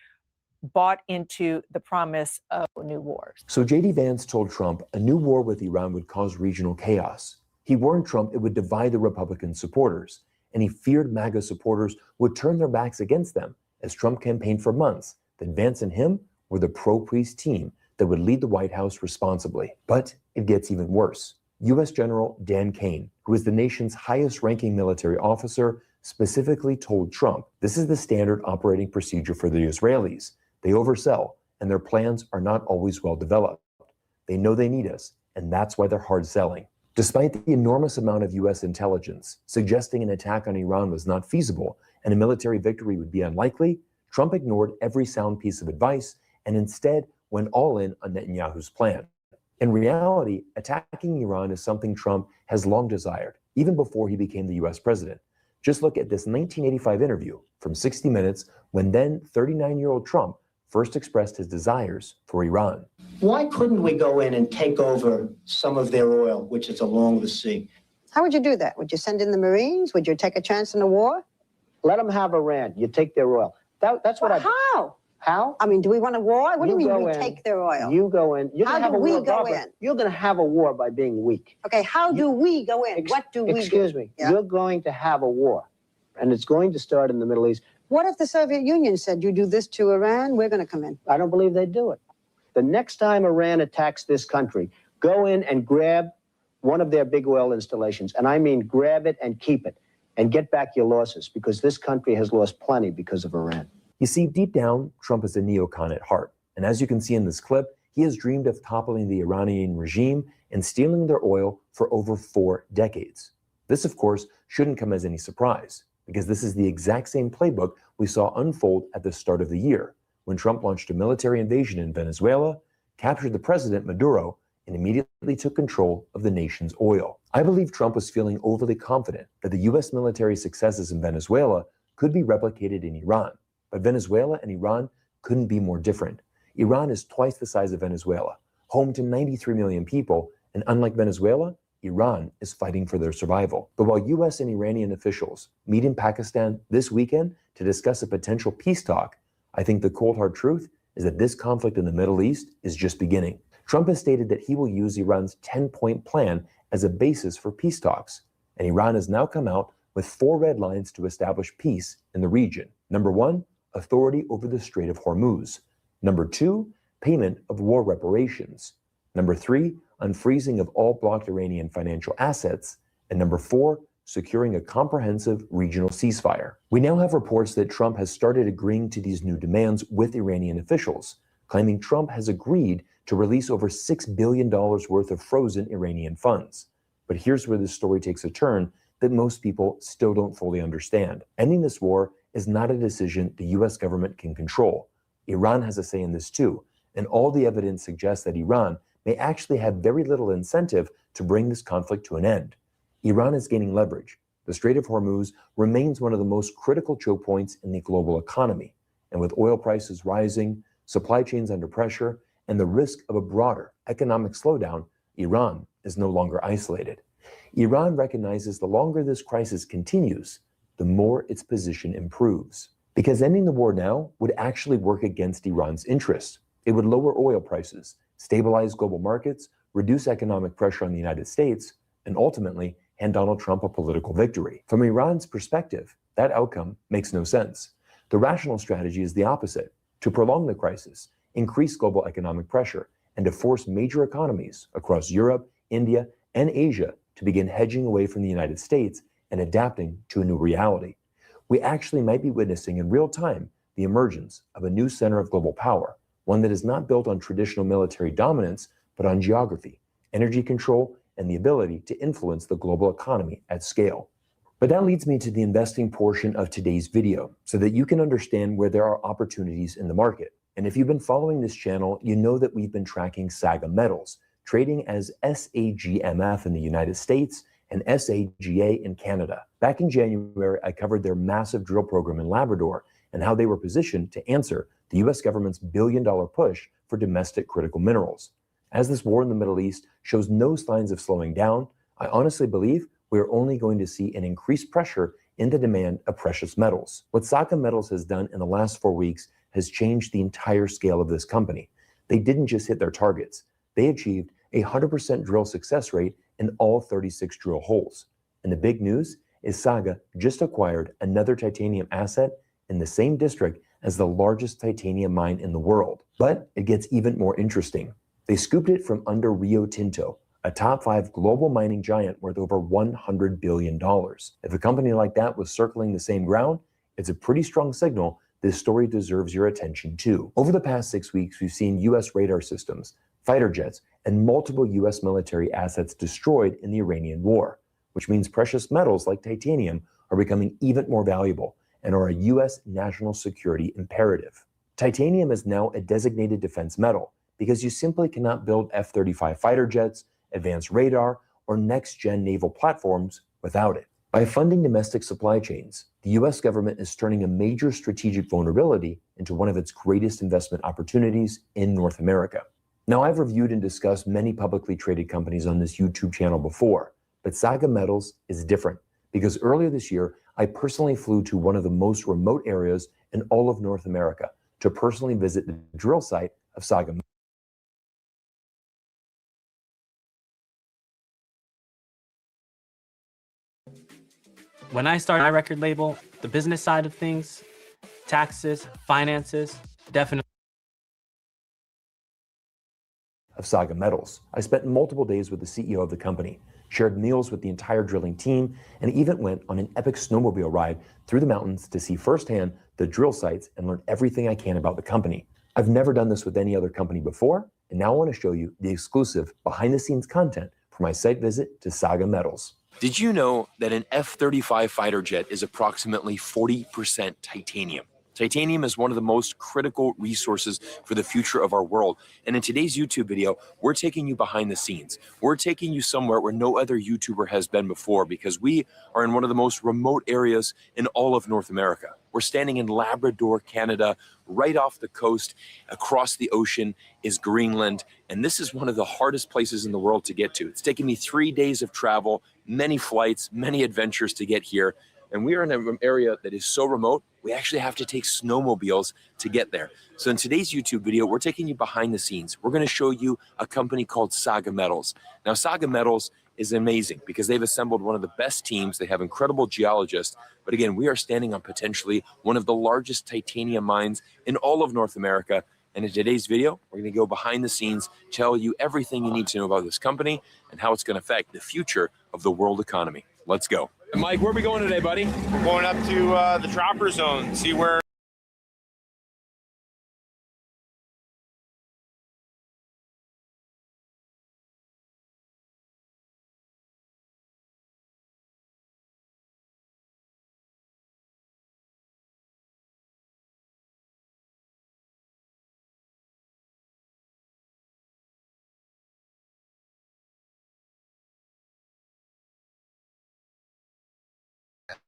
bought into the promise of new wars. So J.D. Vance told Trump a new war with Iran would cause regional chaos. He warned Trump it would divide the Republican supporters, and he feared MAGA supporters would turn their backs against them, as Trump campaigned for months that Vance and him were the pro-Priest team that would lead the White House responsibly. But it gets even worse. U.S. General Dan Kane, who is the nation's highest-ranking military officer, specifically told Trump, this is the standard operating procedure for the Israelis. They oversell, and their plans are not always well developed. They know they need us, and that's why they're hard selling. Despite the enormous amount of U.S. intelligence suggesting an attack on Iran was not feasible and a military victory would be unlikely, Trump ignored every sound piece of advice and instead went all in on Netanyahu's plan. In reality, attacking Iran is something Trump has long desired, even before he became the U.S. president. Just look at this 1985 interview from 60 Minutes when then 39-year-old Trump first expressed his desires for Iran. Why couldn't we go in and take over some of their oil, which is along the sea? How would you do that? Would you send in the Marines? Would you take a chance in a war? Let them have Iran. You take their oil. That's what How? How? I mean, do we want a war? What do you mean go we in, take their oil? You go in. You're How gonna have do a we war, go Barbara. in? You're going to have a war by being weak. Okay, how do we go in? What do we do? Excuse me. Yeah. You're going to have a war, and it's going to start in the Middle East. What if the Soviet Union said, you do this to Iran, we're going to come in? I don't believe they'd do it. The next time Iran attacks this country, go in and grab one of their big oil installations. And I mean grab it and keep it and get back your losses, because this country has lost plenty because of Iran. You see, deep down, Trump is a neocon at heart. And as you can see in this clip, he has dreamed of toppling the Iranian regime and stealing their oil for over 4 decades. This, of course, shouldn't come as any surprise, because this is the exact same playbook we saw unfold at the start of the year, when Trump launched a military invasion in Venezuela, captured the president Maduro, and immediately took control of the nation's oil. I believe Trump was feeling overly confident that the U.S. military successes in Venezuela could be replicated in Iran. But Venezuela and Iran couldn't be more different. Iran is twice the size of Venezuela, home to 93 million people, and unlike Venezuela, Iran is fighting for their survival. But while U.S. and Iranian officials meet in Pakistan this weekend to discuss a potential peace talk, I think the cold hard truth is that this conflict in the Middle East is just beginning. Trump has stated that he will use Iran's 10-point plan as a basis for peace talks, and Iran has now come out with 4 red lines to establish peace in the region. Number 1, authority over the Strait of Hormuz. Number 2, payment of war reparations. Number 3, unfreezing of all blocked Iranian financial assets. And number 4, securing a comprehensive regional ceasefire. We now have reports that Trump has started agreeing to these new demands with Iranian officials, claiming Trump has agreed to release over $6 billion worth of frozen Iranian funds. But here's where this story takes a turn that most people still don't fully understand. Ending this war is not a decision the US government can control. Iran has a say in this too, and all the evidence suggests that Iran may actually have very little incentive to bring this conflict to an end. Iran is gaining leverage. The Strait of Hormuz remains one of the most critical choke points in the global economy, and with oil prices rising, supply chains under pressure, and the risk of a broader economic slowdown, Iran is no longer isolated. Iran recognizes the longer this crisis continues, the more its position improves. Because ending the war now would actually work against Iran's interests. It would lower oil prices, stabilize global markets, reduce economic pressure on the United States, and ultimately hand Donald Trump a political victory. From Iran's perspective, that outcome makes no sense. The rational strategy is the opposite: to prolong the crisis, increase global economic pressure, and to force major economies across Europe, India, and Asia to begin hedging away from the United States and adapting to a new reality. We actually might be witnessing in real time the emergence of a new center of global power, one that is not built on traditional military dominance, but on geography, energy control, and the ability to influence the global economy at scale. But that leads me to the investing portion of today's video, so that you can understand where there are opportunities in the market. And if you've been following this channel, you know that we've been tracking Saga Metals, trading as SAGMF in the United States and SAGA in Canada. Back in January, I covered their massive drill program in Labrador and how they were positioned to answer the US government's billion-dollar push for domestic critical minerals. As this war in the Middle East shows no signs of slowing down, I honestly believe we are only going to see an increased pressure in the demand of precious metals. What Saga Metals has done in the last 4 weeks has changed the entire scale of this company. They didn't just hit their targets. They achieved a 100% drill success rate in all 36 drill holes. And the big news is Saga just acquired another titanium asset in the same district as the largest titanium mine in the world. But it gets even more interesting. They scooped it from under Rio Tinto, a top 5 global mining giant worth over $100 billion. If a company like that was circling the same ground, it's a pretty strong signal this story deserves your attention too. Over the past 6 weeks, we've seen US radar systems, fighter jets, and multiple US military assets destroyed in the Iranian war, which means precious metals like titanium are becoming even more valuable and are a US national security imperative. Titanium is now a designated defense metal because you simply cannot build F-35 fighter jets, advanced radar, or next-gen naval platforms without it. By funding domestic supply chains, the US government is turning a major strategic vulnerability into one of its greatest investment opportunities in North America. Now, I've reviewed and discussed many publicly traded companies on this YouTube channel before, but Saga Metals is different because earlier this year, I personally flew to one of the most remote areas in all of North America to personally visit the drill site of Saga Metals. When I started my record label, the business side of things, taxes, finances, definitely. Of Saga Metals. I spent multiple days with the CEO of the company, shared meals with the entire drilling team, and even went on an epic snowmobile ride through the mountains to see firsthand the drill sites and learn everything I can about the company. I've never done this with any other company before, and now I want to show you the exclusive behind-the-scenes content for my site visit to Saga Metals. Did you know that an F-35 fighter jet is approximately 40% titanium? Titanium is one of the most critical resources for the future of our world. And in today's YouTube video, we're taking you behind the scenes. We're taking you somewhere where no other YouTuber has been before because we are in one of the most remote areas in all of North America. We're standing in Labrador, Canada, right off the coast. Across the ocean is Greenland. And this is one of the hardest places in the world to get to. It's taken me 3 days of travel, many flights, many adventures to get here. And we are in an area that is so remote, we actually have to take snowmobiles to get there. So in today's YouTube video, we're taking you behind the scenes. We're going to show you a company called Saga Metals. Now, Saga Metals is amazing because they've assembled one of the best teams. They have incredible geologists. But again, we are standing on potentially one of the largest titanium mines in all of North America. And in today's video, we're going to go behind the scenes, tell you everything you need to know about this company and how it's going to affect the future of the world economy. Let's go. Mike, where are we going today, buddy? Going up to the dropper zone, see where.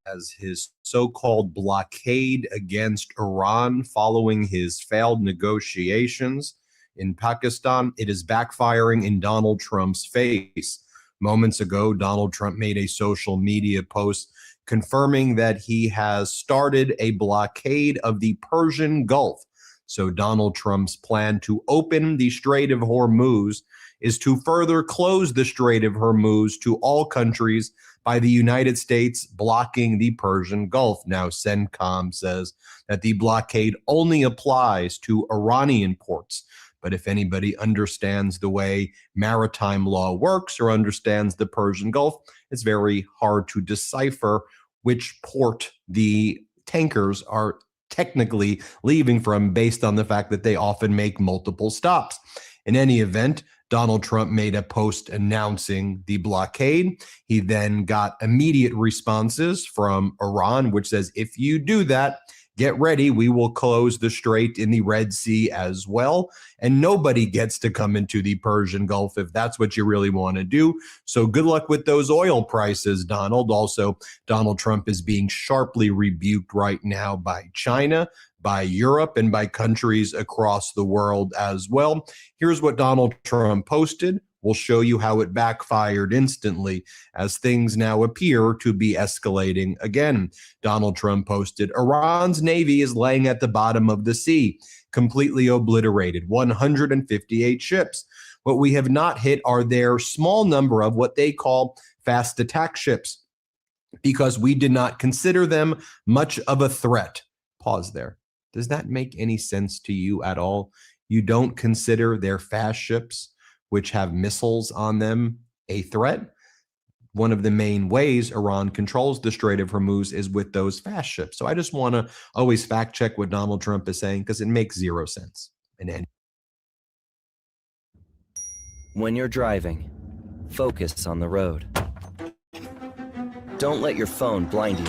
As his so-called blockade against Iran following his failed negotiations in Pakistan, it is backfiring in Donald Trump's face. Moments ago, Donald Trump made a social media post confirming that he has started a blockade of the Persian Gulf. So Donald Trump's plan to open the Strait of Hormuz is to further close the Strait of Hormuz to all countries by the United States blocking the Persian Gulf. Now, CENTCOM says that the blockade only applies to Iranian ports. But if anybody understands the way maritime law works or understands the Persian Gulf, it's very hard to decipher which port the tankers are technically leaving from based on the fact that they often make multiple stops. In any event, Donald Trump made a post announcing the blockade. He then got immediate responses from Iran, which says, if you do that, get ready, we will close the strait in the Red Sea as well. And nobody gets to come into the Persian Gulf if that's what you really want to do. So good luck with those oil prices, Donald. Also, Donald Trump is being sharply rebuked right now by China, by Europe, and by countries across the world as well. Here's what Donald Trump posted. We'll show you how it backfired instantly as things now appear to be escalating again. Donald Trump posted, Iran's navy is laying at the bottom of the sea, completely obliterated, 158 ships. What we have not hit are their small number of what they call fast attack ships, because we did not consider them much of a threat. Pause there. Does that make any sense to you at all? You don't consider their fast ships, which have missiles on them, a threat? One of the main ways Iran controls the Strait of Hormuz is with those fast ships. So I just want to always fact check what Donald Trump is saying because it makes zero sense. When you're driving, focus on the road. Don't let your phone blind you.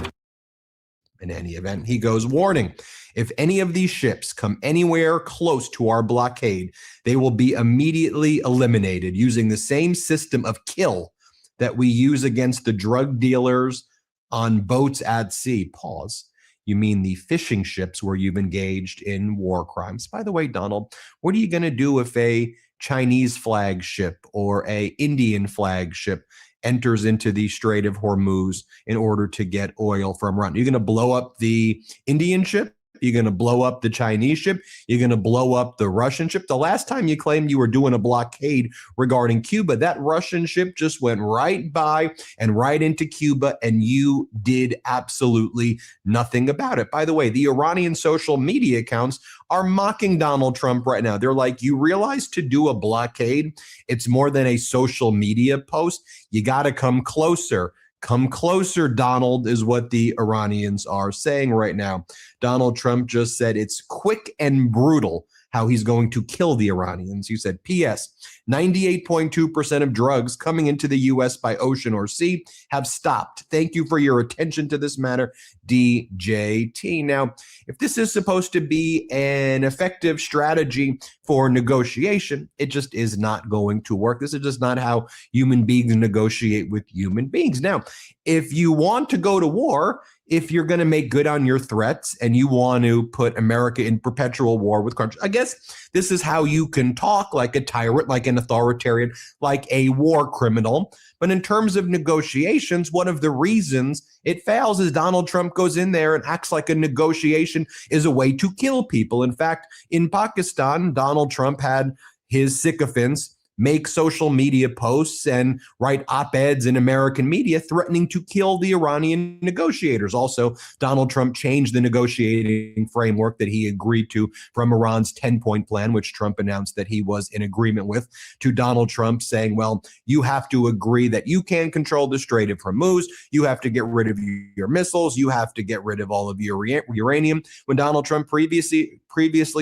In any event, he goes, warning, if any of these ships come anywhere close to our blockade, they will be immediately eliminated using the same system of kill that we use against the drug dealers on boats at sea. Pause. You mean the fishing ships where you've engaged in war crimes? By the way, Donald, what are you going to do if a Chinese flag ship or a Indian flag ship enters into the Strait of Hormuz in order to get oil from Iran? You're going to blow up the Indian ship? You're going to blow up the Chinese ship? You're going to blow up the Russian ship? The last time you claimed you were doing a blockade regarding Cuba, that Russian ship just went right by and right into Cuba, and you did absolutely nothing about it. By the way, the Iranian social media accounts are mocking Donald Trump right now. They're like, you realize to do a blockade, it's more than a social media post. You got to come closer. Come closer, Donald, is what the Iranians are saying right now. Donald Trump just said it's quick and brutal how he's going to kill the Iranians. You said, P.S., 98.2% of drugs coming into the U.S. by ocean or sea have stopped. Thank you for your attention to this matter, DJT. Now, if this is supposed to be an effective strategy for negotiation, it just is not going to work. This is just not how human beings negotiate with human beings. Now, if you want to go to war, if you're going to make good on your threats and you want to put America in perpetual war with countries, I guess this is how you can talk like a tyrant, like an authoritarian, like a war criminal. But in terms of negotiations, one of the reasons it fails is Donald Trump goes in there and acts like a negotiation is a way to kill people. In fact, in Pakistan, Donald Trump had his sycophants make social media posts and write op-eds in American media threatening to kill the Iranian negotiators. Also, Donald Trump changed the negotiating framework that he agreed to from Iran's 10-point plan, which Trump announced that he was in agreement with, to Donald Trump saying, well, you have to agree that you can control the Strait of Hormuz, you have to get rid of your missiles, you have to get rid of all of your uranium, when Donald Trump previously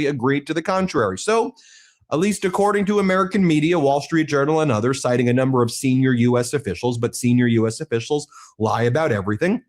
agreed to the contrary. So, at least according to American media, Wall Street Journal and others, citing a number of senior U.S. officials, but senior U.S. officials lie about everything.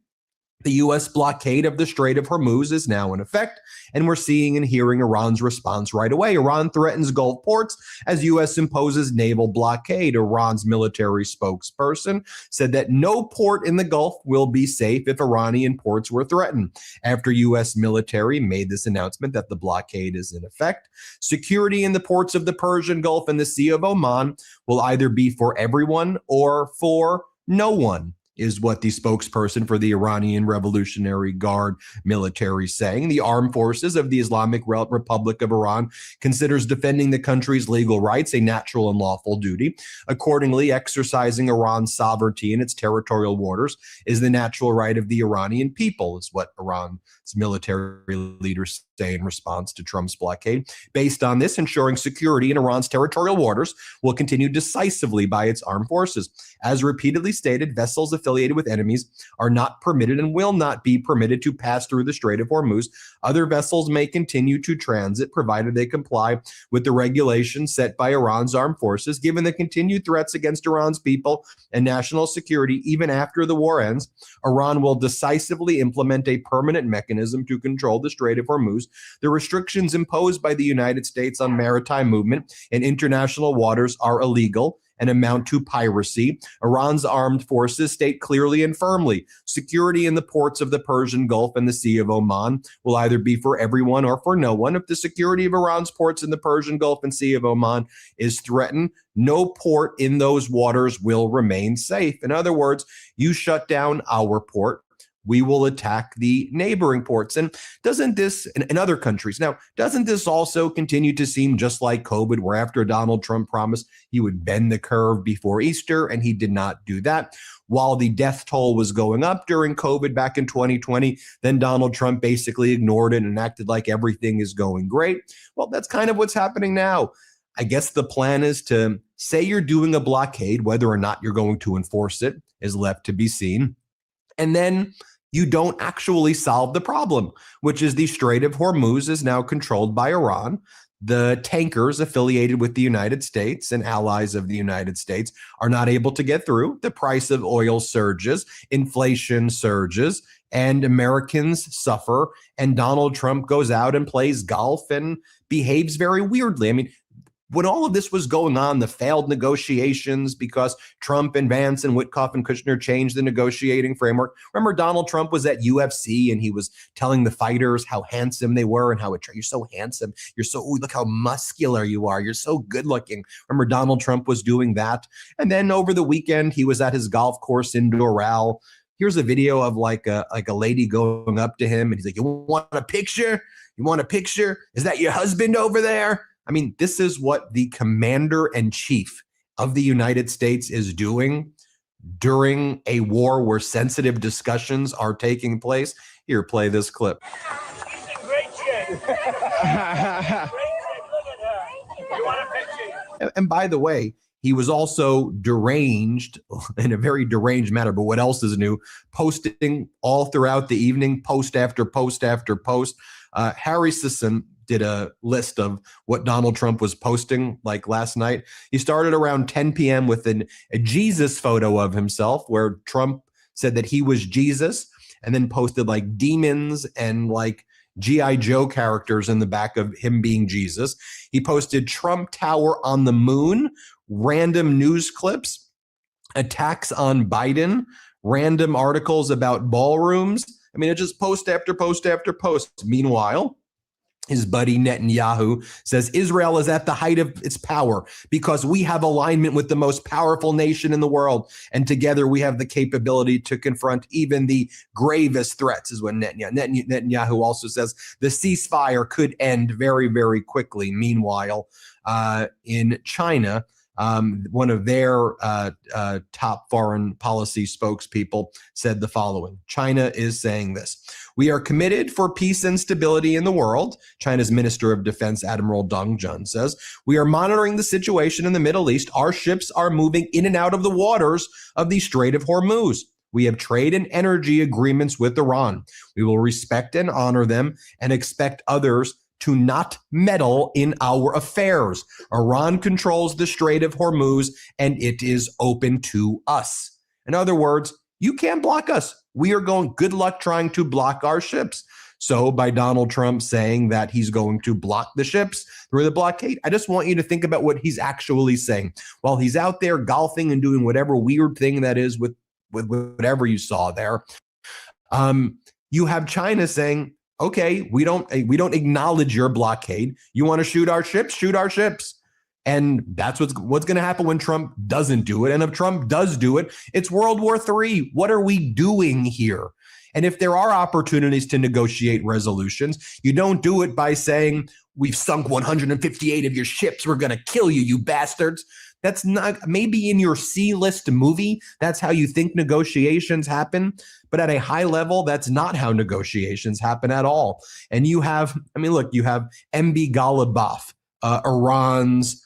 The U.S. blockade of the Strait of Hormuz is now in effect, and we're seeing and hearing Iran's response right away. Iran threatens Gulf ports as U.S. imposes naval blockade. Iran's military spokesperson said that no port in the Gulf will be safe if Iranian ports were threatened. After U.S. military made this announcement that the blockade is in effect, security in the ports of the Persian Gulf and the Sea of Oman will either be for everyone or for no one, is what the spokesperson for the Iranian Revolutionary Guard military saying. The armed forces of the Islamic Republic of Iran considers defending the country's legal rights a natural and lawful duty. Accordingly, exercising Iran's sovereignty in its territorial waters is the natural right of the Iranian people, is what Iran's military leaders say in response to Trump's blockade. Based on this, ensuring security in Iran's territorial waters will continue decisively by its armed forces. As repeatedly stated, vessels affiliated with enemies are not permitted and will not be permitted to pass through the Strait of Hormuz. Other vessels may continue to transit, provided they comply with the regulations set by Iran's armed forces. Given the continued threats against Iran's people and national security, even after the war ends, Iran will decisively implement a permanent mechanism to control the Strait of Hormuz. The restrictions imposed by the United States on maritime movement in international waters are illegal and amount to piracy. Iran's armed forces state clearly and firmly, security in the ports of the Persian Gulf and the Sea of Oman will either be for everyone or for no one. If the security of Iran's ports in the Persian Gulf and Sea of Oman is threatened, no port in those waters will remain safe. In other words, you shut down our port, we will attack the neighboring ports. And doesn't this, in other countries, now, doesn't this also continue to seem just like COVID, where after Donald Trump promised he would bend the curve before Easter, and he did not do that? While the death toll was going up during COVID back in 2020, then Donald Trump basically ignored it and acted like everything is going great. Well, that's kind of what's happening now. I guess the plan is to say you're doing a blockade, whether or not you're going to enforce it is left to be seen. And then you don't actually solve the problem, which is the Strait of Hormuz is now controlled by Iran. The tankers affiliated with the United States and allies of the United States are not able to get through. The price of oil surges, inflation surges, and Americans suffer. And Donald Trump goes out and plays golf and behaves very weirdly. I mean, when all of this was going on, the failed negotiations because Trump and Vance and Witkoff and Kushner changed the negotiating framework. Remember, Donald Trump was at UFC and he was telling the fighters how handsome they were and how you're so handsome. You're so, ooh, look how muscular you are. You're so good looking. Remember, Donald Trump was doing that. And then over the weekend, he was at his golf course in Doral. Here's a video of like a lady going up to him and he's like, "You want a picture? You want a picture? Is that your husband over there?" I mean, this is what the commander-in-chief of the United States is doing during a war where sensitive discussions are taking place. Here, play this clip. Great shape. Great shape. Look at her. You want a picture? And by the way, he was also deranged in a very deranged manner. But what else is new? Posting all throughout the evening, post after post after post. Harry Sisson did a list of what Donald Trump was posting like last night. He started around 10 p.m. with a Jesus photo of himself where Trump said that he was Jesus, and then posted like demons and like G.I. Joe characters in the back of him being Jesus. He posted Trump Tower on the moon, random news clips, attacks on Biden, random articles about ballrooms. I mean, it just post after post after post. Meanwhile, his buddy Netanyahu says Israel is at the height of its power because we have alignment with the most powerful nation in the world. And together we have the capability to confront even the gravest threats, is what Netanyahu also says. The ceasefire could end very, very quickly. Meanwhile, in China, One of their top foreign policy spokespeople said the following. China is saying this. We are committed for peace and stability in the world. China's Minister of Defense, Admiral Dong Jun, says, we are monitoring the situation in the Middle East. Our ships are moving in and out of the waters of the Strait of Hormuz. We have trade and energy agreements with Iran. We will respect and honor them and expect others to not meddle in our affairs. Iran controls the Strait of Hormuz and it is open to us. In other words, you can't block us. We are going, good luck trying to block our ships. So by Donald Trump saying that he's going to block the ships through the blockade, I just want you to think about what he's actually saying. While he's out there golfing and doing whatever weird thing that is with whatever you saw there, you have China saying, okay, we don't acknowledge your blockade. You want to shoot our ships? Shoot our ships. And that's what's going to happen when Trump doesn't do it. And if Trump does do it, it's World War III. What are we doing here? And if there are opportunities to negotiate resolutions, you don't do it by saying, we've sunk 158 of your ships. We're going to kill you, you bastards. That's not, maybe in your C-list movie, that's how you think negotiations happen. But at a high level, that's not how negotiations happen at all. And you have, you have MB Ghalibaf, Iran's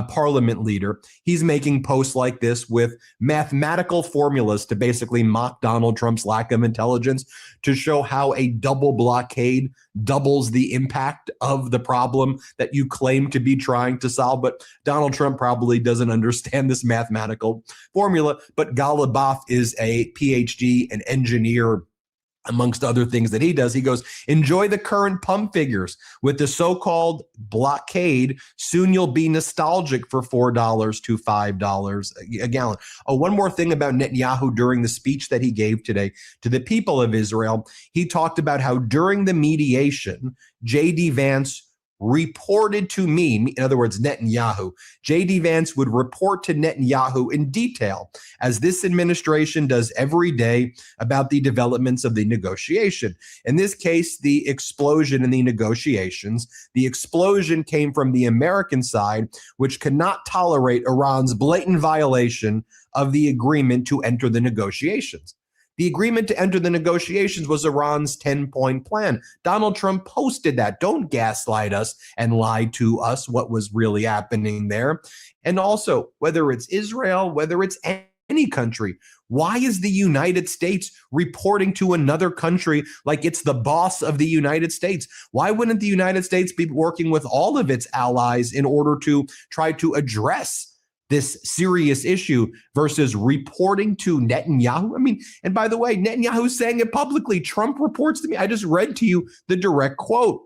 parliament leader. He's making posts like this with mathematical formulas to basically mock Donald Trump's lack of intelligence, to show how a double blockade doubles the impact of the problem that you claim to be trying to solve. But Donald Trump probably doesn't understand this mathematical formula. But Ghalibaf is a PhD, an engineer, amongst other things that he does. He goes, enjoy the current pump figures. With the so-called blockade, soon you'll be nostalgic for $4 to $5 a gallon. Oh, one more thing about Netanyahu during the speech that he gave today to the people of Israel. He talked about how during the mediation, J.D. Vance reported to me, in other words, Netanyahu, J.D. Vance would report to Netanyahu in detail, as this administration does every day, about the developments of the negotiation. In this case, the explosion in the negotiations, the explosion came from the American side, which cannot tolerate Iran's blatant violation of the agreement to enter the negotiations. The agreement to enter the negotiations was Iran's 10-point plan. Donald Trump posted that. Don't gaslight us and lie to us what was really happening there. And also, whether it's Israel, whether it's any country, why is the United States reporting to another country like it's the boss of the United States? Why wouldn't the United States be working with all of its allies in order to try to address this serious issue versus reporting to Netanyahu? And by the way, Netanyahu's saying it publicly. Trump reports to me. I just read to you the direct quote.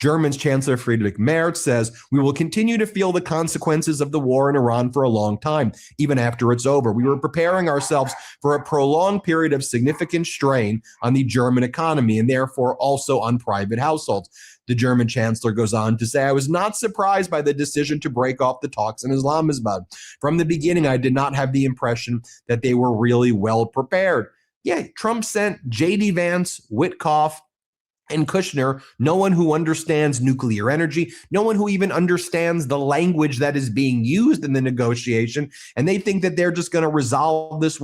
German's Chancellor Friedrich Merz says, we will continue to feel the consequences of the war in Iran for a long time, even after it's over. We were preparing ourselves for a prolonged period of significant strain on the German economy and therefore also on private households. The German chancellor goes on to say, I was not surprised by the decision to break off the talks in Islamabad. From the beginning, I did not have the impression that they were really well prepared. Yeah, Trump sent J.D. Vance, Witkoff, and Kushner, no one who understands nuclear energy, no one who even understands the language that is being used in the negotiation. And they think that they're just going to resolve this,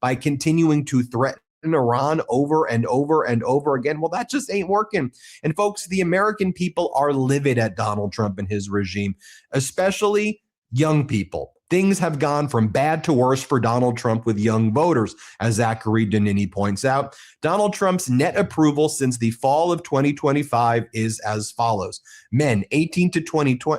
by continuing to threaten Iran over and over and over again. Well, that just ain't working. And folks, the American people are livid at Donald Trump and his regime, especially young people. Things have gone from bad to worse for Donald Trump with young voters, as Zachary Donini points out. Donald Trump's net approval since the fall of 2025 is as follows. Men 18 to 22,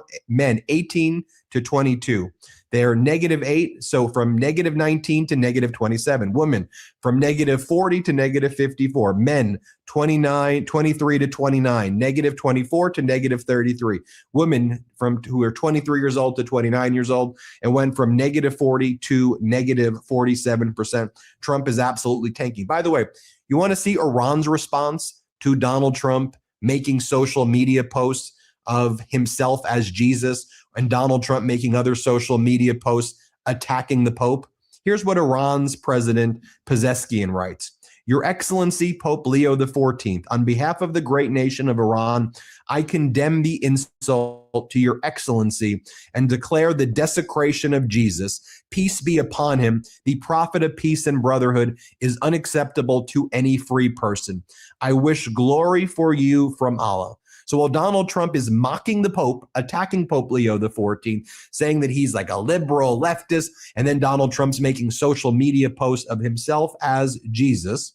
they're -8, so from -19 to -27. Women from -40 to -54. Men 23 to 29, -24 to -33. Women who are 23 years old to 29 years old, and went from -40 to -47%. Trump is absolutely tanking. By the way, you want to see Iran's response to Donald Trump making social media posts of himself as Jesus, and Donald Trump making other social media posts attacking the Pope? Here's what Iran's president Pezeshkian writes. Your Excellency, Pope Leo XIV, on behalf of the great nation of Iran, I condemn the insult to Your Excellency and declare the desecration of Jesus, peace be upon him, the prophet of peace and brotherhood, is unacceptable to any free person. I wish glory for you from Allah. So while Donald Trump is mocking the Pope, attacking Pope Leo XIV, saying that he's like a liberal leftist, and then Donald Trump's making social media posts of himself as Jesus,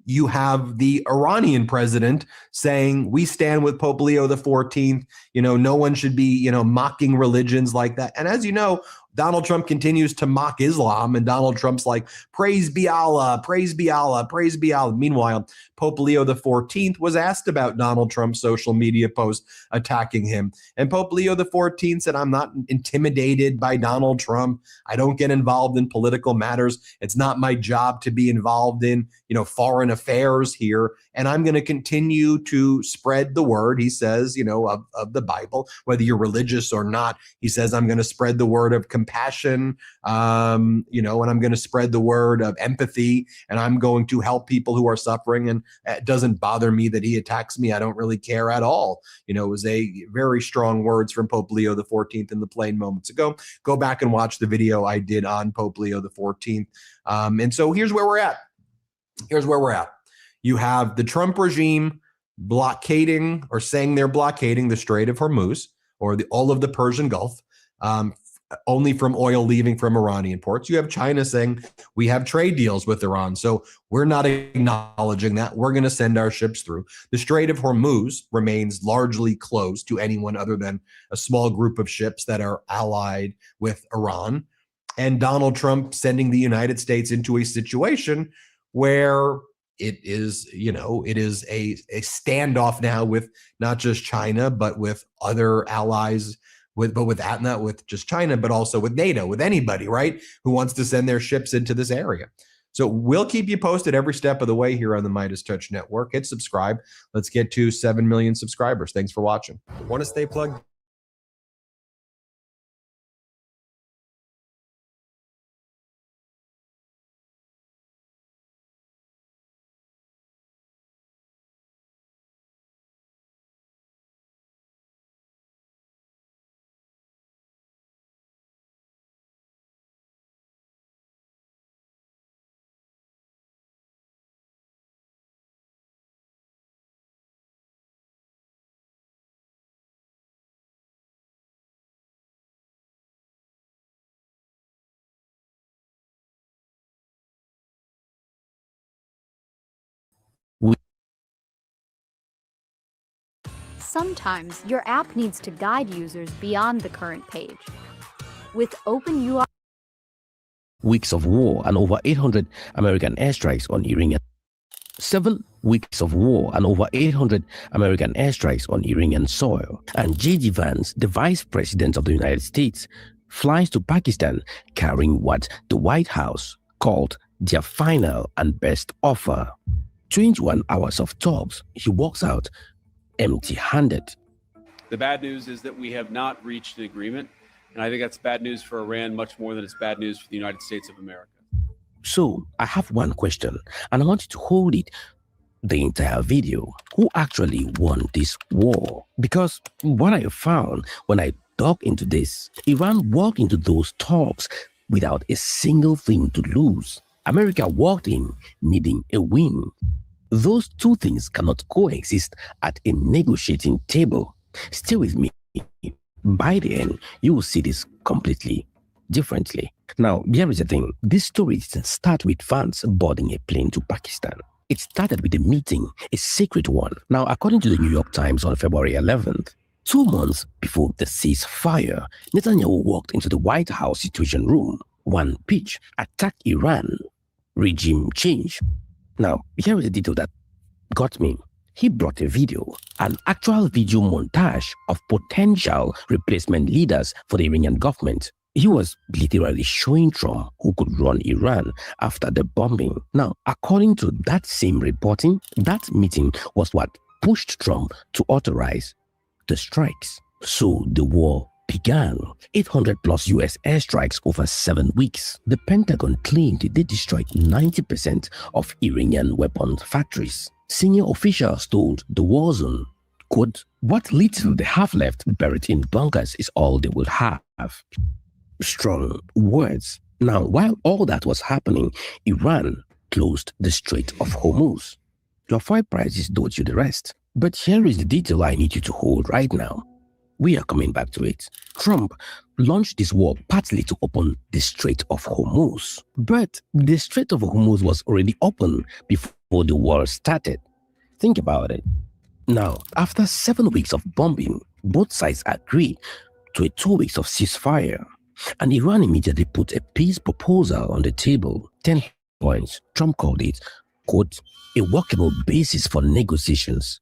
you have the Iranian president saying, we stand with Pope Leo XIV. No one should be, mocking religions like that. And as you know, Donald Trump continues to mock Islam, and Donald Trump's like, praise be Allah, praise be Allah, praise be Allah. Meanwhile, Pope Leo XIV was asked about Donald Trump's social media posts attacking him. And Pope Leo XIV said, I'm not intimidated by Donald Trump. I don't get involved in political matters. It's not my job to be involved in, foreign affairs here. And I'm going to continue to spread the word, he says, of the Bible, whether you're religious or not. He says, I'm going to spread the word of compassion, and I'm going to spread the word of empathy, and I'm going to help people who are suffering. And it doesn't bother me that he attacks me. I don't really care at all. It was a very strong words from Pope Leo XIV in the plane moments ago. Go back and watch the video I did on Pope Leo XIV. And so here's where we're at. You have the Trump regime blockading, or saying they're blockading, the Strait of Hormuz, or all of the Persian Gulf, only from oil leaving from Iranian ports. You have China saying we have trade deals with Iran, so we're not acknowledging that. We're going to send our ships through. The Strait of Hormuz remains largely closed to anyone other than a small group of ships that are allied with Iran. And Donald Trump sending the United States into a situation where it is a standoff now with not just China, but with other allies, not with just China, but also with NATO, with anybody, right, who wants to send their ships into this area. So we'll keep you posted every step of the way here on the Midas Touch Network. Hit subscribe. Let's get to 7 million subscribers. Thanks for watching. Want to stay plugged? Sometimes your app needs to guide users beyond the current page. With OpenUI, weeks of war and over 800 American airstrikes on Iranian. 7 weeks of war and over 800 American airstrikes on Iranian soil. And J.D. Vance, the Vice President of the United States, flies to Pakistan carrying what the White House called their final and best offer. 21 hours of talks, he walks out empty-handed. The bad news is that we have not reached an agreement, and I think that's bad news for Iran much more than it's bad news for the United States of America. So I have one question, and I want you to hold it the entire video. Who actually won this war? Because what I found when I dug into this, Iran walked into those talks without a single thing to lose. America walked in needing a win. Those two things cannot coexist at a negotiating table. Stay with me. By the end, you will see this completely differently. Now, here is the thing. This story didn't start with Vance boarding a plane to Pakistan. It started with a meeting, a secret one. Now, according to the New York Times on February 11th, 2 months before the ceasefire, Netanyahu walked into the White House Situation Room. One pitch, attack Iran, regime change. Now, here is the detail that got me. He brought a video, an actual video montage of potential replacement leaders for the Iranian government. He was literally showing Trump who could run Iran after the bombing. Now, according to that same reporting, that meeting was what pushed Trump to authorize the strikes. So the war began 800 plus US airstrikes over 7 weeks. The Pentagon claimed they destroyed 90% of Iranian weapons factories. Senior officials told the war zone, quote, "What little they have left buried in bunkers is all they will have." Strong words. Now, while all that was happening, Iran closed the Strait of Hormuz. Your oil prices told you the rest. But here is the detail I need you to hold right now. We are coming back to it. Trump launched this war partly to open the Strait of Hormuz. But the Strait of Hormuz was already open before the war started. Think about it. Now, after 7 weeks of bombing, both sides agreed to a 2 weeks of ceasefire. And Iran immediately put a peace proposal on the table. 10 points. Trump called it, quote, "a workable basis for negotiations."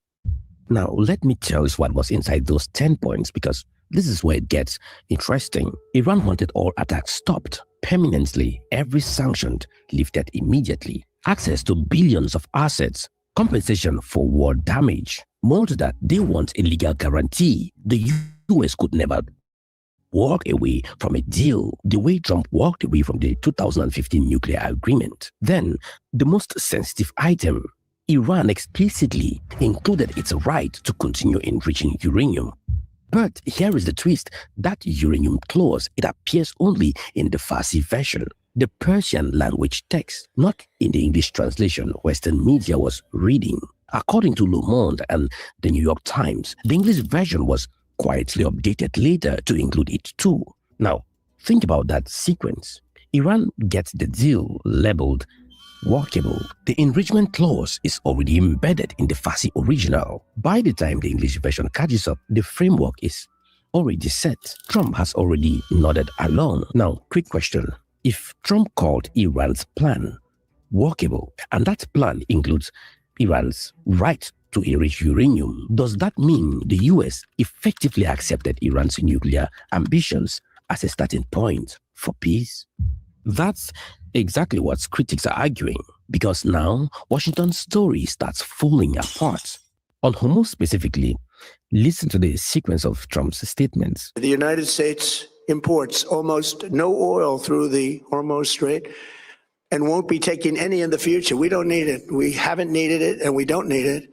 Now, let me tell you what was inside those 10 points, because this is where it gets interesting. Iran wanted all attacks stopped permanently, every sanction lifted immediately, access to billions of assets, compensation for war damage. More to that, they want a legal guarantee. The US could never walk away from a deal the way Trump walked away from the 2015 nuclear agreement. Then, the most sensitive item, Iran explicitly included its right to continue enriching uranium. But here is the twist. That uranium clause, it appears only in the Farsi version, the Persian language text, not in the English translation Western media was reading. According to Le Monde and the New York Times, the English version was quietly updated later to include it too. Now, think about that sequence. Iran gets the deal labeled workable. The enrichment clause is already embedded in the Farsi original. By the time the English version catches up, the framework is already set. Trump has already nodded along. Now, quick question. If Trump called Iran's plan workable, and that plan includes Iran's right to enrich uranium, does that mean the US effectively accepted Iran's nuclear ambitions as a starting point for peace? That's exactly what critics are arguing, because now Washington's story starts falling apart. On Hormuz specifically, listen to the sequence of Trump's statements. The United States imports almost no oil through the Hormuz Strait and won't be taking any in the future. We don't need it. We haven't needed it, and we don't need it.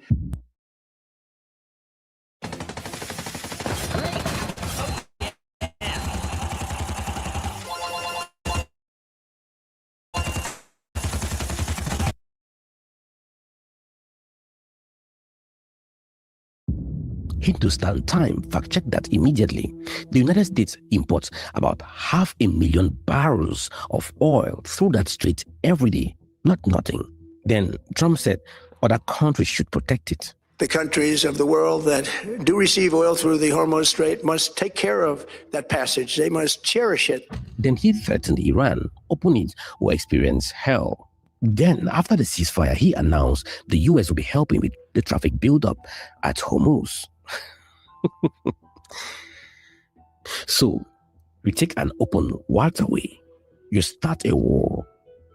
Hindustan Time fact-checked that immediately. The United States imports about 500,000 barrels of oil through that strait every day, not nothing. Then Trump said other countries should protect it. The countries of the world that do receive oil through the Hormuz Strait must take care of that passage. They must cherish it. Then he threatened Iran, open it or experience hell. Then, after the ceasefire, he announced the US will be helping with the traffic buildup at Hormuz. So, you take an open waterway, you start a war,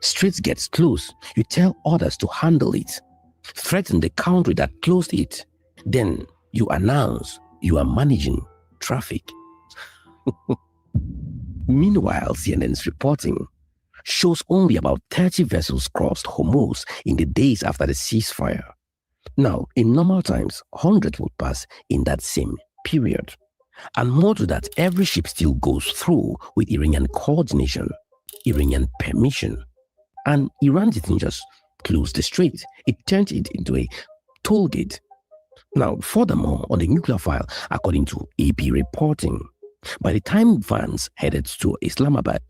straits gets closed, you tell others to handle it, threaten the country that closed it, then you announce you are managing traffic. Meanwhile, CNN's reporting shows only about 30 vessels crossed Hormuz in the days after the ceasefire. Now, in normal times, hundreds would pass in that same period. And more to that, every ship still goes through with Iranian coordination, Iranian permission. And Iran didn't just close the strait, it turned it into a toll gate. Now, furthermore, on the nuclear file, according to AP reporting, by the time Vance headed to Islamabad,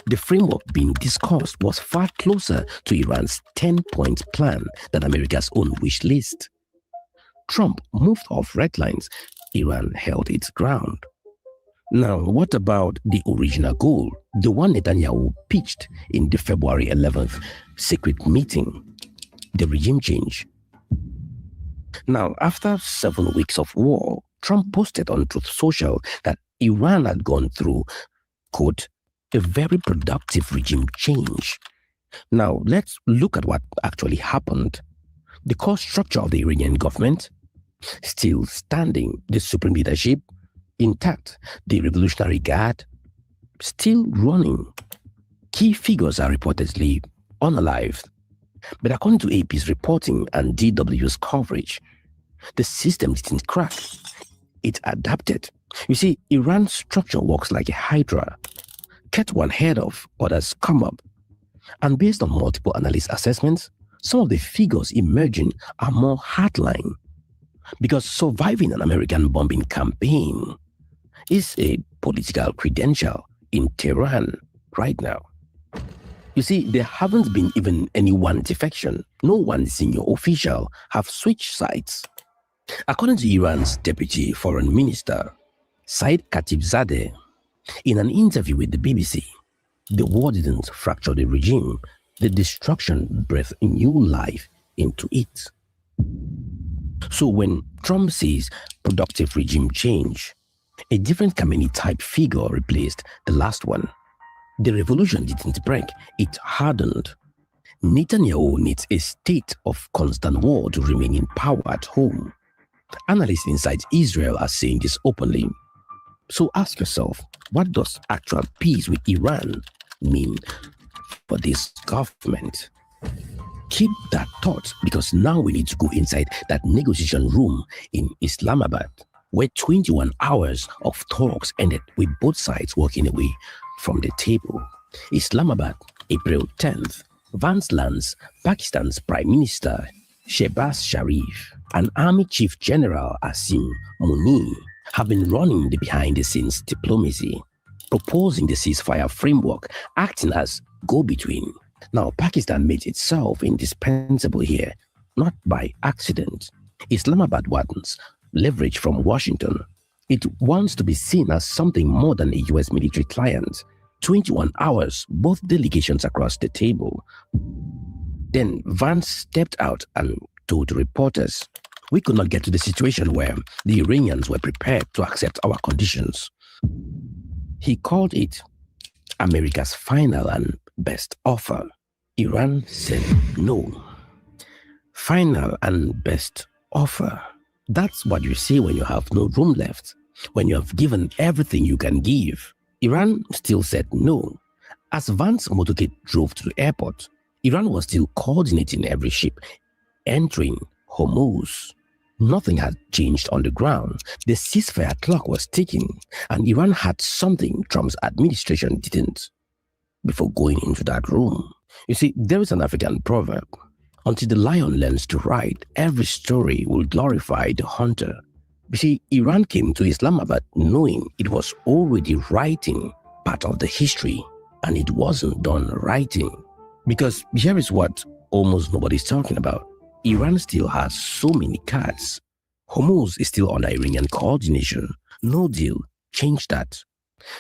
the framework being discussed was far closer to Iran's 10-point plan than America's own wish list. Trump moved off red lines. Iran held its ground. Now, what about the original goal, the one Netanyahu pitched in the February 11th secret meeting, the regime change? Now, after 7 weeks of war, Trump posted on Truth Social that Iran had gone through, quote, a very productive regime change. Now, let's look at what actually happened. The core structure of the Iranian government, still standing, the supreme leadership, intact. The Revolutionary Guard still running. Key figures are reportedly unalived. But according to AP's reporting and DW's coverage, the system didn't crack. It adapted. You see, Iran's structure works like a hydra. Cut one head off, others come up. And based on multiple analyst assessments, some of the figures emerging are more hardline. Because surviving an American bombing campaign is a political credential in Tehran right now. You see, there haven't been even any one defection. No one senior official have switched sides. According to Iran's deputy foreign minister, Said Khatibzadeh, in an interview with the BBC, the war didn't fracture the regime. The destruction breathed new life into it. So when Trump says productive regime change, a different Khamenei-type figure replaced the last one. The revolution didn't break, it hardened. Netanyahu needs a state of constant war to remain in power at home. Analysts inside Israel are saying this openly. So ask yourself, what does actual peace with Iran mean for this government? Keep that thought, because now we need to go inside that negotiation room in Islamabad, where 21 hours of talks ended with both sides walking away from the table. Islamabad, April 10th, Vance lands Pakistan's Prime Minister Shehbaz Sharif and Army Chief General Asim Munir have been running the behind-the-scenes diplomacy, proposing the ceasefire framework, acting as go-between. Now, Pakistan made itself indispensable here, not by accident. Islamabad wants leverage from Washington. It wants to be seen as something more than a US military client. 21 hours, both delegations across the table. Then Vance stepped out and told reporters, we could not get to the situation where the Iranians were prepared to accept our conditions. He called it America's final and best offer. Iran said no. Final and best offer. That's what you say when you have no room left, when you have given everything you can give. Iran still said no. As Vance's motorcade drove to the airport, Iran was still coordinating every ship entering Hormuz. Nothing had changed on the ground. The ceasefire clock was ticking, and Iran had something Trump's administration didn't. Before going into that room, you see, there is an African proverb: until the lion learns to ride, every story will glorify the hunter. You see, Iran came to Islamabad knowing it was already writing part of the history, and it wasn't done writing. Because here is what almost nobody's talking about. Iran still has so many cards. Hormuz is still under Iranian coordination. No deal changed that.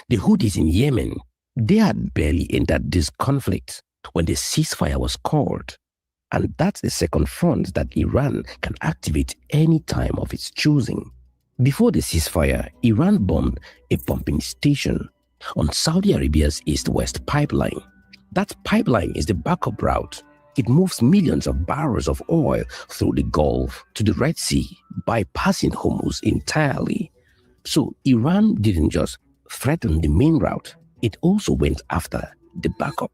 The Houthis in Yemen, they had barely entered this conflict when the ceasefire was called. And that's the second front that Iran can activate any time of its choosing. Before the ceasefire, Iran bombed a pumping station on Saudi Arabia's east-west pipeline. That pipeline is the backup route. It moves millions of barrels of oil through the Gulf to the Red Sea, bypassing Hormuz entirely. So Iran didn't just threaten the main route, it also went after the backup.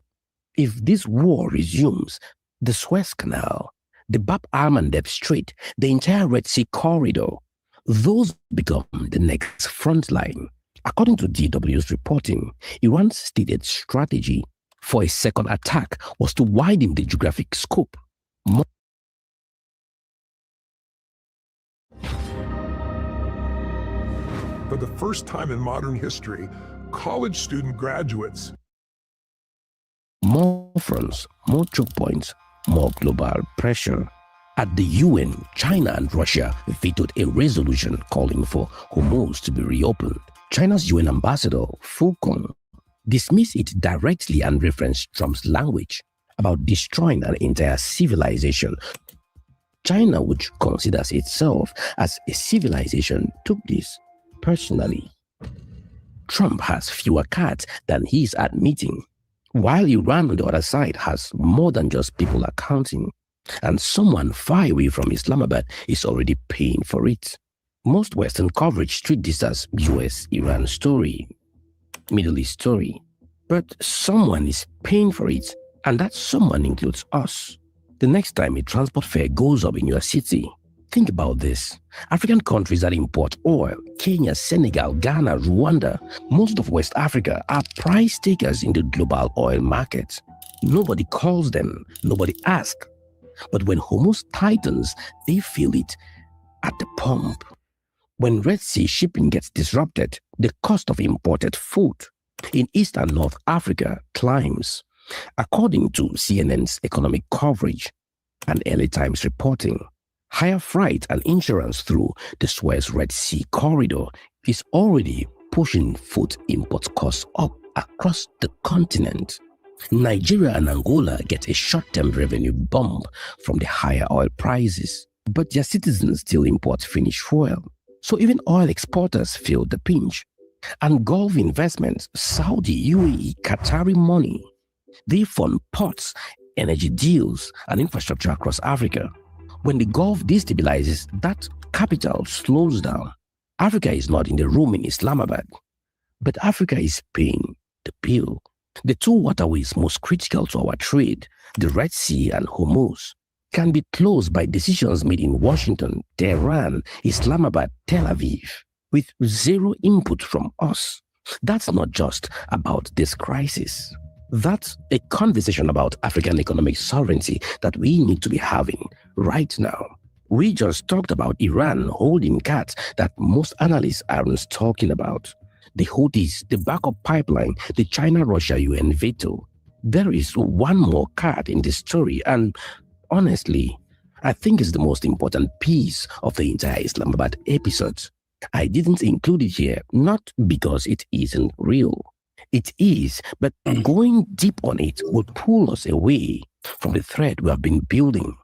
If this war resumes, the Suez Canal, the Bab al-Mandeb Strait, the entire Red Sea corridor, those become the next front line. According to DW's reporting, Iran's stated strategy for a second attack was to widen the geographic scope. For the first time in modern history, college student graduates. More fronts, more choke points, more global pressure. At the UN, China and Russia vetoed a resolution calling for Hormuz to be reopened. China's UN ambassador, Fu Kong, dismissed it directly and referenced Trump's language about destroying an entire civilization. China, which considers itself as a civilization, took this personally. Trump has fewer cards than he's admitting, while Iran on the other side has more than just people accounting, and someone far away from Islamabad is already paying for it. Most Western coverage treat this as US-Iran story, Middle East story. But someone is paying for it, and that someone includes us. The next time a transport fare goes up in your city, think about this. African countries that import oil, Kenya, Senegal, Ghana, Rwanda, most of West Africa are price takers in the global oil market. Nobody calls them, nobody asks. But when Hormuz tightens, they feel it at the pump. When Red Sea shipping gets disrupted, the cost of imported food in East and North Africa climbs. According to CNN's economic coverage and LA Times reporting, higher freight and insurance through the Suez Red Sea corridor is already pushing food import costs up across the continent. Nigeria and Angola get a short-term revenue bump from the higher oil prices, but their citizens still import finished fuel. So even oil exporters feel the pinch. And Gulf investments, Saudi, UAE, Qatari money, they fund ports, energy deals, and infrastructure across Africa. When the Gulf destabilizes, that capital slows down. Africa is not in the room in Islamabad, but Africa is paying the bill. The two waterways most critical to our trade, the Red Sea and Hormuz, can be closed by decisions made in Washington, Tehran, Islamabad, Tel Aviv, with zero input from us. That's not just about this crisis. That's a conversation about African economic sovereignty that we need to be having right now. We just talked about Iran holding cards that most analysts aren't talking about. The Houthis, the backup pipeline, the China-Russia UN veto. There is one more card in this story, and honestly, I think it's the most important piece of the entire Islamabad episode. I didn't include it here, not because it isn't real. It is, but going deep on it would pull us away from the thread we have been building.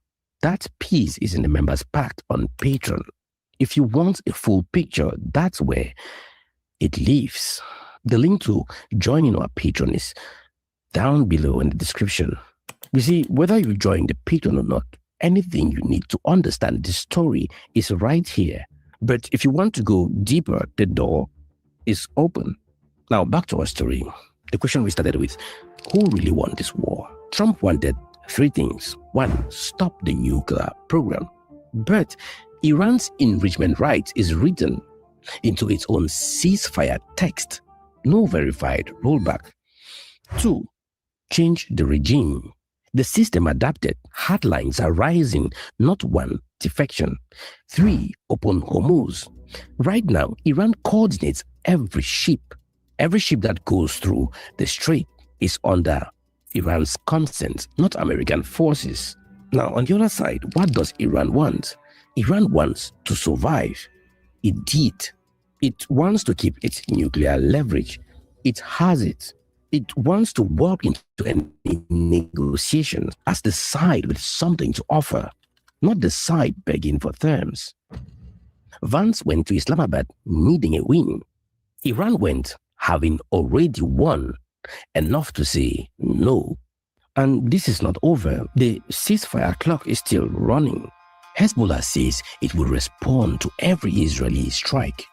That piece is in the members pack on Patreon. If you want a full picture, that's where it lives. The link to joining our Patreon is down below in the description. You see, whether you join the Patreon or not, anything you need to understand this story is right here. But if you want to go deeper, the door is open. Now, back to our story. The question we started with, who really won this war? Trump wanted three things. One, stop the nuclear program. But Iran's enrichment right is written into its own ceasefire text. No verified rollback. Two, change the regime. The system adapted. Hardlines are rising, not one defection. Three, open Hormuz. Right now, Iran coordinates every ship. Every ship that goes through the strait is under Iran's consent, not American forces. Now, on the other side, what does Iran want? Iran wants to survive. It did. It wants to keep its nuclear leverage. It has it. It wants to walk into any negotiations as the side with something to offer, not the side begging for terms. Vance went to Islamabad needing a win. Iran went having already won enough to say no. And this is not over. The ceasefire clock is still running. Hezbollah says it will respond to every Israeli strike.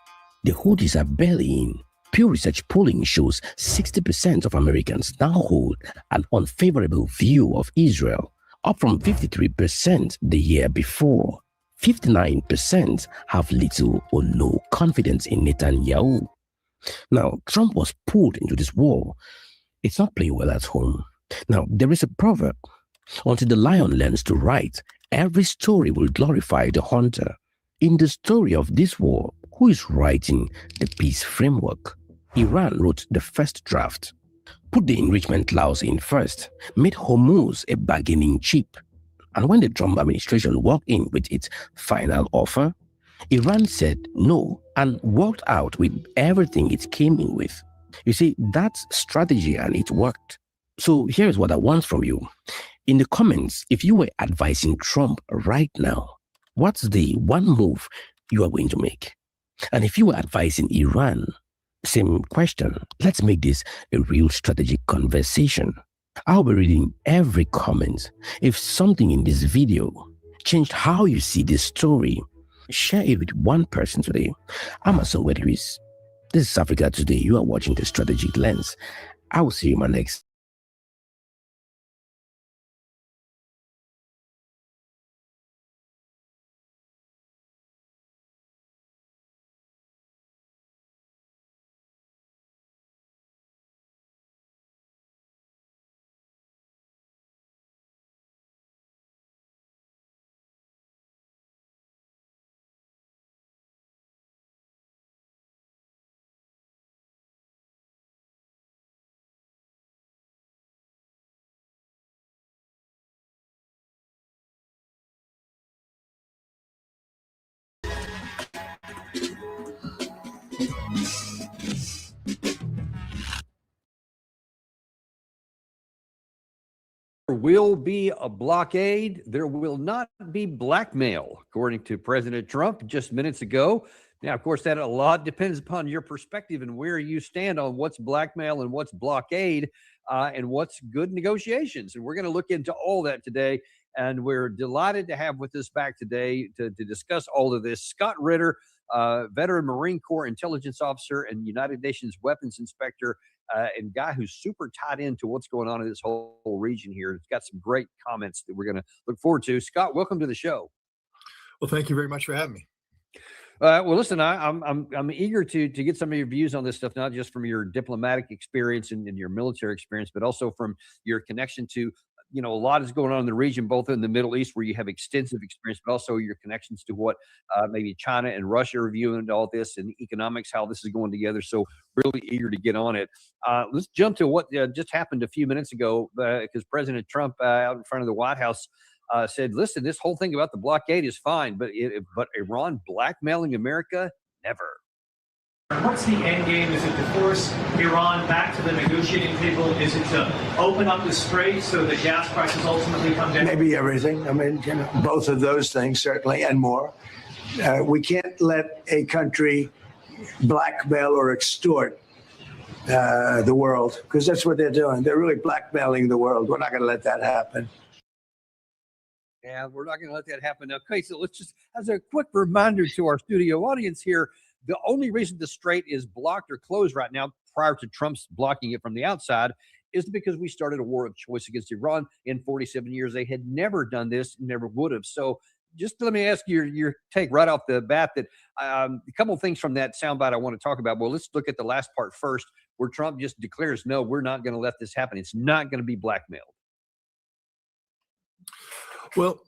The Houthis are barely in. Pew Research polling shows 60% of Americans now hold an unfavorable view of Israel, up from 53% the year before. 59% have little or no confidence in Netanyahu. Now, Trump was pulled into this war. It's not playing well at home. Now, there is a proverb. Until the lion learns to write, every story will glorify the hunter. In the story of this war, who is writing the peace framework? Iran wrote the first draft, put the enrichment clause in first, made Hormuz a bargaining chip. And when the Trump administration walked in with its final offer, Iran said no and walked out with everything it came in with. You see, that's strategy and it worked. So here's what I want from you. In the comments, if you were advising Trump right now, what's the one move you are going to make? And if you were advising Iran, same question. Let's make this a real strategic conversation. I'll be reading every comment. If something in this video changed how you see this story, share it with one person today. I'm Asan Wedris. This is Africa Today. You are watching The Strategic Lens. I will see you in my next. There will be a blockade. There will not be blackmail, according to President Trump just minutes ago. Now, of course, that a lot depends upon your perspective and where you stand on what's blackmail and what's blockade and what's good negotiations. And we're going to look into all that today. And we're delighted to have with us back today to discuss all of this Scott Ritter, veteran Marine Corps intelligence officer and United Nations weapons inspector, and guy who's super tied into what's going on in this whole region here. It's got some great comments that we're going to look forward to. Scott, welcome to the show. Well, thank you very much for having me. Well, listen, I'm eager to get some of your views on this stuff, not just from your diplomatic experience and your military experience, but also from your connection to, a lot is going on in the region, both in the Middle East, where you have extensive experience, but also your connections to what maybe China and Russia are viewing all this and economics, how this is going together. So really eager to get on it. Let's jump to what just happened a few minutes ago, because President Trump out in front of the White House said, listen, this whole thing about the blockade is fine, but Iran blackmailing America, never. What's the end game? Is it to force Iran back to the negotiating table? Is it to open up the Strait so that gas prices ultimately come down? Maybe everything. I mean, both of those things, certainly, and more. We can't let a country blackmail or extort the world, because that's what they're doing. They're really blackmailing the world. We're not going to let that happen. Yeah, we're not going to let that happen. Okay, so let's just, as a quick reminder to our studio audience here, the only reason the Strait is blocked or closed right now, prior to Trump's blocking it from the outside, is because we started a war of choice against Iran. In 47 years, they had never done this, never would have. So just let me ask you your take right off the bat that a couple of things from that soundbite I want to talk about. Well, let's look at the last part first, where Trump just declares, no, we're not going to let this happen. It's not going to be blackmailed. Well,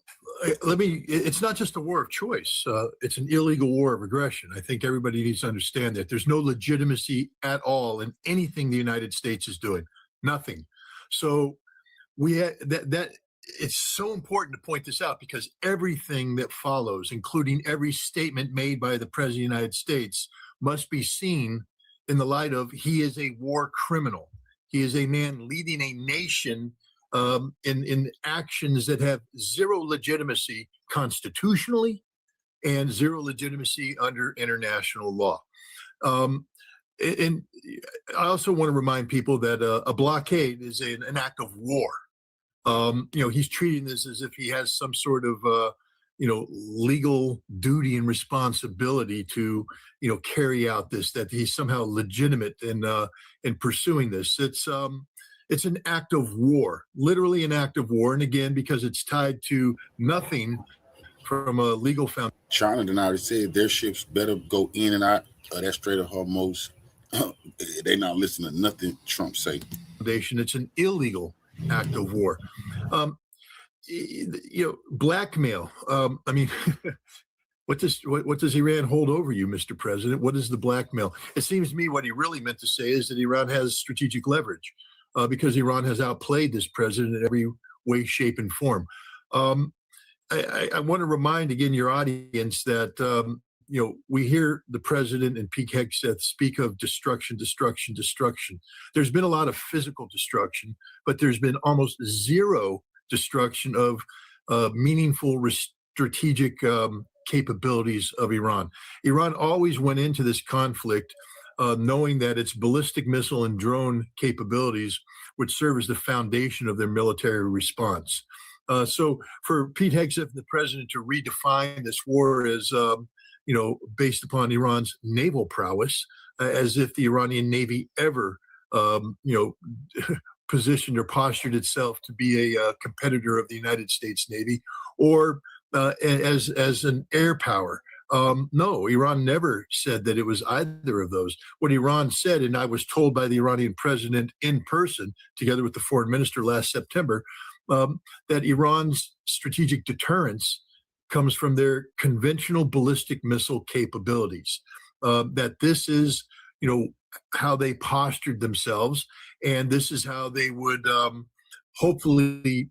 it's not just a war of choice. It's an illegal war of aggression. I think everybody needs to understand that. There's no legitimacy at all in anything the United States is doing. Nothing. So it's so important to point this out, because everything that follows, including every statement made by the President of the United States, must be seen in the light of he is a war criminal. He is a man leading a nation in actions that have zero legitimacy constitutionally and zero legitimacy under international law. And I also want to remind people that a blockade is an act of war. He's treating this as if he has some sort of legal duty and responsibility to carry out this, that he's somehow legitimate in pursuing this. It's an act of war, literally an act of war. And again, because it's tied to nothing from a legal foundation. China done already said their ships better go in and out of that Strait of Hormuz. They not listening to nothing Trump say. It's an illegal act of war. Blackmail. I mean, what does Iran hold over you, Mr. President? What is the blackmail? It seems to me what he really meant to say is that Iran has strategic leverage. Because Iran has outplayed this president in every way, shape, and form. I want to remind again your audience that we hear the president and Pete Hegseth speak of destruction. There's been a lot of physical destruction, but there's been almost zero destruction of meaningful strategic capabilities of Iran. Iran always went into this conflict knowing that its ballistic missile and drone capabilities would serve as the foundation of their military response. So for Pete Hegseth, the president, to redefine this war as, based upon Iran's naval prowess, as if the Iranian Navy ever, positioned or postured itself to be a competitor of the United States Navy, or as an air power. No, Iran never said that it was either of those. What Iran said, and I was told by the Iranian president in person, together with the foreign minister last September, that Iran's strategic deterrence comes from their conventional ballistic missile capabilities. That this is, how they postured themselves, and this is how they would hopefully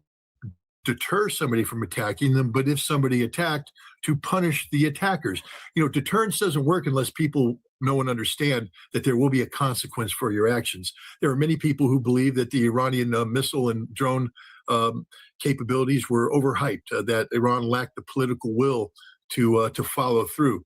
deter somebody from attacking them. But if somebody attacked, to punish the attackers. Deterrence doesn't work unless people know and understand that there will be a consequence for your actions. There are many people who believe that the Iranian missile and drone capabilities were overhyped, that Iran lacked the political will to follow through.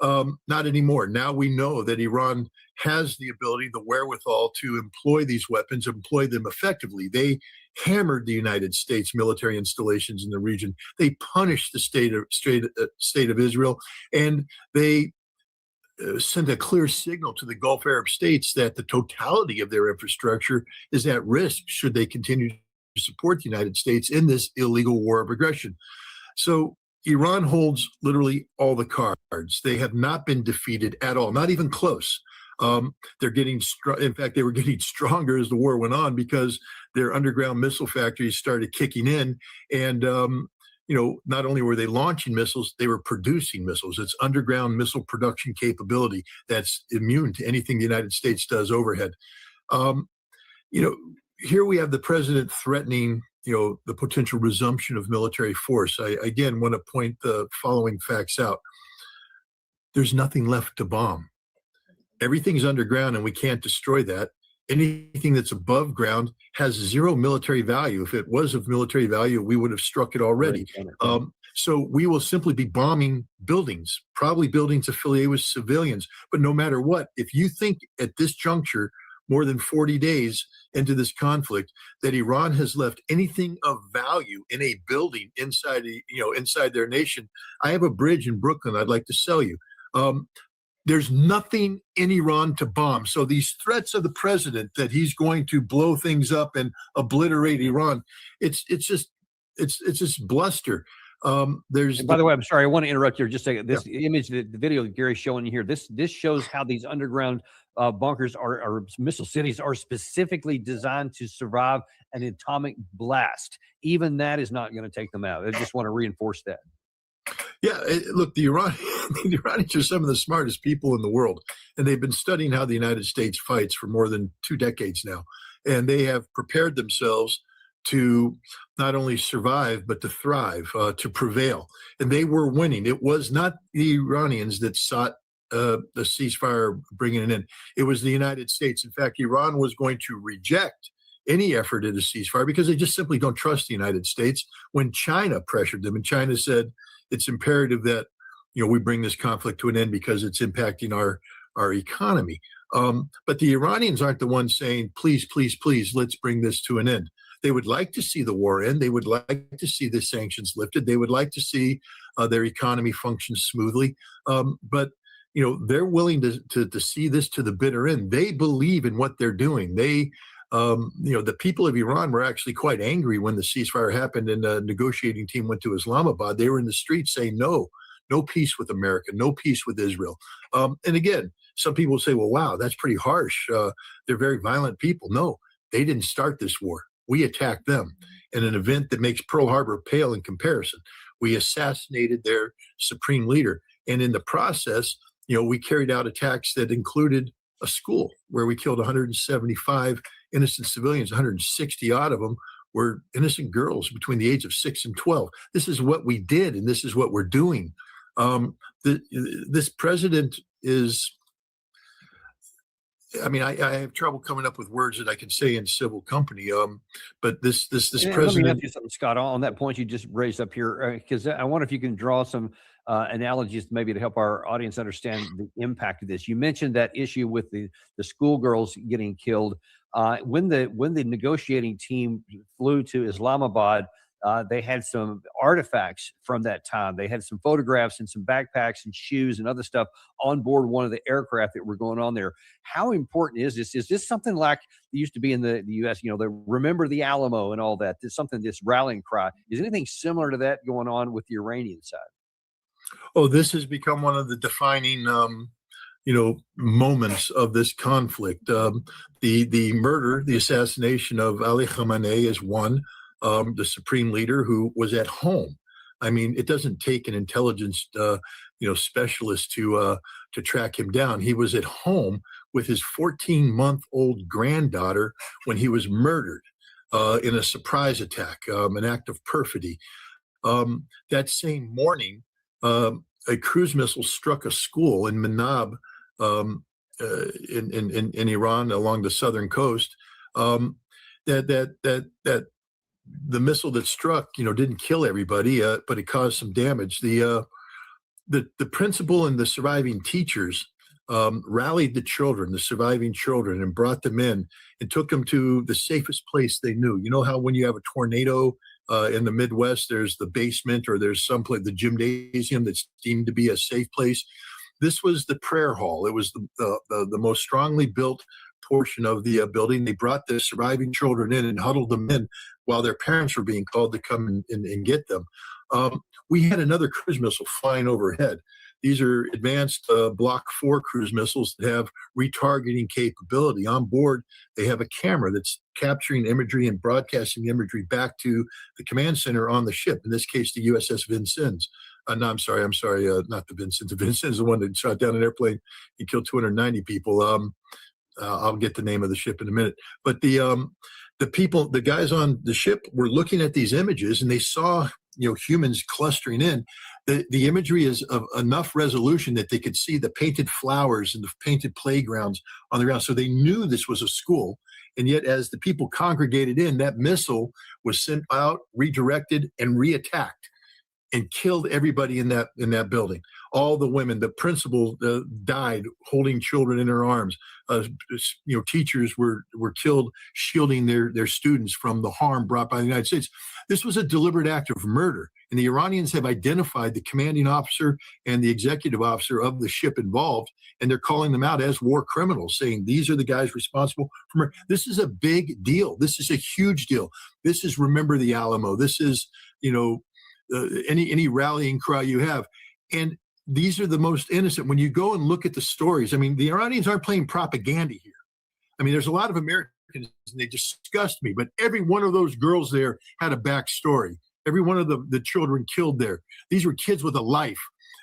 Not anymore. Now we know that Iran has the ability, the wherewithal to employ these weapons, employ them effectively. They hammered the United States military installations in the region. They punished the state of Israel, and they sent a clear signal to the Gulf Arab states that the totality of their infrastructure is at risk should they continue to support the United States in this illegal war of aggression. So Iran holds literally all the cards. They have not been defeated at all, not even close. They're getting in fact, they were getting stronger as the war went on, because their underground missile factories started kicking in. And, not only were they launching missiles, they were producing missiles. It's underground missile production capability that's immune to anything the United States does overhead. Here we have the president threatening, the potential resumption of military force. I, again, want to point the following facts out. There's nothing left to bomb. Everything's underground, and we can't destroy that. Anything that's above ground has zero military value. If it was of military value, we would have struck it already. So we will simply be bombing buildings, probably buildings affiliated with civilians. But no matter what, if you think at this juncture, more than 40 days into this conflict, that Iran has left anything of value in a building inside their nation, I have a bridge in Brooklyn I'd like to sell you. There's nothing in Iran to bomb. So these threats of the president that he's going to blow things up and obliterate Iran, it's just bluster. And by the way, I'm sorry, I want to interrupt you just a second. This image, the video that Gary's showing you here, this shows how these underground bunkers or missile cities are specifically designed to survive an atomic blast. Even that is not going to take them out. I just want to reinforce that. Yeah, look, the Iranians are some of the smartest people in the world, and they've been studying how the United States fights for more than 2 decades now, and they have prepared themselves to not only survive, but to thrive, to prevail. And they were winning. It was not the Iranians that sought the ceasefire, bringing it in. It was the United States. In fact, Iran was going to reject any effort at a ceasefire because they just simply don't trust the United States, when China pressured them. And China said, it's imperative that we bring this conflict to an end because it's impacting our economy. But the Iranians aren't the ones saying, please, please, please, let's bring this to an end. They would like to see the war end. They would like to see the sanctions lifted. They would like to see their economy function smoothly. But they're willing to see this to the bitter end. They believe in what they're doing. They the people of Iran were actually quite angry when the ceasefire happened and the negotiating team went to Islamabad. They were in the streets saying, no peace with America, no peace with Israel. And again, some people say, well, wow, that's pretty harsh. They're very violent people. No, they didn't start this war. We attacked them in an event that makes Pearl Harbor pale in comparison. We assassinated their supreme leader. And in the process, we carried out attacks that included a school where we killed 175 innocent civilians. 160 odd of them were innocent girls between the age of 6 and 12. This is what we did, and this is what we're doing. This president is, I have trouble coming up with words that I can say in civil company. But this president. Let me ask you something, Scott, on that point you just raised up here, because I wonder if you can draw some analogies maybe to help our audience understand the impact of this. You mentioned that issue with the schoolgirls getting killed. When the negotiating team flew to Islamabad, They had some artifacts from that time. They had some photographs and some backpacks and shoes and other stuff on board one of the aircraft that were going on there. How important is this? Is this something like it used to be in the U.S., you know, the Remember the Alamo and all that? There's something, this rallying cry. Is anything similar to that going on with the Iranian side? Oh, this has become one of the defining moments of this conflict. The murder, the assassination of Ali Khamenei is one, the supreme leader who was at home. I mean, it doesn't take an intelligence, specialist to track him down. He was at home with his 14-month-old granddaughter when he was murdered in a surprise attack, an act of perfidy. That same morning, a cruise missile struck a school in Manab, in Iran along the southern coast. That the missile that struck, didn't kill everybody, but it caused some damage. The principal and the surviving teachers rallied the surviving children, and brought them in and took them to the safest place they knew. You know how when you have a tornado in the Midwest, there's the basement, or there's some place, the gymnasium, that's deemed to be a safe place. This was the prayer hall. It was the most strongly built portion of the building. They brought the surviving children in and huddled them in while their parents were being called to come and get them. We had another cruise missile flying overhead. These are advanced Block 4 cruise missiles that have retargeting capability. On board, they have a camera that's capturing imagery and broadcasting the imagery back to the command center on the ship, in this case, the USS Vincennes. No, I'm sorry, not the Vincennes. The Vincennes is the one that shot down an airplane and killed 290 people. I'll get the name of the ship in a minute. But the people, the guys on the ship were looking at these images, and they saw humans clustering in. The imagery is of enough resolution that they could see the painted flowers and the painted playgrounds on the ground. So they knew this was a school. And yet, as the people congregated in, that missile was sent out, redirected, and reattacked, and killed everybody in that building. All the women, the principal died holding children in her arms. Teachers were killed shielding their students from the harm brought by the United States. This was a deliberate act of murder. And the Iranians have identified the commanding officer and the executive officer of the ship involved, and they're calling them out as war criminals, saying these are the guys responsible for murder. This is a big deal. This is a huge deal. This is Remember the Alamo. This is, any rallying cry you have. And these are the most innocent. When you go and look at the stories, I mean, the Iranians aren't playing propaganda here. I mean, there's a lot of Americans, and they disgust me, but every one of those girls there had a backstory. Every one of the children killed there. These were kids with a life.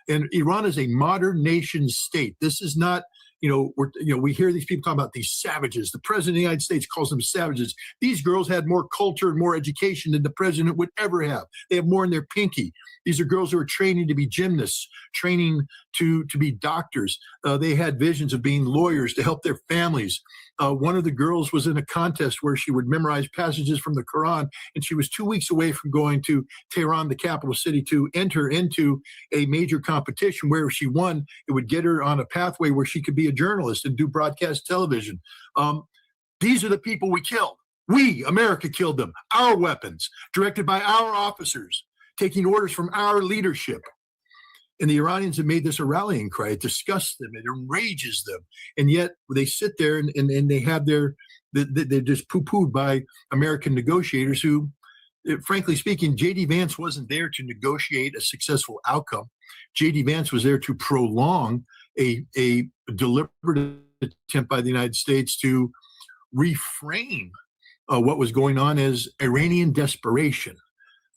And Iran is a modern nation state. This is not, we hear these people talking about these savages. The president of the United States calls them savages. These girls had more culture and more education than the president would ever have. They have more in their pinky. These are girls who are training to be gymnasts, training to be doctors. They had visions of being lawyers to help their families. One of the girls was in a contest where she would memorize passages from the Quran, and she was 2 weeks away from going to Tehran, the capital city, to enter into a major competition where if she won, it would get her on a pathway where she could be a journalist and do broadcast television. These are the people we killed. We, America, killed them. Our weapons, directed by our officers, taking orders from our leadership. And the Iranians have made this a rallying cry. It disgusts them. It enrages them. And yet they sit there and they have they're just poo-pooed by American negotiators who, frankly speaking, J.D. Vance wasn't there to negotiate a successful outcome. J.D. Vance was there to prolong a deliberate attempt by the United States to reframe what was going on as Iranian desperation.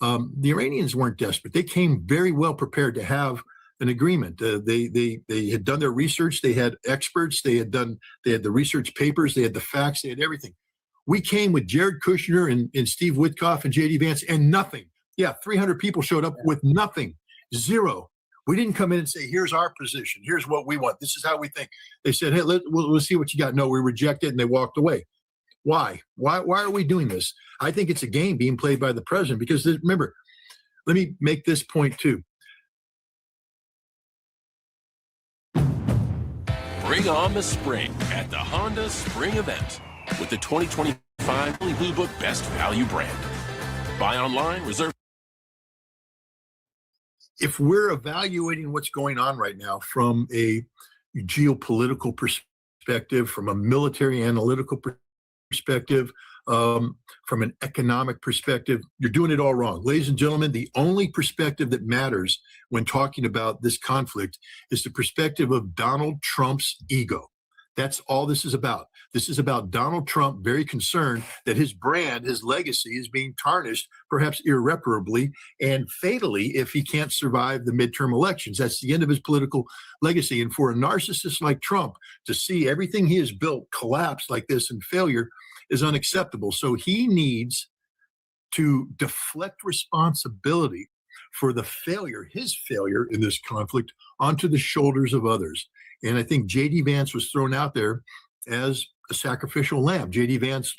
The Iranians weren't desperate. They came very well prepared to have an agreement. They had done their research. They had experts. They had the research papers. They had the facts. They had everything. We came with Jared Kushner and Steve Witkoff and J.D. Vance and nothing. Yeah, 300 people showed up with nothing, zero. We didn't come in and say, here's our position. Here's what we want. This is how we think. They said, hey, we'll see what you got. No, we reject it, and they walked away. Why? Why are we doing this? I think it's a game being played by the president because, remember, let me make this point too. Bring on the spring at the Honda Spring Event with the 2025 Blue Book Best Value brand. Buy online, reserve. If we're evaluating what's going on right now from a geopolitical perspective, from a military analytical perspective, from an economic perspective, you're doing it all wrong. Ladies and gentlemen, the only perspective that matters when talking about this conflict is the perspective of Donald Trump's ego. That's all this is about. This is about Donald Trump very concerned that his brand, his legacy is being tarnished, perhaps irreparably and fatally, if he can't survive the midterm elections. That's the end of his political legacy. And for a narcissist like Trump to see everything he has built collapse like this in failure is unacceptable. So he needs to deflect responsibility for the failure, his failure in this conflict, onto the shoulders of others. And I think J.D. Vance was thrown out there as a sacrificial lamb. J.D. Vance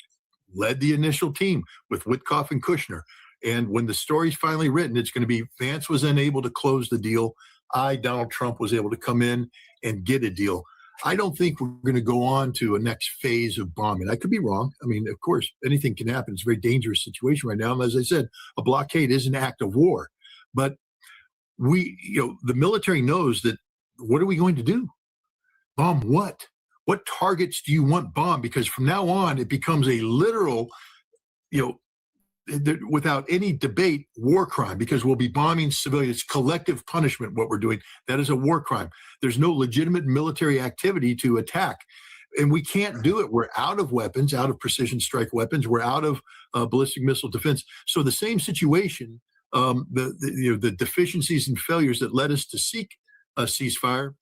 led the initial team with Witkoff and Kushner. And when the story's finally written, it's going to be Vance was unable to close the deal. Donald Trump, was able to come in and get a deal. I don't think we're going to go on to a next phase of bombing. I could be wrong. I mean, of course, anything can happen. It's a very dangerous situation right now. And as I said, a blockade is an act of war. But the military knows that. What are we going to do? Bomb what? What targets do you want bombed? Because from now on, it becomes a literal, without any debate, war crime, because we'll be bombing civilians. It's collective punishment, what we're doing. That is a war crime. There's no legitimate military activity to attack. And we can't do it. We're out of weapons, out of precision strike weapons. We're out of ballistic missile defense. So the same situation, the deficiencies and failures that led us to seek a ceasefire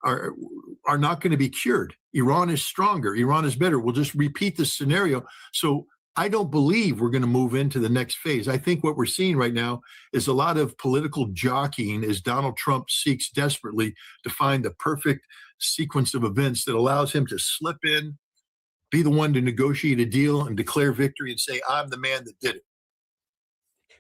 are not going to be cured. Iran is stronger. Iran is better. We'll just repeat this scenario. So I don't believe we're going to move into the next phase. I think what we're seeing right now is a lot of political jockeying as Donald Trump seeks desperately to find the perfect sequence of events that allows him to slip in, be the one to negotiate a deal and declare victory and say, I'm the man that did it.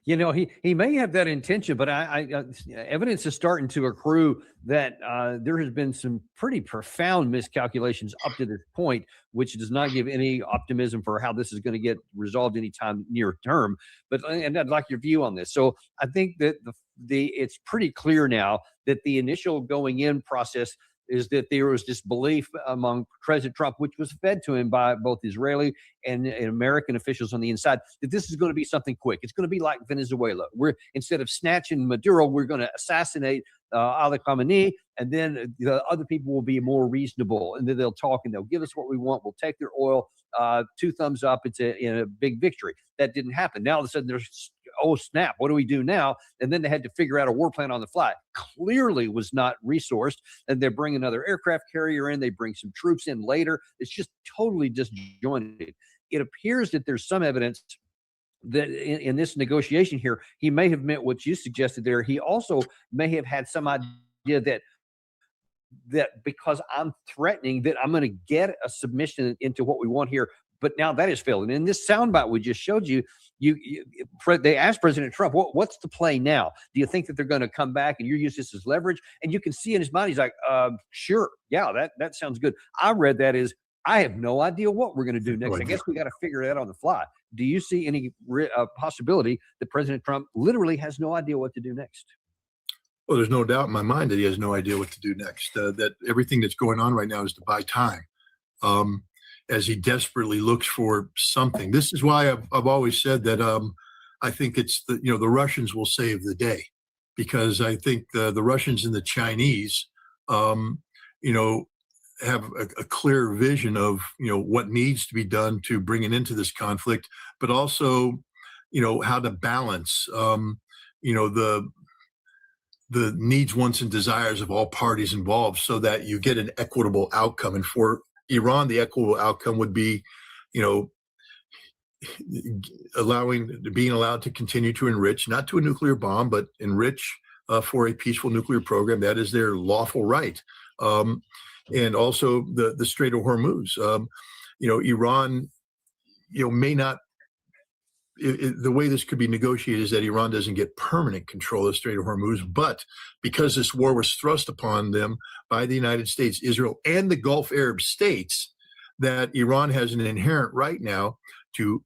He may have that intention, but evidence is starting to accrue that there has been some pretty profound miscalculations up to this point, which does not give any optimism for how this is going to get resolved anytime near term. And I'd like your view on this. So I think that it's pretty clear now that the initial going in process is that there was this belief among President Trump, which was fed to him by both Israeli and American officials on the inside, that this is going to be something quick. It's going to be like Venezuela. Instead of snatching Maduro, we're going to assassinate Ali Khamenei, and then the other people will be more reasonable, and then they'll talk and they'll give us what we want. We'll take their oil. 2 thumbs up. It's a big victory. That didn't happen. Now all of a sudden there's, oh snap, what do we do now? And then they had to figure out a war plan on the fly. Clearly was not resourced. And they bring another aircraft carrier in. They bring some troops in later. It's just totally disjointed. It appears that there's some evidence that in this negotiation here, he may have meant what you suggested there. He also may have had some idea that because I'm threatening that I'm going to get a submission into what we want here, but now that has failed. And in this soundbite we just showed you, they asked President Trump, what's the play now? Do you think that they're going to come back and you use this as leverage? And you can see in his mind, he's like, sure, yeah, that sounds good. I read that as, I have no idea what we're going to do next. I guess we got to figure that on the fly. Do you see any possibility that President Trump literally has no idea what to do next? Well, there's no doubt in my mind that he has no idea what to do next. That everything that's going on right now is to buy time, as he desperately looks for something. This is why I've always said that I think it's the Russians will save the day, because I think the Russians and the Chinese, have a clear vision of what needs to be done to bring an end to this conflict, but also how to balance the needs, wants, and desires of all parties involved so that you get an equitable outcome. And for Iran, the equitable outcome would be, being allowed to continue to enrich, not to a nuclear bomb, but enrich for a peaceful nuclear program. That is their lawful right. And also the Strait of Hormuz. Iran, may not. The way this could be negotiated is that Iran doesn't get permanent control of the Strait of Hormuz, but because this war was thrust upon them by the United States, Israel, and the Gulf Arab states, that Iran has an inherent right now to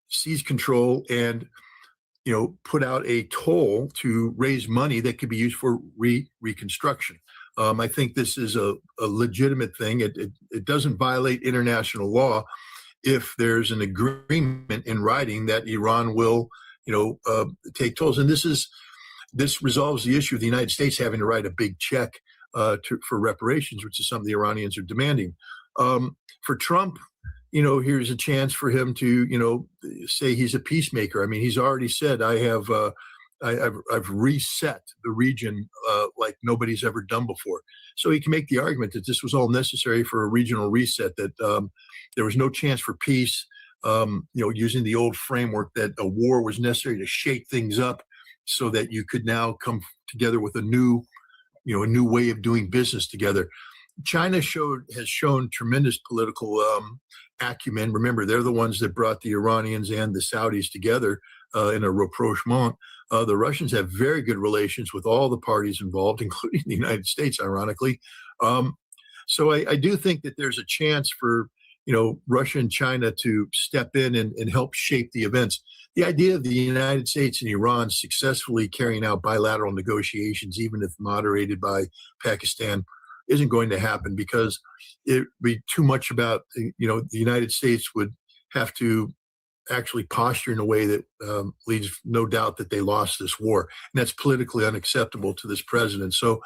seize control and put out a toll to raise money that could be used for reconstruction. I think this is a legitimate thing. It doesn't violate international law if there's an agreement in writing that Iran will, take tolls. And this resolves the issue of the United States having to write a big check for reparations, which is something the Iranians are demanding. For Trump, here's a chance for him to, say he's a peacemaker. I mean, he's already said, I've reset the region like nobody's ever done before. So he can make the argument that this was all necessary for a regional reset, that there was no chance for peace, using the old framework that a war was necessary to shake things up so that you could now come together with a new way of doing business together. China has shown tremendous political acumen. Remember, they're the ones that brought the Iranians and the Saudis together in a rapprochement. The Russians have very good relations with all the parties involved, including the United States, ironically. So I do think that there's a chance for, Russia and China to step in and help shape the events. The idea of the United States and Iran successfully carrying out bilateral negotiations, even if moderated by Pakistan, isn't going to happen, because it'd be too much about, the United States would have to actually posture in a way that leaves no doubt that they lost this war. And that's politically unacceptable to this president. So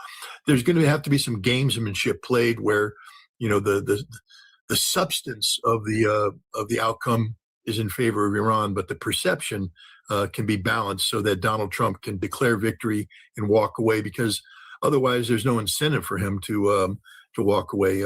there's going to have to be some gamesmanship played where, the substance of the outcome is in favor of Iran, but the perception can be balanced so that Donald Trump can declare victory and walk away, because otherwise there's no incentive for him to walk away.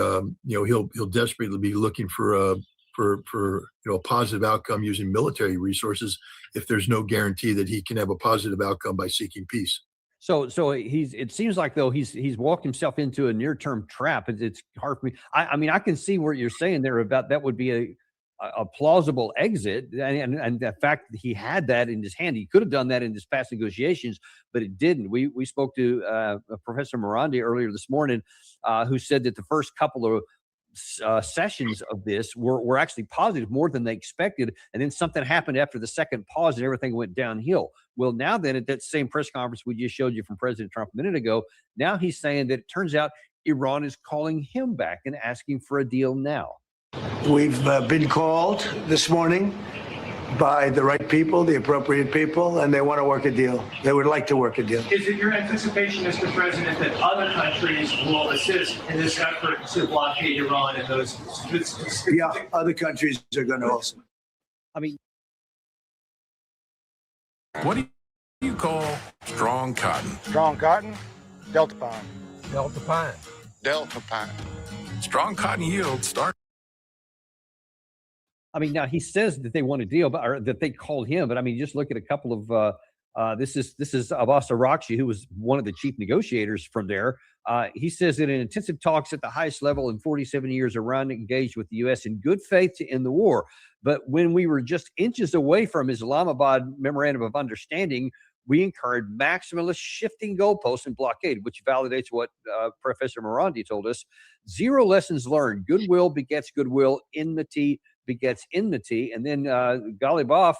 He'll desperately be looking for a positive outcome using military resources if there's no guarantee that he can have a positive outcome by seeking peace. So it seems like, though, he's walked himself into a near-term trap. It's hard for me. I mean, I can see what you're saying there about that would be a plausible exit, and the fact that he had that in his hand. He could have done that in his past negotiations, but it didn't. We spoke to Professor Morandi earlier this morning, who said that the first couple of sessions of this were actually positive, more than they expected, and then something happened after the second pause and everything went downhill. Well, now then, at that same press conference we just showed you from President Trump a minute ago, now he's saying that it turns out Iran is calling him back and asking for a deal now. We've been called this morning by the right people, the appropriate people, and they want to work a deal. They would like to work a deal. Is it your anticipation, Mr. President, that other countries will assist in this effort to blockade Iran and those? Yeah, other countries are going to also. I mean, What do you call strong cotton? Strong cotton, Delta pine. Delta pine. Delta pine. Strong cotton yield start. I mean, now he says that they want a deal, or that they called him. But I mean, just look at a couple of. This is Abbas Araghchi, who was one of the chief negotiators from there. He says that in intensive talks at the highest level in 47 years, Iran engaged with the U.S. in good faith to end the war. But when we were just inches away from Islamabad Memorandum of Understanding, we incurred maximalist shifting goalposts and blockade, which validates what Professor Morandi told us. Zero lessons learned. Goodwill begets goodwill. Enmity begets enmity. And then Ghalibaf,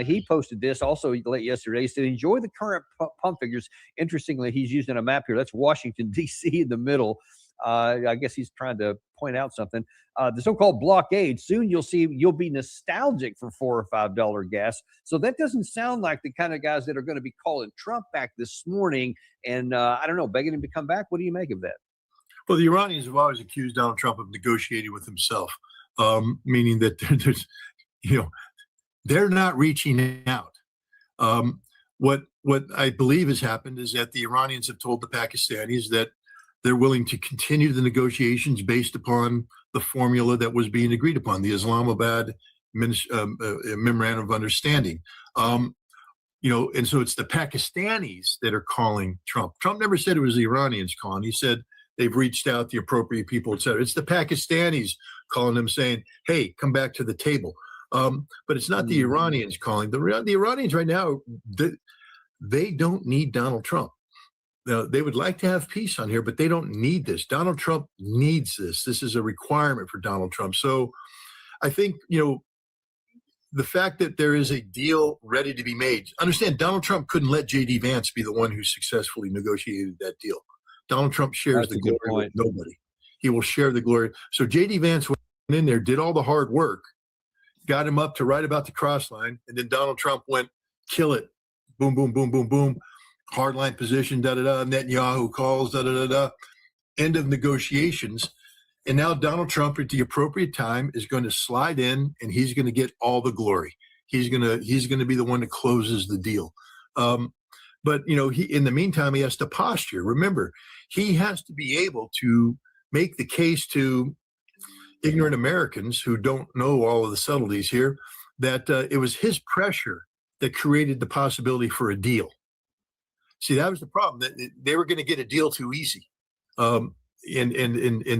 he posted this also late yesterday. He said, enjoy the current pump figures. Interestingly, he's using a map here. That's Washington, D.C. in the middle. I guess he's trying to point out something. The so-called blockade, soon you'll be nostalgic for $4 or $5 gas. So that doesn't sound like the kind of guys that are going to be calling Trump back this morning and, I don't know, begging him to come back. What do you make of that? Well, the Iranians have always accused Donald Trump of negotiating with himself, meaning that there's, they're not reaching out. What I believe has happened is that the Iranians have told the Pakistanis that they're willing to continue the negotiations based upon the formula that was being agreed upon, the Islamabad Memorandum of Understanding. And so it's the Pakistanis that are calling Trump. Trump never said it was the Iranians calling. He said they've reached out, the appropriate people, et cetera. It's the Pakistanis calling them saying, hey, come back to the table. But it's not the Iranians calling. The Iranians right now, they don't need Donald Trump. Now, they would like to have peace on here, but they don't need this. Donald Trump needs this. This is a requirement for Donald Trump. So I think, the fact that there is a deal ready to be made. Understand, Donald Trump couldn't let J.D. Vance be the one who successfully negotiated that deal. Donald Trump shares the glory with nobody. He will share the glory. So J.D. Vance went in there, did all the hard work, got him up to right about the cross line, and then Donald Trump went, kill it. Boom, boom, boom, boom, boom. Hardline position, da-da-da. Netanyahu calls, da-da-da-da. End of negotiations. And now Donald Trump at the appropriate time is going to slide in, and he's going to get all the glory. He's going to be the one that closes the deal. But in the meantime, he has to posture. Remember, he has to be able to make the case to ignorant Americans who don't know all of the subtleties here that it was his pressure that created the possibility for a deal. See, that was the problem. That they were going to get a deal too easy. And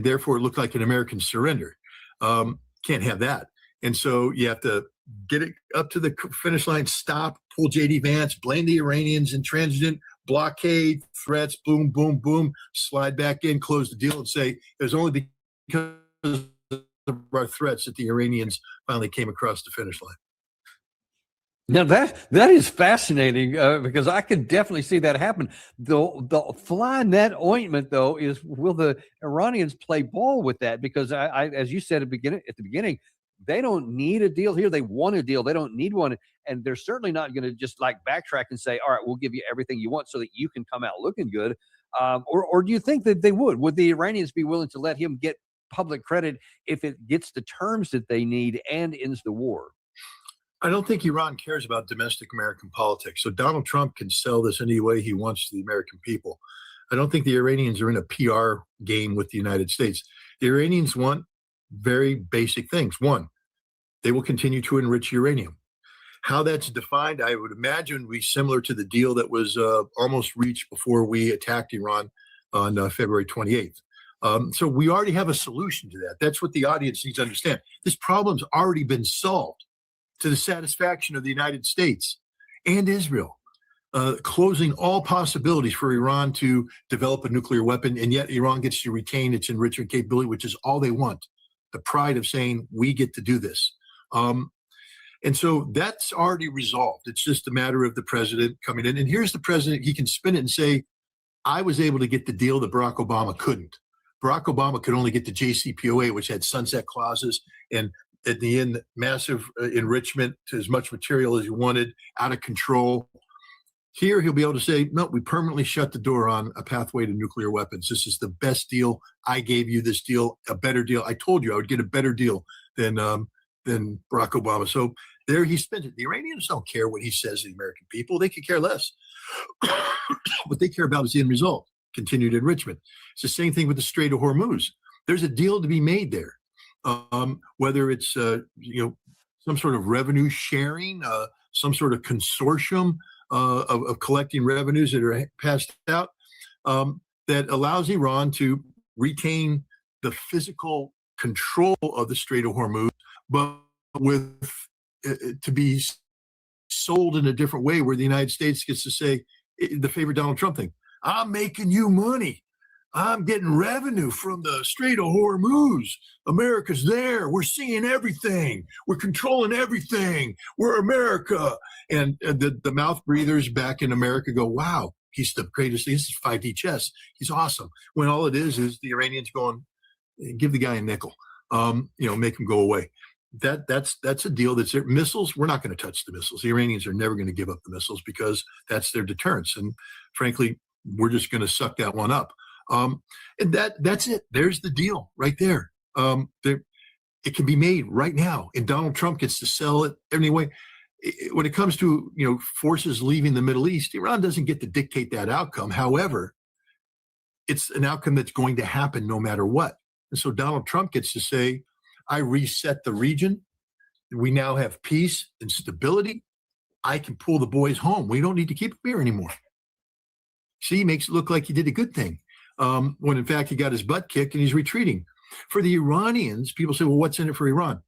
therefore it looked like an American surrender. Can't have that. And so you have to get it up to the finish line, stop, pull J.D. Vance, blame the Iranians, intransigent, blockade, threats, boom, boom, boom, slide back in, close the deal, and say it was only because of our threats that the Iranians finally came across the finish line. Now that is fascinating because I could definitely see that happen. The fly in that ointment, though, is will the Iranians play ball with that? Because I as you said at the beginning, they don't need a deal here. They want a deal. They don't need one, and they're certainly not going to just like backtrack and say, "All right, we'll give you everything you want so that you can come out looking good." Or do you think that they would? Would the Iranians be willing to let him get public credit if it gets the terms that they need and ends the war? I don't think Iran cares about domestic American politics. So Donald Trump can sell this any way he wants to the American people. I don't think the Iranians are in a PR game with the United States. The Iranians want very basic things. One, they will continue to enrich uranium. How that's defined, I would imagine, would be similar to the deal that was almost reached before we attacked Iran on February 28th. So we already have a solution to that. That's what the audience needs to understand. This problem's already been solved to the satisfaction of the United States and Israel, closing all possibilities for Iran to develop a nuclear weapon, and yet Iran gets to retain its enrichment capability, which is all they want, the pride of saying, we get to do this. And so that's already resolved. It's just a matter of the president coming in. And here's the president. He can spin it and say, I was able to get the deal that Barack Obama couldn't. Barack Obama could only get the JCPOA, which had sunset clauses, and at the end, massive enrichment to as much material as he wanted, out of control. Here, he'll be able to say, no, we permanently shut the door on a pathway to nuclear weapons. This is the best deal. I gave you this deal, a better deal. I told you I would get a better deal than Barack Obama. So there he spends it. The Iranians don't care what he says to the American people. They could care less. What they care about is the end result, continued enrichment. It's the same thing with the Strait of Hormuz. There's a deal to be made there. Whether it's some sort of revenue sharing, some sort of consortium of collecting revenues that are passed out, that allows Iran to retain the physical control of the Strait of Hormuz, but with to be sold in a different way, where the United States gets to say the favorite Donald Trump thing: I'm making you money. I'm getting revenue from the Strait of Hormuz. America's there. We're seeing everything. We're controlling everything. We're America. And the mouth breathers back in America go, wow, he's the greatest. This is 5D chess. He's awesome. When all it is the Iranians going, give the guy a nickel, make him go away. That's a deal that's there. Missiles, we're not going to touch the missiles. The Iranians are never going to give up the missiles because that's their deterrence. And frankly, we're just going to suck that one up. And that's it. There's the deal right there. It can be made right now, and Donald Trump gets to sell it anyway. When it comes to forces leaving the Middle East, Iran doesn't get to dictate that outcome. However, it's an outcome that's going to happen no matter what. And so Donald Trump gets to say, I reset the region. We now have peace and stability. I can pull the boys home. We don't need to keep them here anymore. See, he makes it look like he did a good thing. When in fact he got his butt kicked and he's retreating. For the Iranians, people say, well, what's in it for Iran?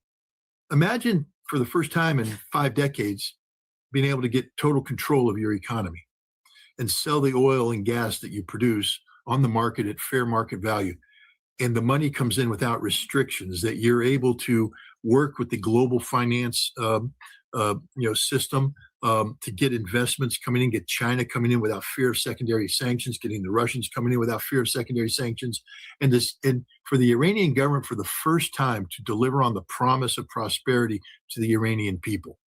Imagine for the first time in 5 decades, being able to get total control of your economy and sell the oil and gas that you produce on the market at fair market value. And the money comes in without restrictions, that you're able to work with the global finance system to get investments coming in, get China coming in without fear of secondary sanctions, getting the Russians coming in without fear of secondary sanctions, and for the Iranian government for the first time to deliver on the promise of prosperity to the Iranian people.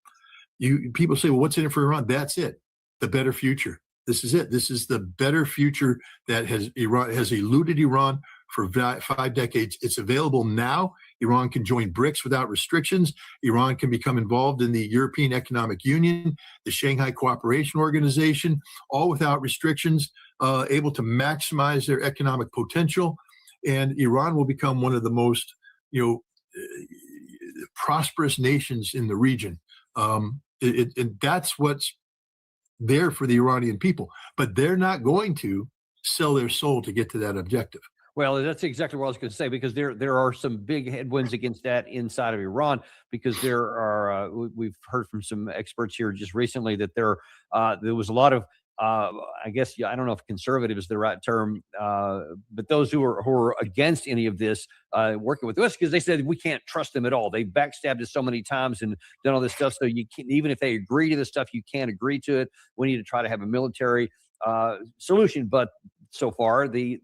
People say, well, what's in it for Iran? That's it. The better future. This is it. This is the better future that has eluded Iran for 5 decades. It's available now. Iran can join BRICS without restrictions. Iran can become involved in the European Economic Union, the Shanghai Cooperation Organization, all without restrictions, able to maximize their economic potential. And Iran will become one of the most, prosperous nations in the region. And that's what's there for the Iranian people. But they're not going to sell their soul to get to that objective. Well, that's exactly what I was going to say, because there are some big headwinds against that inside of Iran, because there are we've heard from some experts here just recently that there was a lot of I guess, I don't know if conservative is the right term, but those who are against any of this working with us, because they said we can't trust them at all. They backstabbed us so many times and done all this stuff. So you can't, even if they agree to this stuff, you can't agree to it. We need to try to have a military solution. But so far, the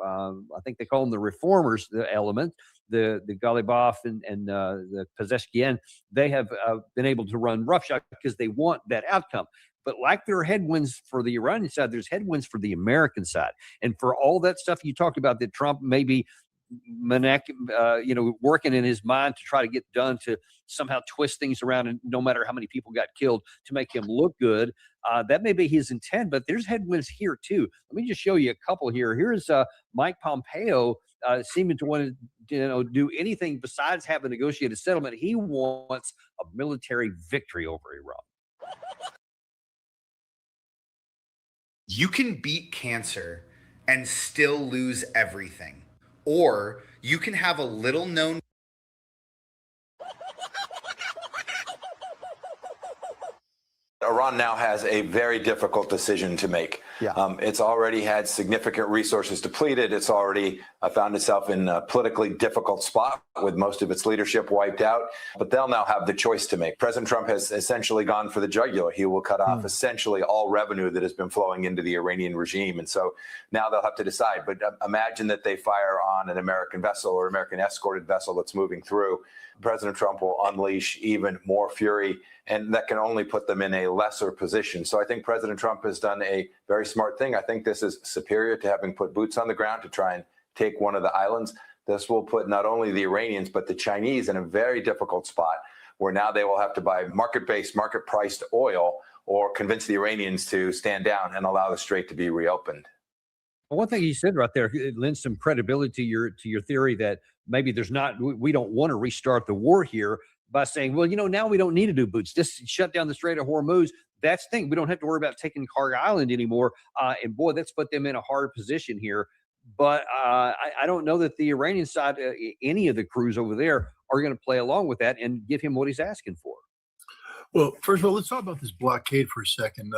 I think they call them the reformers, the element, the Galibaf and the Pezeshkian, they have been able to run roughshod because they want that outcome. But like there are headwinds for the Iranian side, there's headwinds for the American side. And for all that stuff you talked about that Trump may be working in his mind to try to get done to somehow twist things around, and no matter how many people got killed, to make him look good, that may be his intent. But there's headwinds here too. Let me just show you a couple here. Here's Mike Pompeo seeming to want to do anything besides have a negotiated settlement. He wants a military victory over Iran. You can beat cancer and still lose everything. Or you can have a little known Iran now has a very difficult decision to make. It's already had significant resources depleted. It's already found itself in a politically difficult spot with most of its leadership wiped out. But they'll now have the choice to make. President Trump has essentially gone for the jugular. He will cut off essentially all revenue that has been flowing into the Iranian regime. And so now they'll have to decide. But imagine that they fire on an American vessel or American escorted vessel that's moving through. President Trump will unleash even more fury, and that can only put them in a lesser position. So I think President Trump has done a very smart thing. I think this is superior to having put boots on the ground to try and take one of the islands. This will put not only the Iranians, but the Chinese in a very difficult spot, where now they will have to buy market-based, market-priced oil, or convince the Iranians to stand down and allow the strait to be reopened. One thing you said right there, it lends some credibility to your theory that maybe we don't want to restart the war here by saying, well, now we don't need to do boots. Just shut down the Strait of Hormuz. That's the thing. We don't have to worry about taking Cargo Island anymore. And boy, that's put them in a hard position here. But I don't know that the Iranian side, any of the crews over there, are going to play along with that and give him what he's asking for. Well, first of all, let's talk about this blockade for a second.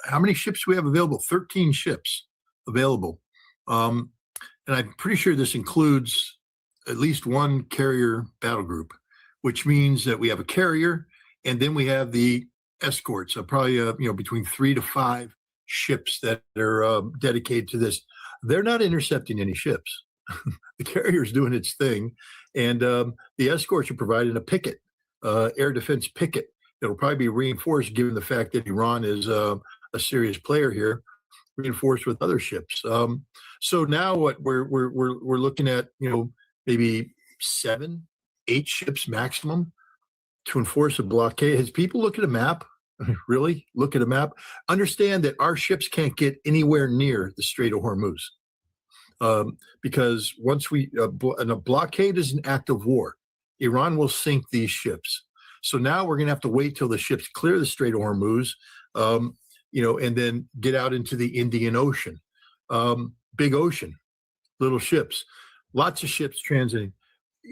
How many ships do we have available? 13 ships available. And I'm pretty sure this includes at least one carrier battle group, which means that we have a carrier, and then we have the escorts, probably between 3 to 5 ships that are dedicated to this. They're not intercepting any ships. The carrier is doing its thing, and the escorts are providing a picket, air defense picket. It'll probably be reinforced, given the fact that Iran is a serious player here, reinforced with other ships. So now what we're looking at, maybe 7, 8 ships maximum to enforce a blockade. Has people look at a map? Really look at a map? Understand that our ships can't get anywhere near the Strait of Hormuz, because once and a blockade is an act of war. Iran will sink these ships. So now we're going to have to wait till the ships clear the Strait of Hormuz, and then get out into the Indian Ocean. Big ocean, little ships, lots of ships transiting.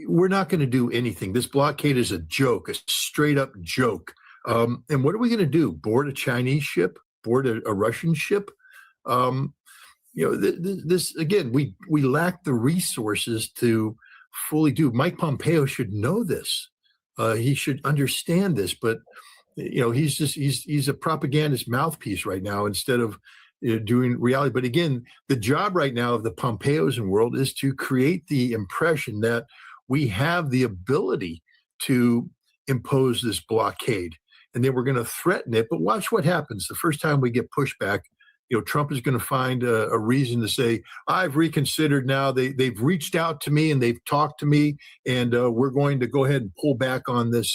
We're not going to do anything. This blockade is a joke, a straight up joke. And what are we going to do? Board a Chinese ship? Board a Russian ship? This again, we lack the resources to fully do. Mike Pompeo should know this. He should understand this, but he's a propagandist mouthpiece right now instead of doing reality. But again, the job right now of the Pompeos in the world is to create the impression that we have the ability to impose this blockade, and then we're going to threaten it. But watch what happens the first time we get pushback. Trump is going to find a reason to say, I've reconsidered now. They've reached out to me and they've talked to me, and we're going to go ahead and pull back on this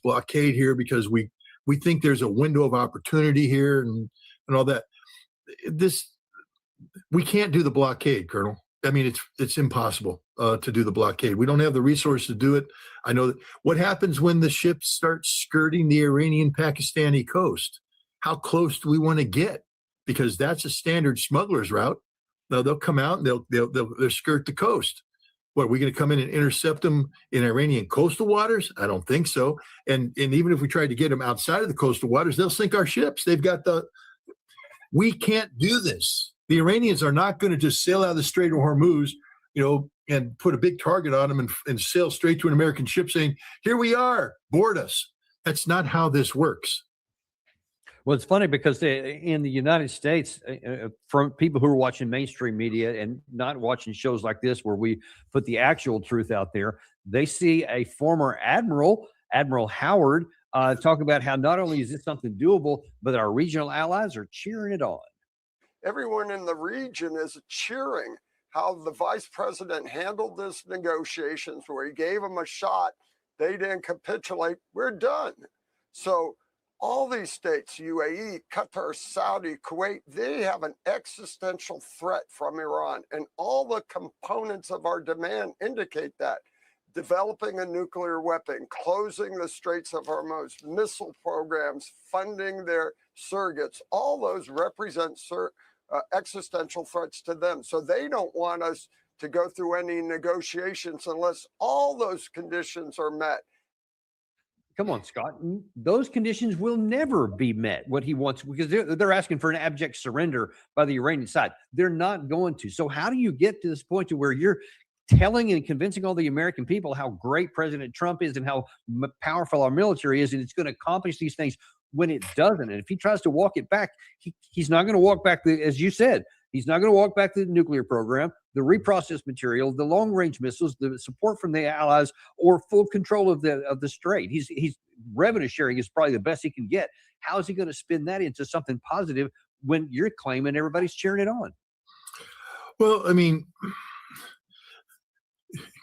blockade here because we think there's a window of opportunity here and all that. We can't do the blockade, Colonel. I mean, it's impossible to do the blockade. We don't have the resources to do it. I know that. What happens when the ships start skirting the Iranian-Pakistani coast? How close do we want to get? Because that's a standard smuggler's route. Now they'll come out and they'll skirt the coast. What, are we going to come in and intercept them in Iranian coastal waters? I don't think so. And even if we tried to get them outside of the coastal waters, they'll sink our ships. We can't do this. The Iranians are not going to just sail out of the Strait of Hormuz, and put a big target on them and sail straight to an American ship saying, here we are, board us. That's not how this works. Well, it's funny because in the United States, from people who are watching mainstream media and not watching shows like this where we put the actual truth out there, they see a former admiral, Admiral Howard, talk about how not only is this something doable, but our regional allies are cheering it on. Everyone in the region is cheering how the vice president handled this negotiations, where he gave them a shot. They didn't capitulate. We're done. So all these states, UAE, Qatar, Saudi, Kuwait, they have an existential threat from Iran. And all the components of our demand indicate that. Developing a nuclear weapon, closing the Straits of Hormuz, missile programs, funding their surrogates, all those represent existential threats to them. So they don't want us to go through any negotiations unless all those conditions are met. Come on, Scott. Those conditions will never be met, what he wants, because they're asking for an abject surrender by the Iranian side. They're not going to. So how do you get to this point to where you're telling and convincing all the American people how great President Trump is and how powerful our military is, and it's going to accomplish these things when it doesn't? And if he tries to walk it back, he's not going to walk back, as you said, he's not going to walk back the nuclear program, the reprocessed material, the long-range missiles, the support from the allies, or full control of the strait. He's revenue sharing is probably the best he can get. How is he going to spin that into something positive when you're claiming everybody's cheering it on? Well, I mean,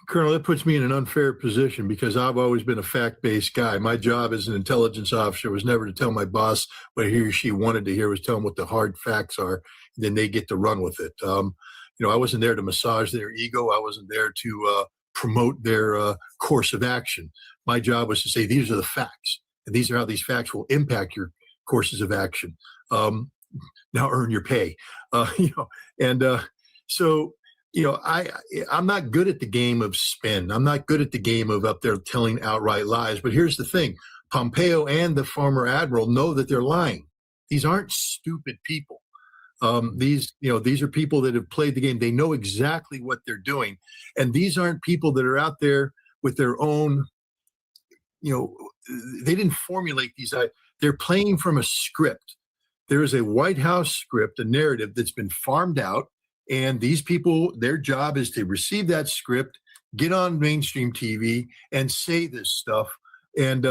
Colonel, that puts me in an unfair position because I've always been a fact-based guy. My job as an intelligence officer was never to tell my boss what he or she wanted to hear, was tell them what the hard facts are, and then they get to run with it. I wasn't there to massage their ego. I wasn't there to promote their course of action. My job was to say, these are the facts, and these are how these facts will impact your courses of action. Now earn your pay. So I'm not good at the game of spin. I'm not good at the game of up there telling outright lies. But here's the thing. Pompeo and the former admiral know that they're lying. These aren't stupid people. These are people that have played the game. They know exactly what they're doing. And these aren't people that are out there with their own, they didn't formulate these. They're playing from a script. There is a White House script, a narrative that's been farmed out. And these people, their job is to receive that script, get on mainstream TV and say this stuff and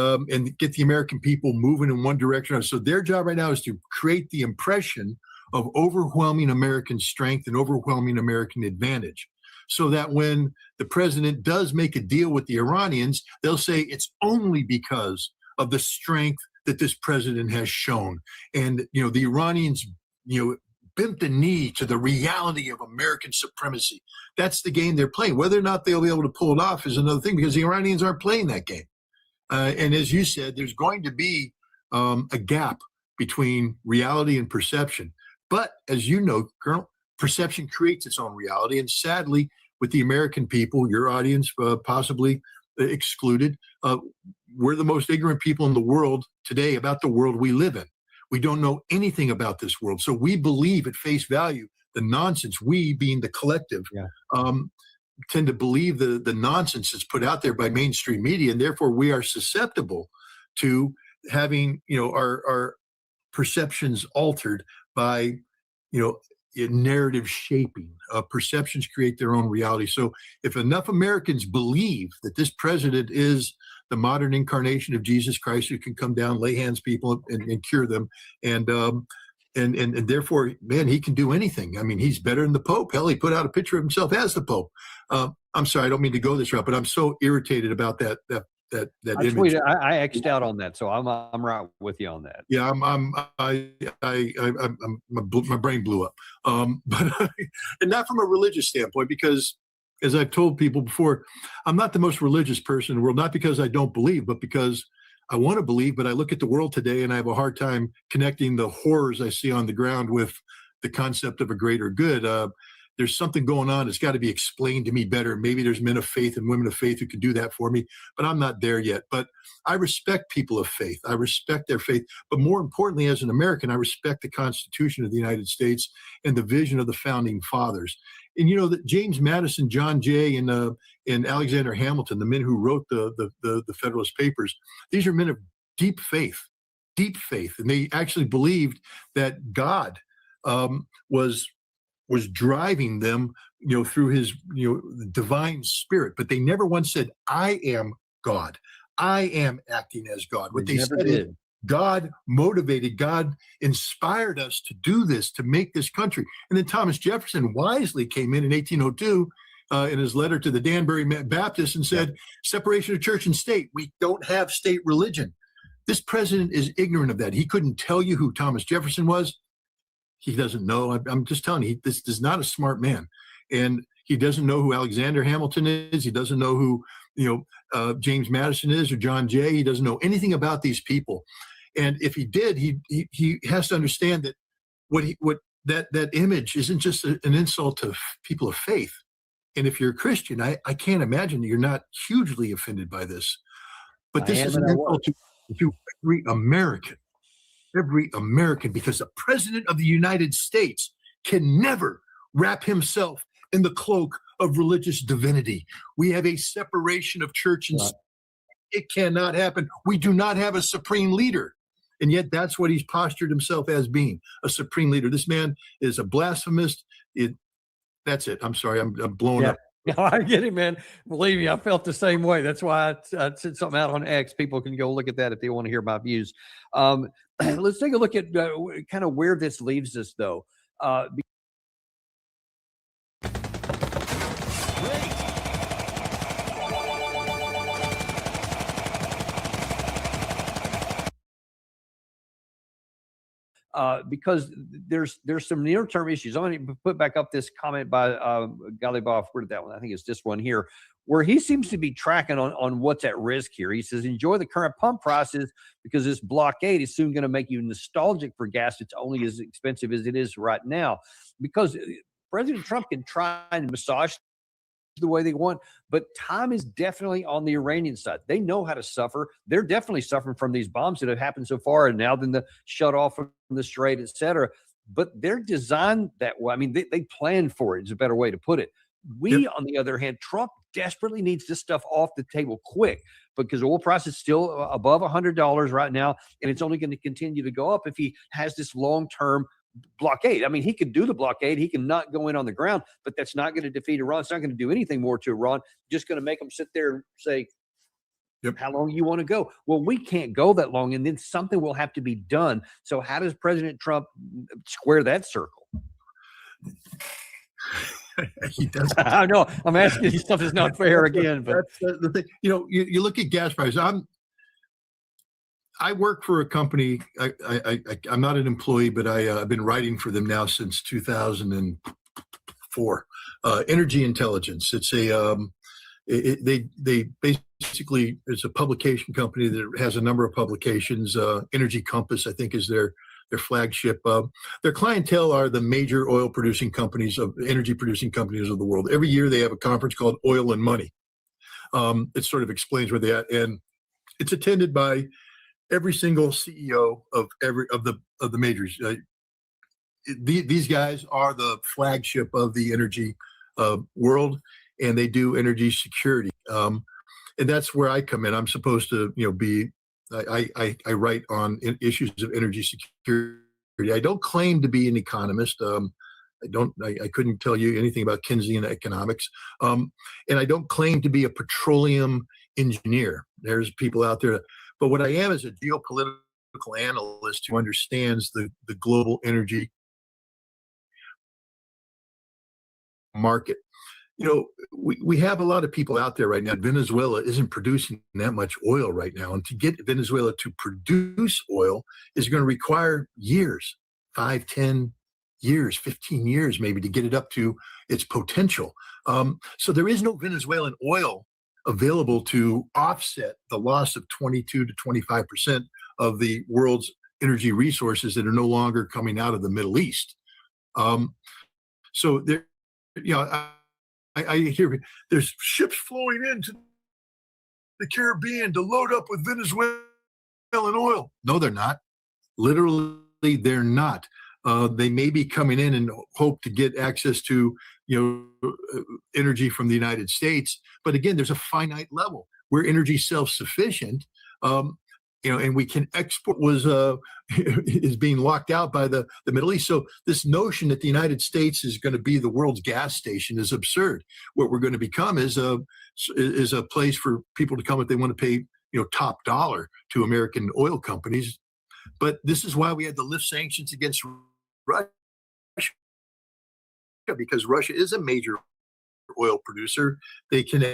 get the American people moving in one direction. So their job right now is to create the impression of overwhelming American strength and overwhelming American advantage, so that when the president does make a deal with the Iranians, they'll say it's only because of the strength that this president has shown. And, the Iranians, bent the knee to the reality of American supremacy. That's the game they're playing. Whether or not they'll be able to pull it off is another thing, because the Iranians aren't playing that game. And as you said, there's going to be a gap between reality and perception. But as you know, Colonel, perception creates its own reality. And sadly, with the American people, your audience possibly excluded, we're the most ignorant people in the world today about the world we live in. We don't know anything about this world. So we believe at face value the nonsense, we being the collective. Yeah. tend to believe the nonsense that's put out there by mainstream media, and therefore we are susceptible to having, our perceptions altered by, narrative shaping. Perceptions create their own reality. So if enough Americans believe that this president is the modern incarnation of Jesus Christ, who can come down, lay hands people and cure them, and therefore, man, he can do anything. I mean, he's better than the Pope. Hell, he put out a picture of himself as the Pope. I'm sorry, I don't mean to go this route, but I'm so irritated about that image. I X'd out on that, so I'm right with you on that. Yeah, my brain blew up. But and not from a religious standpoint, because as I've told people before, I'm not the most religious person in the world, not because I don't believe, but because I want to believe. But I look at the world today and I have a hard time connecting the horrors I see on the ground with the concept of a greater good. There's something going on. It's got to be explained to me better. Maybe there's men of faith and women of faith who can do that for me, but I'm not there yet. But I respect people of faith. I respect their faith. But more importantly, as an American, I respect the Constitution of the United States and the vision of the founding fathers. And that James Madison, John Jay, and Alexander Hamilton, the men who wrote the Federalist Papers, these are men of deep faith, and they actually believed that God was driving them, through his, divine spirit. But they never once said, I am God. I am acting as God. What they said is, God motivated, God inspired us to do this, to make this country. And then Thomas Jefferson wisely came in 1802 in his letter to the Danbury Baptists and said, separation of church and state. We don't have state religion. This president is ignorant of that. He couldn't tell you who Thomas Jefferson was. He doesn't know. I'm just telling you, this is not a smart man. And he doesn't know who Alexander Hamilton is. He doesn't know who, James Madison is, or John Jay. He doesn't know anything about these people. And if he did, he has to understand that that image isn't just an insult to people of faith. And if you're a Christian, I can't imagine that you're not hugely offended by this. But this is an insult to every American. Every American, because the president of the United States can never wrap himself in the cloak of religious divinity. We have a separation of church and state. It cannot happen. We do not have a supreme leader. And yet that's what he's postured himself as being, a supreme leader. This man is a blasphemist. That's it. I'm sorry. I'm blowing up. No, I get it, man. Believe me, I felt the same way. That's why I said something out on X. People can go look at that if they want to hear my views. Let's take a look at kind of where this leaves us, though. Because there's some near-term issues. I'm going to put back up this comment by Galibov. Where did that one? I think it's this one here, where he seems to be tracking on what's at risk here. He says, enjoy the current pump prices because this blockade is soon going to make you nostalgic for gas. It's only as expensive as it is right now. Because President Trump can try and massage the way they want, but time is definitely on the Iranian side. They know how to suffer. They're definitely suffering from these bombs that have happened so far, and now then the shut off from the strait, etc. But they're designed that way. I mean, they planned for it, is a better way to put it. We, on the other hand, Trump desperately needs this stuff off the table quick, because oil price is still above $100 right now, and it's only going to continue to go up if he has this long-term blockade. I mean, he could do the blockade. He can not go in on the ground, but that's not going to defeat Iran. It's not going to do anything more to Iran. Just going to make them sit there and say, how long you want to go? Well, we can't go that long, and then something will have to be done. So how does President Trump square that circle? He does. I know. I'm asking you stuff that's not fair again. But that's the thing. You look at gas prices. I work for a company. I'm not an employee, but I've been writing for them now since 2004. Energy Intelligence. It's they basically, it's a publication company that has a number of publications. Energy Compass, I think, is their flagship. Their clientele are the major oil producing companies, energy producing companies of the world. Every year they have a conference called Oil and Money. It sort of explains where they're at, and it's attended by every single CEO of the majors. These guys are the flagship of the energy world, and they do energy security. And that's where I come in. I'm supposed to, I write on issues of energy security. I don't claim to be an economist. I couldn't tell you anything about Keynesian economics. And I don't claim to be a petroleum engineer. There's people out there. But what I am is a geopolitical analyst who understands the global energy market. We have a lot of people out there right now. Venezuela isn't producing that much oil right now. And to get Venezuela to produce oil is going to require years, 5, 10 years, 15 years, maybe, to get it up to its potential. So there is no Venezuelan oil available to offset the loss of 22 to 25% of the world's energy resources that are no longer coming out of the Middle East. So there, I hear there's ships flowing into the Caribbean to load up with Venezuelan oil. No, they're not. Literally, they're not. They may be coming in and hope to get access to, energy from the United States. But again, there's a finite level. We're energy self-sufficient. And we can export is being locked out by the Middle East. So this notion that the United States is going to be the world's gas station is absurd. What we're going to become is a place for people to come if they want to pay, top dollar to American oil companies. But this is why we had to lift sanctions against Russia, because Russia is a major oil producer. They can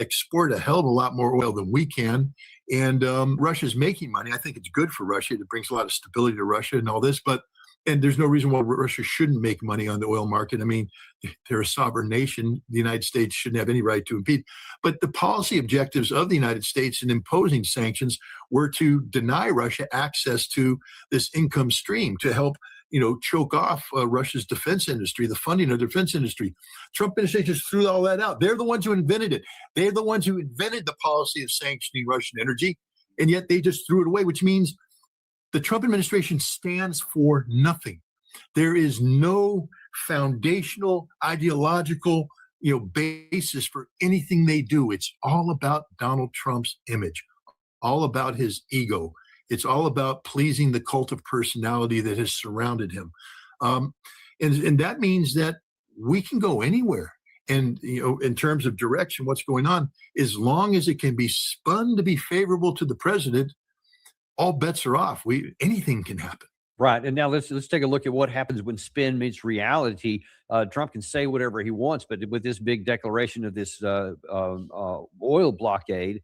export a hell of a lot more oil than we can. And Russia's making money. I think it's good for Russia. It brings a lot of stability to Russia and all this. And there's no reason why Russia shouldn't make money on the oil market. I mean, they're a sovereign nation. The United States shouldn't have any right to impede. But the policy objectives of the United States in imposing sanctions were to deny Russia access to this income stream, to help choke off Russia's defense industry, the funding of the defense industry. Trump administration just threw all that out. They're the ones who invented it. They're the ones who invented the policy of sanctioning Russian energy, and yet they just threw it away, which means the Trump administration stands for nothing. There is no foundational ideological, basis for anything they do. It's all about Donald Trump's image, all about his ego. It's all about pleasing the cult of personality that has surrounded him. And that means that we can go anywhere. And, in terms of direction, what's going on, as long as it can be spun to be favorable to the president, all bets are off. Anything can happen. Right. And now let's take a look at what happens when spin meets reality. Trump can say whatever he wants, but with this big declaration of this oil blockade,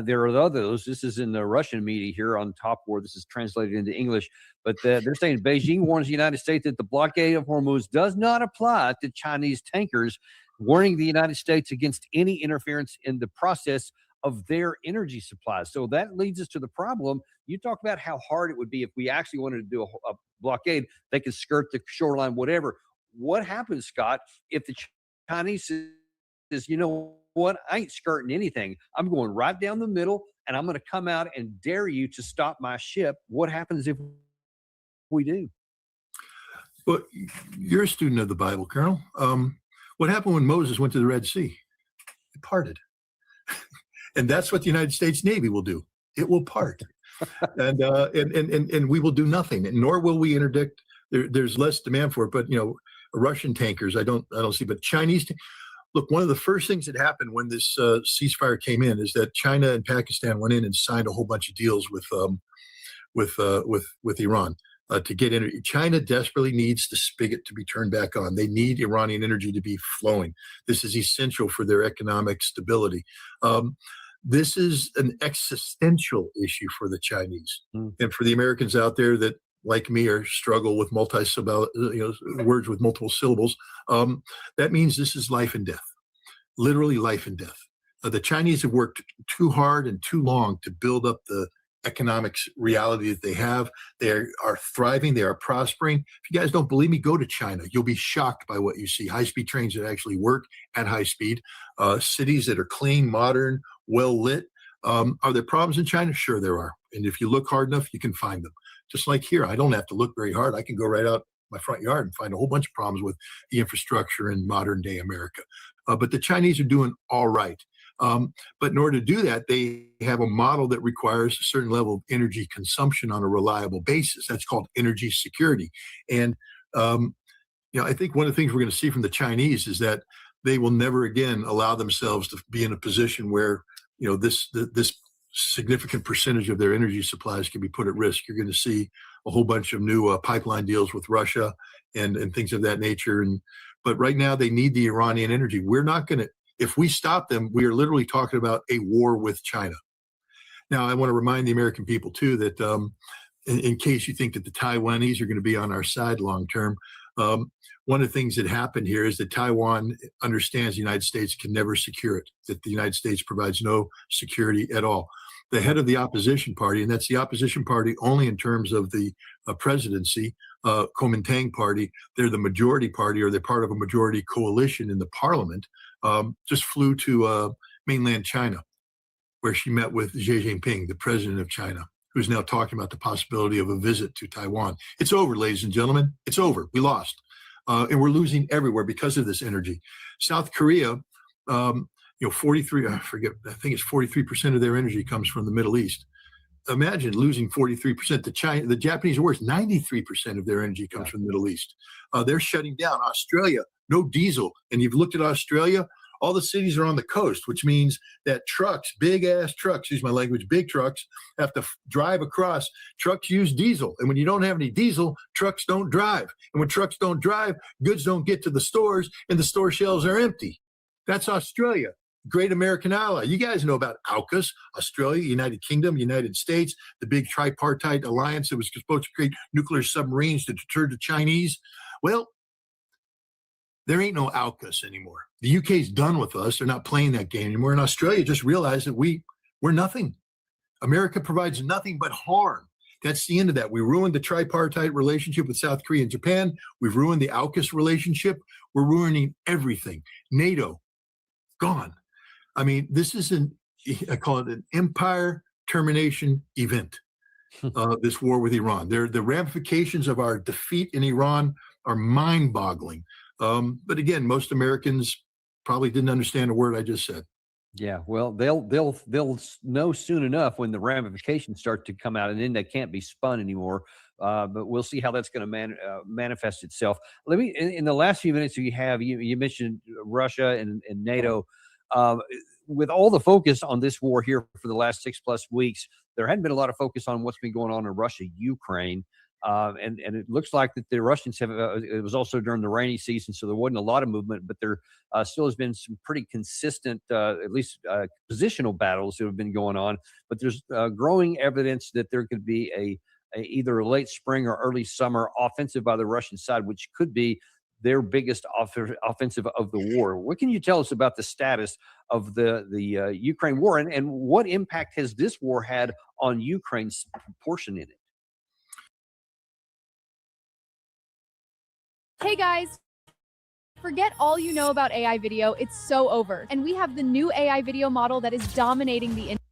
there are others. This is in the Russian media here on top, where this is translated into English. But they're saying Beijing warns the United States that the blockade of Hormuz does not apply to Chinese tankers, warning the United States against any interference in the process of their energy supplies. So that leads us to the problem. You talk about how hard it would be if we actually wanted to do a blockade. They could skirt the shoreline, whatever. What happens, Scott, if the Chinese says, what? I ain't skirting anything. I'm going right down the middle, and I'm going to come out and dare you to stop my ship. What happens if we do? Well, you're a student of the Bible, Colonel. What happened when Moses went to the Red Sea? It parted. And that's what the United States Navy will do. It will part. and we will do nothing, and nor will we interdict. There's less demand for it, but Russian tankers, I don't see, but Chinese. Look, one of the first things that happened when this ceasefire came in is that China and Pakistan went in and signed a whole bunch of deals with Iran to get energy. China desperately needs the spigot to be turned back on. They need Iranian energy to be flowing. This is essential for their economic stability. This is an existential issue for the Chinese and for the Americans out there that, like me, struggle with words with multiple syllables. That means this is life and death, literally life and death. The Chinese have worked too hard and too long to build up the economics reality that they have. They are thriving. They are prospering. If you guys don't believe me, go to China. You'll be shocked by what you see. High-speed trains that actually work at high speed, cities that are clean, modern, well lit. Are there problems in China? Sure, there are. And if you look hard enough, you can find them. Just like here, I don't have to look very hard. I can go right out my front yard and find a whole bunch of problems with the infrastructure in modern day America. but the Chinese are doing all right. But in order to do that, they have a model that requires a certain level of energy consumption on a reliable basis. That's called energy security. And I think one of the things we're going to see from the Chinese is that they will never again allow themselves to be in a position where this significant percentage of their energy supplies can be put at risk. You're going to see a whole bunch of new pipeline deals with Russia and things of that nature. But right now they need the Iranian energy. We're not going to. If we stop them, we are literally talking about a war with China. Now, I want to remind the American people, too, that in case you think that the Taiwanese are going to be on our side long term, one of the things that happened here is that Taiwan understands the United States can never secure it, that the United States provides no security at all. The head of the opposition party, and that's the opposition party only in terms of the presidency, Kuomintang party, they're the majority party, or they're part of a majority coalition in the parliament, just flew to mainland China, where she met with Xi Jinping, the president of China, who's now talking about the possibility of a visit to Taiwan. It's over, ladies and gentlemen. It's over. We lost. And we're losing everywhere because of this energy. South Korea, 43, I think it's 43% of their energy comes from the Middle East. Imagine losing 43%. The Japanese are worse. 93% of their energy comes from the Middle East. They're shutting down. Australia, no diesel. And you've looked at Australia, all the cities are on the coast, which means that trucks, big ass trucks, excuse my language, big trucks have to drive across. Trucks use diesel. And when you don't have any diesel, trucks don't drive. And when trucks don't drive, goods don't get to the stores and the store shelves are empty. That's Australia. Great American ally. You guys know about AUKUS, Australia, United Kingdom, United States, the big tripartite alliance that was supposed to create nuclear submarines to deter the Chinese. Well, there ain't no AUKUS anymore. The UK's done with us. They're not playing that game anymore. And Australia just realized that we're nothing. America provides nothing but harm. That's the end of that. We ruined the tripartite relationship with South Korea and Japan. We've ruined the AUKUS relationship. We're ruining everything. NATO, gone. I mean, this is I call it an empire termination event, this war with Iran. The ramifications of our defeat in Iran are mind-boggling. But again, most Americans probably didn't understand a word I just said. Yeah, well, they'll know soon enough when the ramifications start to come out, and then they can't be spun anymore. But we'll see how that's going to manifest itself. Let me, in the last few minutes you have, you mentioned Russia and NATO. With all the focus on this war here for the last 6+ weeks, there hadn't been a lot of focus on what's been going on in Russia, Ukraine. And it looks like that the Russians have, it was also during the rainy season, so there wasn't a lot of movement, but there still has been some pretty consistent, at least positional battles that have been going on. But there's growing evidence that there could be either a late spring or early summer offensive by the Russian side, which could be their biggest offensive of the war. What can you tell us about the status of the Ukraine war, and what impact has this war had on Ukraine's portion in it? Hey guys, forget all you know about AI video. It's so over. And we have the new AI video model that is dominating the industry.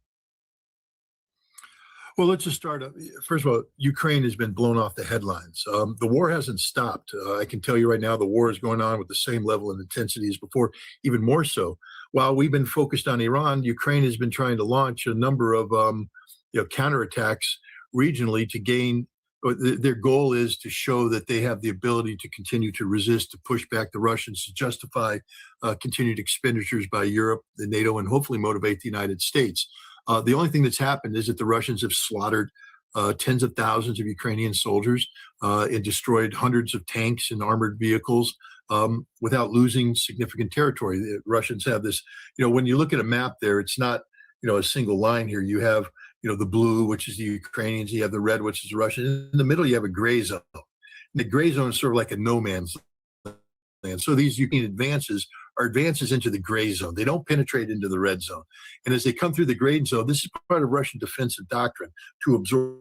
Well, let's just start. First of all, Ukraine has been blown off the headlines. The war hasn't stopped. I can tell you right now, the war is going on with the same level of intensity as before, even more so. While we've been focused on Iran, Ukraine has been trying to launch a number of counterattacks regionally to gain. Their goal is to show that they have the ability to continue to resist, to push back the Russians, to justify continued expenditures by Europe, the NATO, and hopefully motivate the United States. The only thing that's happened is that the Russians have slaughtered tens of thousands of Ukrainian soldiers and destroyed hundreds of tanks and armored vehicles without losing significant territory. The Russians have this, when you look at a map there, it's not, a single line here. You have, the blue, which is the Ukrainians. You have the red, which is the Russians. In the middle, you have a gray zone. And the gray zone is sort of like a no man's land. So these Ukrainian advances are advances into the gray zone. They don't penetrate into the red zone. And as they come through the gray zone, this is part of Russian defensive doctrine to absorb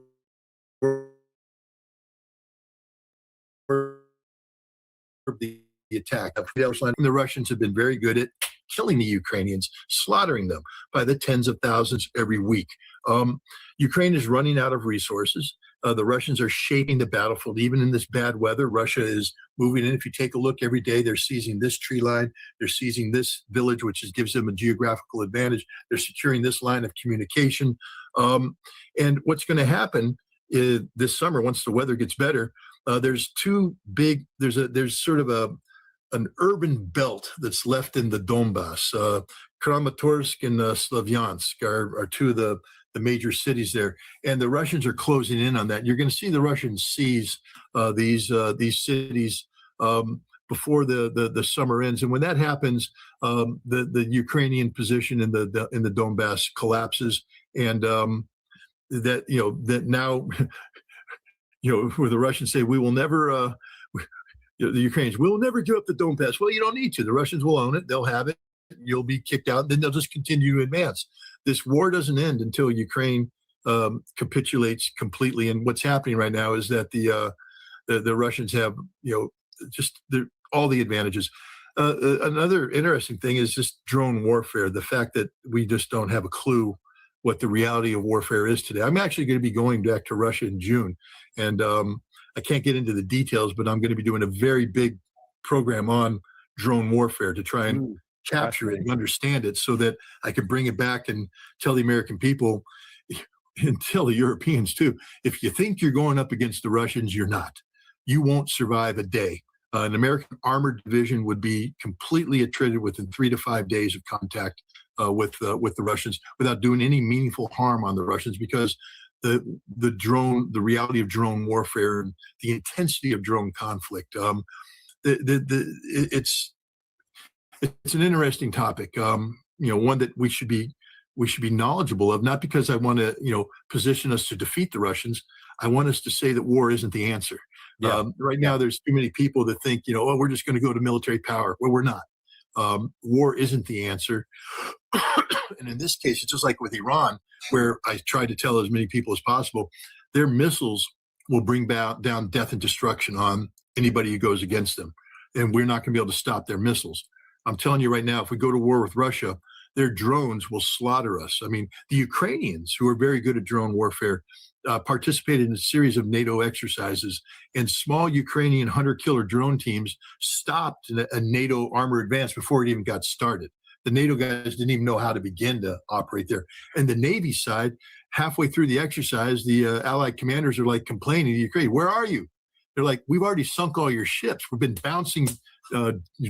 the attack. The Russians have been very good at killing the Ukrainians, slaughtering them by the tens of thousands every week. Ukraine is running out of resources. The Russians are shaping the battlefield. Even in this bad weather, Russia is moving in. If you take a look every day, they're seizing this tree line. They're seizing this village, which gives them a geographical advantage. They're securing this line of communication. And what's going to happen is this summer, once the weather gets better, there's sort of an urban belt that's left in the Donbass. Kramatorsk and Slavyansk are two of the major cities there, and the Russians are closing in on that. You're going to see the Russians seize these cities before the summer ends, and when that happens, the Ukrainian position in the Donbass collapses, and that now where the Russians say we will never. The Ukrainians will never give up the Donbass. Well, you don't need to. The Russians will own it. They'll have it. You'll be kicked out. Then they'll just continue to advance. This war doesn't end until Ukraine capitulates completely. And what's happening right now is that the Russians have just all the advantages. Another interesting thing is just drone warfare. The fact that we just don't have a clue what the reality of warfare is today. I'm actually going to be going back to Russia in June, and I can't get into the details, but I'm going to be doing a very big program on drone warfare to try and capture it and understand it so that I can bring it back and tell the American people and tell the Europeans too, if you think you're going up against the Russians, you're not. You won't survive a day. An American armored division would be completely attrited within 3 to 5 days of contact with the Russians without doing any meaningful harm on the Russians, because the reality of drone warfare and the intensity of drone conflict. It's an interesting topic. One that we should be knowledgeable of, not because I want to position us to defeat the Russians. I want us to say that war isn't the answer. Yeah. Right now, there's too many people that think, we're just going to go to military power. Well, we're not. War isn't the answer. And in this case, it's just like with Iran, where I tried to tell as many people as possible, their missiles will bring down death and destruction on anybody who goes against them. And we're not going to be able to stop their missiles. I'm telling you right now, if we go to war with Russia, their drones will slaughter us. I mean, the Ukrainians, who are very good at drone warfare, participated in a series of NATO exercises, and small Ukrainian hunter-killer drone teams stopped a NATO armor advance before it even got started. The NATO guys didn't even know how to begin to operate there. And the Navy side, halfway through the exercise, the Allied commanders are like complaining to Ukraine, "Where are you?" They're like, "We've already sunk all your ships. We've been bouncing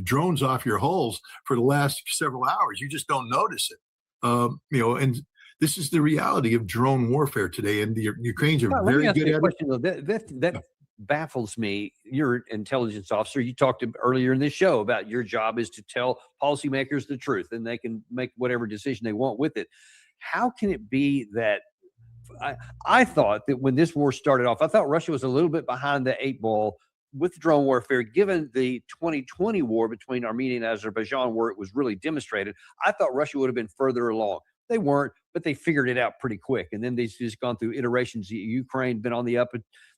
drones off your hulls for the last several hours. You just don't notice it." And this is the reality of drone warfare today. And the Ukrainians are very good at it. That baffles me. You're an intelligence officer. You talked earlier in this show about your job is to tell policymakers the truth, and they can make whatever decision they want with it. How can it be that I thought that when this war started off, I thought Russia was a little bit behind the 8 ball with drone warfare, given the 2020 war between Armenia and Azerbaijan, where it was really demonstrated. I thought Russia would have been further along. They weren't, but they figured it out pretty quick. And then they've just gone through iterations. Ukraine been on the up,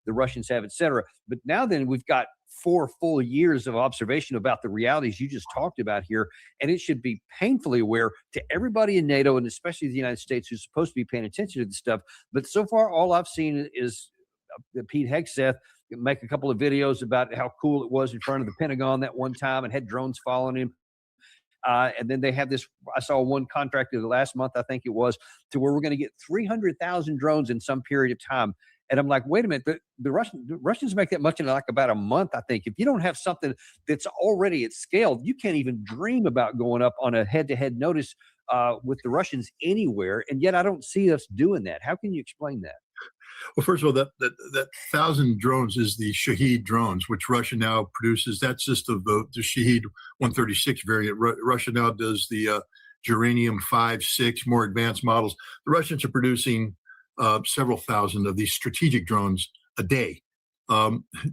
the Russians have, et cetera. But now then we've got 4 full years of observation about the realities you just talked about here. And it should be painfully aware to everybody in NATO, and especially the United States, who's supposed to be paying attention to this stuff. But so far, all I've seen is Pete Hegseth make a couple of videos about how cool it was in front of the Pentagon that one time and had drones following him. And then they have this, I saw one contractor the last month, I think it was, to where we're going to get 300,000 drones in some period of time. And I'm like, wait a minute, the Russians make that much in like about a month, I think. If you don't have something that's already at scale, you can't even dream about going up on a head-to-head notice with the Russians anywhere. And yet I don't see us doing that. How can you explain that? Well, first of all, that 1,000 drones is the Shahed drones, which Russia now produces. That's just of the Shahed 136 variant. Russia now does the Geranium 5, 6, more advanced models. The Russians are producing several thousand of these strategic drones a day.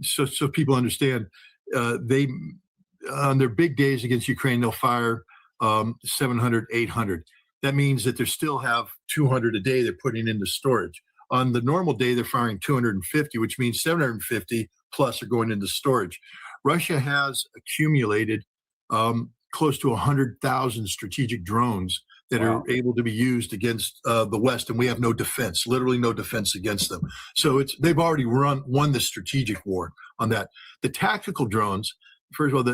So people understand, they on their big days against Ukraine, they'll fire 700, 800. That means that they still have 200 a day they're putting into storage. On the normal day, they're firing 250, which means 750 plus are going into storage. Russia has accumulated close to 100,000 strategic drones that are able to be used against the West, and we have no defense, literally no defense against them. So they've already won the strategic war on that. The tactical drones, first of all,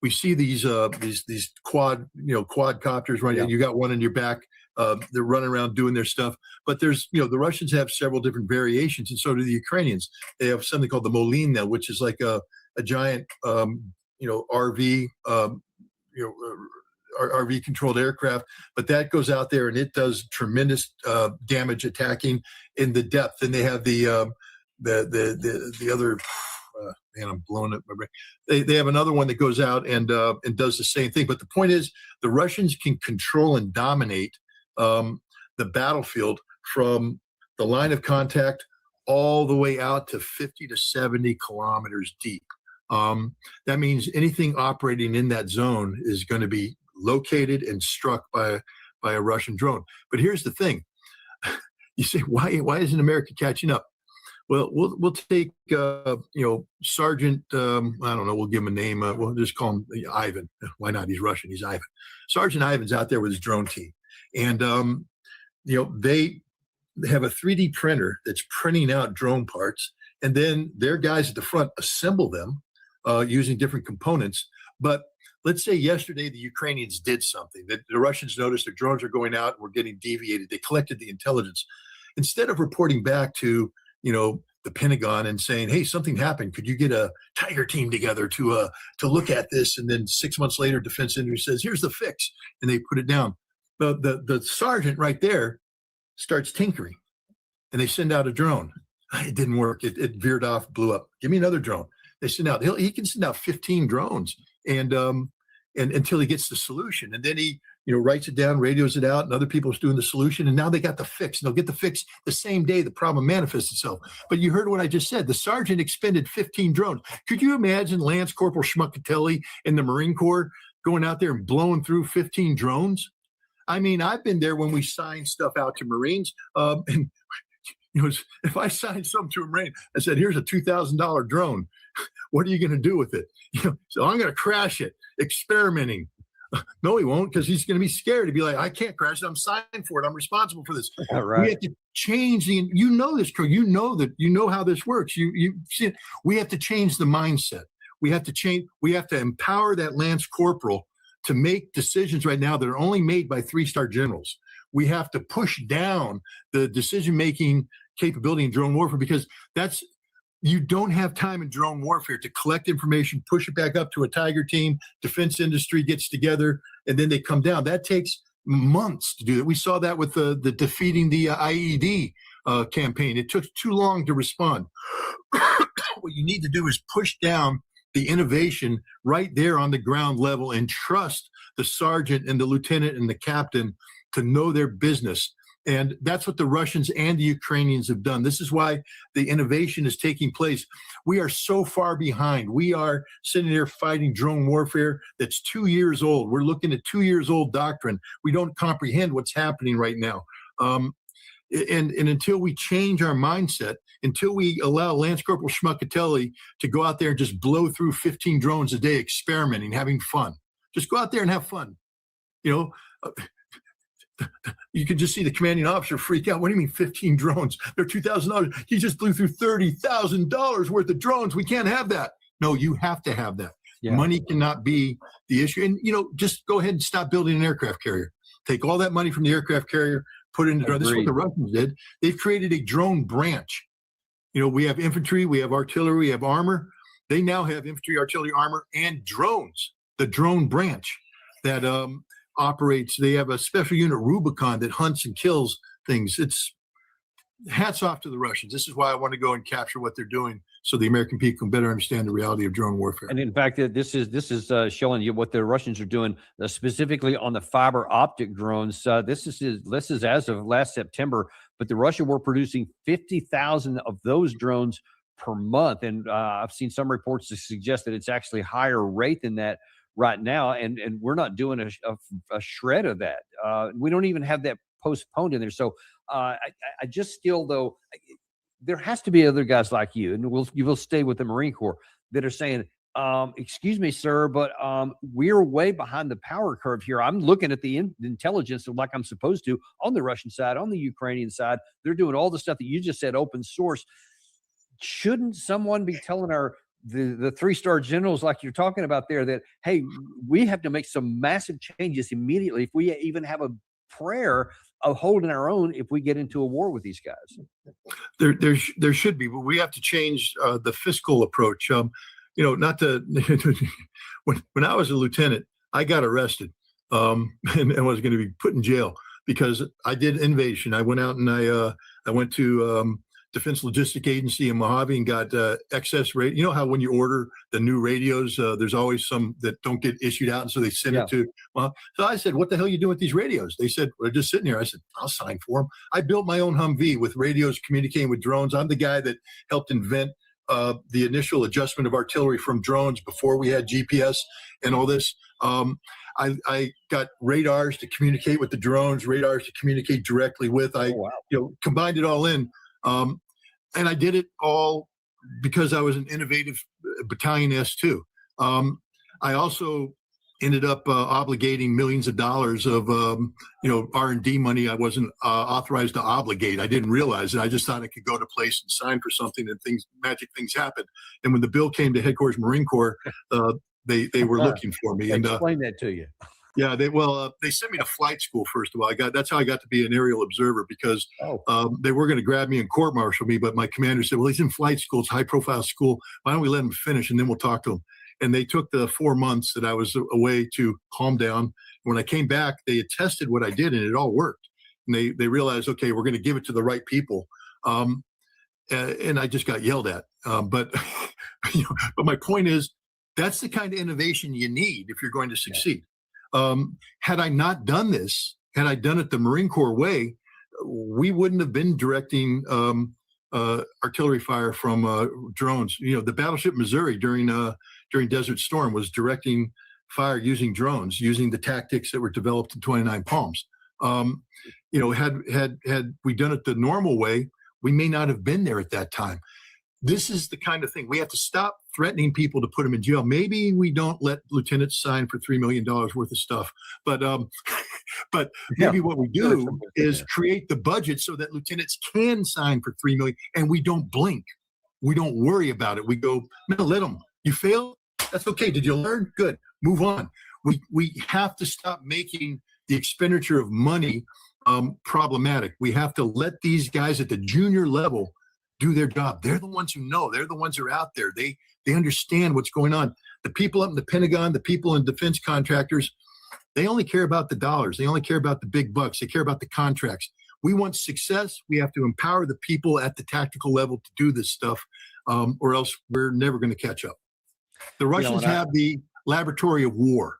we see these quadcopters, right? Yeah. You got one in your back. They're running around doing their stuff, but there's, the Russians have several different variations, and so do the Ukrainians. They have something called the Molina, which is like a giant, RV, RV controlled aircraft, but that goes out there and it does tremendous damage attacking in the depth. And they have the other, man, I'm blowing up my brain. They have another one that goes out and does the same thing. But the point is, the Russians can control and dominate the battlefield from the line of contact all the way out to 50 to 70 kilometers deep. That means anything operating in that zone is going to be located and struck by a Russian drone. But here's the thing. You say, why isn't America catching up? Well, we'll take Sergeant, I don't know, we'll give him a name. We'll just call him Ivan. Why not? He's Russian. He's Ivan. Sergeant Ivan's out there with his drone team. And, they have a 3D printer that's printing out drone parts. And then their guys at the front assemble them using different components. But let's say yesterday the Ukrainians did something, that the Russians noticed their drones are going out and were getting deviated. They collected the intelligence. Instead of reporting back to, the Pentagon and saying, hey, something happened. Could you get a tiger team together to look at this? And then 6 months later, defense industry says, here's the fix. And they put it down. The sergeant right there starts tinkering and they send out a drone. It didn't work. It veered off, blew up. Give me another drone. They send out, he can send out 15 drones and until he gets the solution. And then he, writes it down, radios it out, and other people are doing the solution. And now they got the fix. And they'll get the fix the same day the problem manifests itself. But you heard what I just said. The sergeant expended 15 drones. Could you imagine Lance Corporal Schmuckatelli in the Marine Corps going out there and blowing through 15 drones? I mean, I've been there when we signed stuff out to Marines. And if I signed something to a Marine, I said, here's a $2,000 drone. What are you going to do with it? So I'm going to crash it, experimenting. No, he won't, because he's going to be scared. He'd be like, I can't crash it. I'm signing for it. I'm responsible for this. Right. We have to change this, Crow. You know how this works. You see it. We have to change the mindset. We have to empower that Lance Corporal to make decisions right now that are only made by 3-star generals. We have to push down the decision-making capability in drone warfare, because you don't have time in drone warfare to collect information, push it back up to a tiger team, defense industry gets together, and then they come down. That takes months to do that. We saw that with the defeating the IED campaign. It took too long to respond. What you need to do is push down the innovation right there on the ground level and trust the sergeant and the lieutenant and the captain to know their business. And that's what the Russians and the Ukrainians have done. This is why the innovation is taking place. We are so far behind. We are sitting there fighting drone warfare that's 2 years old. We're looking at 2 years old doctrine. We don't comprehend what's happening right now. And until we change our mindset, until we allow Lance Corporal Schmuckatelli to go out there and just blow through 15 drones a day, experimenting, having fun. Just go out there and have fun. You can just see the commanding officer freak out. What do you mean 15 drones? They're $2,000. He just blew through $30,000 worth of drones. We can't have that. No, you have to have that. Yeah. Money cannot be the issue. And, just go ahead and stop building an aircraft carrier. Take all that money from the aircraft carrier, put it into drone. This is what the Russians did. They've created a drone branch. We have infantry, we have artillery, we have armor. They now have infantry, artillery, armor, and drones. The drone branch that operates. They have a special unit, Rubicon, that hunts and kills things. It's hats off to the Russians. This is why I want to go and capture what they're doing, so the American people can better understand the reality of drone warfare. And in fact, this is showing you what the Russians are doing specifically on the fiber optic drones. This is as of last September, but the Russians were producing 50,000 of those drones per month, and I've seen some reports to suggest that it's actually higher rate than that right now, and we're not doing a shred of that. We don't even have that postponed in there. So I just still, though, there has to be other guys like you, and you will stay with the Marine Corps, that are saying excuse me, sir, but we're way behind the power curve here. I'm looking at the intelligence like I'm supposed to on the Russian side, on the Ukrainian side. They're doing all the stuff that you just said, open source. Shouldn't someone be telling the three-star generals like you're talking about there that, hey, we have to make some massive changes immediately if we even have a prayer of holding our own if we get into a war with these guys? There should be, but we have to change the fiscal approach. Not to when I was a lieutenant, I got arrested and was going to be put in jail because I did invasion. I went out and I went to Defense Logistic Agency in Mojave and got excess radio. You know how when you order the new radios, there's always some that don't get issued out, and so they send it to. Well, so I said, "What the hell are you doing with these radios?" They said, "We're just sitting here." I said, "I'll sign for them." I built my own Humvee with radios communicating with drones. I'm the guy that helped invent the initial adjustment of artillery from drones before we had GPS and all this. I got radars to communicate with the drones, radars to communicate directly with. Combined it all in. And I did it all because I was an innovative battalion S2. I also ended up obligating millions of dollars of R&D money I wasn't authorized to obligate. I didn't realize it. I just thought I could go to place and sign for something and magic things happened. And when the bill came to Headquarters Marine Corps, they were looking for me. And explain that to you. Yeah, they sent me to flight school first of all. That's how I got to be an aerial observer because they were going to grab me and court-martial me, but my commander said, "Well, he's in flight school. It's a high-profile school. Why don't we let him finish and then we'll talk to him?" And they took the 4 months that I was away to calm down. When I came back, they attested what I did, and it all worked. And they realized, okay, we're going to give it to the right people. And I just got yelled at. But my point is, that's the kind of innovation you need if you're going to succeed. Had I not done this, had I done it the Marine Corps way, we wouldn't have been directing artillery fire from drones. The battleship Missouri during Desert Storm was directing fire using drones, using the tactics that were developed in 29 Palms. Had we done it the normal way, we may not have been there at that time. This is the kind of thing we have to stop threatening people to put them in jail. Maybe we don't let lieutenants sign for $3 million worth of stuff, but maybe what we do is create the budget so that lieutenants can sign for $3 million, and we don't blink. We don't worry about it. We go, no, let them. You failed? That's okay. Did you learn? Good. Move on. We have to stop making the expenditure of money problematic. We have to let these guys at the junior level do their job. They're the ones who know. They're the ones who are out there. They understand what's going on. The people up in the Pentagon, the people in defense contractors, they only care about the dollars. They only care about the big bucks. They care about the contracts. We want success. We have to empower the people at the tactical level to do this stuff, or else we're never going to catch up. The Russians have the laboratory of war.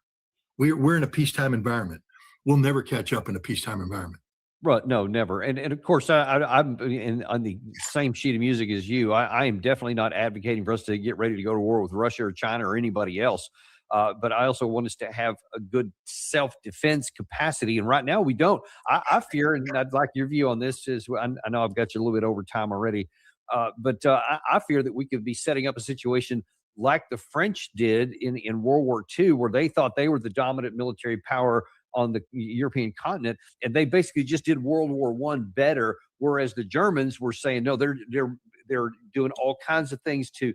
We're in a peacetime environment. We'll never catch up in a peacetime environment. Right. No, never. And of course, I'm on the same sheet of music as you. I am definitely not advocating for us to get ready to go to war with Russia or China or anybody else. But I also want us to have a good self-defense capacity. And right now we don't. I fear, and I'd like your view on this, is I know I've got you a little bit over time already, but I fear that we could be setting up a situation like the French did in World War II, where they thought they were the dominant military power on the European continent, and they basically just did World War I better, whereas the Germans were saying, no, they're doing all kinds of things to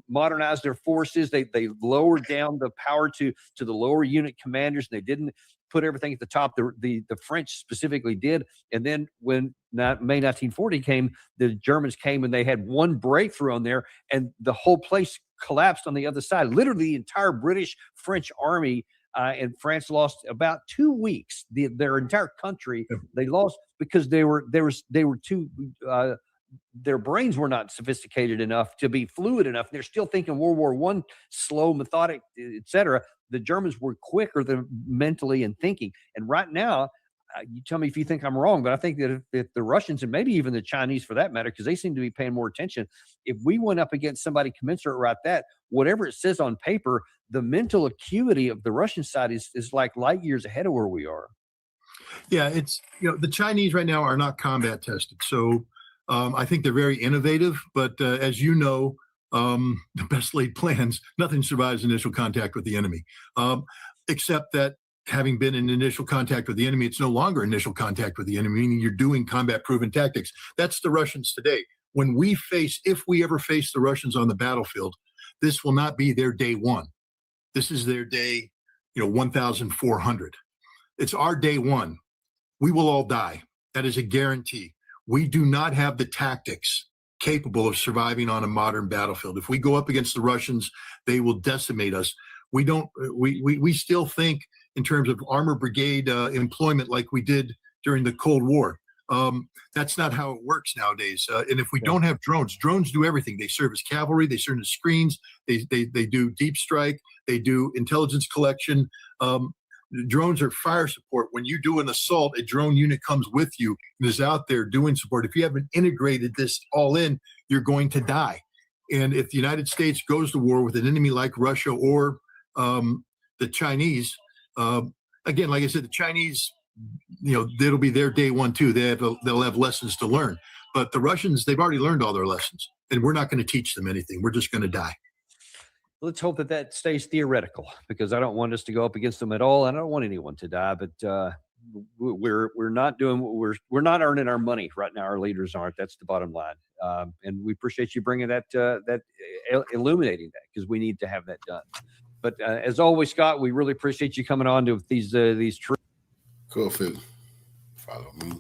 modernize their forces. They lowered down the power to the lower unit commanders, and they didn't put everything at the top. The French specifically did. And then when May 1940 came, the Germans came and they had one breakthrough on there, and the whole place collapsed on the other side. Literally, the entire British-French army. And France lost about 2 weeks. Their entire country they lost because they were too. Their brains were not sophisticated enough to be fluid enough. They're still thinking World War I, slow, methodic, etc. The Germans were quicker than mentally and thinking. And right now, you tell me if you think I'm wrong, but I think that if the Russians and maybe even the Chinese, for that matter, because they seem to be paying more attention, if we went up against somebody commensurate like that, whatever it says on paper, the mental acuity of the Russian side is like light years ahead of where we are. Yeah, it's the Chinese right now are not combat tested, so I think they're very innovative. But as you know, the best laid plans, nothing survives initial contact with the enemy, except that having been in initial contact with the enemy, it's no longer initial contact with the enemy, meaning you're doing combat-proven tactics. That's the Russians today. When we face, if we ever face the Russians on the battlefield, this will not be their day one. This is their day, 1,400. It's our day one. We will all die. That is a guarantee. We do not have the tactics capable of surviving on a modern battlefield. If we go up against the Russians, they will decimate us. We still think in terms of armor brigade employment like we did during the Cold War. That's not how it works nowadays. And if we don't have drones do everything. They serve as cavalry, they serve as screens, they do deep strike, they do intelligence collection. Drones are fire support. When you do an assault, a drone unit comes with you and is out there doing support. If you haven't integrated this all in, you're going to die. And if the United States goes to war with an enemy like Russia or the Chinese, again, like I said, the Chinese, that'll be their day one too. They'll have lessons to learn. But the Russians, they've already learned all their lessons, and we're not going to teach them anything. We're just going to die. Let's hope that stays theoretical, because I don't want us to go up against them at all. And I don't want anyone to die, but we're not doing what we're not earning our money right now. Our leaders aren't. That's the bottom line. And we appreciate you bringing that illuminating that, because we need to have that done. But as always, Scott, we really appreciate you coming on to these. Cool, Phil. Follow me.